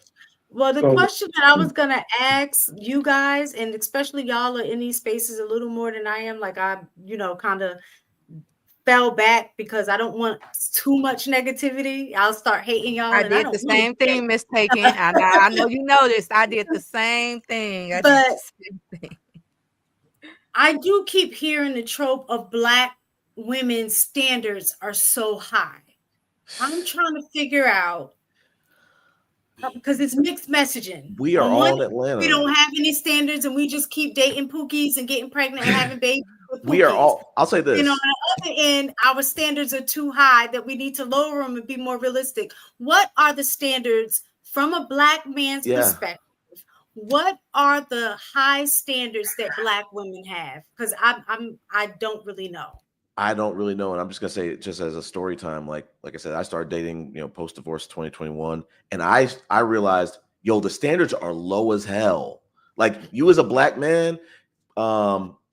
Well, the question that I was going to ask you guys, and especially y'all are in these spaces a little more than I am, like I, kind of fell back because I don't want too much negativity. I'll start hating y'all. I did the same thing, Miss Taken. I know you noticed. I did the same thing. I do keep hearing the trope of black women's standards are so high. I'm trying to figure out because it's mixed messaging. We are all in Atlanta. We don't have any standards, and we just keep dating pookies and getting pregnant and having babies with pookies. We are all. I'll say this. And on the other end, our standards are too high that we need to lower them and be more realistic. What are the standards from a Black man's perspective? What are the high standards that Black women have? Because I don't really know. I don't really know, and I'm just gonna say it just as a story time. Like I said, I started dating, post divorce 2021, and I realized, the standards are low as hell. Like, you as a Black man,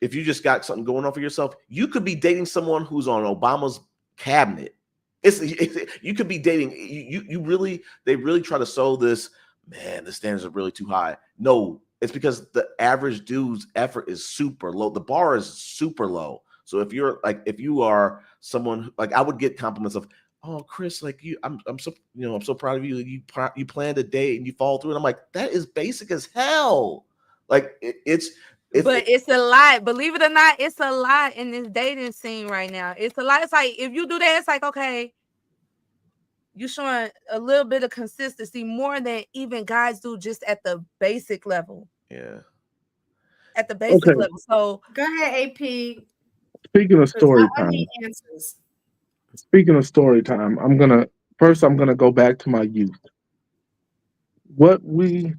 if you just got something going on for yourself, you could be dating someone who's on Obama's cabinet. You could be dating. They really try to sow this. Man, the standards are really too high. No, it's because the average dude's effort is super low. The bar is super low. So if you are someone, like, I would get compliments of, oh, Chris, like, I'm so proud of you. You planned a date and you follow through. And I'm like, that is basic as hell. Like, it's a lot. Believe it or not, it's a lot in this dating scene right now. It's a lot. It's like, if you do that, it's like, okay, you're showing a little bit of consistency more than even guys do just at the basic level. Yeah. At the basic level. So go ahead, AP. Speaking of story time, I'm gonna go back to my youth. You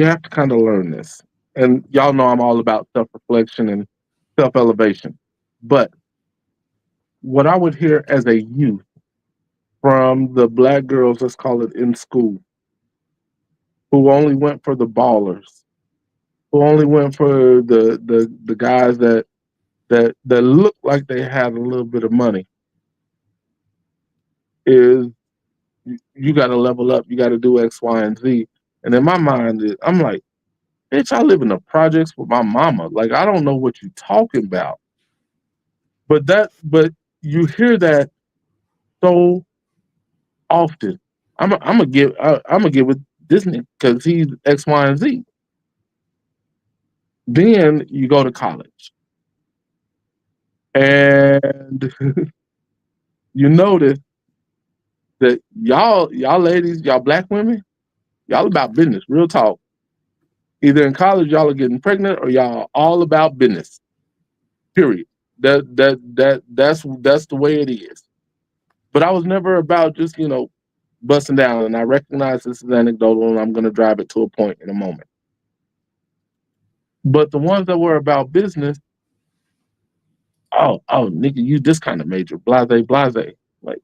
have to kind of learn this, and y'all know I'm all about self-reflection and self-elevation. But what I would hear as a youth from the Black girls, let's call it, in school, who only went for the ballers, who only went for the guys that looked like they had a little bit of money, is you got to level up. You got to do X, Y, and Z. And in my mind, I'm like, bitch, I live in the projects with my mama. Like, I don't know what you're talking about. But you hear that so often. I'm gonna give with Disney because he's X, Y, and Z. Then you go to college, and you notice that y'all ladies, y'all Black women, y'all about business, real talk. Either in college y'all are getting pregnant or y'all all about business. Period. That's the way it is. But I was never about just, busting down, and I recognize this is anecdotal, and I'm gonna drive it to a point in a moment. But the ones that were about business, oh, nigga, you this kind of major, blase. Like,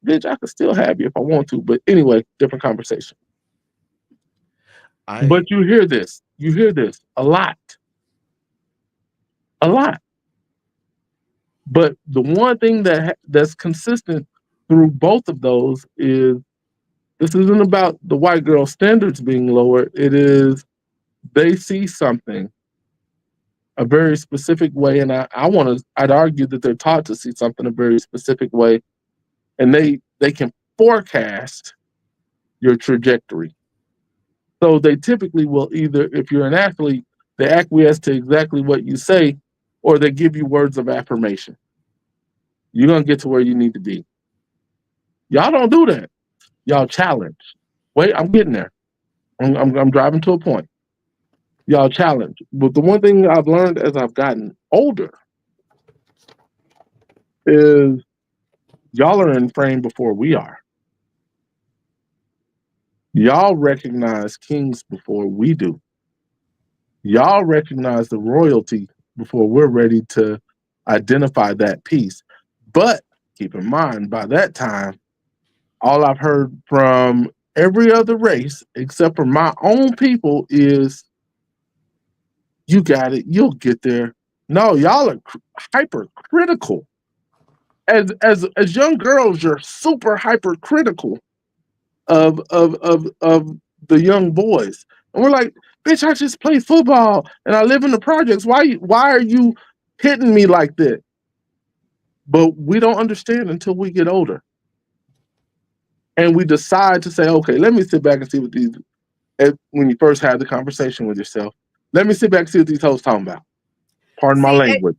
bitch, I could still have you if I want to. But anyway, different conversation. But you hear this a lot. But the one thing that's consistent through both of those is this isn't about the white girl standards being lower. It is they see something a very specific way, and I'd argue that they're taught to see something a very specific way, and they can forecast your trajectory. So they typically will either, if you're an athlete, they acquiesce to exactly what you say, or they give you words of affirmation. You're gonna get to where you need to be. Y'all don't do that. Y'all challenge. Wait, I'm getting there. I'm driving to a point. Y'all challenge. But the one thing I've learned as I've gotten older is y'all are in frame before we are. Y'all recognize kings before we do. Y'all recognize the royalty before we're ready to identify that piece. But keep in mind, by that time, all I've heard from every other race, except for my own people, is you got it, you'll get there. No, y'all are hypercritical. As young girls, you're super hypercritical of the young boys. And we're like, bitch, I just play football and I live in the projects. Why are you hitting me like that? But we don't understand until we get older. And we decide to say, okay, let me sit back and see what these, when you first had the conversation with yourself, let me sit back and see what these hoes talking about. Pardon my language.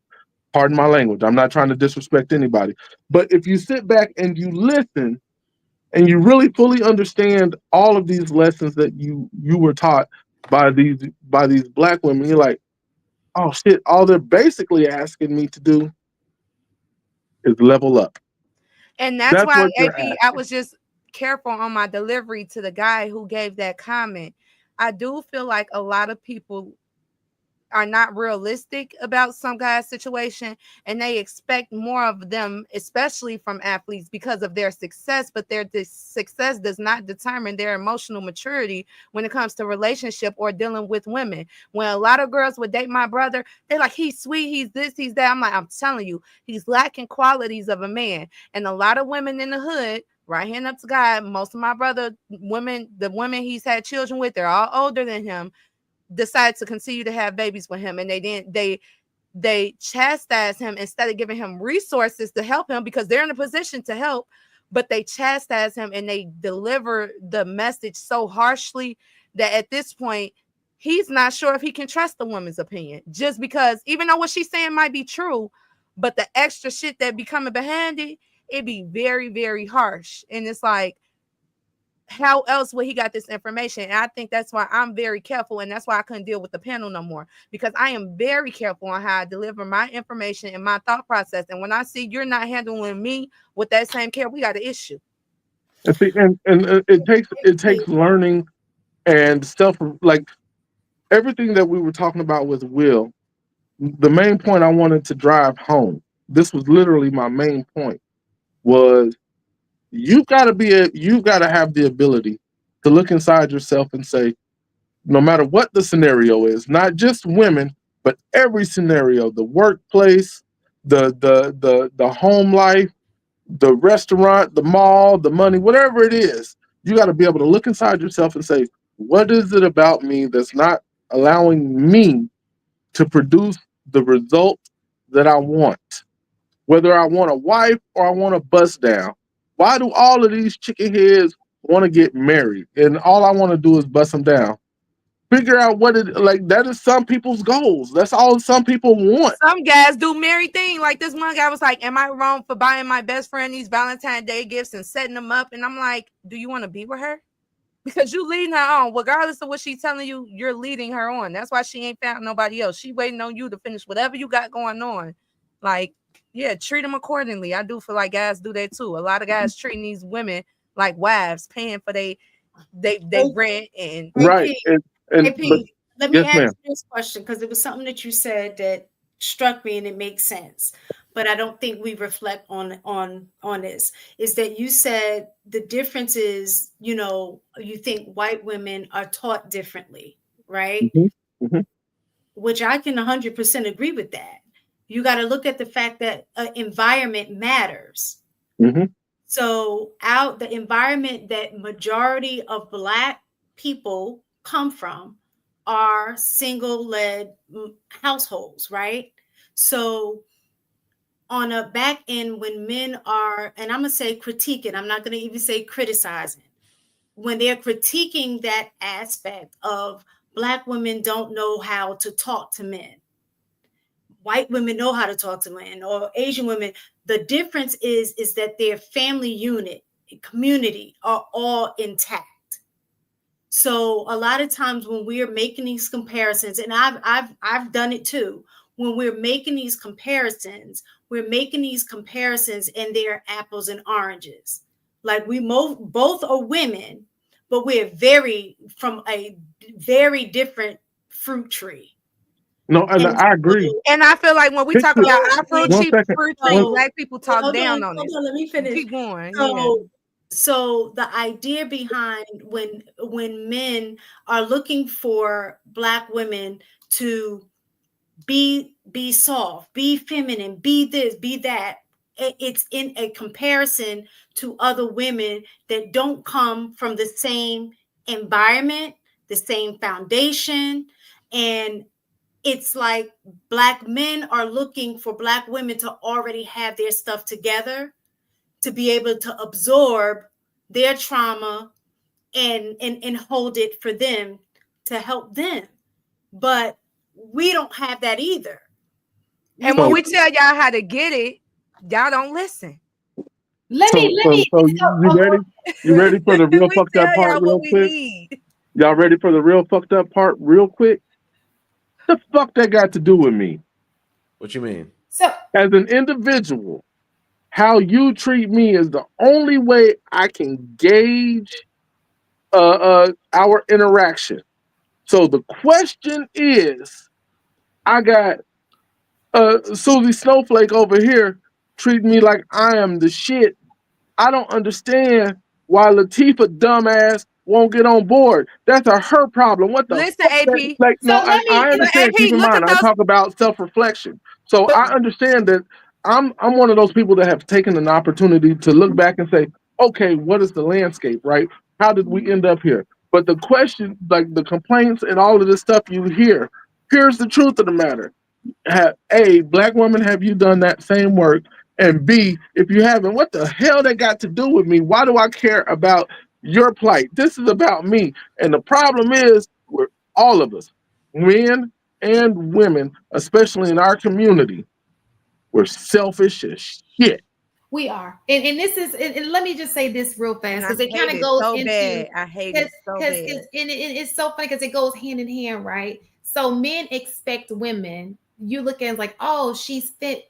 Pardon my language. I'm not trying to disrespect anybody. But if you sit back and you listen and you really fully understand all of these lessons that you were taught by these Black women, you're like, oh shit, all they're basically asking me to do is level up. And that's why, AP, I was just careful on my delivery to the guy who gave that comment. I do feel like a lot of people are not realistic about some guy's situation, and they expect more of them, especially from athletes, because of their success, but their success does not determine their emotional maturity when it comes to relationship or dealing with women. When a lot of girls would date my brother, they're like, he's sweet, he's this, he's that. I'm like, I'm telling you, he's lacking qualities of a man. And a lot of women in the hood, right hand up to God, most of my brother women, the women he's had children with, they're all older than him, decided to continue to have babies with him, and they chastise him instead of giving him resources to help him, because they're in a position to help, but they chastise him and they deliver the message so harshly that at this point he's not sure if he can trust the woman's opinion, just because even though what she's saying might be true, but the extra shit that be coming behind it be very, very harsh. And it's like, how else would he got this information? And I think that's why I'm very careful, and that's why I couldn't deal with the panel no more, because I am very careful on how I deliver my information and my thought process. And when I see you're not handling me with that same care, we got an issue. And it takes learning and stuff, like everything that we were talking about with Will. The main point I wanted to drive home, this was literally my main point, was you've got to have the ability to look inside yourself and say, no matter what the scenario is, not just women, but every scenario, the workplace, the home life, the restaurant, the mall, the money, whatever it is, you got to be able to look inside yourself and say, what is it about me that's not allowing me to produce the result that I want? Whether I want a wife or I want to bust down. Why do all of these chicken heads want to get married and all I want to do is bust them down? Figure out what it like. That is some people's goals. That's all some people want. Some guys do married thing. Like this one guy was like, am I wrong for buying my best friend these Valentine's Day gifts and setting them up? And I'm like, do you want to be with her? Because you leading her on, regardless of what she's telling you, you're leading her on. That's why she ain't found nobody else. She waiting on you to finish whatever you got going on. Like, yeah, treat them accordingly. I do feel like guys do that too. A lot of guys treating these women like wives, paying for they rent and right. Let me ask you this question, because it was something that you said that struck me and it makes sense, but I don't think we reflect on this. Is that you said the difference is, you think white women are taught differently, right? Mm-hmm. Mm-hmm. Which I can 100% agree with that. You got to look at the fact that environment matters. Mm-hmm. So the environment that majority of Black people come from are single-led households, right? So on a back end, when men are, and I'm going to say critiquing, I'm not going to even say criticizing, when they're critiquing that aspect of Black women don't know how to talk to men, white women know how to talk to men, or Asian women, the difference is that their family unit, community are all intact. So a lot of times when we're making these comparisons, and I've done it too, when we're making these comparisons and they're apples and oranges. Like we both are women, but we're from a very different fruit tree. No, and I agree. And I feel like when we talk about Afro cheap fruit tree, Black people talk down on it. Let me finish. Keep going. So the idea behind when men are looking for Black women to be soft, be feminine, be this, be that, it's in a comparison to other women that don't come from the same environment, the same foundation. And it's like Black men are looking for Black women to already have their stuff together, to be able to absorb their trauma and hold it for them to help them. But we don't have that either. And when we tell y'all how to get it, y'all don't listen. Let me. So you ready? You ready for the real fucked up part real quick? Y'all ready for the real fucked up part real quick? The fuck that got to do with me? What you mean? So as an individual, how you treat me is the only way I can gauge our interaction. So the question is, I got Susie Snowflake over here treating me like I am the shit. I don't understand why Lateefa dumbass won't get on board. That's her problem. What the listen, fuck? AP? Like, so no, I understand. AP, Keep in mind, I talk about self-reflection. So I understand that I'm one of those people that have taken an opportunity to look back and say, okay, what is the landscape, right? How did we end up here? But the question, like the complaints and all of this stuff you hear, here's the truth of the matter. A, black woman, have you done that same work? And B, if you haven't, what the hell that got to do with me? Why do I care about your plight? This is about me. And the problem is, we're all of us, men and women, especially in our community, we're selfish as shit. we are, and this is, and let me just say this real fast because it kind of it goes so into. bad. I hate it so bad. It's so funny because it goes hand in hand, right? So men expect women. You look at it like, oh, she's fit,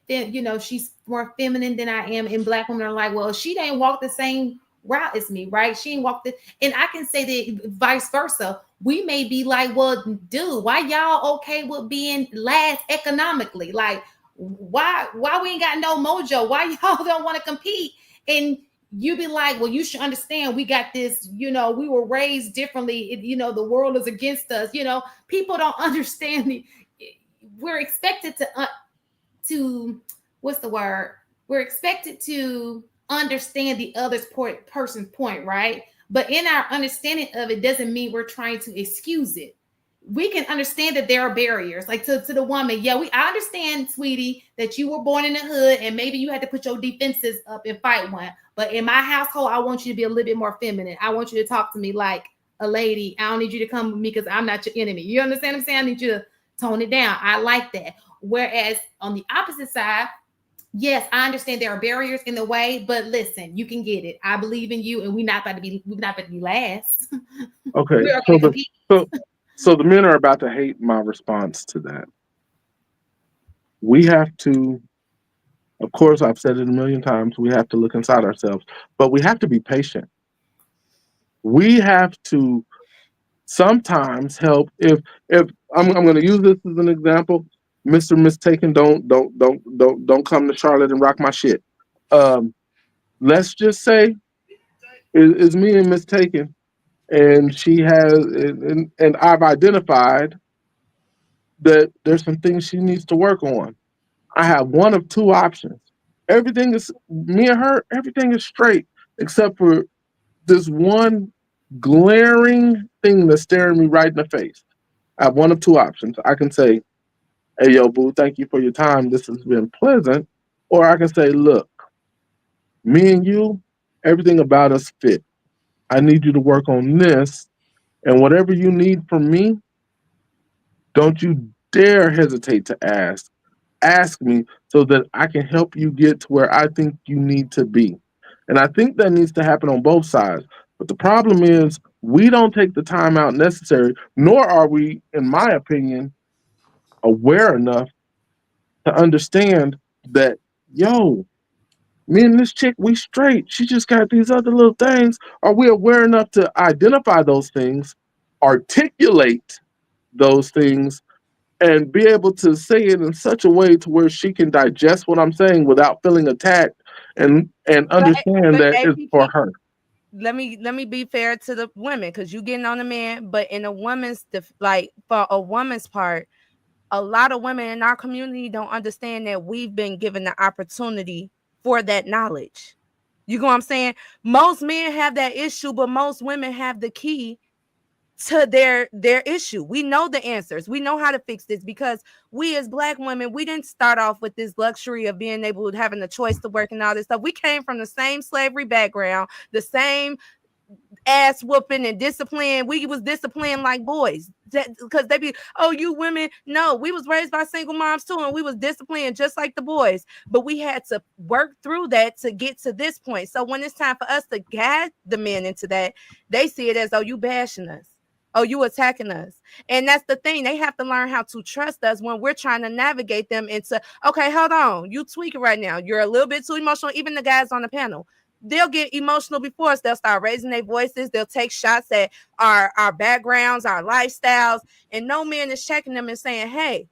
she's more feminine than I am. And black women are like, well, she didn't walk the same route as me, right? She didn't walk the, and I can say that vice versa. We may be like, well, dude, why y'all okay with being last economically? Like, why we ain't got no mojo? Why y'all don't want to compete? And you be like, well, you should understand we got this, we were raised differently. The world is against us. People don't understand. We're expected to what's the word? We're expected to understand the other's person's point, right? But in our understanding of it doesn't mean we're trying to excuse it. We can understand that there are barriers, like to the woman. Yeah, I understand, sweetie, that you were born in the hood and maybe you had to put your defenses up and fight one. But in my household, I want you to be a little bit more feminine. I want you to talk to me like a lady. I don't need you to come with me because I'm not your enemy. You understand what I'm saying? I need you to tone it down. I like that. Whereas on the opposite side, yes, I understand there are barriers in the way, but listen, you can get it. I believe in you, and we're not about to be last. Okay, so the men are about to hate my response to that. We have to, of course, I've said it a million times, we have to look inside ourselves, but we have to be patient. We have to sometimes help. If I'm going to use this as an example, Mr. Mistaken, don't come to Charlotte and rock my shit. Let's just say it's me and Mistaken, and she has, and I've identified that there's some things she needs to work on. I have one of two options. Everything is me and her. Everything is straight except for this one glaring thing that's staring me right in the face. I have one of two options. I can say, hey, yo, boo, thank you for your time. This has been pleasant. Or I can say, look, me and you, everything about us fit. I need you to work on this. And whatever you need from me, don't you dare hesitate to ask. Ask me so that I can help you get to where I think you need to be. And I think that needs to happen on both sides. But the problem is, we don't take the time out necessary, nor are we, in my opinion, aware enough to understand that, yo, me and this chick, we straight. She just got these other little things. Are we aware enough to identify those things, articulate those things, and be able to say it in such a way to where she can digest what I'm saying without feeling attacked and understand that it's for her? Let me be fair to the women, because you getting on the man, but in a woman's for a woman's part, a lot of women in our community don't understand that we've been given the opportunity for that knowledge. You know what I'm saying? Most men have that issue, but most women have the key to their issue. We know the answers. We know how to fix this, because we as Black women, we didn't start off with this luxury of being able to having the choice to work and all this stuff. We came from the same slavery background, the same ass whooping and discipline. We was disciplined like boys because they be, oh, you women. No, we was raised by single moms too, and we was disciplined just like the boys. But we had to work through that to get to this point. So when it's time for us to guide the men into that, they see it as, oh, you bashing us. Oh, you attacking us. And that's the thing. They have to learn how to trust us when we're trying to navigate them into, okay, hold on. You tweaking right now. You're a little bit too emotional. Even the guys on the panel, they'll get emotional before us. They'll start raising their voices. They'll take shots at our backgrounds, our lifestyles. And no man is checking them and saying, hey,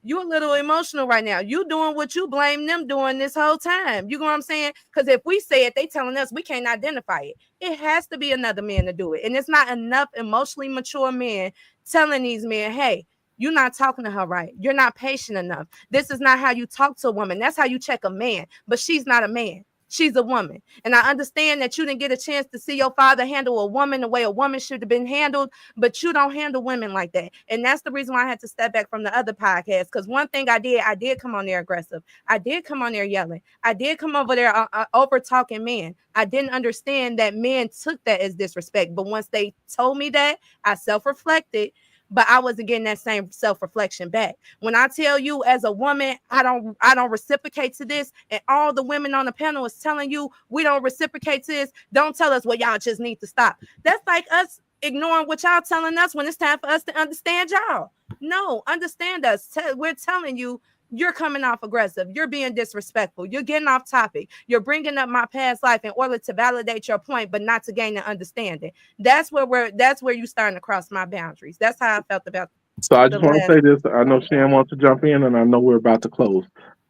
you a little emotional right now. You doing what you blame them doing this whole time. You know what I'm saying? Because if we say it, they telling us we can't identify it. It has to be another man to do it. And it's not enough emotionally mature men telling these men, hey, you're not talking to her right. You're not patient enough. This is not how you talk to a woman. That's how you check a man. But she's not a man. She's a woman. And I understand that you didn't get a chance to see your father handle a woman the way a woman should have been handled, but you don't handle women like that. And that's the reason why I had to step back from the other podcast. Because one thing I did come on there aggressive. I did come on there yelling. I did come over there over talking men. I didn't understand that men took that as disrespect. But once they told me that, I self-reflected. But I wasn't getting that same self-reflection back. When I tell you as a woman, I don't reciprocate to this, and all the women on the panel is telling you we don't reciprocate to this, don't tell us, well, y'all just need to stop. That's like us ignoring what y'all telling us when it's time for us to understand y'all. No, understand us. We're telling you, you're coming off aggressive. You're being disrespectful. You're getting off topic. You're bringing up my past life in order to validate your point, but not to gain an understanding. That's where you starting to cross my boundaries. That's how I felt about. So I just want to say this. I know Shan wants to jump in, and I know we're about to close.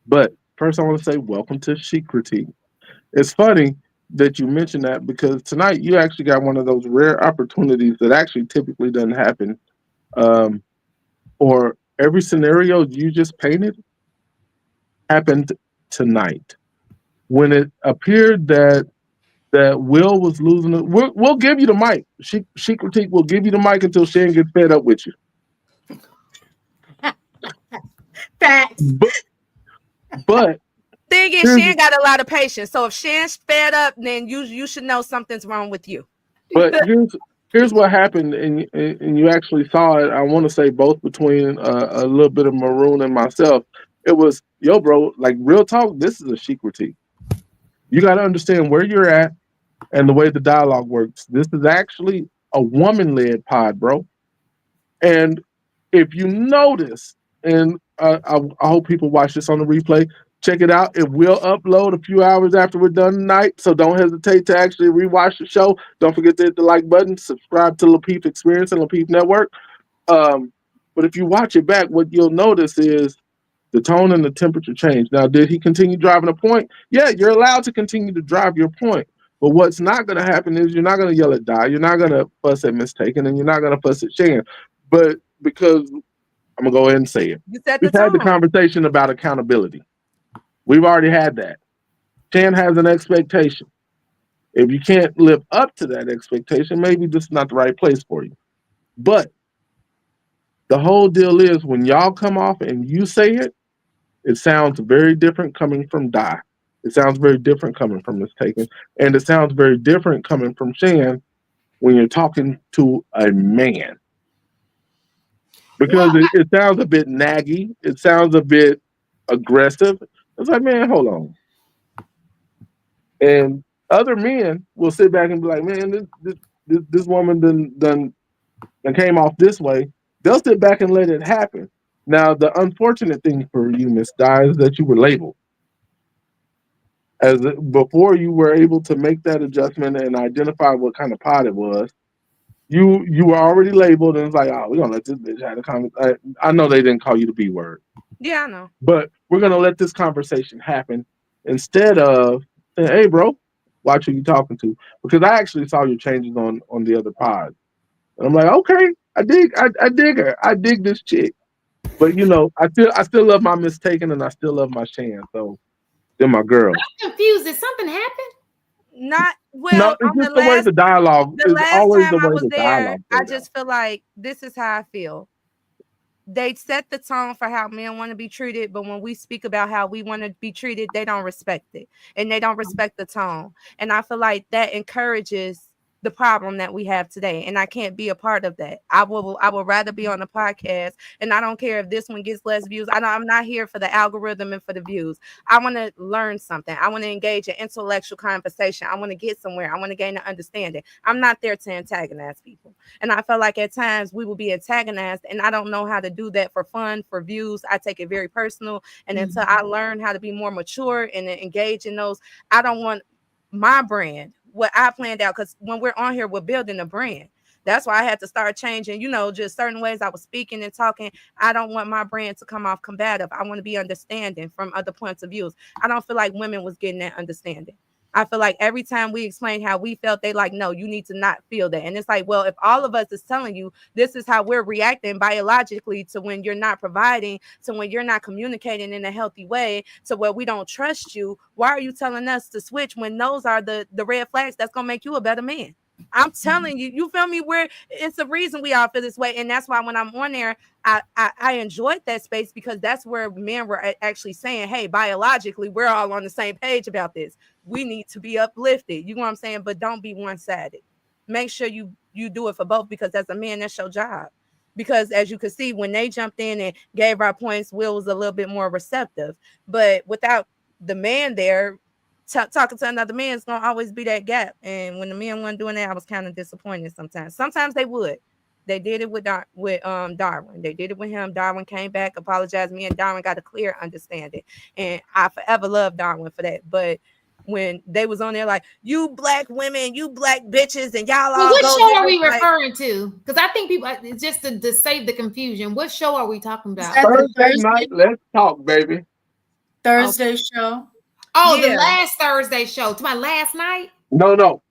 But first, I want to say welcome to Chic Critique. It's funny that you mentioned that because tonight you actually got one of those rare opportunities that actually typically doesn't happen. Or every scenario you just painted happened tonight. When it appeared that Will was losing it, we'll give you the mic. Chic Critique will give you the mic until Shan gets fed up with you. Facts. But thing is, Shan got a lot of patience. So if Shan's fed up, then you should know something's wrong with you. But here's what happened, and you actually saw it. I want to say both between a little bit of Maroon and myself. It was, yo, bro, like real talk. This is a Chic Critique. You got to understand where you're at and the way the dialogue works. This is actually a woman-led pod, bro. And if you notice, and I hope people watch this on the replay, check it out. It will upload a few hours after we're done tonight, so don't hesitate to actually rewatch the show. Don't forget to hit the like button, subscribe to Lapeef Experience and Lapeef Network. But if you watch it back, what you'll notice is the tone and the temperature change. Now, did he continue driving a point? Yeah, you're allowed to continue to drive your point. But what's not going to happen is you're not going to yell at Di. You're not going to fuss at Mistaken, and you're not going to fuss at Shan. But because I'm going to go ahead and say it. We've had the conversation about accountability. We've already had that. Shan has an expectation. If you can't live up to that expectation, maybe this is not the right place for you. But the whole deal is when y'all come off and you say it, it sounds very different coming from Di. It sounds very different coming from Mistaken. And it sounds very different coming from Shan when you're talking to a man. Because it sounds a bit naggy. It sounds a bit aggressive. It's like, man, hold on. And other men will sit back and be like, man, this woman done came off this way. They'll sit back and let it happen. Now, the unfortunate thing for you, Miss Di, is that you were labeled. Before you were able to make that adjustment and identify what kind of pod it was, you were already labeled, and it's like, oh, we're gonna let this bitch have a conversation. I know they didn't call you the B word. Yeah, I know. But we're gonna let this conversation happen instead of saying, hey, bro, watch who you talking to. Because I actually saw your changes on the other pod. And I'm like, okay, I dig her. I dig this chick. But you know, I still love my Mistaken and I still love my Shan. So they're my girls. I'm confused. Did something happen? Not well. No, it's just the way the dialogue. The last time I was there, I just feel like this is how I feel. They set the tone for how men want to be treated, but when we speak about how we want to be treated, they don't respect it, and they don't respect the tone. And I feel like that encourages the problem that we have today, and I can't be a part of that. I would rather be on a podcast, and I don't care if this one gets less views. I'm not here for the algorithm and for the views. I want to learn something. I want to engage in intellectual conversation. I want to get somewhere. I want to gain an understanding. I'm not there to antagonize people, and I feel like at times we will be antagonized, and I don't know how to do that for fun, for views. I take it very personal, and until I learn how to be more mature and engage in those, I don't want my brand, what I planned out, because when we're on here, we're building a brand. That's why I had to start changing, just certain ways I was speaking and talking. I don't want my brand to come off combative. I want to be understanding from other points of views. I don't feel like women was getting that understanding. I feel like every time we explain how we felt, they like, no, you need to not feel that. And it's like, well, if all of us is telling you this is how we're reacting biologically to when you're not providing, to when you're not communicating in a healthy way, to where we don't trust you, why are you telling us to switch when those are the red flags that's going to make you a better man? I'm telling you, you feel me? Where it's a reason we all feel this way. And that's why when I'm on there, I enjoyed that space, because that's where men were actually saying, hey, biologically, we're all on the same page about this. We need to be uplifted. You know what I'm saying? But don't be one-sided. Make sure you do it for both, because as a man, that's your job. Because as you can see, when they jumped in and gave our points, Will was a little bit more receptive. But without the man there, talking to another man, it's gonna always be that gap. And when the men weren't doing that, I was kind of disappointed sometimes. Sometimes they would. They did it with Darwin. They did it with him. Darwin came back, apologized. Me and Darwin got a clear understanding, and I forever love Darwin for that. But when they was on there like, you black women, you black bitches, and y'all all what go show are we like, referring to? Because I think people, just to save the confusion, what show are we talking about? Thursday night, let's talk, baby. Thursday show. Oh, yeah. The last Thursday show. To my last night? No.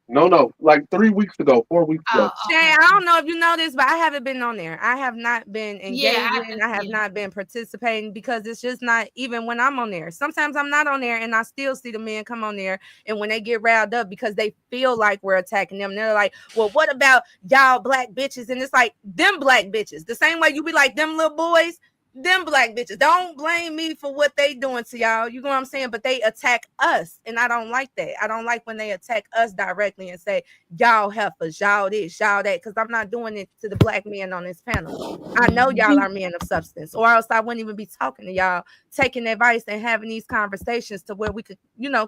Like 3 weeks ago, 4 weeks ago. Okay. Shay, I don't know if you know this, but I haven't been on there. I have not been engaging. I have not been participating, because it's just not, even when I'm on there. Sometimes I'm not on there and I still see the men come on there, and when they get riled up because they feel like we're attacking them, they're like, well, what about y'all black bitches? And it's like, them black bitches. The same way you be like, them little boys, them black bitches. Don't blame me for what they doing to y'all. You know what I'm saying? But they attack us, and I don't like that. I don't like when they attack us directly and say, y'all heifers, y'all this, y'all that, because I'm not doing it to the black men on this panel. I know y'all are men of substance, or else I wouldn't even be talking to y'all, taking advice and having these conversations to where we could,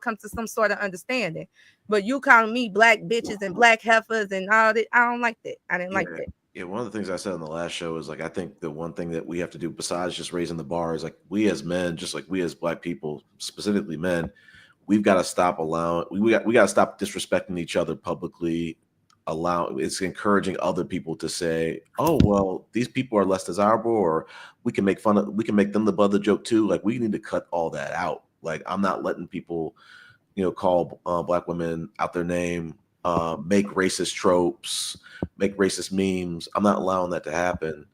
come to some sort of understanding. But you calling me black bitches and black heifers and all that, I don't like that. I didn't like that. Yeah, one of the things I said in the last show is like, I think the one thing that we have to do besides just raising the bar is like, we as men, just like we as black people, specifically men, we've got to stop allowing, we got to stop disrespecting each other publicly. It's encouraging other people to say, oh, well, these people are less desirable, or we can make them the butt of the joke too. Like, we need to cut all that out. Like, I'm not letting people, call black women out their name, make racist tropes, make racist memes. I'm not allowing that to happen.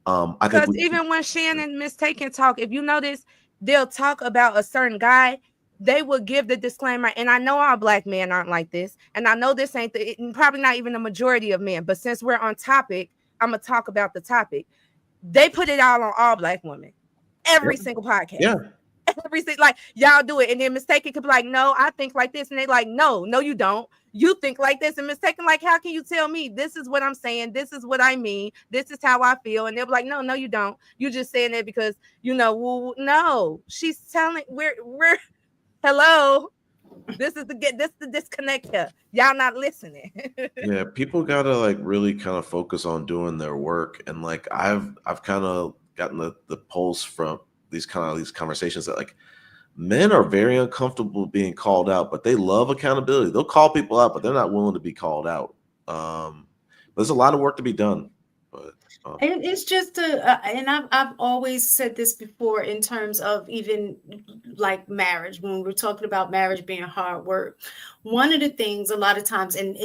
Because even when Shannon Mistaken talk, if you notice, they'll talk about a certain guy, they will give the disclaimer. And I know our black men aren't like this, and I know this ain't probably not even the majority of men, but since we're on topic, I'm gonna talk about the topic. They put it all on all black women, every single podcast. Yeah. Everything, like, y'all do it, and then Mistaken could be like, no, I think like this, and they like, no, you don't. You think like this. And Mistaken like, how can you tell me this is what I'm saying? This is what I mean. This is how I feel. And they'll be like, no, you don't. You just saying that because no. She's telling we're hello. This is the disconnect here. Y'all not listening. Yeah, people gotta like really kind of focus on doing their work, and like I've kind of gotten the pulse from these conversations that like men are very uncomfortable being called out, but they love accountability. They'll call people out, but they're not willing to be called out. There's a lot of work to be done. But it's just and I've always said this before in terms of even like marriage, when we're talking about marriage being hard work. One of the things a lot of times, and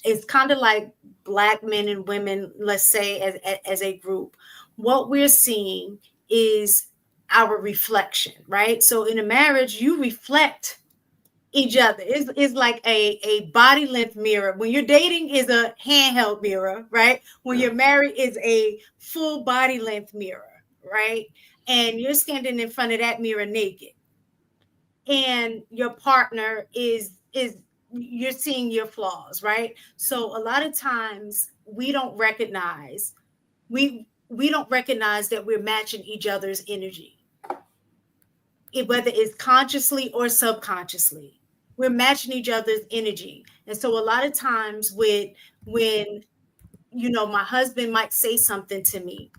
it's kind of like black men and women, let's say as a group, what we're seeing is our reflection, right? So in a marriage, you reflect each other. It's like a body length mirror. When you're dating, is a handheld mirror, right? When you're married, is a full body length mirror, right? And you're standing in front of that mirror naked, and your partner is you're seeing your flaws, right? So a lot of times we don't recognize that we're matching each other's energy, whether it's consciously or subconsciously. We're matching each other's energy. And so a lot of times when my husband might say something to me,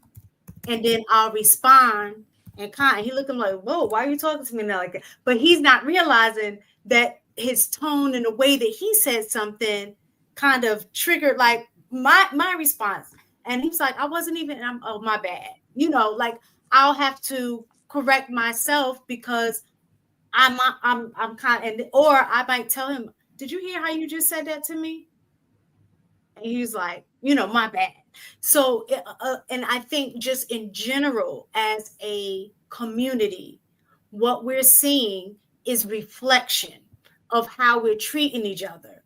and then I'll respond, and he looking like, whoa, why are you talking to me now like that? But he's not realizing that his tone and the way that he said something kind of triggered like my response. And he's like, I wasn't even, oh, my bad. Like I'll have to correct myself because I'm kind of, or I might tell him, did you hear how you just said that to me? And he's like, my bad. So, and I think just in general, as a community, what we're seeing is reflection of how we're treating each other.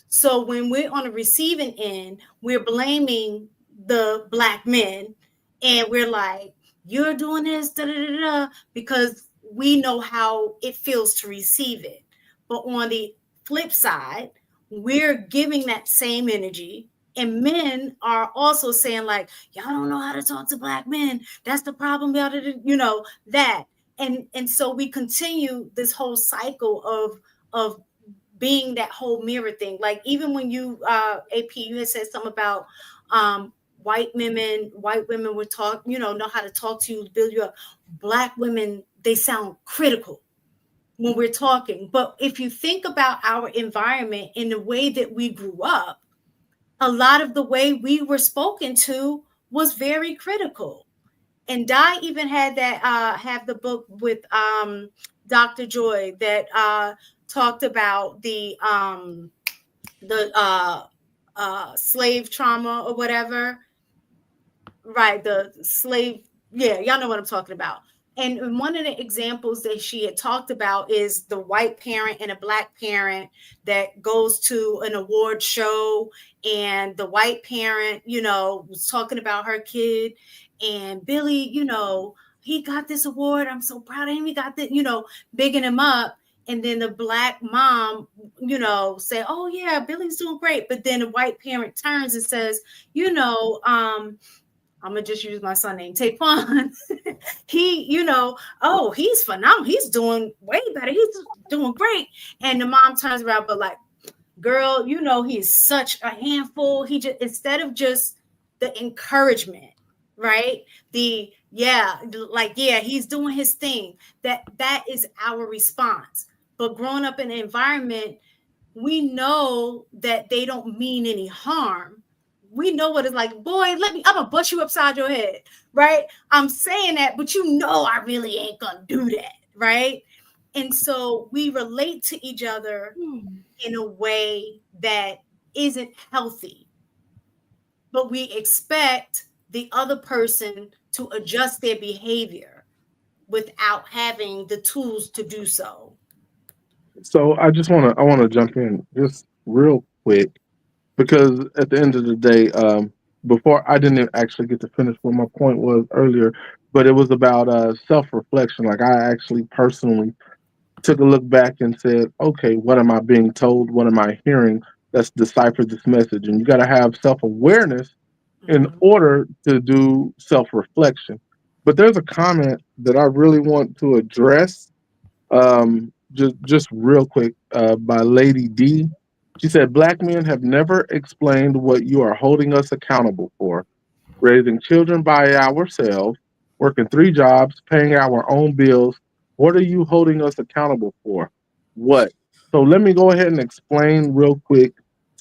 So when we're on the receiving end, we're blaming the Black men, and we're like, you're doing this, da, da, da, da, because we know how it feels to receive it. But on the flip side, we're giving that same energy, and men are also saying like, y'all don't know how to talk to Black men. That's the problem. That. And so we continue this whole cycle of being that whole mirror thing. Like even when you AP, you had said something about white women would talk, know how to talk to you, build you up. Black women, they sound critical when we're talking. But if you think about our environment and the way that we grew up, a lot of the way we were spoken to was very critical. And Di even had that have the book with Dr. Joy that talked about the slave trauma or whatever. Right, the slave, yeah, y'all know what I'm talking about. And one of the examples that she had talked about is the white parent and a Black parent that goes to an award show, and the white parent, was talking about her kid, and Billy, he got this award. I'm so proud of him. He got this, bigging him up. And then the Black mom, say, oh yeah, Billy's doing great. But then the white parent turns and says, I'm gonna just use my son name, Taquan. He, oh, he's phenomenal. He's doing way better. He's doing great. And the mom turns around, but like, girl, he's such a handful. He just, instead of just the encouragement, right? He's doing his thing. That is our response. But growing up in an environment, we know that they don't mean any harm. We know what it's like, boy, I'm gonna bust you upside your head, right? I'm saying that, but I really ain't gonna do that, right? And so we relate to each other in a way that isn't healthy, but we expect the other person to adjust their behavior without having the tools to do so. So I want to jump in just real quick, because at the end of the day, before I didn't actually get to finish what my point was earlier, but it was about self-reflection. Like I actually personally took a look back and said, okay, what am I being told? What am I hearing? Let's decipher this message. And you got to have self-awareness in order to do self-reflection. But there's a comment that I really want to address, just real quick, by Lady D. She said, Black men have never explained what you are holding us accountable for. Raising children by ourselves, working 3 jobs, paying our own bills. What are you holding us accountable for? What? So let me go ahead and explain real quick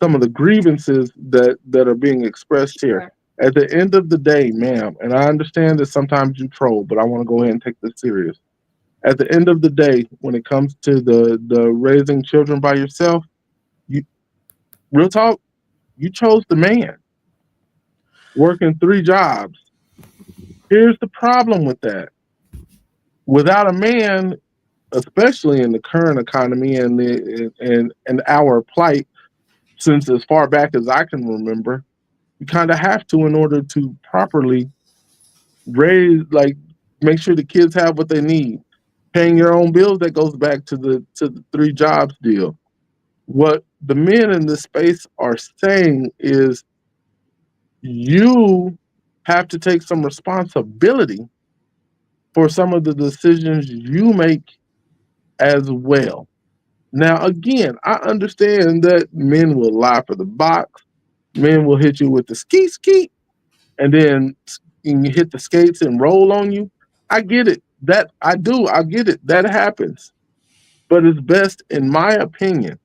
some of the grievances that are being expressed here. At the end of the day, ma'am, and I understand that sometimes you troll, but I want to go ahead and take this serious. At the end of the day, when it comes to the raising children by yourself, real talk, you chose the man working 3 jobs. Here's the problem with that. Without a man, especially in the current economy and our plight, since as far back as I can remember, you kind of have to, in order to properly raise, like, make sure the kids have what they need. Paying your own bills, that goes back to the 3 jobs deal. What the men in this space are saying is you have to take some responsibility for some of the decisions you make as well. Now, again, I understand that men will lie for the box, men will hit you with the ski ski, and then you hit the skates and roll on you. I get it. That I do. I get it. That happens. But it's best, in my opinion,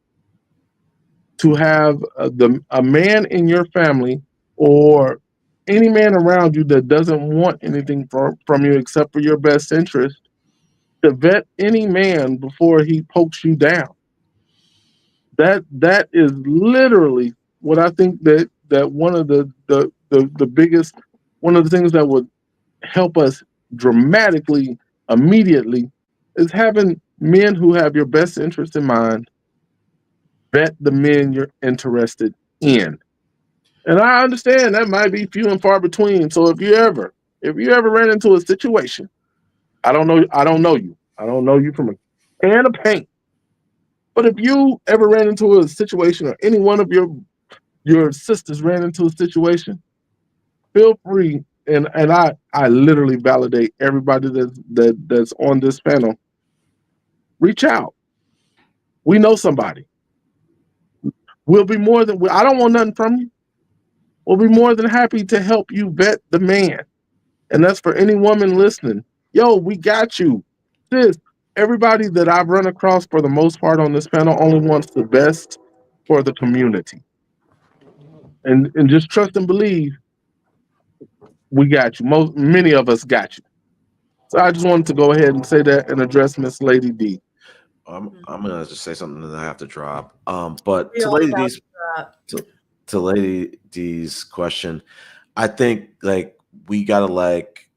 to have a man in your family or any man around you that doesn't want anything from you except for your best interest to vet any man before he pokes you down. That is literally what I think that one of the biggest, one of the things that would help us dramatically immediately is having men who have your best interest in mind vet the men you're interested in. And I understand that might be few and far between. So if you ever ran into a situation, I don't know you. I don't know you from a can of paint. But if you ever ran into a situation or any one of your sisters ran into a situation, feel free, and I literally validate everybody that's on this panel. Reach out. We know somebody. We'll be more than I don't want nothing from you. We'll be more than happy to help you vet the man. And that's for any woman listening. Yo, we got you. Sis, everybody that I've run across for the most part on this panel only wants the best for the community. And just trust and believe we got you. Many of us got you. So I just wanted to go ahead and say that and address Miss Lady D. I'm gonna just say something that I have to drop. But to Lady D's to Lady D's question, I think like we gotta like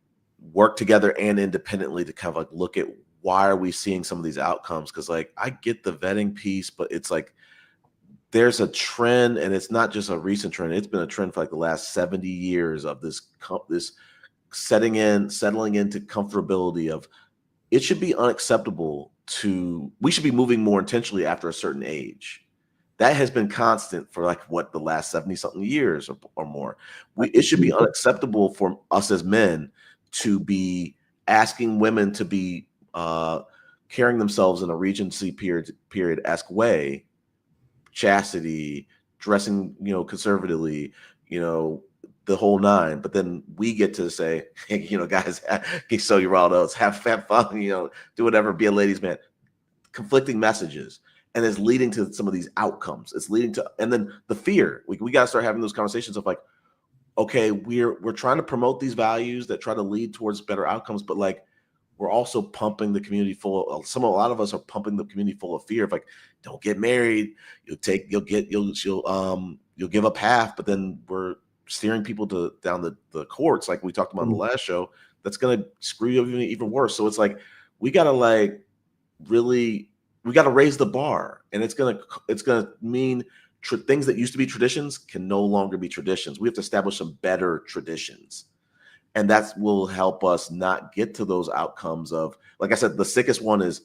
work together and independently to kind of like look at why are we seeing some of these outcomes, because like I get the vetting piece, but it's like there's a trend, and it's not just a recent trend. It's been a trend for like the last 70 years of this settling into comfortability of it should be unacceptable we should be moving more intentionally after a certain age. That has been constant for like the last 70 something years or more. It should be unacceptable for us as men to be asking women to be carrying themselves in a Regency period-esque way, chastity, dressing, conservatively, the whole nine. But then we get to say, hey, guys, so you're all those, have fun, do whatever, be a ladies' man. Conflicting messages. And it's leading to some of these outcomes. It's leading to, and then the fear. We got to start having those conversations of like, okay, we're trying to promote these values that try to lead towards better outcomes, but like we're also pumping the community full. A lot of us are pumping the community full of fear of like, don't get married. You'll give up half, but then we're steering people down the courts, like we talked about in the last show. That's gonna screw you even worse. So it's like we gotta raise the bar, and it's gonna mean things that used to be traditions can no longer be traditions. We have to establish some better traditions, and that will help us not get to those outcomes of, like I said, the sickest one is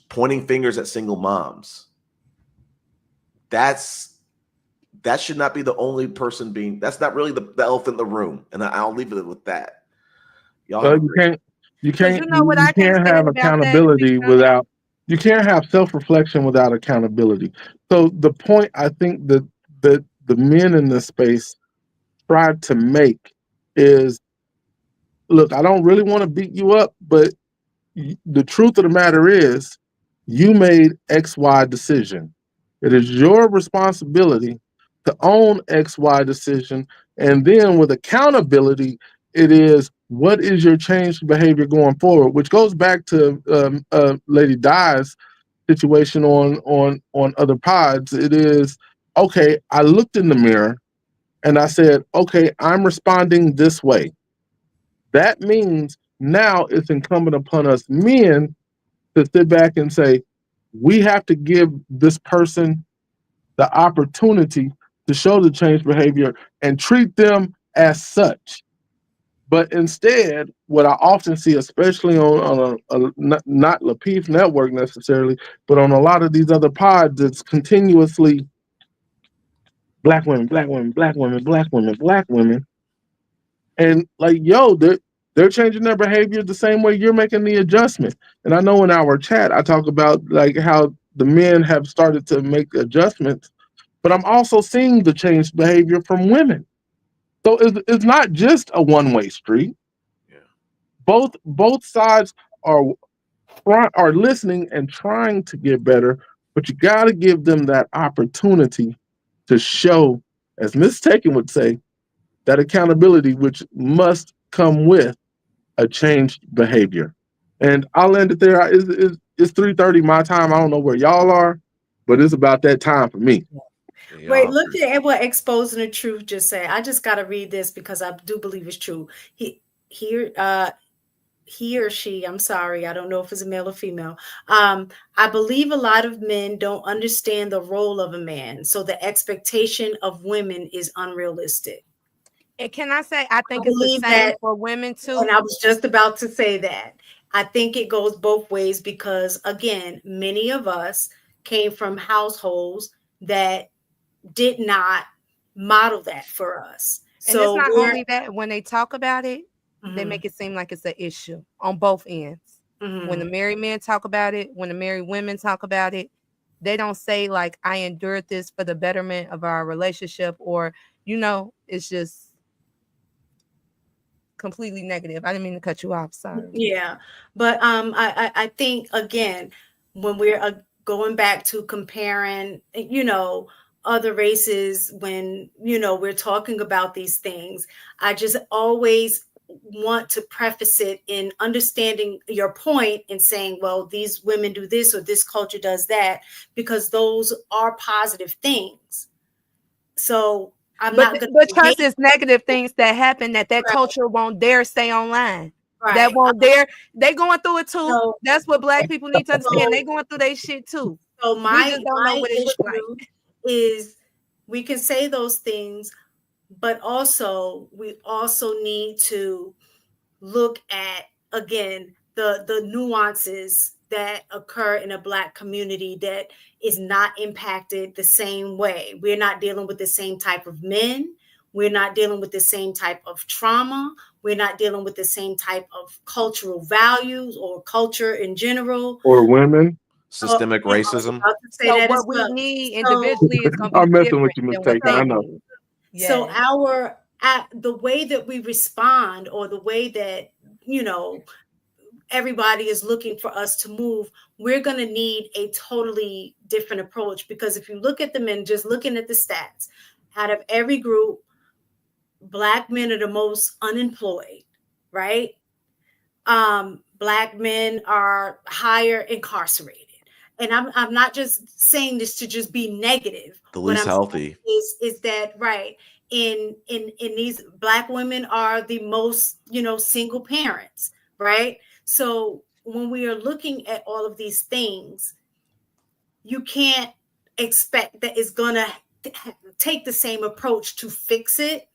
pointing fingers at single moms. That should not be the only person being. That's not really the elephant in the room, and I'll leave it with that. Y'all, you can't have accountability without. You can't have self-reflection without accountability. So the point I think that the men in this space tried to make is, look, I don't really want to beat you up, but the truth of the matter is you made XY decision. It is your responsibility to own XY decision. And then with accountability, it is what is your changed behavior going forward, which goes back to Lady Di's situation on other pods. It is, okay, I looked in the mirror and I said, okay, I'm responding this way. That means now it's incumbent upon us men to sit back and say, we have to give this person the opportunity to show the change behavior and treat them as such. But instead, what I often see, especially on not Lapeef Network necessarily, but on a lot of these other pods, it's continuously black women, black women, black women, black women, black women. And like, yo, they're changing their behavior the same way you're making the adjustment. And I know in our chat, I talk about like how the men have started to make adjustments, but I'm also seeing the changed behavior from women. So it's not just a one-way street. Yeah. Both sides are listening and trying to get better, but you got to give them that opportunity to show, as Miss Taken would say, that accountability, which must come with a changed behavior. And I'll end it there. It's 3:30 my time. I don't know where y'all are, but it's about that time for me. Yeah, Wait, look at what Exposing the Truth just said. I just got to read this because I do believe it's true. He or she, I'm sorry, I don't know if it's a male or female. I believe a lot of men don't understand the role of a man, so the expectation of women is unrealistic. And can I say, I think it's the same for women too. And I was just about to say that. I think it goes both ways because, again, many of us came from households that did not model that for us. And so it's not only that, when they talk about it, they make it seem like it's an issue on both ends. When the married men talk about it, when the married women talk about it, they don't say like, I endured this for the betterment of our relationship, or, it's just completely negative. I didn't mean to cut you off. Sorry. Yeah. But I think, again, when we're going back to comparing, other races, when, we're talking about these things, I just always want to preface it in understanding your point and saying, well, these women do this or this culture does that, because those are positive things. So but trust is negative things that happen that culture won't dare stay online. Right. That won't dare. They going through it too. So, that's what Black people need to understand. They going through their shit too. So my issue is we can say those things, but also we also need to look at, again, the nuances that occur in a Black community that is not impacted the same way. We're not dealing with the same type of men. We're not dealing with the same type of trauma. We're not dealing with the same type of cultural values or culture in general. Or women. Systemic racism. So what we need individually is going to be I'm messing with you, Ms. Taken. I know. Yes. So the way that we respond, or the way that, everybody is looking for us to move, we're going to need a totally different approach. Because if you look at the men, just looking at the stats, out of every group, Black men are the most unemployed, right? Black men are higher incarcerated. And I'm not just saying this to just be negative. The least healthy is that right? In these, Black women are the most, single parents, right? So when we are looking at all of these things, you can't expect that it's gonna take the same approach to fix it,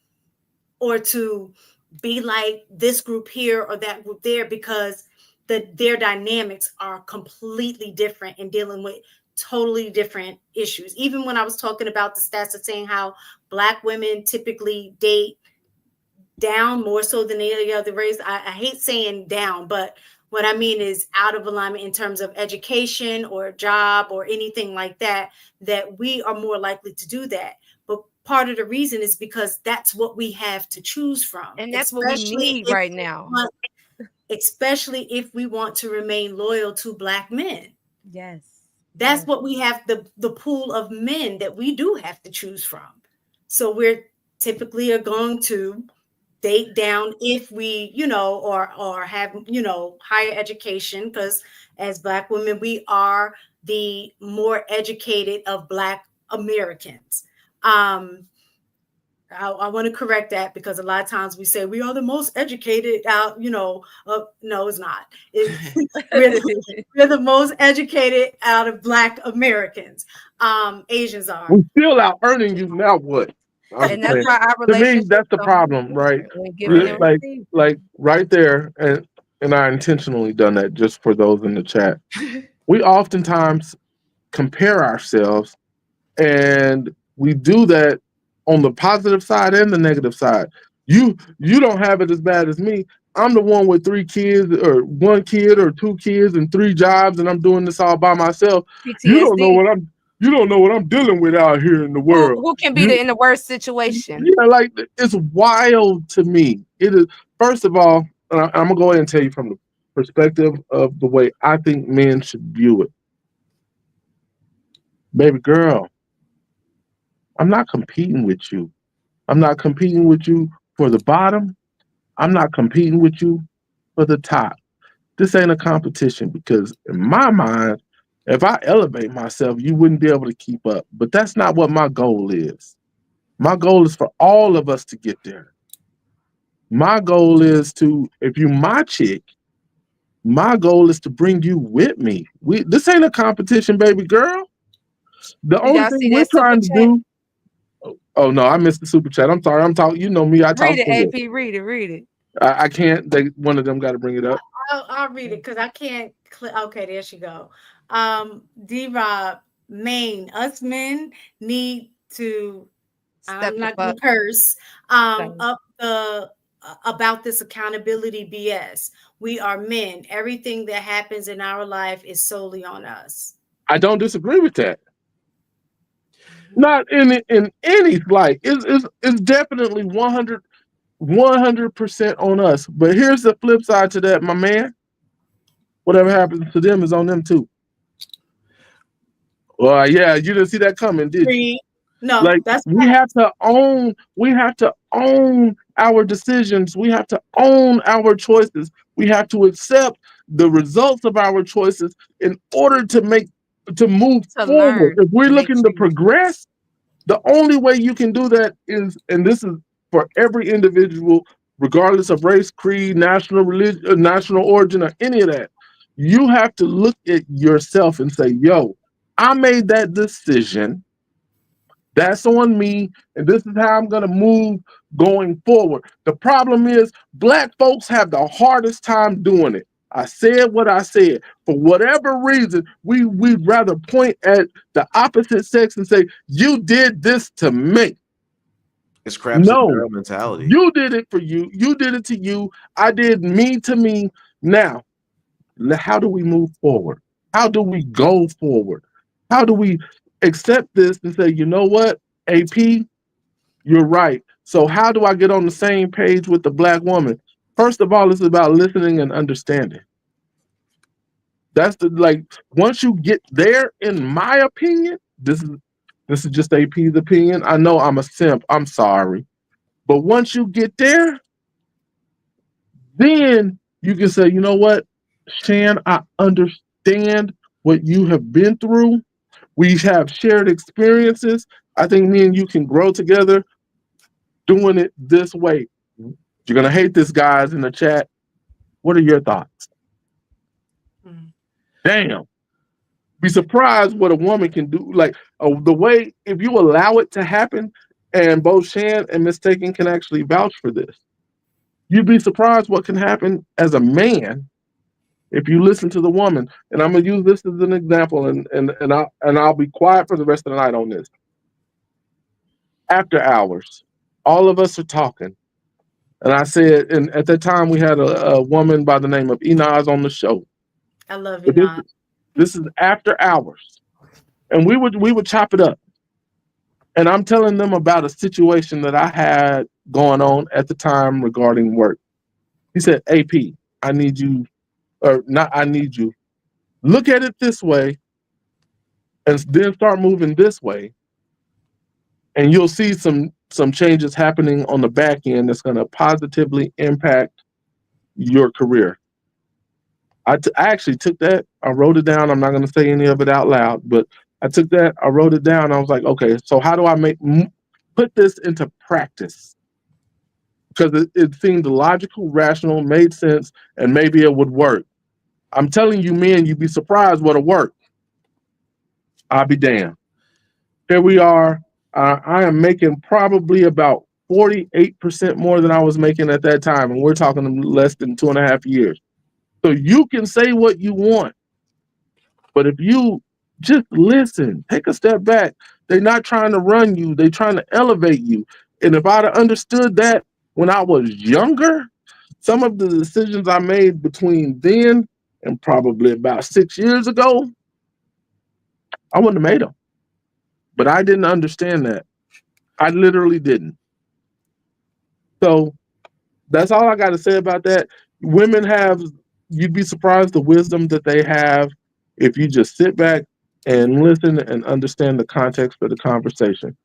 or to be like this group here or that group there, because their dynamics are completely different in dealing with totally different issues. Even when I was talking about the stats of saying how Black women typically date down more so than any other race. I hate saying down, but what I mean is out of alignment in terms of education or job or anything like that, that we are more likely to do that. But part of the reason is because that's what we have to choose from. And that's what we need right now. Especially if we want to remain loyal to Black men. Yes. That's what we have, the pool of men that we do have to choose from. So we're typically are going to date down if we, or have, higher education, because as Black women, we are the more educated of Black Americans. I want to correct that, because a lot of times we say we are the most educated out, no, it's not. We're the most educated out of Black Americans. Asians are. We're still out earning you now. What? And that's why our to me, relationship that's the problem, right? Like right there, and I intentionally done that just for those in the chat. We oftentimes compare ourselves, and we do that on the positive side and the negative side. You don't have it as bad as me. I'm the one with 3 kids, or 1 kid, or 2 kids, and 3 jobs, and I'm doing this all by myself. PTSD. You don't know what I'm dealing with out here in the world. Who can be in the worst situation? Yeah, like it's wild to me. It is. First of all, I'm gonna go ahead and tell you from the perspective of the way I think men should view it. Baby girl, I'm not competing with you. I'm not competing with you for the bottom. I'm not competing with you for the top. This ain't a competition, because in my mind, if I elevate myself, you wouldn't be able to keep up. But that's not what my goal is. My goal is for all of us to get there. My goal is to, if you my chick, my goal is to bring you with me. This ain't a competition, baby girl. The only thing we're trying to do. Oh no, I missed the super chat. I'm sorry. I'm talking. You know me. I talk. Read it, AP. Read it. I can't. One of them got to bring it up. I'll read it because I can't. Okay, there she go. D-Rob, Maine, us men need to. I'm not going to curse. Up the about this accountability BS. We are men. Everything that happens in our life is solely on us. I don't disagree with that. Not in any light. It's definitely 100% on us. But here's the flip side to that, my man. Whatever happens to them is on them too. Well, yeah, you didn't see that coming, did you? No, like we have to own our decisions. We have to own our choices. We have to accept the results of our choices in order to move forward. If we're looking to progress, the only way you can do that is, and this is for every individual, regardless of race, creed, national religion, national origin, or any of that, you have to look at yourself and say, yo, I made that decision. That's on me, and this is how I'm going to move going forward. The problem is Black folks have the hardest time doing it. I said what I said. For whatever reason, we'd rather point at the opposite sex and say, you did this to me. It's crap mentality. You did it for you. You did it to you. I did me to me. Now, how do we move forward? How do we go forward? How do we accept this and say, you know what, AP, you're right. So how do I get on the same page with the Black woman? First of all, it's about listening and understanding. That's once you get there, in my opinion, this is just AP's opinion. I know I'm a simp. I'm sorry. But once you get there, then you can say, you know what, Shan, I understand what you have been through. We have shared experiences. I think me and you can grow together doing it this way. You're going to hate this, guys, in the chat. What are your thoughts? Damn. Be surprised what a woman can do. The way, if you allow it to happen, and both Shan and Mistaken can actually vouch for this, you'd be surprised what can happen as a man if you listen to the woman. And I'm going to use this as an example, and I'll be quiet for the rest of the night on this. After hours, all of us are talking. And I said, and at that time we had a woman by the name of Inaz on the show. I love Inaz. This is after hours. And we would chop it up. And I'm telling them about a situation that I had going on at the time regarding work. He said, AP, I need you, or not I need you. Look at it this way and then start moving this way. And you'll see some changes happening on the back end that's going to positively impact your career. I actually took that. I wrote it down. I'm not going to say any of it out loud, but I took that. I wrote it down. I was like, okay, so how do I put this into practice? Because it seemed logical, rational, made sense, and maybe it would work. I'm telling you, men, you'd be surprised what'll work. I'll be damned. Here we are I am making probably about 48% more than I was making at that time, and we're talking less than 2.5 years. So you can say what you want, but if you just listen, take a step back. They're not trying to run you, they're trying to elevate you. And if I'd have understood that when I was younger, some of the decisions I made between then and probably about 6 years ago, I wouldn't have made them. But I didn't understand that. I literally didn't. So that's all I got to say about that. Women have, you'd be surprised the wisdom that they have if you just sit back and listen and understand the context of the conversation.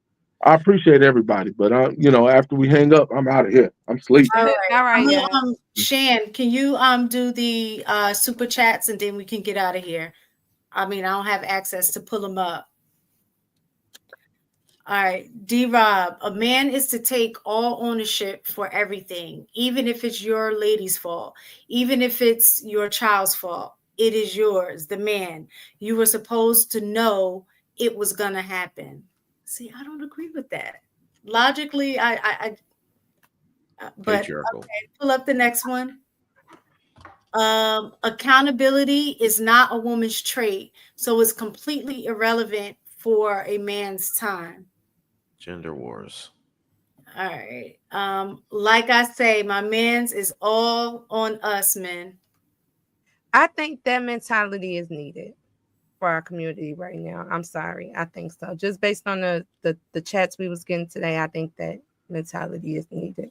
I appreciate everybody, but after we hang up, I'm out of here. I'm sleeping. All All right, yeah. Shan, can you do the super chats and then we can get out of here? I mean, I don't have access to pull them up. All right, D-Rob, a man is to take all ownership for everything, even if it's your lady's fault, even if it's your child's fault. It is yours, the man. You were supposed to know it was gonna happen. See, I don't agree with that. Logically, but Patriarchal. Okay, pull up the next one. Accountability is not a woman's trait, so it's completely irrelevant for a man's time. Gender wars. All right. Like I say, my man's is all on us, men. I think that mentality is needed for our community right now. I'm sorry. I think so. Just based on the chats we was getting today, I think that mentality is needed.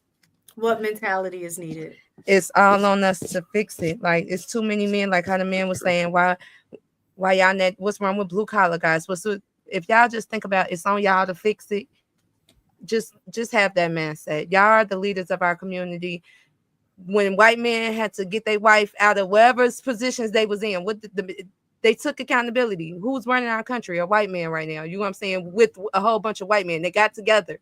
What mentality is needed? It's all on us to fix it. Like, it's too many men, like how the man was saying, why y'all net, what's wrong with blue collar guys? If y'all just think about it's on y'all to fix it, just have that mindset. Y'all are the leaders of our community. When white men had to get their wife out of whatever positions they was in, they took accountability. Who's running our country? A white man right now. You know what I'm saying? With a whole bunch of white men. They got together.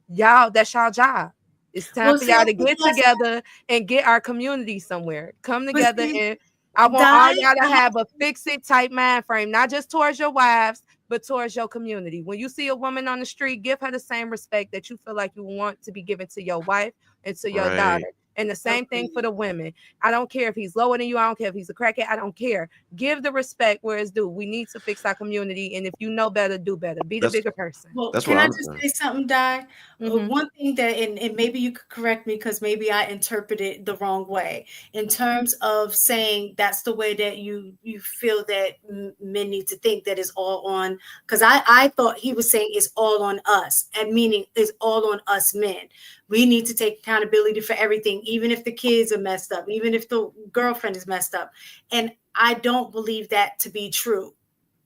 Y'all, that's y'all job. It's time for y'all to get together and get our community somewhere. Come together, and I want all y'all to have a fix-it type mind frame, not just towards your wives, but towards your community. When you see a woman on the street, give her the same respect that you feel like you want to be given to your wife and to your daughter. And the same thing for the women. I don't care if he's lower than you. I don't care if he's a crackhead. I don't care. Give the respect where it's due. We need to fix our community. And if you know better, do better. Be the bigger person. Well, can I just say something, Di? One thing that, and maybe you could correct me because maybe I interpreted the wrong way in terms of saying that's the way that you feel that men need to think, that is all on, because I thought he was saying it's all on us, and meaning it's all on us men. We need to take accountability for everything, even if the kids are messed up, even if the girlfriend is messed up. And I don't believe that to be true.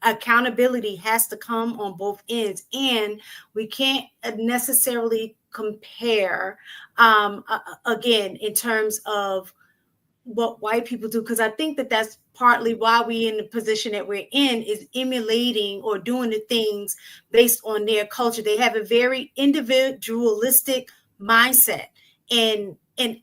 Accountability has to come on both ends, and we can't necessarily compare again in terms of what white people do, because I think that that's partly why we in the position that we're in, is emulating or doing the things based on their culture. They have a very individualistic mindset, and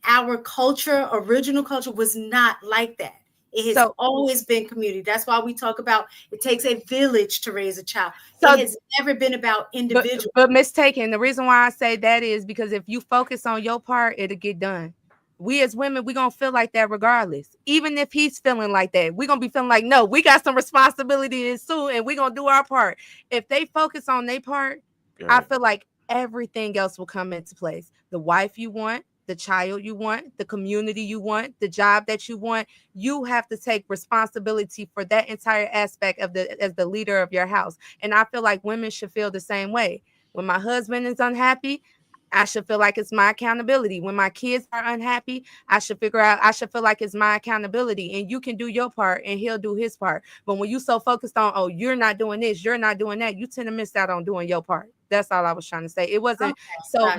our culture, original culture, was not like that. It has always been community. That's why we talk about it takes a village to raise a child. It has never been about individual. But mistaken. The reason why I say that is because if you focus on your part, it'll get done. We as women, we're going to feel like that regardless. Even if he's feeling like that, we're going to be feeling like, no, we got some responsibilities too, and we're going to do our part. If they focus on their part, I feel like everything else will come into place. The wife you want, the child you want, the community you want, the job that you want, you have to take responsibility for that entire aspect of as the leader of your house. And I feel like women should feel the same way. When my husband is unhappy, I should feel like it's my accountability. When my kids are unhappy, I should feel like it's my accountability. And you can do your part and he'll do his part. But when you so focused on, oh, you're not doing this, you're not doing that, you tend to miss out on doing your part. That's all I was trying to say. It wasn't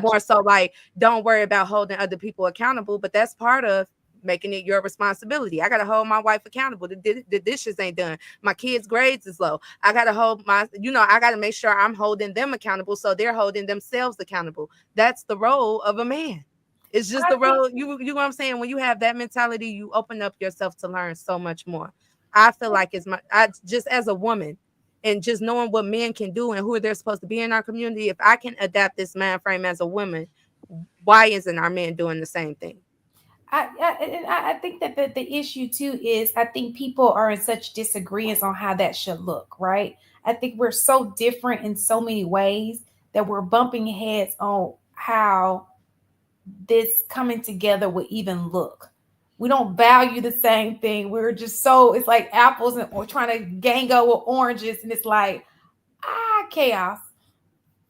more so like, don't worry about holding other people accountable, but that's part of making it your responsibility. I got to hold my wife accountable. The dishes ain't done. My kids' grades is low. I got to hold I got to make sure I'm holding them accountable so they're holding themselves accountable. That's the role of a man. It's just the role. You know what I'm saying? When you have that mentality, you open up yourself to learn so much more. I feel like just as a woman, and just knowing what men can do and who they're supposed to be in our community. If I can adapt this mind frame as a woman, why isn't our men doing the same thing? I think that the issue too is I think people are in such disagreements on how that should look, right? I think we're so different in so many ways that we're bumping heads on how this coming together would even look. We don't value the same thing. We're just so, it's like apples and we're trying to gango with oranges, and it's like chaos.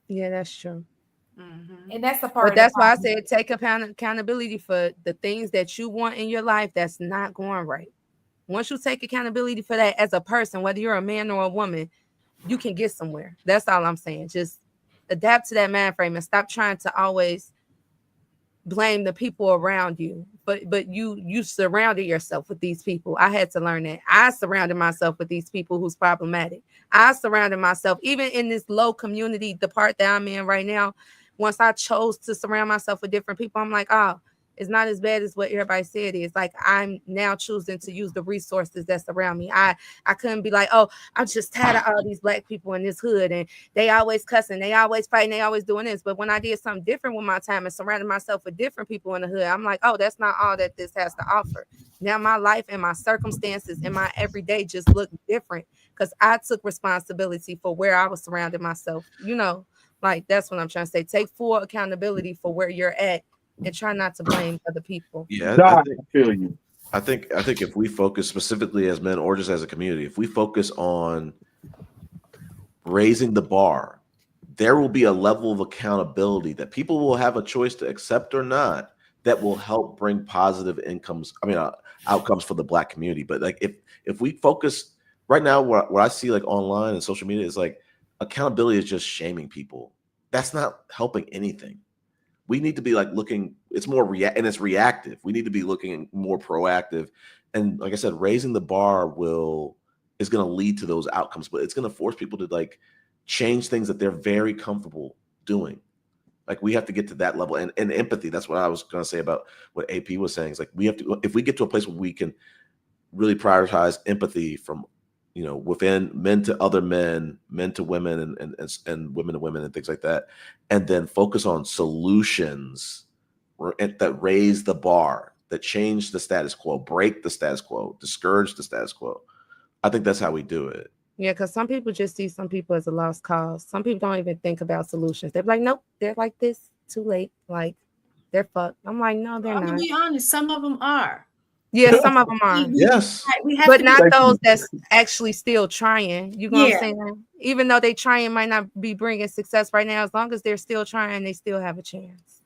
Yeah, that's true. Mm-hmm. And that's the part. But that's why I said take accountability for the things that you want in your life that's not going right. Once you take accountability for that as a person, whether you're a man or a woman, you can get somewhere. That's all I'm saying. Just adapt to that mind frame and stop trying to always blame the people around you. But you surrounded yourself with these people. I had to learn that. I surrounded myself with these people who's problematic. I surrounded myself, even in this low community, the part that I'm in right now. Once I chose to surround myself with different people, I'm like, oh, it's not as bad as what everybody said it is. Like, I'm now choosing to use the resources that's around me. I couldn't be like, oh, I'm just tired of all these black people in this hood and they always cussing, they always fighting, they always doing this. But when I did something different with my time and surrounded myself with different people in the hood, I'm like, oh, that's not all that this has to offer. Now my life and my circumstances and my everyday just look different because I took responsibility for where I was surrounding myself. You know, like, that's what I'm trying to say. Take full accountability for where you're at and try not to blame other people. Yeah, I think if we focus specifically as men or just as a community, if we focus on raising the bar, there will be a level of accountability that people will have a choice to accept or not that will help bring positive outcomes for the Black community. But like if we focus right now, what I see like online and social media is like accountability is just shaming people. That's not helping anything. We need to be like looking, it's more it's reactive. We need to be looking more proactive. And like I said, raising the bar is going to lead to those outcomes, but it's going to force people to like change things that they're very comfortable doing. Like, we have to get to that level, and empathy. That's what I was going to say about what AP was saying. It's like, we have to, if we get to a place where we can really prioritize empathy from, you know, within men to other men, men to women, and women to women and things like that. And then focus on solutions that raise the bar, that change the status quo, break the status quo, discourage the status quo. I think that's how we do it. Yeah, because some people just see some people as a lost cause. Some people don't even think about solutions. They're like, nope, they're like this, too late. Like, they're fucked. I'm like, no, they're not. To be honest, some of them are. Yeah, some of them are. Yes. But not those that's actually still trying. You know what I'm saying? Even though they trying might not be bringing success right now, as long as they're still trying, they still have a chance.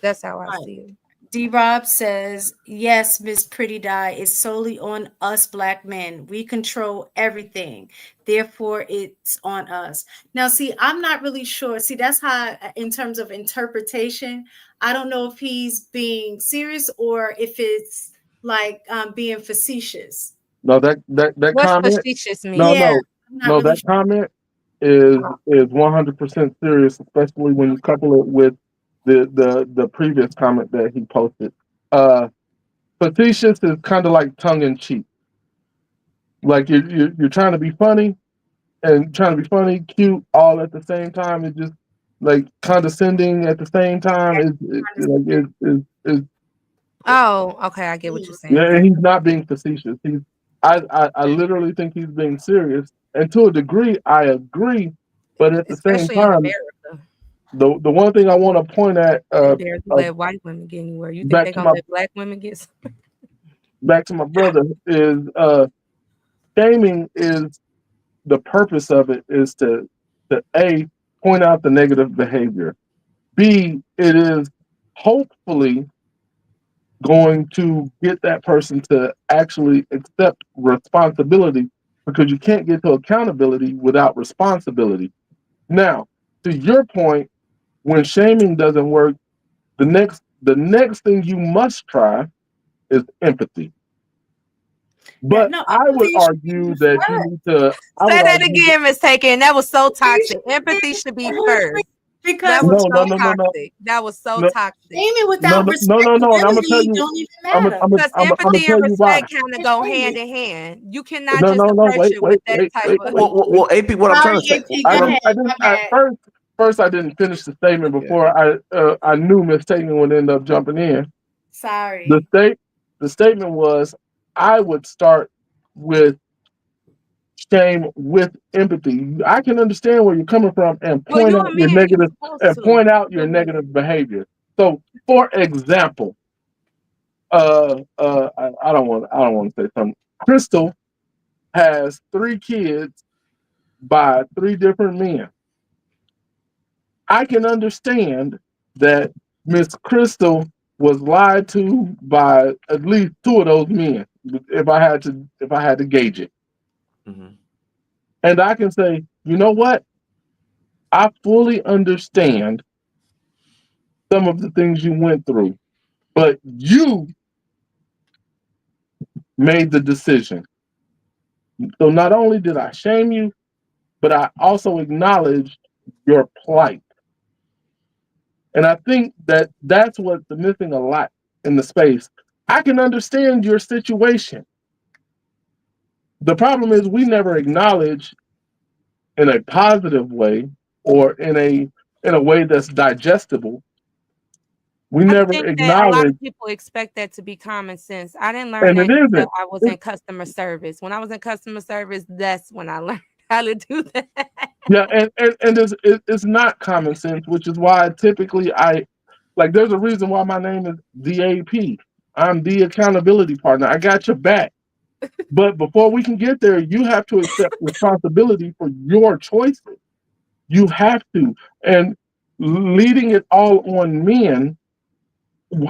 That's how I see it. D-Rob says, yes, Miss Pretty Die, is solely on us Black men. We control everything. Therefore, it's on us. Now, see, I'm not really sure. See, that's how, in terms of interpretation, I don't know if he's being serious or if it's like being facetious. No, that What's comment. Facetious mean? No, that comment is 100% serious, especially when you couple it with the previous comment that he posted. Facetious is kind of like tongue in cheek. Like you're trying to be funny and trying to be funny, cute, all at the same time. It's just like condescending at the same time. Is Oh, okay, I get what you're saying. Yeah, he's not being facetious. I literally think he's being serious, and to a degree, I agree. But at the same time, the one thing I want to point at, let white women get anywhere. You think they're gonna let Black women get? Back to my brother is shaming is the purpose of it is to A, point out the negative behavior. B, it is hopefully going to get that person to actually accept responsibility, because you can't get to accountability without responsibility. Now, to your point, when shaming doesn't work, the next thing you must try is empathy. But I would argue that you need to say that again, Miss Taken. That was so toxic. Empathy should be first. Because that was no, toxic. That was so toxic. Shaming without respectability and I'm gonna tell you, don't even matter. Because empathy and tell you why. respect kind of go hand in hand. You cannot No, just no, no, approach wait, it with wait, that wait, type wait, of. wait. Well, AP, what I'm trying to say, AP, go ahead. I didn't at first I didn't finish the statement before I knew Miss Tatum would end up jumping in. Sorry. The statement was I would start with shame with empathy. I can understand where you're coming from and point out your negative behavior. So, for example, I don't want to say something. Crystal has 3 kids by 3 different men. I can understand that Miss Crystal was lied to by at least 2 of those men if I had to gauge it. Mm-hmm. And I can say, you know what? I fully understand some of the things you went through, but you made the decision. So not only did I shame you, but I also acknowledged your plight. And I think that that's what's missing a lot in the space. I can understand your situation. The problem is we never acknowledge in a positive way or in a way that's digestible. We I never think that a lot acknowledge, of people expect that to be common sense. I didn't learn and that it until isn't. I was in customer service. When I was in customer service, that's when I learned how to do that. Yeah, and it's not common sense, which is why typically there's a reason why my name is DAP. I'm the accountability partner. I got your back. But before we can get there, you have to accept responsibility for your choices. You have to. And leading it all on men,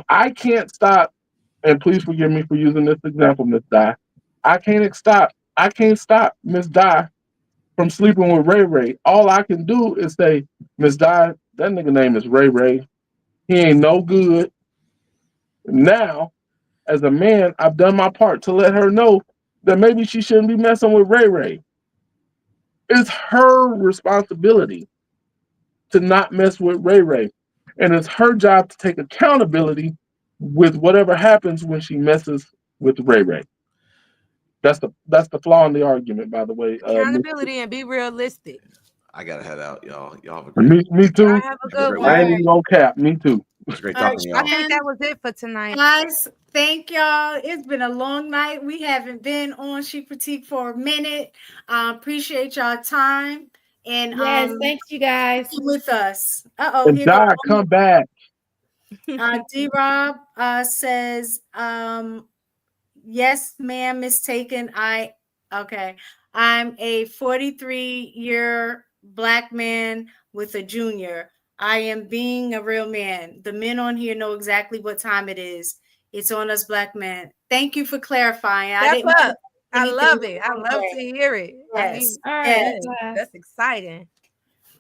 I can't stop, and please forgive me for using this example, Miss Di. I can't stop Miss Di from sleeping with Ray Ray. All I can do is say, Miss Di, that nigga name is Ray Ray. He ain't no good. Now, as a man, I've done my part to let her know that maybe she shouldn't be messing with Ray Ray. It's her responsibility to not mess with Ray Ray. And it's her job to take accountability with whatever happens when she messes with Ray Ray. That's the flaw in the argument, by the way. Accountability and be realistic. I gotta head out, y'all. Y'all have a great Me too. Y'all have a good one. I ain't even gonna cap. Me too. It's great talking to y'all. I think that was it for tonight. Guys, thank y'all. It's been a long night. We haven't been on Chic Critique for a minute. Appreciate y'all time. And yes, thanks you guys with us. And Di, come back. D-Rob says, yes, ma'am, mistaken. I'm a 43-year Black man with a junior. I am being a real man. The men on here know exactly what time it is. It's on us Black men. Thank you for clarifying. I love it. I love to hear it. Yes. All right. That's exciting.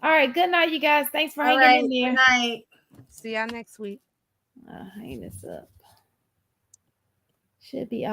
All right. Good night, you guys. Thanks for hanging in there. Good night. See y'all next week. Hang this up. Should be all.